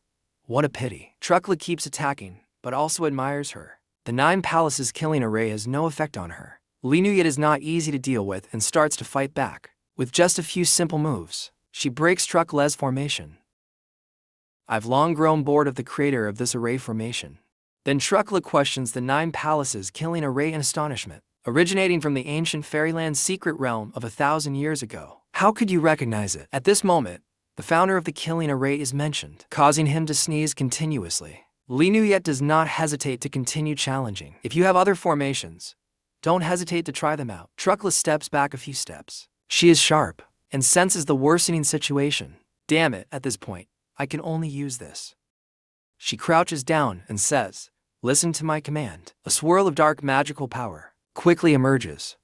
What a pity. Truckla keeps attacking, but also admires her. The 9 palaces killing array has no effect on her. Li Nuyet is not easy to deal with and starts to fight back. With just a few simple moves, she breaks Truckla's formation. I've long grown bored of the creator of this array formation. Then Truckla questions the 9 palaces killing array in astonishment, originating from the ancient fairyland secret realm of 1,000 years ago. How could you recognize it? At this moment, the founder of the killing array is mentioned, causing him to sneeze continuously. Li Nuyet does not hesitate to continue challenging. If you have other formations, don't hesitate to try them out. Truckla steps back a few steps. She is sharp and senses the worsening situation. Damn it, at this point, I can only use this. She crouches down and says, Listen to my command. A swirl of dark magical power quickly emerges,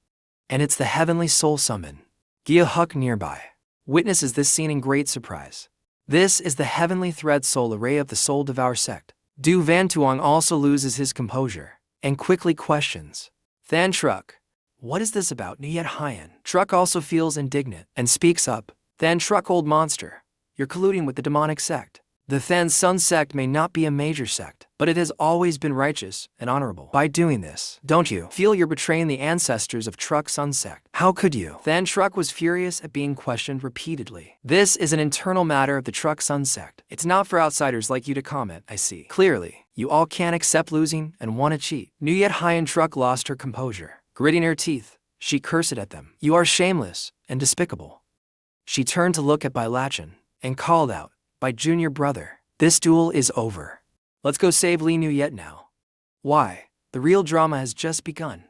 and it's the heavenly soul summon. Gia Huck nearby witnesses this scene in great surprise. This is the heavenly thread soul array of the Soul Devour sect. Du Van Tuong also loses his composure and quickly questions, Than Truck, what is this about Nuyet Haiyan? Truck also feels indignant and speaks up. Than Truck, old monster, you're colluding with the demonic sect. The Than Sun sect may not be a major sect, but it has always been righteous and honorable. By doing this, don't you feel you're betraying the ancestors of Truck Sun sect? How could you? Than Truck was furious at being questioned repeatedly. This is an internal matter of the Truck Sun sect. It's not for outsiders like you to comment, I see. Clearly, you all can't accept losing and want to cheat. Nuyet Hyen Truck lost her composure. Gritting her teeth, she cursed at them. You are shameless and despicable. She turned to look at Bai Lachin and called out, "By junior brother, this duel is over. Let's go save Li Nuyet now." Why? The real drama has just begun.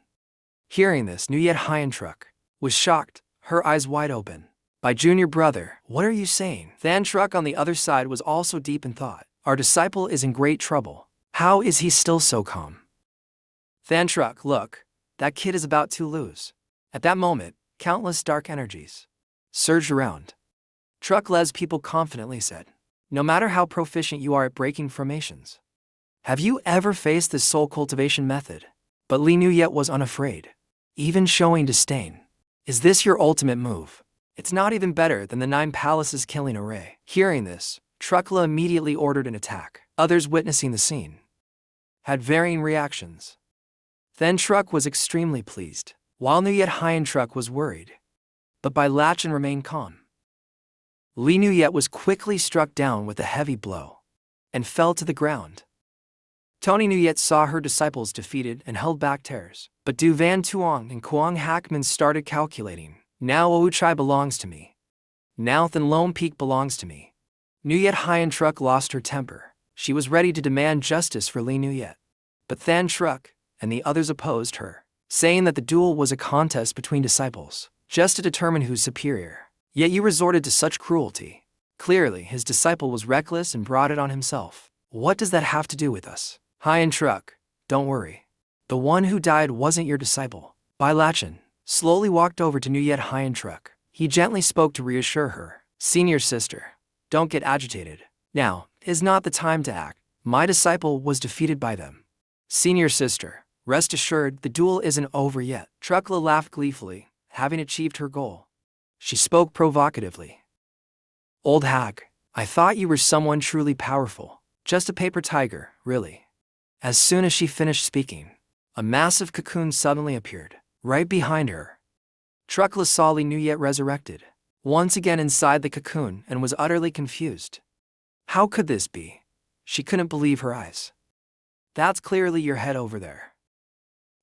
Hearing this, Nuyet Hyen Truck was shocked, her eyes wide open. "By junior brother, what are you saying?" Than Truck on the other side was also deep in thought. Our disciple is in great trouble. How is he still so calm? Than Truck, look, that kid is about to lose. At that moment, countless dark energies surged around. Truck Les people confidently said, "No matter how proficient you are at breaking formations, have you ever faced this soul cultivation method?" But Li Nuyet was unafraid, even showing disdain. "Is this your ultimate move? It's not even better than the 9 palaces killing array." Hearing this, Truckla immediately ordered an attack. Others witnessing the scene had varying reactions. Then Truck was extremely pleased, while Nuyet Hyen Truck was worried. But Bai Lachin remained calm. Li Nuyet was quickly struck down with a heavy blow and fell to the ground. Tony Nuyet saw her disciples defeated and held back terrors. But Du Van Tuong and Kuang Hakman started calculating. Now Ou Chai belongs to me. Now Than Lone Peak belongs to me. Nuyet Hyen Truck lost her temper. She was ready to demand justice for Li Nuyet. But Than Truck and the others opposed her, saying that the duel was a contest between disciples, just to determine who's superior. Yet you resorted to such cruelty. Clearly, his disciple was reckless and brought it on himself. What does that have to do with us? Hyen Truck, don't worry. The one who died wasn't your disciple. Bai Lachin slowly walked over to Nuyet Hyen Truck. He gently spoke to reassure her. "Senior sister, don't get agitated. Now is not the time to act. My disciple was defeated by them. Senior sister, rest assured the duel isn't over yet." Truckla laughed gleefully, having achieved her goal. She spoke provocatively. "Old hag, I thought you were someone truly powerful. Just a paper tiger, really." As soon as she finished speaking, a massive cocoon suddenly appeared, right behind her. Truckla saw Li Nuyet resurrected, once again inside the cocoon, and was utterly confused. How could this be? She couldn't believe her eyes. "That's clearly your head over there."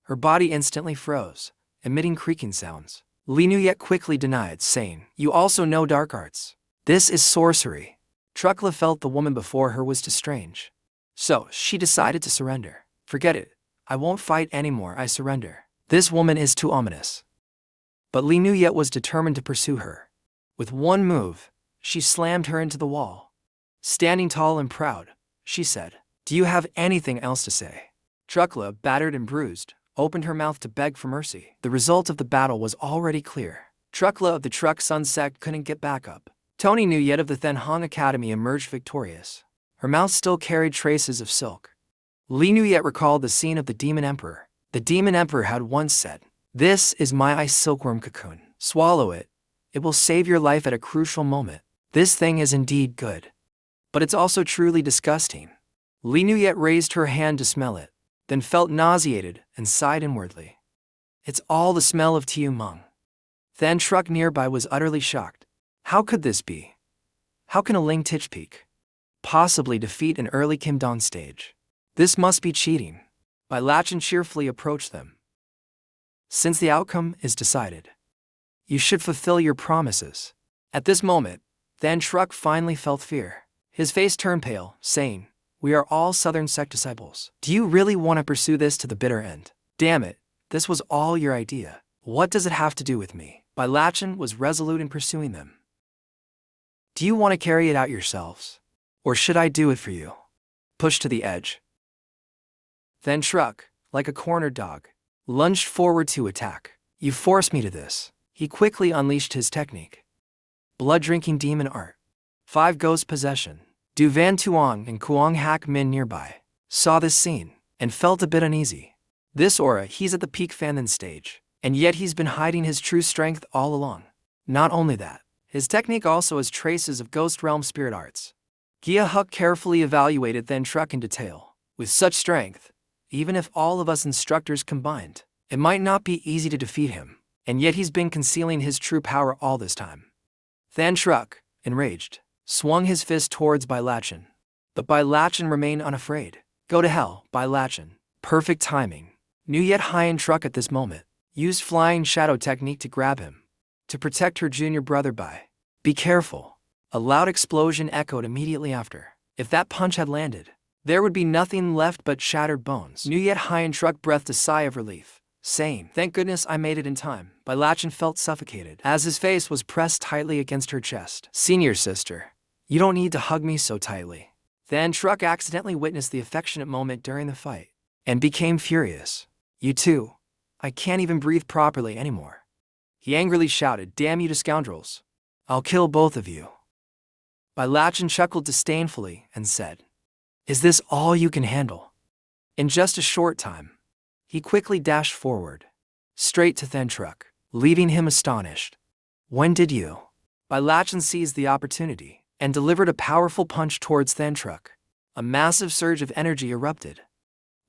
Her body instantly froze, emitting creaking sounds. Li Nuyet quickly denied, saying, "You also know dark arts. This is sorcery." Truckla felt the woman before her was too strange. So, she decided to surrender. "Forget it. I won't fight anymore, I surrender. This woman is too ominous." But Li Nuyet was determined to pursue her. With one move, she slammed her into the wall. Standing tall and proud, she said, "Do you have anything else to say?" Truckla, battered and bruised, opened her mouth to beg for mercy. The result of the battle was already clear. Truckla of the Truck Sun sect couldn't get back up. Tony Nuyet of the Than Hong Academy emerged victorious. Her mouth still carried traces of silk. Li Nuyet recalled the scene of the Demon Emperor. The Demon Emperor had once said, "This is my ice silkworm cocoon. Swallow it. It will save your life at a crucial moment." This thing is indeed good. But it's also truly disgusting. Li Nuyet raised her hand to smell it, then felt nauseated and sighed inwardly. "It's all the smell of Tiu Meng." Than Truck nearby was utterly shocked. How could this be? How can a Ling Tich Peak possibly defeat an early Kim Don stage? This must be cheating. Bai Lachin cheerfully approached them. "Since the outcome is decided, you should fulfill your promises." At this moment, Than Truck finally felt fear. His face turned pale, saying, "We are all Southern sect disciples. Do you really want to pursue this to the bitter end? Damn it, this was all your idea. What does it have to do with me?" Bai Lachin was resolute in pursuing them. "Do you want to carry it out yourselves? Or should I do it for you?" Pushed to the edge, Than Truck, like a cornered dog, lunged forward to attack. "You forced me to this." He quickly unleashed his technique. Blood-drinking demon art. 5 ghost possession. Du Van Tuong and Kuang Hak Min nearby saw this scene and felt a bit uneasy. This aura, he's at the peak Fannin stage, and yet he's been hiding his true strength all along. Not only that, his technique also has traces of Ghost Realm spirit arts. Gia Huk carefully evaluated Than Truck in detail. With such strength, even if all of us instructors combined, it might not be easy to defeat him, and yet he's been concealing his true power all this time. Than Truck, enraged, swung his fist towards Bai Lachin. But Bai Lachin remained unafraid. Go to hell, Bai Lachin. Perfect timing. Nuyet Hyen Truck at this moment used flying shadow technique to grab him. To protect her junior brother Bai. Be careful. A loud explosion echoed immediately after. If that punch had landed, there would be nothing left but shattered bones. Nuyet Hyen Truck breathed a sigh of relief, saying, "Thank goodness I made it in time." Bai Lachin felt suffocated as his face was pressed tightly against her chest. "Senior sister, you don't need to hug me so tightly." Than Truck accidentally witnessed the affectionate moment during the fight and became furious. "You too. I can't even breathe properly anymore." He angrily shouted, "Damn you to scoundrels. I'll kill both of you." Bai Lachin chuckled disdainfully and said, "Is this all you can handle?" In just a short time, he quickly dashed forward, straight to Than Truck, leaving him astonished. "When did you?" Bai Lachin seized the opportunity and delivered a powerful punch towards Than Truck. A massive surge of energy erupted.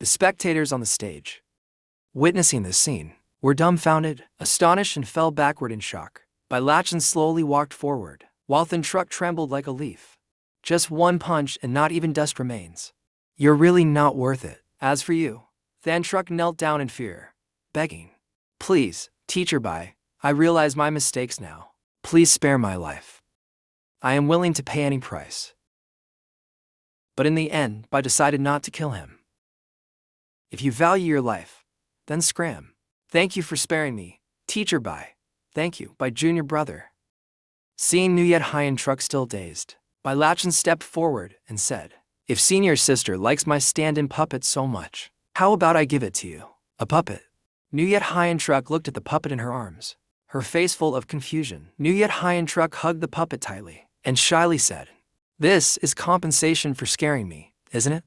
The spectators on the stage, witnessing this scene, were dumbfounded, astonished, and fell backward in shock. Bai Lachin slowly walked forward, while Than Truck trembled like a leaf. "Just one punch and not even dust remains. You're really not worth it. As for you," Than Truck knelt down in fear, begging, "Please, Teacher Bai, I realize my mistakes now. Please spare my life. I am willing to pay any price." But in the end, Bai decided not to kill him. "If you value your life, then scram. Thank you for sparing me, Teacher Bai. Thank you, Bai junior brother." Seeing Nuyet Hyen Truck still dazed, Bai Lachin stepped forward and said, "If senior sister likes my stand-in puppet so much, how about I give it to you? A puppet?" Nuyet Hyen Truck looked at the puppet in her arms, her face full of confusion. Nuyet Hyen Truck hugged the puppet tightly and shyly said, "This is compensation for scaring me, isn't it?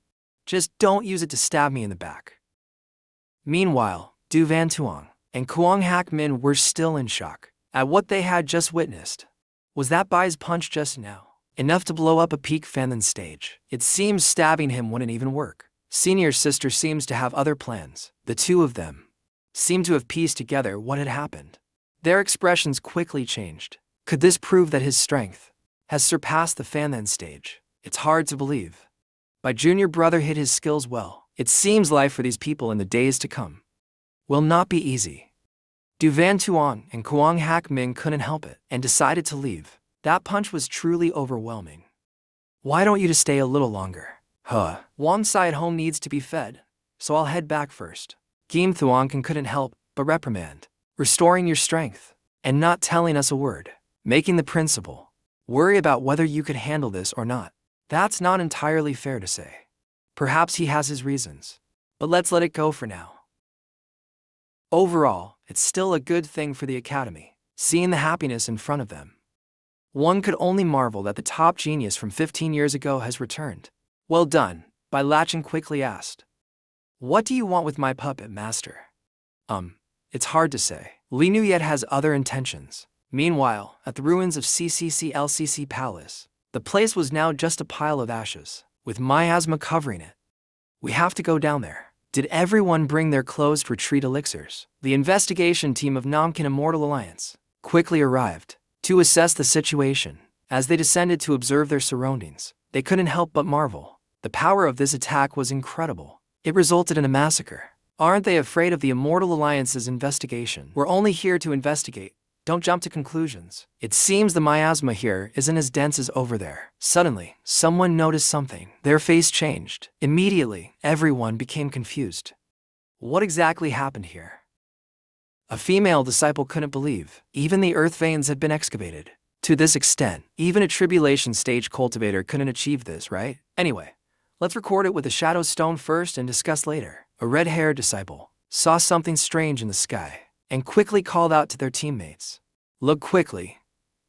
Just don't use it to stab me in the back." Meanwhile, Du Van Tuong and Kuang Hak Min were still in shock at what they had just witnessed. Was that Bai's punch just now enough to blow up a peak Fanlin stage? It seems stabbing him wouldn't even work. Senior sister seems to have other plans. The two of them seemed to have pieced together what had happened. Their expressions quickly changed. Could this prove that his strength has surpassed the Fanlin stage? It's hard to believe. Bai junior brother hid his skills well. It seems life for these people in the days to come will not be easy. Du Van Tuong and Kuang Hak Min couldn't help it and decided to leave. That punch was truly overwhelming. "Why don't you just stay a little longer?" "One side home needs to be fed, so I'll head back first." Kim Thuong couldn't help but reprimand. "Restoring your strength and not telling us a word, making the principal worry about whether you could handle this or not. That's not entirely fair to say. Perhaps he has his reasons, but let's let it go for now." Overall, it's still a good thing for the Academy, seeing the happiness in front of them. One could only marvel that the top genius from 15 years ago has returned. "Well done," Bai Lachin quickly asked. "What do you want with my puppet, master?" It's hard to say. Li Nuyet has other intentions." Meanwhile, at the ruins of CCC-LCC Palace, the place was now just a pile of ashes, with miasma covering it. "We have to go down there." Did everyone bring their closed retreat elixirs? The investigation team of Namkin Immortal Alliance quickly arrived to assess the situation. As they descended to observe their surroundings, they couldn't help but marvel. The power of this attack was incredible. It resulted in a massacre. Aren't they afraid of the Immortal Alliance's investigation? "We're only here to investigate. Don't jump to conclusions. It seems the miasma here isn't as dense as over there." Suddenly, someone noticed something. Their face changed. Immediately, everyone became confused. What exactly happened here? A female disciple couldn't believe. Even the earth veins had been excavated. To this extent, even a tribulation stage cultivator couldn't achieve this, right? Anyway, let's record it with a shadow stone first and discuss later. A red-haired disciple saw something strange in the sky and quickly called out to their teammates. "Look quickly.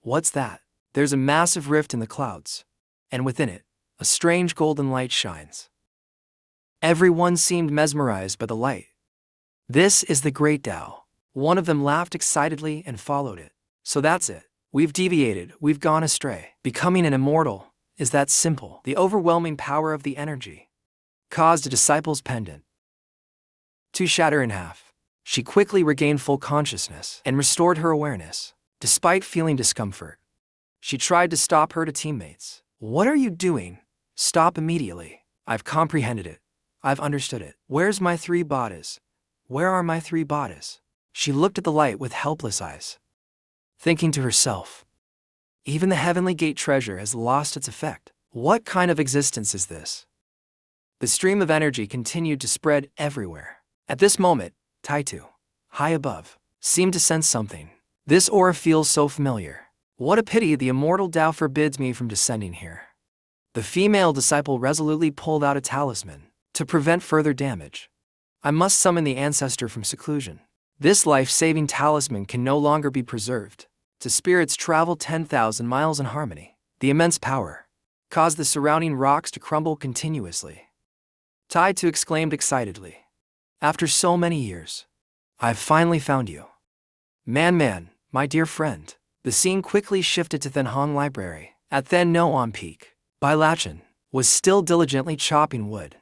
What's that?" There's a massive rift in the clouds, and within it, a strange golden light shines. Everyone seemed mesmerized by the light. "This is the Great Tao." One of them laughed excitedly and followed it. "So that's it. We've deviated, we've gone astray. Becoming an immortal is that simple. The overwhelming power of the energy caused a disciple's pendant to shatter in half. She quickly regained full consciousness and restored her awareness. Despite feeling discomfort, she tried to stop her teammates. What are you doing? Stop immediately. I've comprehended it. I've understood it. Where's my 3 bodies? Where are my 3 bodies? She looked at the light with helpless eyes, thinking to herself, even the heavenly gate treasure has lost its effect. What kind of existence is this? The stream of energy continued to spread everywhere. At this moment, Taitu, high above, seemed to sense something. This aura feels so familiar. What a pity the immortal Tao forbids me from descending here. The female disciple resolutely pulled out a talisman to prevent further damage. I must summon the ancestor from seclusion. This life-saving talisman can no longer be preserved. To spirits travel 10,000 miles in harmony. The immense power caused the surrounding rocks to crumble continuously. Taitu exclaimed excitedly, after so many years, I've finally found you. Man, my dear friend. The scene quickly shifted to Thenhong Library. At Then No On Peak, Bai Lachin was still diligently chopping wood,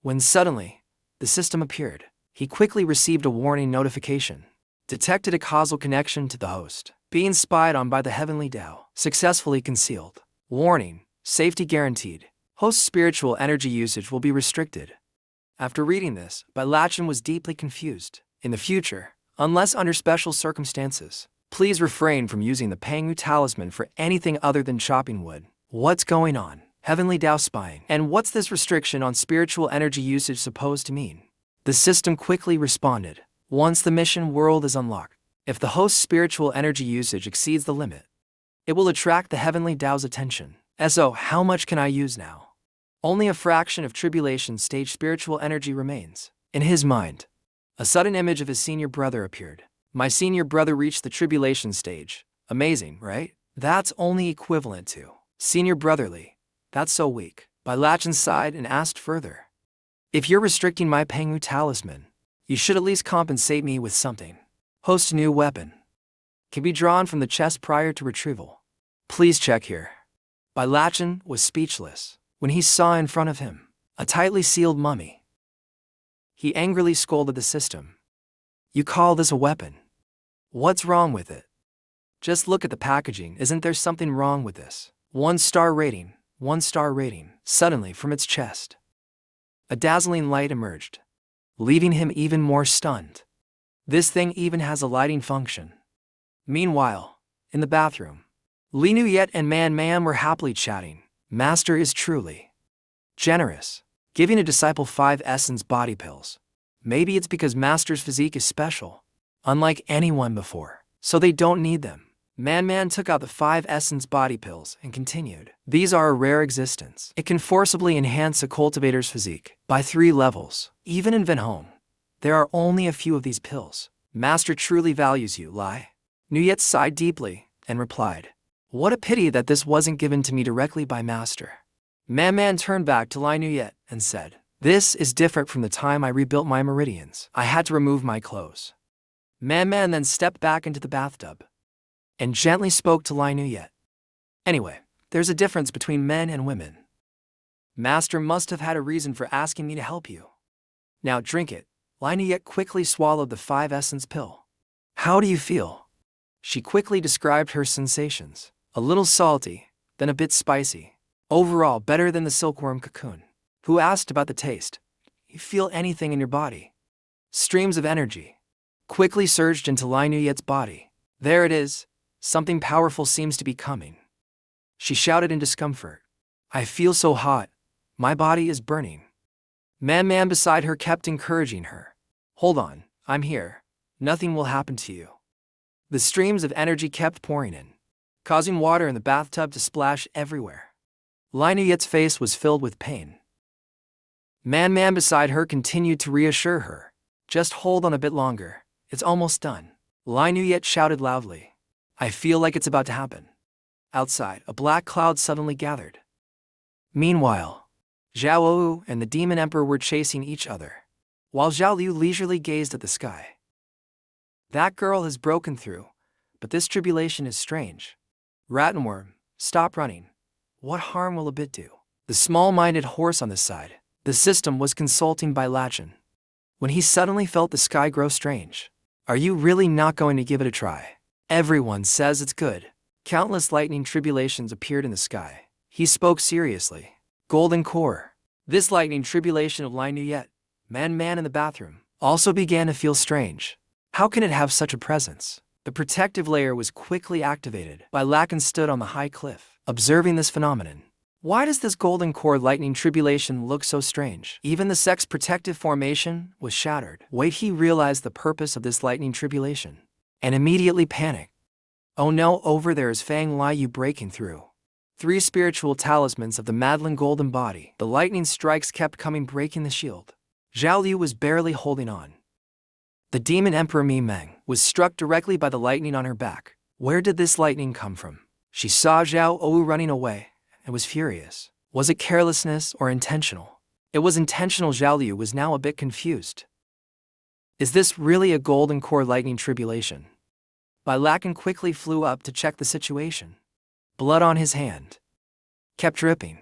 when suddenly, the system appeared. He quickly received a warning notification. Detected a causal connection to the host. Being spied on by the heavenly Tao. Successfully concealed. Warning, safety guaranteed. Host's spiritual energy usage will be restricted. After reading this, Bai Lachin was deeply confused. In the future, unless under special circumstances, please refrain from using the Pangyu talisman for anything other than chopping wood. What's going on? Heavenly Tao spying. And what's this restriction on spiritual energy usage supposed to mean? The system quickly responded. Once the mission world is unlocked, if the host's spiritual energy usage exceeds the limit, it will attract the Heavenly Tao's attention. So, how much can I use now? Only a fraction of tribulation stage spiritual energy remains. In his mind, a sudden image of his senior brother appeared. My senior brother reached the tribulation stage. Amazing, right? That's only equivalent to senior brotherly. That's so weak. Bai Lachin sighed and asked further. If you're restricting my Pangyu talisman, you should at least compensate me with something. Host's new weapon can be drawn from the chest prior to retrieval. Please check here. Bai Lachin was speechless when he saw in front of him a tightly sealed mummy. He angrily scolded the system. You call this a weapon? What's wrong with it? Just look at the packaging. Isn't there something wrong with this? 1-star rating, 1-star rating. Suddenly from its chest, a dazzling light emerged, leaving him even more stunned. This thing even has a lighting function. Meanwhile, in the bathroom, Li Nuyet and Man were happily chatting. Master is truly generous, giving a disciple 5 essence body pills. Maybe it's because Master's physique is special, unlike anyone before, so they don't need them. Man took out the 5 essence body pills and continued. These are a rare existence. It can forcibly enhance a cultivator's physique by 3 levels. Even in Venhong, there are only a few of these pills. Master truly values you, Lai. Nuyet sighed deeply and replied, what a pity that this wasn't given to me directly by Master. Man turned back to Lai Nuyet and said, this is different from the time I rebuilt my meridians. I had to remove my clothes. Man then stepped back into the bathtub and gently spoke to Lai Nuyet. Anyway, there's a difference between men and women. Master must have had a reason for asking me to help you. Now drink it. Lai Nuyet quickly swallowed the 5 essence pill. How do you feel? She quickly described her sensations. A little salty, then a bit spicy. Overall better than the silkworm cocoon. Who asked about the taste? You feel anything in your body? Streams of energy quickly surged into Lai Nuyet's body. There it is. Something powerful seems to be coming. She shouted in discomfort. I feel so hot. My body is burning. Man beside her kept encouraging her. Hold on, I'm here. Nothing will happen to you. The streams of energy kept pouring in, causing water in the bathtub to splash everywhere. Lai Nuyet's face was filled with pain. Man beside her continued to reassure her. Just hold on a bit longer. It's almost done. Lai Nuyet shouted loudly. I feel like it's about to happen. Outside, a black cloud suddenly gathered. Meanwhile, Zhao Wu and the Demon Emperor were chasing each other, while Zhao Liu leisurely gazed at the sky. That girl has broken through, but this tribulation is strange. Rattenworm, stop running. What harm will a bit do? The small-minded horse on the side, the system, was consulting by Lachin, when he suddenly felt the sky grow strange. Are you really not going to give it a try? Everyone says it's good. Countless lightning tribulations appeared in the sky. He spoke seriously. Golden core. This lightning tribulation of Lai Nuyet, man in the bathroom, also began to feel strange. How can it have such a presence? The protective layer was quickly activated. Bai Lacan stood on the high cliff, observing this phenomenon. Why does this golden core lightning tribulation look so strange? Even the sex protective formation was shattered. Wait, he realized the purpose of this lightning tribulation, and immediately panicked. Oh no, over there is Fang Liu breaking through. 3 spiritual talismans of the Madeline golden body. The lightning strikes kept coming, breaking the shield. Zhao Liu was barely holding on. The demon emperor Mi Meng was struck directly by the lightning on her back. Where did this lightning come from? She saw Zhao Ou running away and was furious. Was it carelessness or intentional? It was intentional. Zhao Liu was now a bit confused. Is this really a golden core lightning tribulation? Bai Lacan quickly flew up to check the situation. Blood on his hand kept dripping.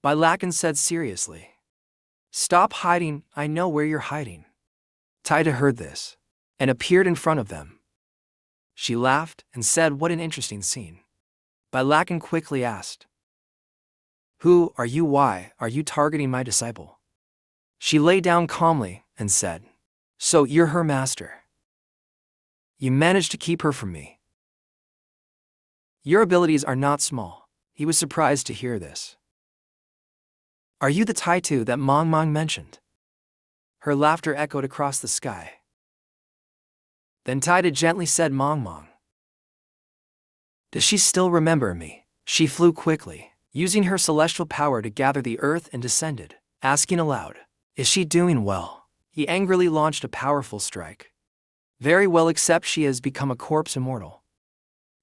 Bai Lacan said seriously, "Stop hiding, I know where you're hiding." Taida heard this and appeared in front of them. She laughed and said, "What an interesting scene." Bai Lacan quickly asked, "Who are you? Why are you targeting my disciple?" She lay down calmly and said, "So you're her master. You managed to keep her from me. Your abilities are not small." He was surprised to hear this. "Are you the Taitu that Mang mentioned?" Her laughter echoed across the sky. Then Taida gently said, Mang. Does she still remember me? She flew quickly, using her celestial power to gather the earth, and descended, asking aloud, "Is she doing well?" He angrily launched a powerful strike. "Very well, except she has become a corpse immortal."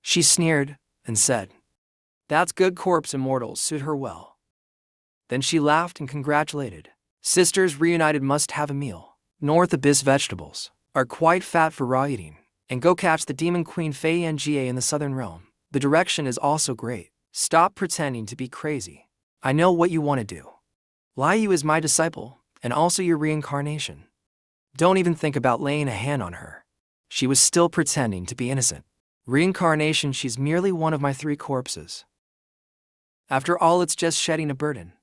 She sneered and said, "That's good, corpse immortals suit her well." Then she laughed and congratulated. Sisters reunited must have a meal. North Abyss vegetables are quite fat for raw eating. And go catch the demon queen Fei Nga in the southern realm. The direction is also great. Stop pretending to be crazy. I know what you want to do. Liu is my disciple, and also your reincarnation. Don't even think about laying a hand on her. She was still pretending to be innocent. Reincarnation, she's merely one of my 3 corpses. After all, it's just shedding a burden.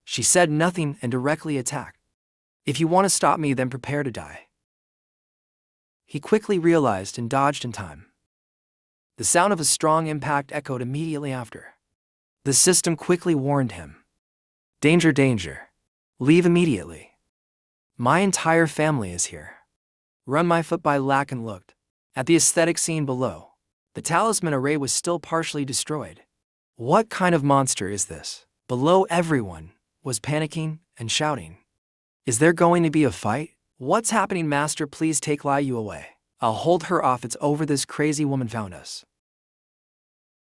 She said nothing and directly attacked. If you want to stop me, then prepare to die. He quickly realized and dodged in time. The sound of a strong impact echoed immediately after. The system quickly warned him. Danger, danger. Leave immediately. My entire family is here. Run. My foot. Bai Lacan looked at the aesthetic scene below. The talisman array was still partially destroyed. What kind of monster is this? Below, everyone was panicking and shouting. Is there going to be a fight? What's happening, master? Please take Liu away. I'll hold her off. It's over. This crazy woman found us.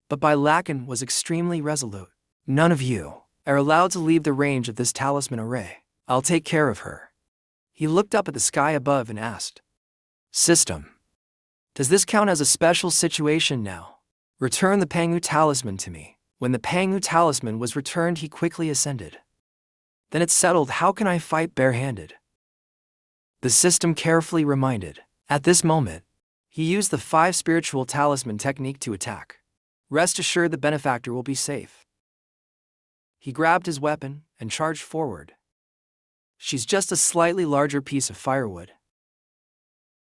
But Bai Lacan was extremely resolute. None of you are allowed to leave the range of this talisman array. I'll take care of her. He looked up at the sky above and asked, System, does this count as a special situation now? Return the Pangu talisman to me. When the Pangu talisman was returned, he quickly ascended. Then it's settled. How can I fight barehanded? The system carefully reminded. At this moment, he used the 5 spiritual talisman technique to attack. Rest assured, the benefactor will be safe. He grabbed his weapon and charged forward. She's just a slightly larger piece of firewood.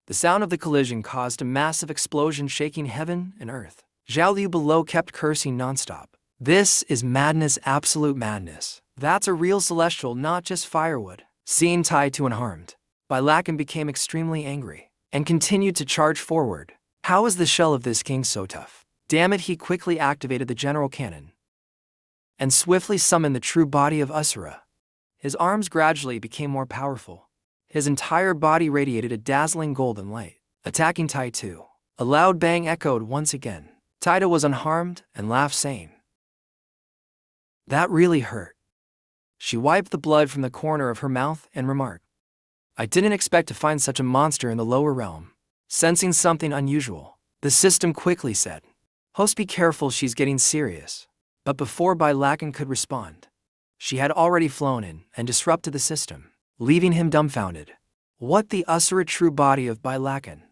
The sound of the collision caused a massive explosion, shaking heaven and earth. Zhao Liu below kept cursing nonstop. This is madness, absolute madness. That's a real celestial, not just firewood. Seeing Taitu unharmed, Bai Lacan became extremely angry and continued to charge forward. How is the shell of this king so tough? Damn it! He quickly activated the general cannon and swiftly summoned the true body of Asura. His arms gradually became more powerful. His entire body radiated a dazzling golden light, attacking Taitu. A loud bang echoed once again. Taida was unharmed and laughed, saying, "That really hurt." She wiped the blood from the corner of her mouth and remarked, "I didn't expect to find such a monster in the lower realm." Sensing something unusual, the system quickly said, "Host, be careful, she's getting serious." But before Bai Lakan could respond, she had already flown in and disrupted the system, leaving him dumbfounded. What the Usura true body of Bai Lakan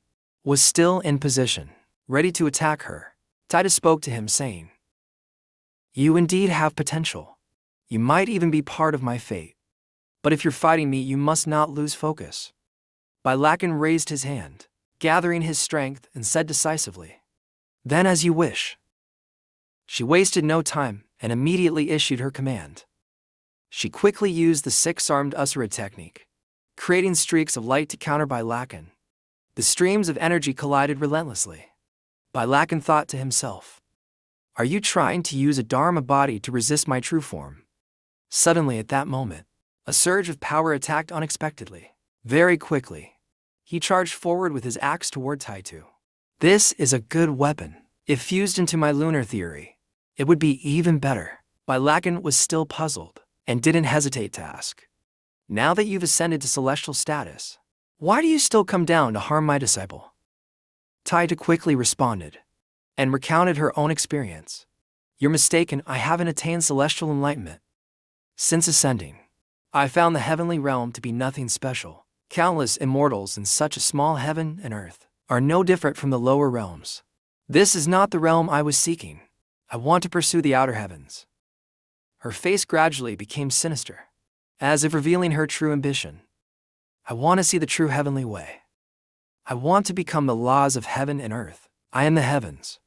was still in position, ready to attack her. Taita spoke to him saying, "You indeed have potential. You might even be part of my fate. But if you're fighting me, you must not lose focus." Bai Lakan raised his hand, gathering his strength, and said decisively, "Then as you wish." She wasted no time and immediately issued her command. She quickly used the six-armed Usura technique, creating streaks of light to counter Bai Lakan. The streams of energy collided relentlessly. Bai Lakan thought to himself, "Are you trying to use a Dharma body to resist my true form?" Suddenly at that moment, a surge of power attacked unexpectedly. Very quickly, he charged forward with his axe toward Taitu. "This is a good weapon. If fused into my lunar theory, it would be even better." Bai Lakan was still puzzled and didn't hesitate to ask, "Now that you've ascended to celestial status, why do you still come down to harm my disciple?" Taitu quickly responded and recounted her own experience. "You're mistaken, I haven't attained celestial enlightenment. Since ascending, I found the heavenly realm to be nothing special. Countless immortals in such a small heaven and earth are no different from the lower realms. This is not the realm I was seeking. I want to pursue the outer heavens." Her face gradually became sinister, as if revealing her true ambition. "I want to see the true heavenly way. I want to become the laws of heaven and earth. I am the heavens."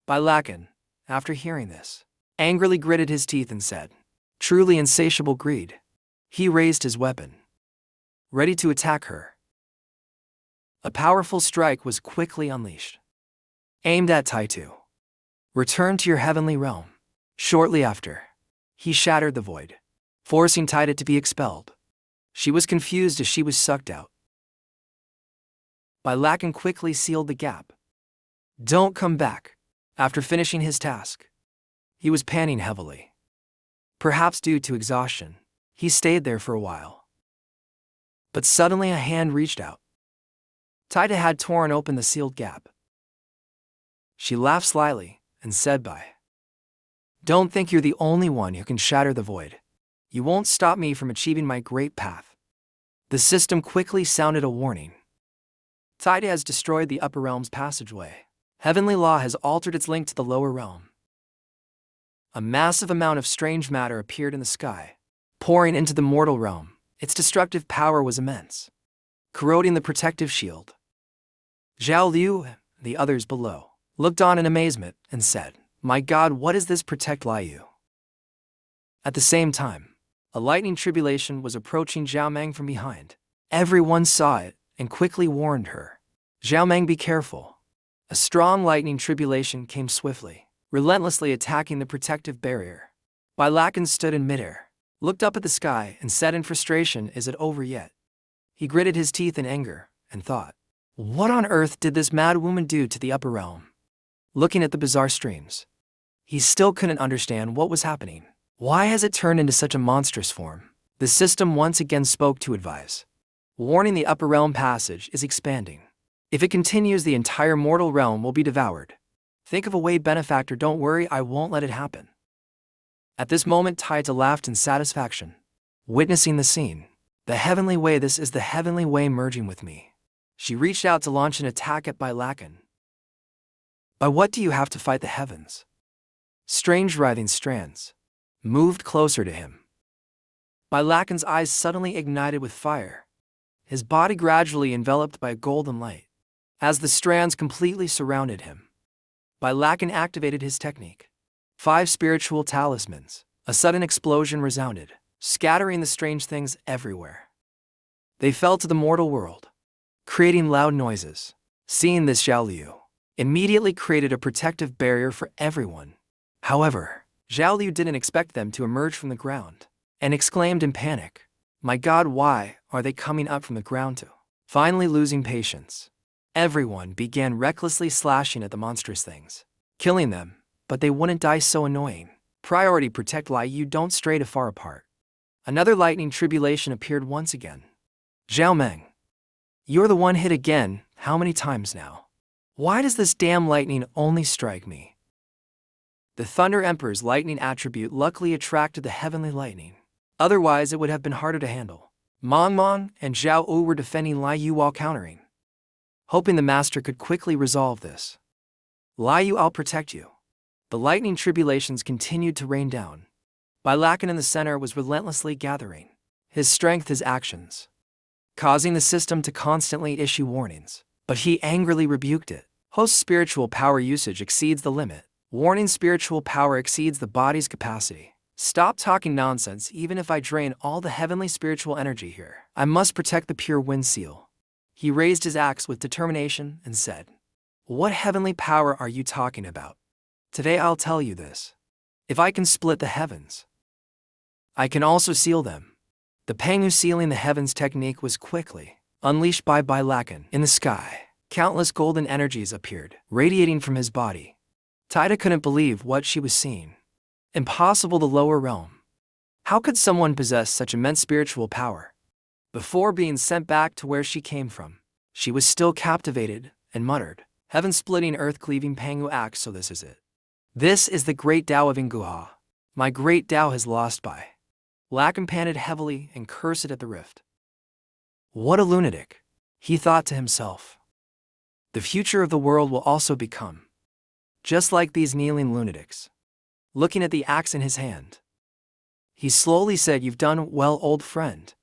Bai Lakan, after hearing this, angrily gritted his teeth and said, "Truly insatiable greed." He raised his weapon, ready to attack her. A powerful strike was quickly unleashed, aimed at Taitu. "Return to your heavenly realm." Shortly after, he shattered the void, forcing Taitu to be expelled. She was confused as she was sucked out. Bai Lakan quickly sealed the gap. "Don't come back." After finishing his task, he was panting heavily. Perhaps due to exhaustion, he stayed there for a while. But suddenly a hand reached out. Taitu had torn open the sealed gap. She laughed slyly and said, "Don't think you're the only one who can shatter the void. You won't stop me from achieving my great path." The system quickly sounded a warning. Taitu has destroyed the upper realm's passageway. Heavenly law has altered its link to the lower realm. A massive amount of strange matter appeared in the sky, pouring into the mortal realm. Its destructive power was immense, corroding the protective shield. Zhao Liu, the others below, looked on in amazement and said, "My God, what is this Protect Liu?" At the same time, a lightning tribulation was approaching Zhao Meng from behind. Everyone saw it and quickly warned her, "Zhao Meng, be careful." A strong lightning tribulation came swiftly, relentlessly attacking the protective barrier. Bai Lakan stood in midair, looked up at the sky, and said in frustration, "Is it over yet?" He gritted his teeth in anger and thought, "What on earth did this mad woman do to the upper realm?" Looking at the bizarre streams, he still couldn't understand what was happening. Why has it turned into such a monstrous form? The system once again spoke to advise, warning the upper realm passage is expanding. If it continues, the entire mortal realm will be devoured. Think of a way, benefactor. Don't worry, I won't let it happen. At this moment, Taitu laughed in satisfaction, witnessing the scene. The heavenly way, this is the heavenly way merging with me. She reached out to launch an attack at Bai Lakan. By what do you have to fight the heavens? Strange writhing strands moved closer to him. Bai Lakan's eyes suddenly ignited with fire, his body gradually enveloped by a golden light. As the strands completely surrounded him, Bai Lakan activated his technique. 5 spiritual talismans. A sudden explosion resounded, scattering the strange things everywhere. They fell to the mortal world, creating loud noises. Seeing this, Zhao Liu immediately created a protective barrier for everyone. However, Zhao Liu didn't expect them to emerge from the ground, and exclaimed in panic, "My God, why are they coming up from the ground too?" Finally losing patience, everyone began recklessly slashing at the monstrous things, killing them, but they wouldn't die. So annoying. Priority, Protect Liu, don't stray too far apart. Another lightning tribulation appeared once again. "Zhao Meng, you're the one hit again. How many times now? Why does this damn lightning only strike me?" The Thunder Emperor's lightning attribute luckily attracted the heavenly lightning. Otherwise, it would have been harder to handle. Mong and Zhao Wu were defending Lai Yu while countering, hoping the master could quickly resolve this. Lai Yu, I'll protect you. The lightning tribulations continued to rain down. Bailacan in the center was relentlessly gathering his strength, his actions, causing the system to constantly issue warnings. But he angrily rebuked it. Host spiritual power usage exceeds the limit. Warning, spiritual power exceeds the body's capacity. Stop talking nonsense. Even if I drain all the heavenly spiritual energy here, I must protect the pure wind seal. He raised his axe with determination and said, What heavenly power are you talking about? Today I'll tell you this. If I can split the heavens, I can also seal them. The Penghu sealing the heavens technique was quickly unleashed by Bailacan. In the sky, countless golden energies appeared, radiating from his body. Taida couldn't believe what she was seeing. Impossible, the lower realm. How could someone possess such immense spiritual power? Before being sent back to where she came from, she was still captivated and muttered, Heaven-splitting, earth-cleaving Penghu axe, so this is it. This is the great Tao of Inguha. My great Tao has lost by. Lacan panted heavily and cursed at the rift. What a lunatic, he thought to himself. The future of the world will also become just like these kneeling lunatics. Looking at the axe in his hand, he slowly said, You've done well, old friend.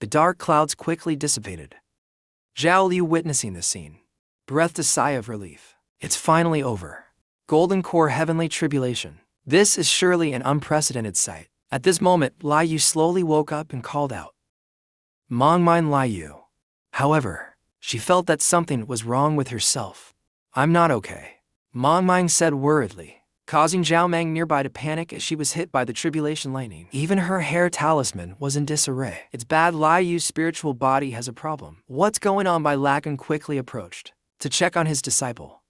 The dark clouds quickly dissipated. Zhao Liu, witnessing this scene, breathed a sigh of relief. It's finally over. Golden Core heavenly tribulation. This is surely an unprecedented sight. At this moment, Lai Yu slowly woke up and called out, Mongmine Lai Yu. However, she felt that something was wrong with herself. I'm not okay, Mongmine said worriedly, causing Zhao Meng nearby to panic as she was hit by the tribulation lightning. Even her hair talisman was in disarray. It's bad, Lai Yu's spiritual body has a problem. What's going on? Bailacan quickly approached to check on his disciple.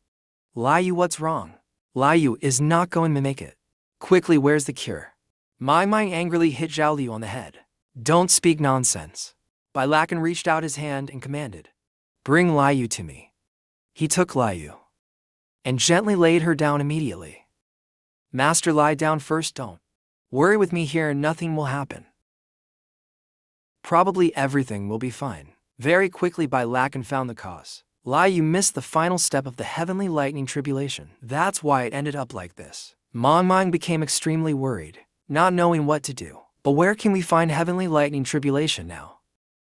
Lai Yu, what's wrong? Lai Yu is not going to make it. Quickly, where's the cure? Ming angrily hit Zhao Liu on the head. Don't speak nonsense. Bailacan reached out his hand and commanded, Bring Lai Yu to me. He took Lai Yu and gently laid her down immediately. Master, lie down first, don't worry with me here, nothing will happen. Probably everything will be fine. Very quickly, Bailacan found the cause. Lai Yu missed the final step of the heavenly lightning tribulation. That's why it ended up like this. Ming became extremely worried, not knowing what to do. But where can we find heavenly lightning tribulation now?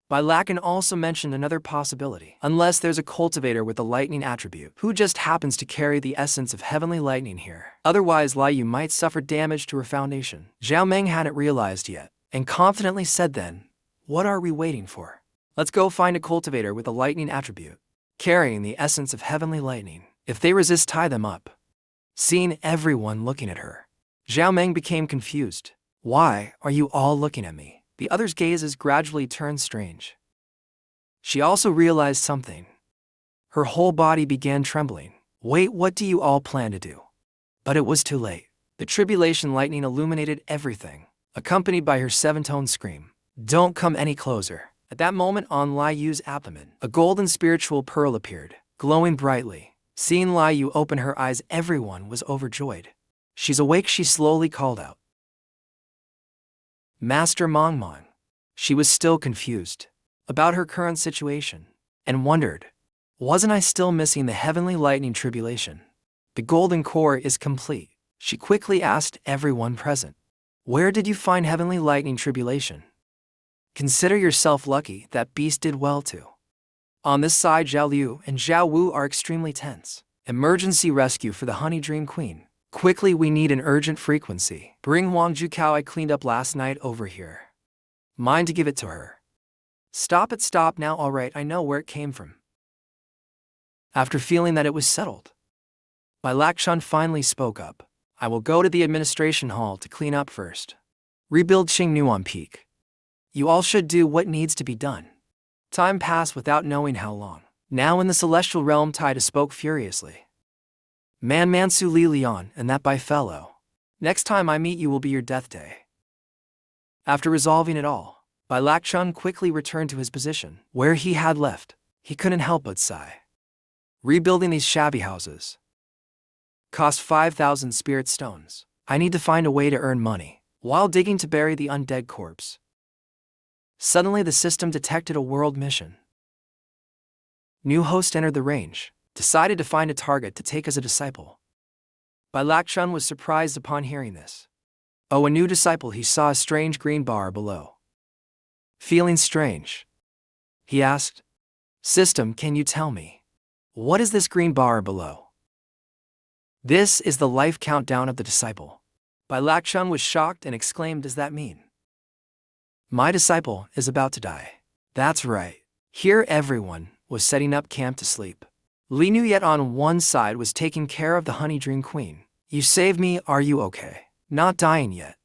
Bailacan also mentioned another possibility. Unless there's a cultivator with the lightning attribute, who just happens to carry the essence of heavenly lightning here. Otherwise, Lai Yu might suffer damage to her foundation. Zhao Meng hadn't realized yet, and confidently said then, What are we waiting for? Let's go find a cultivator with a lightning attribute, carrying the essence of heavenly lightning. If they resist, tie them up. Seeing everyone looking at her, Zhao Meng became confused. Why are you all looking at me? The others' gazes gradually turned strange. She also realized something. Her whole body began trembling. Wait, what do you all plan to do? But it was too late. The tribulation lightning illuminated everything, accompanied by her seven-tone scream. Don't come any closer. At that moment, on Lai Yu's abdomen, a golden spiritual pearl appeared, glowing brightly. Seeing Lai Yu open her eyes, everyone was overjoyed. She's awake, she slowly called out. Master Mongmong. She was still confused about her current situation and wondered, wasn't I still missing the heavenly lightning tribulation? The golden core is complete. She quickly asked everyone present, Where did you find heavenly lightning tribulation? Consider yourself lucky, that beast did well too. On this side, Zhao Liu and Zhao Wu are extremely tense. Emergency rescue for the Honey Dream Queen. Quickly, we need an urgent frequency. Bring Huangju cow I cleaned up last night over here. Mine to give it to her. Stop it, stop now, alright, I know where it came from. After feeling that it was settled, Bailacan finally spoke up. I will go to the administration hall to clean up first. Rebuild Xingnuan Peak. You all should do what needs to be done. Time passed without knowing how long. Now in the celestial realm, Taida spoke furiously. Man Mansu Li Lian, and that by fellow. Next time I meet you will be your death day. After resolving it all, Bailacan quickly returned to his position. Where he had left, he couldn't help but sigh. Rebuilding these shabby houses Cost 5,000 spirit stones. I need to find a way to earn money while digging to bury the undead corpse. Suddenly the system detected a world mission. New host entered the range, decided to find a target to take as a disciple. Bai Lakchun was surprised upon hearing this. Oh, a new disciple. He saw a strange green bar below. Feeling strange, he asked, "System, can you tell me, what is this green bar below?" This is the life countdown of the disciple. Bai Lakchun was shocked and exclaimed, "Does that mean my disciple is about to die?" That's right. Here everyone was setting up camp to sleep. Li Nuyet on one side was taking care of the honey dream queen. "You saved me, are you okay? Not dying yet?"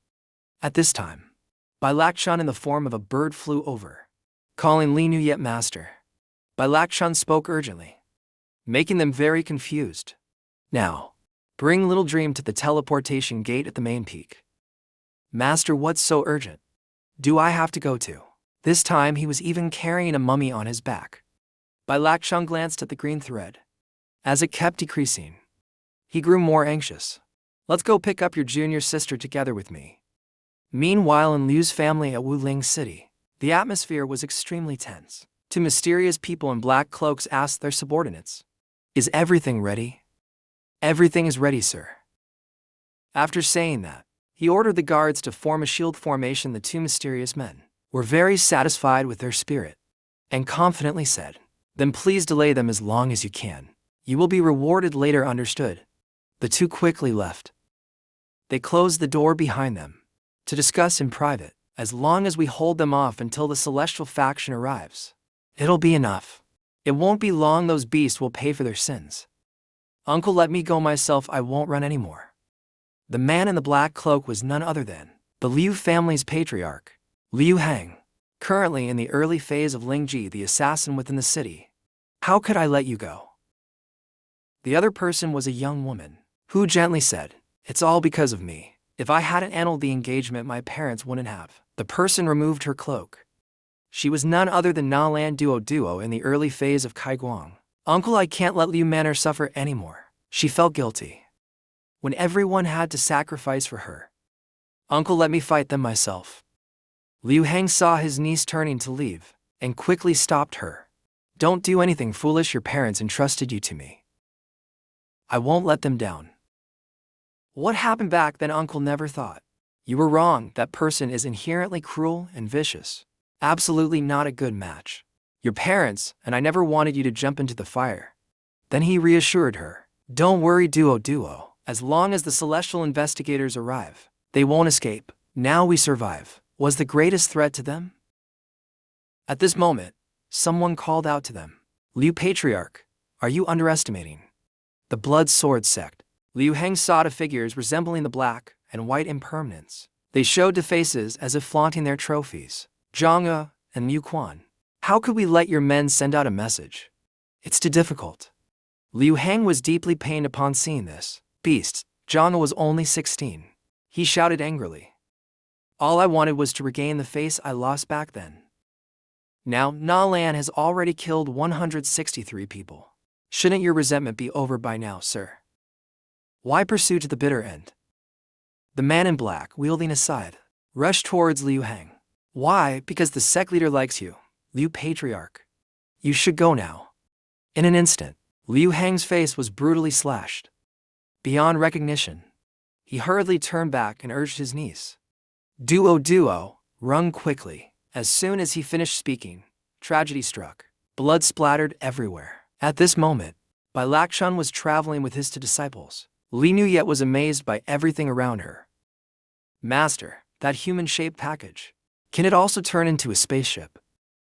At this time, Bai Lakchun in the form of a bird flew over, calling Li Nuyet master. Bai Lakchun spoke urgently, making them very confused. "Now, bring Little Dream to the teleportation gate at the main peak." "Master, what's so urgent? Do I have to go to?" This time he was even carrying a mummy on his back. Bai Lakchun glanced at the green thread. As it kept decreasing, he grew more anxious. "Let's go pick up your junior sister together with me." Meanwhile, in Liu's family at Wuling City, the atmosphere was extremely tense. Two mysterious people in black cloaks asked their subordinates, "Is everything ready?" "Everything is ready, sir." After saying that, he ordered the guards to form a shield formation. The two mysterious men were very satisfied with their spirit and confidently said, "Then please delay them as long as you can. You will be rewarded later, understood?" The two quickly left. They closed the door behind them to discuss in private. "As long as we hold them off until the celestial faction arrives, it'll be enough. It won't be long. Those beasts will pay for their sins. Uncle, let me go myself. I won't run anymore." The man in the black cloak was none other than the Liu family's patriarch, Liu Heng, currently in the early phase of Lingji, the assassin within the city. "How could I let you go?" The other person was a young woman, who gently said, "It's all because of me. If I hadn't annulled the engagement, my parents wouldn't have." The person removed her cloak. She was none other than Na Lan Duo in the early phase of Kaiguang. "Uncle, I can't let Liu Manor suffer anymore." She felt guilty when everyone had to sacrifice for her. "Uncle, let me fight them myself." Liu Heng saw his niece turning to leave and quickly stopped her. "Don't do anything foolish. Your parents entrusted you to me. I won't let them down." "What happened back then, Uncle? Never thought." "You were wrong. That person is inherently cruel and vicious. Absolutely not a good match. Your parents and I never wanted you to jump into the fire." Then he reassured her, "Don't worry, Duo. As long as the celestial investigators arrive, they won't escape. Now we survive was the greatest threat to them." At this moment, someone called out to them, "Liu Patriarch, are you underestimating the Blood Sword sect?" Liu Heng saw the figures resembling the black and white impermanents. They showed the faces as if flaunting their trophies. "Zhang and Liu Quan, how could we let your men send out a message? It's too difficult." Liu Heng was deeply pained upon seeing this. "Beasts, Zhang was only 16. He shouted angrily. "All I wanted was to regain the face I lost back then. Now, Na Lan has already killed 163 people. Shouldn't your resentment be over by now, sir? Why pursue to the bitter end?" The man in black, wielding a scythe, rushed towards Liu Heng. "Why? Because the sect leader likes you, Liu Patriarch. You should go now." In an instant, Liu Heng's face was brutally slashed. Beyond recognition, he hurriedly turned back and urged his niece, Duo, run quickly." As soon as he finished speaking, tragedy struck. Blood splattered everywhere. At this moment, Bai Lakchun was traveling with his two disciples. Li Nuyet was amazed by everything around her. "Master, that human-shaped package. Can it also turn into a spaceship?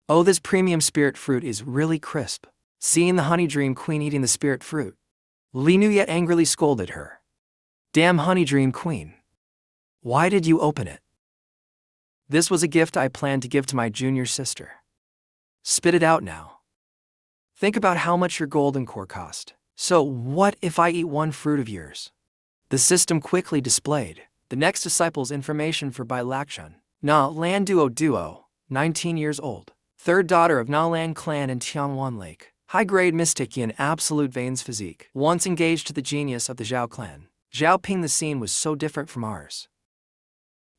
Oh, this premium spirit fruit is really crisp." Seeing the honey dream queen eating the spirit fruit, Li Nuyet angrily scolded her. "Damn honey dream queen. Why did you open it? This was a gift I planned to give to my junior sister. Spit it out now. Think about how much your golden core cost. So what if I eat one fruit of yours?" The system quickly displayed the next disciple's information for Bai Lakchun. Na Lan Duo, 19 years old, third daughter of Na Lan clan in Tianwan Lake high-grade mystic and absolute veins physique. Once engaged to the genius of the Zhao clan, Zhao Ping, the scene was so different from ours.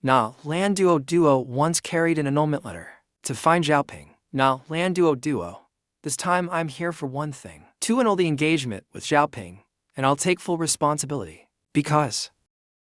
Lan Duo once carried an annulment letter to find Zhao Ping. Lan Duo, this time I'm here for one thing: to annul the engagement with Zhao Ping, and I'll take full responsibility. Because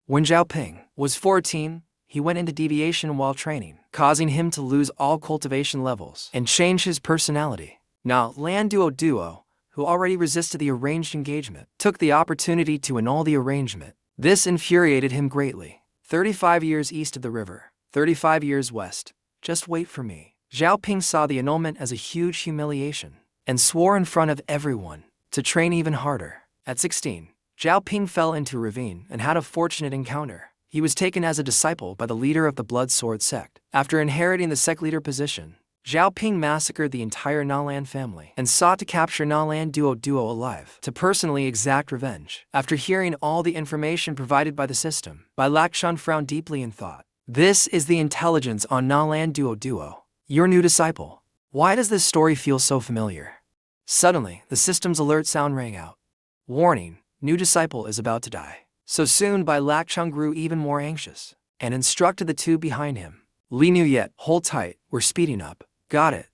when Zhao Ping was 14, he went into deviation while training, causing him to lose all cultivation levels and change his personality. Lan Duo, who already resisted the arranged engagement, took the opportunity to annul the arrangement. This infuriated him greatly. 35 years east of the river, 35 years west. Just wait for me. Zhao Ping saw the annulment as a huge humiliation and swore in front of everyone to train even harder. At 16, Zhao Ping fell into a ravine and had a fortunate encounter. He was taken as a disciple by the leader of the Blood Sword sect. After inheriting the sect leader position, Zhao Ping massacred the entire Nalan family and sought to capture Nalan Duo alive to personally exact revenge. After hearing all the information provided by the system, Bai Lakshan frowned deeply and thought, "This is the intelligence on Nalan Duo, your new disciple. Why does this story feel so familiar?" Suddenly, the system's alert sound rang out. Warning, new disciple is about to die. So soon, Bai Lakshan grew even more anxious and instructed the two behind him. Li Nu Yet, hold tight, we're speeding up. Got it.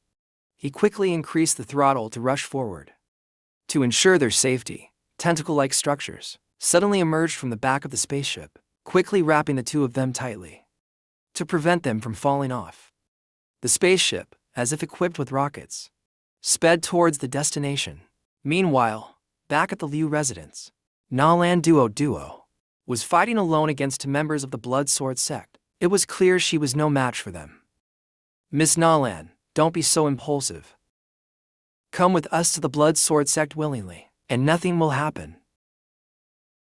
He quickly increased the throttle to rush forward. To ensure their safety, tentacle-like structures suddenly emerged from the back of the spaceship, quickly wrapping the two of them tightly to prevent them from falling off. The spaceship, as if equipped with rockets, sped towards the destination. Meanwhile, back at the Liu residence, Nalan Duo was fighting alone against two members of the Blood Sword sect. It was clear she was no match for them. "Miss Nalan, don't be so impulsive. Come with us to the Blood Sword sect willingly, and nothing will happen.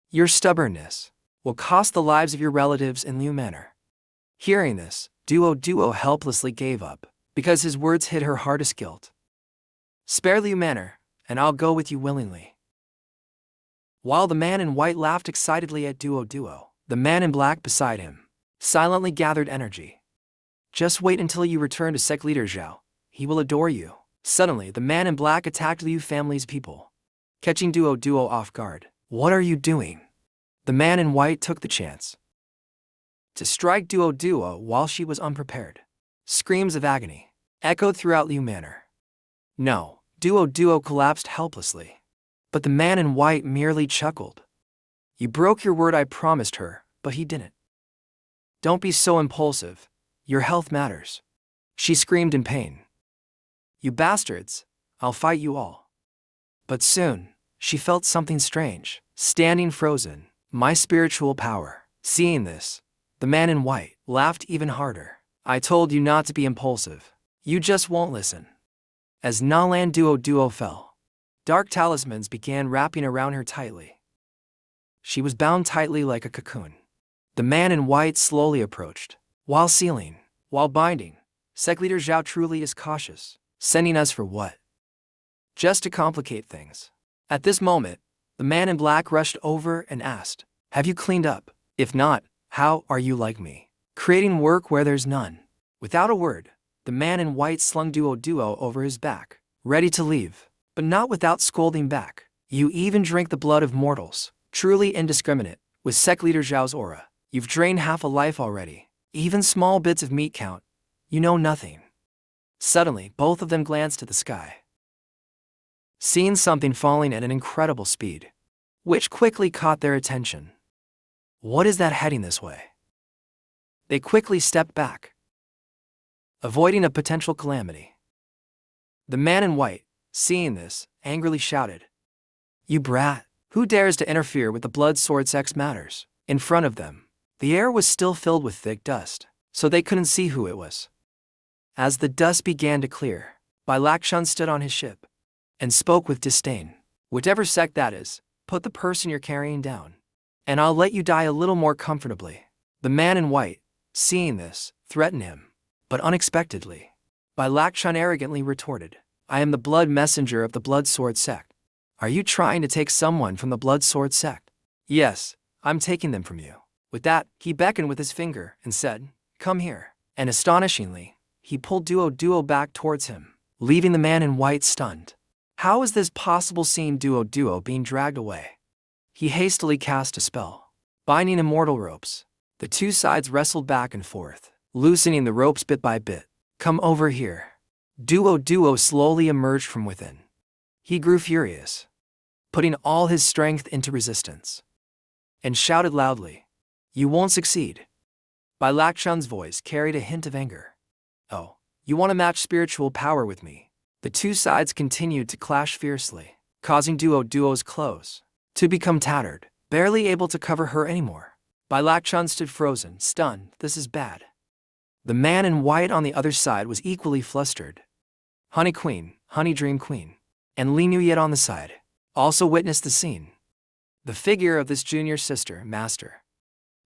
Your stubbornness will cost the lives of your relatives in Liu Manor." Hearing this, Duo helplessly gave up, because his words hit her hardest guilt. "Spare Liu Manor, and I'll go with you willingly." While the man in white laughed excitedly at Duo, the man in black beside him silently gathered energy. "Just wait until you return to sect leader Zhao. He will adore you." Suddenly, the man in black attacked Liu family's people, catching Duo off guard. "What are you doing?" The man in white took the chance to strike Duo while she was unprepared. Screams of agony echoed throughout Liu Manor. No, Duo collapsed helplessly. But the man in white merely chuckled. "You broke your word, I promised her, but he didn't. Don't be so impulsive. Your health matters." She screamed in pain. "You bastards, I'll fight you all." But soon, she felt something strange, standing frozen. My spiritual power. Seeing this, the man in white laughed even harder. "I told you not to be impulsive. You just won't listen." As Nalan Duo fell, dark talismans began wrapping around her tightly. She was bound tightly like a cocoon. The man in white slowly approached. While sealing, while binding, sect leader Zhao truly is cautious. Sending us for what? Just to complicate things. At this moment, the man in black rushed over and asked, "Have you cleaned up? If not, how are you like me? Creating work where there's none." Without a word, the man in white slung Duo over his back, ready to leave, but not without scolding back. "You even drink the blood of mortals. Truly indiscriminate. With sect leader Zhao's aura, you've drained half a life already. Even small bits of meat count. You know nothing." Suddenly, both of them glanced at the sky, seeing something falling at an incredible speed, which quickly caught their attention. "What is that heading this way?" They quickly stepped back, avoiding a potential calamity. The man in white, seeing this, angrily shouted, "You brat! Who dares to interfere with the Blood Sword sect's matters?" In front of them, the air was still filled with thick dust, so they couldn't see who it was. As the dust began to clear, Bai Lakshan stood on his ship and spoke with disdain. "Whatever sect that is, put the person you're carrying down, and I'll let you die a little more comfortably." The man in white, seeing this, threatened him, but unexpectedly, Bai Lakshan arrogantly retorted, "I am the blood messenger of the Blood Sword sect. Are you trying to take someone from the Blood Sword sect?" "Yes, I'm taking them from you." With that, he beckoned with his finger and said, "Come here." And astonishingly, he pulled Duo back towards him, leaving the man in white stunned. How is this possible, seeing Duo being dragged away? He hastily cast a spell, binding immortal ropes. The two sides wrestled back and forth, loosening the ropes bit by bit. Come over here. Duo slowly emerged from within. He grew furious, putting all his strength into resistance, and shouted loudly, "You won't succeed." Bai Lakshun's voice carried a hint of anger. "Oh, you want to match spiritual power with me?" The two sides continued to clash fiercely, causing Duo's clothes to become tattered, barely able to cover her anymore. Bai Lakshun stood frozen, stunned. This is bad. The man in white on the other side was equally flustered. Honey Queen, Honey Dream Queen, and Li Nuyet on the side also witnessed the scene. The figure of this junior sister, Master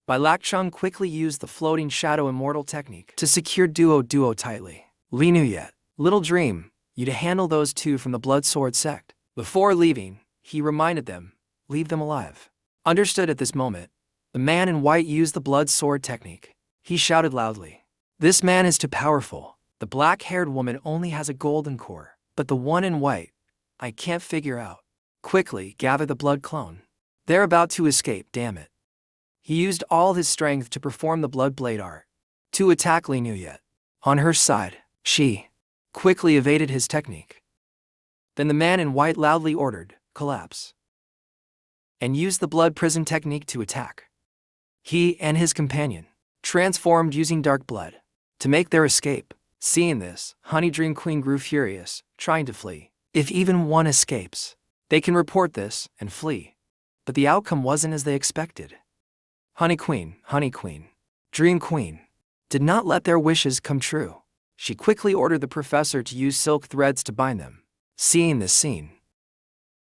Bai Lakshun, quickly used the floating shadow immortal technique to secure Duo tightly. Li Nuyet, little dream you to handle those two from the Blood Sword sect. Before leaving, he reminded them, leave them alive. Understood. At this moment, the man in white used the Blood Sword technique. He shouted loudly, "This man is too powerful. The black-haired woman only has a golden core, but the one in white, I can't figure out. Quickly, gather the blood clone. They're about to escape, damn it." He used all his strength to perform the blood blade art to attack Li Nuyet. On her side, she quickly evaded his technique. Then the man in white loudly ordered, "Collapse," and used the blood prison technique to attack. He and his companion transformed using dark blood to make their escape. Seeing this, Honey Dream Queen grew furious, trying to flee. If even one escapes, they can report this and flee. But the outcome wasn't as they expected. Honey Queen, Dream Queen, did not let their wishes come true. She quickly ordered the professor to use silk threads to bind them. Seeing this scene,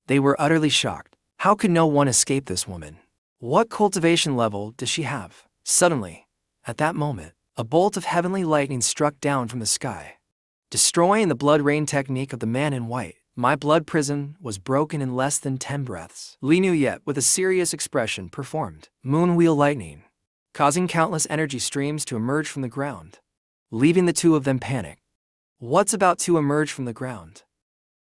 they were utterly shocked. How could no one escape this woman? What cultivation level does she have? Suddenly, at that moment, a bolt of heavenly lightning struck down from the sky, destroying the blood rain technique of the man in white. My blood prison was broken in less than 10 breaths. Li Nuyet, with a serious expression, performed moonwheel lightning, causing countless energy streams to emerge from the ground, leaving the two of them panicked. What's about to emerge from the ground?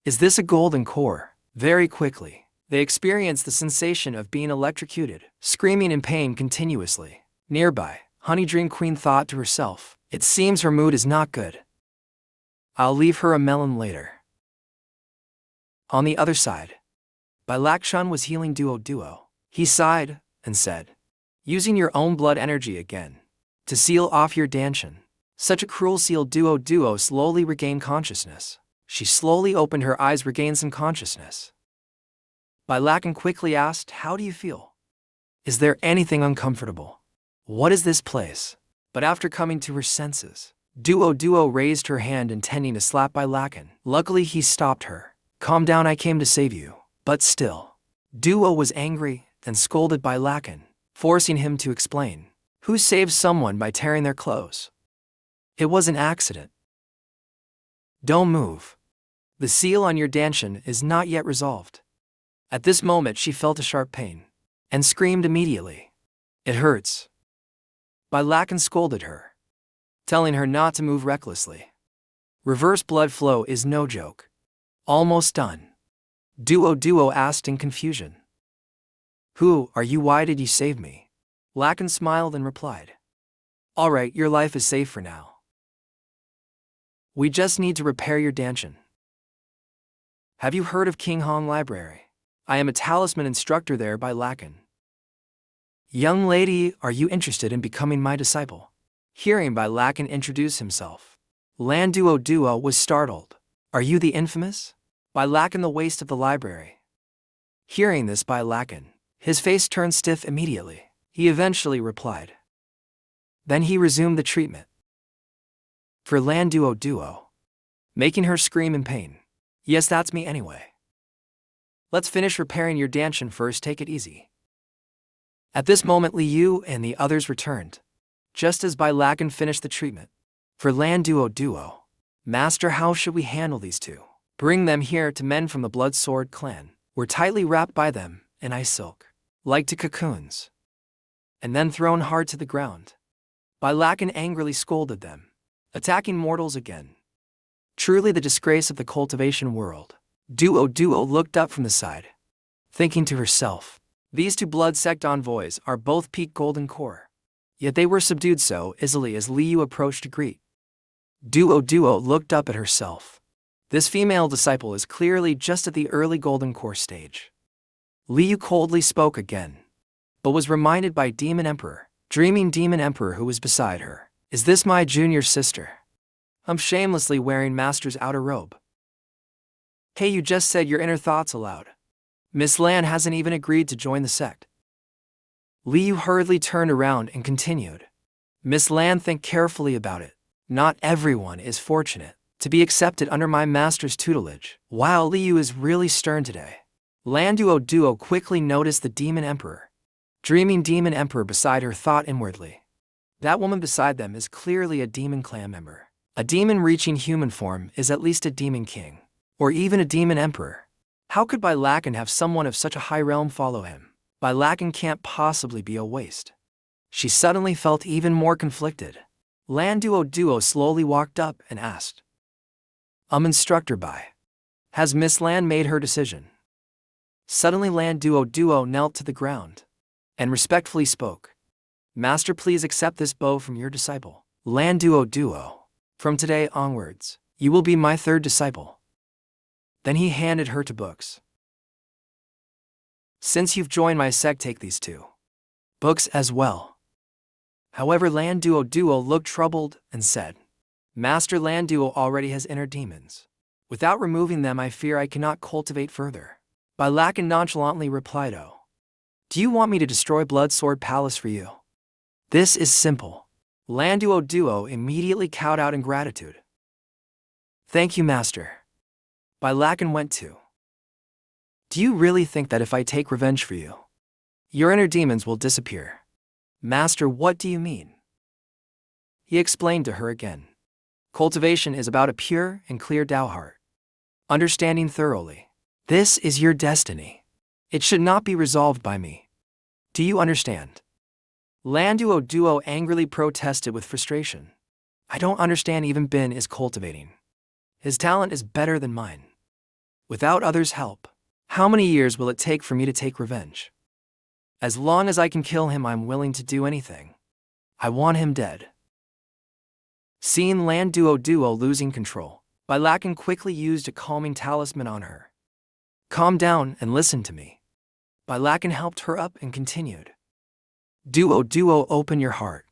Is this a golden core? Very quickly, they experienced the sensation of being electrocuted, screaming in pain continuously. Nearby, Honey Dream Queen thought to herself, it seems her mood is not good. I'll leave her a melon later. On the other side, Bai Lakshun was healing Duo. He sighed and said, using your own blood energy again to seal off your Danshan. Such a cruel seal. Duo slowly regained consciousness. She slowly opened her eyes, regained some consciousness. Bai Lakshun quickly asked, how do you feel? Is there anything uncomfortable? What is this place? But after coming to her senses, Duo raised her hand intending to slap Bai Lakshun. Luckily he stopped her. Calm down, I came to save you. But still, Duo was angry and scolded Bai Lakshun, forcing him to explain. Who saves someone by tearing their clothes? It was an accident. Don't move. The seal on your Danshan is not yet resolved. At this moment she felt a sharp pain and screamed immediately. It hurts. Bai Lakshun scolded her, telling her not to move recklessly. Reverse blood flow is no joke. Almost done. Duo asked in confusion. Who are you? Why did you save me? Lakshun smiled and replied. All right, your life is safe for now. We just need to repair your Danshan. Have you heard of King Hong Library? I am a talisman instructor there. Bai Lakshun. Young lady, are you interested in becoming my disciple? Hearing Bai Lakshun introduce himself, Lan Duo was startled. Are you the infamous Bai Lakshun, the waste of the library? Hearing this, Bai Lakshun, his face turned stiff immediately. He eventually replied. Then he resumed the treatment for Lan Duo, making her scream in pain. Yes, that's me anyway. Let's finish repairing your Danshan first, take it easy. At this moment Li Yu and the others returned, just as Bai Lakshun finished the treatment for Lan Duo. Master, how should we handle these two? Bring them here to men from the Blood Sword clan. We're tightly wrapped by them in ice silk, like to cocoons, and then thrown hard to the ground. Bai Lakshun angrily scolded them, attacking mortals again. Truly the disgrace of the cultivation world. Duo looked up from the side, thinking to herself, these two blood sect envoys are both peak golden core. Yet they were subdued so easily as Liu approached to greet. Duo looked up at herself. This female disciple is clearly just at the early golden core stage. Liu coldly spoke again, but was reminded by Dreaming Demon Emperor who was beside her. Is this my junior sister? I'm shamelessly wearing Master's outer robe. Hey, you just said your inner thoughts aloud. Miss Lan hasn't even agreed to join the sect. Liu hurriedly turned around and continued. Miss Lan, think carefully about it. Not everyone is fortunate to be accepted under my master's tutelage. Wow, Liu is really stern today. Lan Duo quickly noticed the Demon Emperor. Dreaming Demon Emperor beside her thought inwardly. That woman beside them is clearly a demon clan member. A demon reaching human form is at least a demon king, or even a demon emperor. How could Bailakan have someone of such a high realm follow him? Bailakan can't possibly be a waste. She suddenly felt even more conflicted. Lan Duo slowly walked up and asked, Instructor Bai. Has Miss Lan made her decision? Suddenly Lan Duo knelt to the ground and respectfully spoke. Master, please accept this bow from your disciple. Lan Duo, from today onwards, you will be my third disciple. Then he handed her two books. Since you've joined my sect, take these two books as well. However, Lan Duo looked troubled and said, Master, Lan Duo already has inner demons. Without removing them, I fear I cannot cultivate further. Bailakan nonchalantly replied, Oh. Do you want me to destroy Blood Sword Palace for you? This is simple. Lan Duo immediately cowed out in gratitude. Thank you, Master. Bailakan went to. Do you really think that if I take revenge for you, your inner demons will disappear? Master, what do you mean? He explained to her again. Cultivation is about a pure and clear Tao heart. Understanding thoroughly. This is your destiny. It should not be resolved by me. Do you understand? Lan Duo angrily protested with frustration. I don't understand. Even Bin is cultivating. His talent is better than mine. Without others' help, how many years will it take for me to take revenge? As long as I can kill him, I'm willing to do anything. I want him dead. Seeing Lan Duo losing control, Bailakan quickly used a calming talisman on her. Calm down and listen to me. Bailakan helped her up and continued. Duo, open your heart.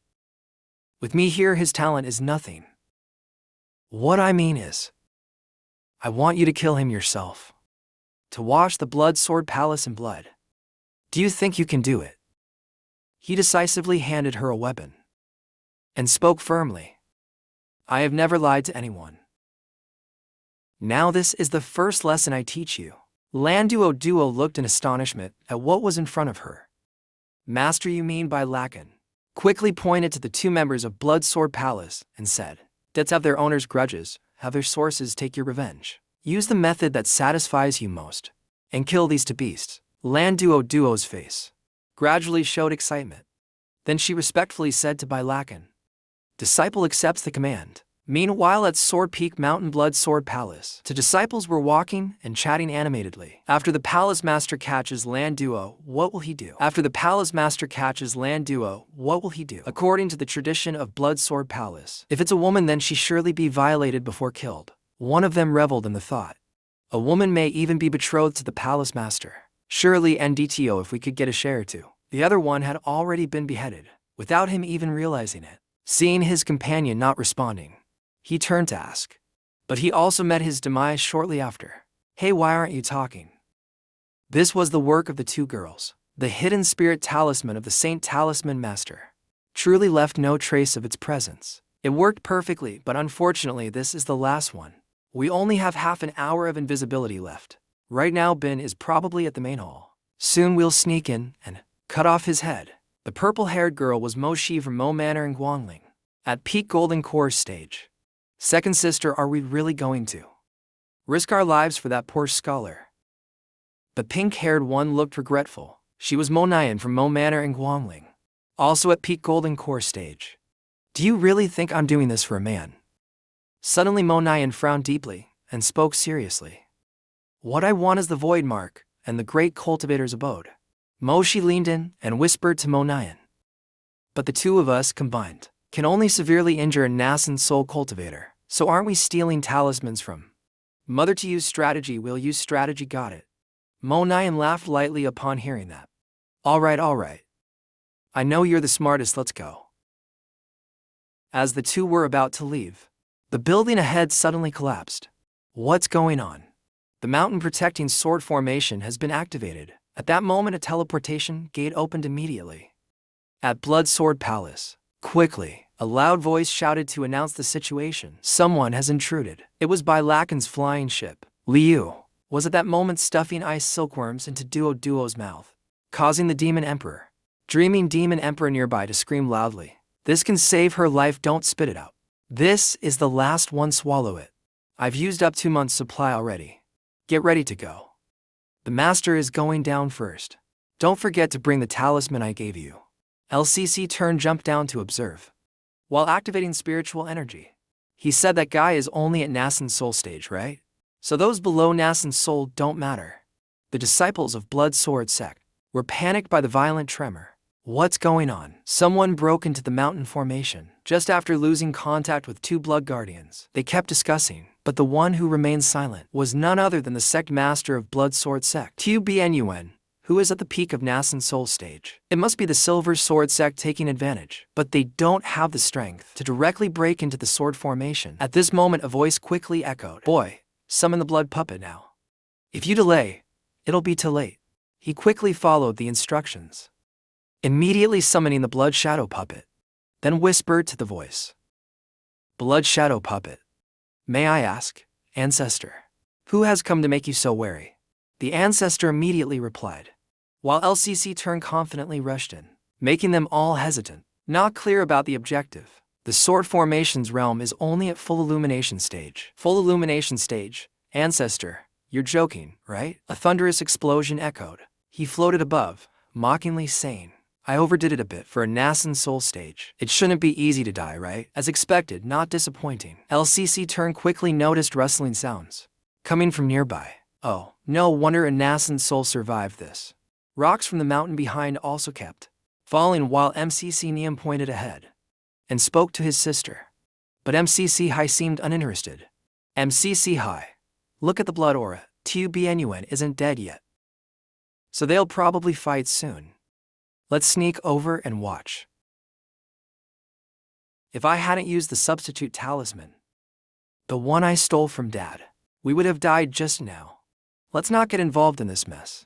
With me here, his talent is nothing. What I mean is, I want you to kill him yourself. To wash the Blood Sword Palace in blood. Do you think you can do it? He decisively handed her a weapon and spoke firmly. I have never lied to anyone. Now this is the first lesson I teach you. Lan Duo looked in astonishment at what was in front of her. Master, you mean Bailakan? Quickly pointed to the two members of Blood Sword Palace and said, Debts have their owners' grudges, have their sources, take your revenge. Use the method that satisfies you most, and kill these two beasts. Lan Duo's face gradually showed excitement. Then she respectfully said to Bailakan, Disciple accepts the command. Meanwhile at Sword Peak Mountain Blood Sword Palace, two disciples were walking and chatting animatedly. After the Palace Master catches Lan Duo, what will he do? According to the tradition of Blood Sword Palace, if it's a woman, then she surely be violated before killed. One of them reveled in the thought. A woman may even be betrothed to the Palace Master. Surely NDTO, if we could get a share or two. The other one had already been beheaded, without him even realizing it. Seeing his companion not responding, he turned to ask. But he also met his demise shortly after. Hey, why aren't you talking? This was the work of the two girls. The hidden spirit talisman of the Saint Talisman Master truly left no trace of its presence. It worked perfectly, but unfortunately this is the last one. We only have half an hour of invisibility left. Right now Bin is probably at the main hall. Soon we'll sneak in and cut off his head. The purple-haired girl was Mo Shi from Mo Manor in Guangling. At peak golden core stage. Second sister, are we really going to risk our lives for that poor scholar? The pink-haired one looked regretful. She was Mo Nian from Mo Manor in Guangling. Also at peak golden core stage. Do you really think I'm doing this for a man? Suddenly Mo Nian frowned deeply and spoke seriously. What I want is the void mark and the great cultivator's abode. Moshi leaned in and whispered to Mo Nyan. But the two of us combined can only severely injure a nascent soul cultivator. So aren't we stealing talismans from Mother to use strategy? We'll use strategy, got it. Mo Nyan laughed lightly upon hearing that. All right. I know you're the smartest, let's go. As the two were about to leave, the building ahead suddenly collapsed. What's going on? The mountain protecting sword formation has been activated. At that moment, a teleportation gate opened immediately. At Blood Sword Palace, quickly, a loud voice shouted to announce the situation. Someone has intruded. It was Bai Lakan's flying ship. Liu was at that moment stuffing ice silkworms into Duo's mouth, causing the Demon Emperor, Dreaming Demon Emperor nearby, to scream loudly. This can save her life, don't spit it out. This is the last one, swallow it. I've used up 2 months' supply already. Get ready to go. The master is going down first. Don't forget to bring the talisman I gave you. LCC Turn jumped down to observe. While activating spiritual energy, he said that guy is only at nascent soul stage, right? So those below nascent soul don't matter. The disciples of Blood Sword sect were panicked by the violent tremor. What's going on? Someone broke into the mountain formation just after losing contact with 2 blood guardians. They kept discussing, but the one who remained silent was none other than the sect master of Blood Sword sect, Tu Bianyuan, who is at the peak of nascent soul stage. It must be the Silver Sword sect taking advantage, but they don't have the strength to directly break into the sword formation. At this moment, a voice quickly echoed, "Boy, summon the blood puppet now. If you delay, it'll be too late." He quickly followed the instructions, immediately summoning the blood shadow puppet, then whispered to the voice, "Blood shadow puppet, may I ask, ancestor, who has come to make you so wary?" The ancestor immediately replied, while LCC Turn confidently rushed in, making them all hesitant, not clear about the objective. The sword formation's realm is only at full illumination stage. Full illumination stage? Ancestor, you're joking, right? A thunderous explosion echoed. He floated above, mockingly saying, "I overdid it a bit for a nascent soul stage. It shouldn't be easy to die, right?" As expected, not disappointing. LCC Turn quickly noticed rustling sounds coming from nearby. Oh, no wonder a nascent soul survived this. Rocks from the mountain behind also kept falling while MCC Niam pointed ahead and spoke to his sister. But MCC Hai seemed uninterested. "MCC Hai, look at the blood aura. Tu Bianyuan isn't dead yet, so they'll probably fight soon. Let's sneak over and watch." If I hadn't used the substitute talisman, the one I stole from Dad, we would have died just now. Let's not get involved in this mess.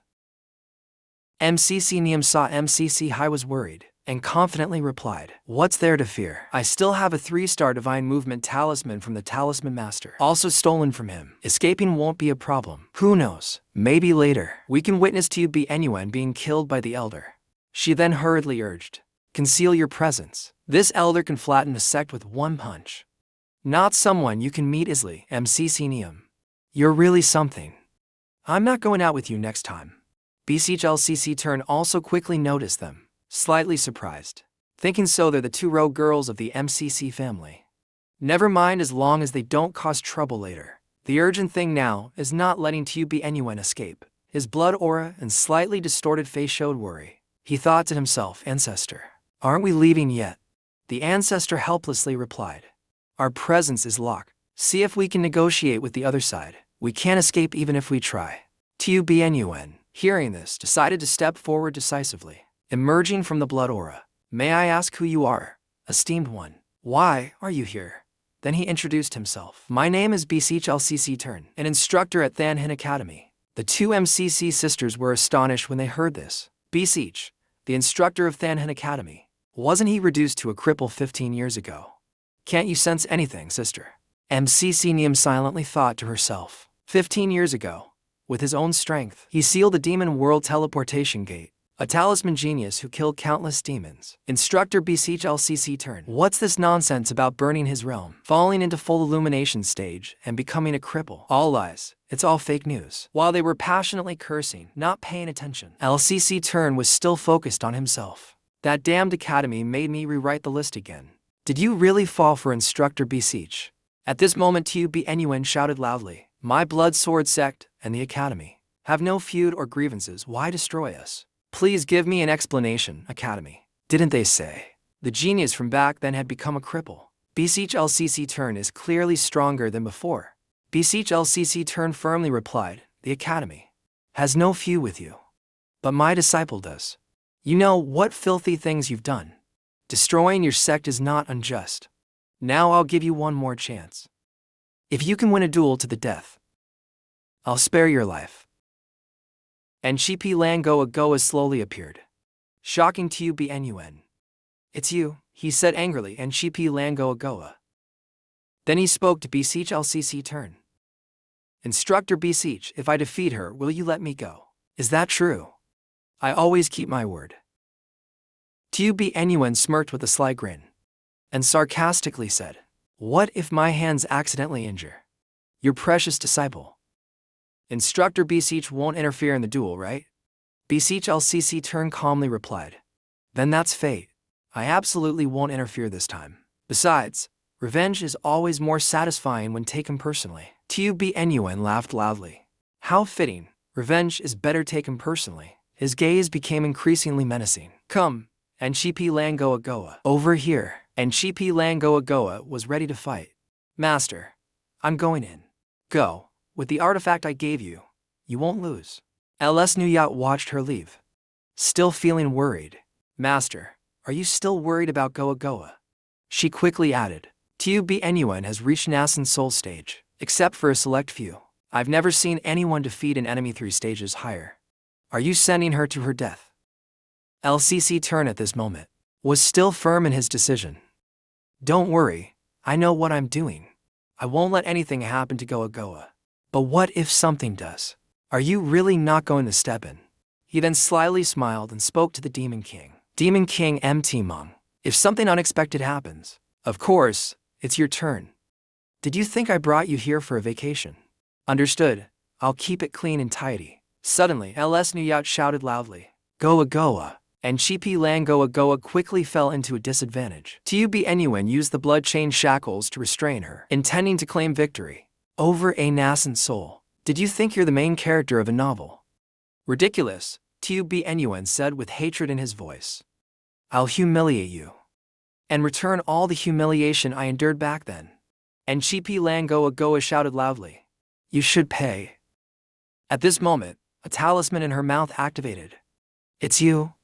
MCC Niam saw MCC Hai was worried and confidently replied, "What's there to fear? I still have a 3-star divine movement talisman from the talisman master, also stolen from him. Escaping won't be a problem. Who knows, maybe later we can witness Tu Bianyuan being killed by the elder." She then hurriedly urged, "Conceal your presence. This elder can flatten a sect with 1 punch. Not someone you can meet easily." MCC Niam, you're really something. I'm not going out with you next time. Beseech LCC Turn also quickly noticed them, slightly surprised, thinking so they're the 2 rogue girls of the MCC family. Never mind, as long as they don't cause trouble later. The urgent thing now is not letting Tu Bianyuan escape. His blood aura and slightly distorted face showed worry. He thought to himself, "Ancestor, aren't we leaving yet?" The ancestor helplessly replied, "Our presence is locked. See if we can negotiate with the other side. We can't escape even if we try." Tu Bianyuan, hearing this, decided to step forward decisively, emerging from the blood aura. "May I ask who you are, esteemed one? Why are you here?" Then he introduced himself. "My name is Beseech LCC Turn, an instructor at Thanhin Academy." The 2 MCC sisters were astonished when they heard this. Beseech, the instructor of Thanhin Academy. Wasn't he reduced to a cripple 15 years ago? Can't you sense anything, sister? MCC Niam silently thought to herself. 15 years ago, with his own strength, he sealed the demon world teleportation gate. A talisman genius who killed countless demons. Instructor Beseech LCC Turn. What's this nonsense about burning his realm, falling into full illumination stage, and becoming a cripple? All lies. It's all fake news. While they were passionately cursing, not paying attention, LCC Turn was still focused on himself. That damned academy made me rewrite the list again. Did you really fall for Instructor Beseech? At this moment Tu Bianyuan shouted loudly. My blood sword sect and the academy have no feud or grievances. Why destroy us? Please give me an explanation, academy. Didn't they say the genius from back then had become a cripple? Beseech LCC turn is clearly stronger than before. Beseech LCC turn firmly replied, the academy has no feud with you. But my disciple does. You know what filthy things you've done. Destroying your sect is not unjust. Now I'll give you one more chance. If you can win a duel to the death, I'll spare your life. And Chipi Langoa Goa slowly appeared. Shocking to Bnun. It's you, he said angrily, and Chipi Langoa Goa. Then he spoke to Beseech LCC turn. Instructor Beseech, if I defeat her, will you let me go? Is that true? I always keep my word. Bnun smirked with a sly grin and sarcastically said, what if my hands accidentally injure your precious disciple? Instructor Beseech won't interfere in the duel, right? Beseech LCC turn calmly replied. Then that's fate. I absolutely won't interfere this time. Besides, revenge is always more satisfying when taken personally. Bnun laughed loudly. How fitting. Revenge is better taken personally. His gaze became increasingly menacing. Come, and Chipi Langoa Goa. Over here. And Chipi Langoa Goa was ready to fight. Master, I'm going in. Go. With the artifact I gave you, you won't lose. LS Nuyat watched her leave, still feeling worried. Master, are you still worried about Goa Goa? She quickly added. Bnun has reached Nascent Soul stage, except for a select few. I've never seen anyone defeat an enemy 3 stages higher. Are you sending her to her death? LCC turn at this moment was still firm in his decision. Don't worry, I know what I'm doing. I won't let anything happen to Goa Goa. But what if something does? Are you really not going to step in? He then slyly smiled and spoke to the Demon King. Demon King MT Mung, if something unexpected happens, of course, it's your turn. Did you think I brought you here for a vacation? Understood, I'll keep it clean and tidy. Suddenly, LS Nuyat shouted loudly, Goa Goa, and Chipi Langoa Goa quickly fell into a disadvantage. Bnun used the blood chain shackles to restrain her, intending to claim victory over a nascent soul. Did you think you're the main character of a novel? Ridiculous, Bnun said with hatred in his voice. I'll humiliate you and return all the humiliation I endured back then. And Chipi Langoa Goa shouted loudly, you should pay. At this moment, a talisman in her mouth activated. It's you,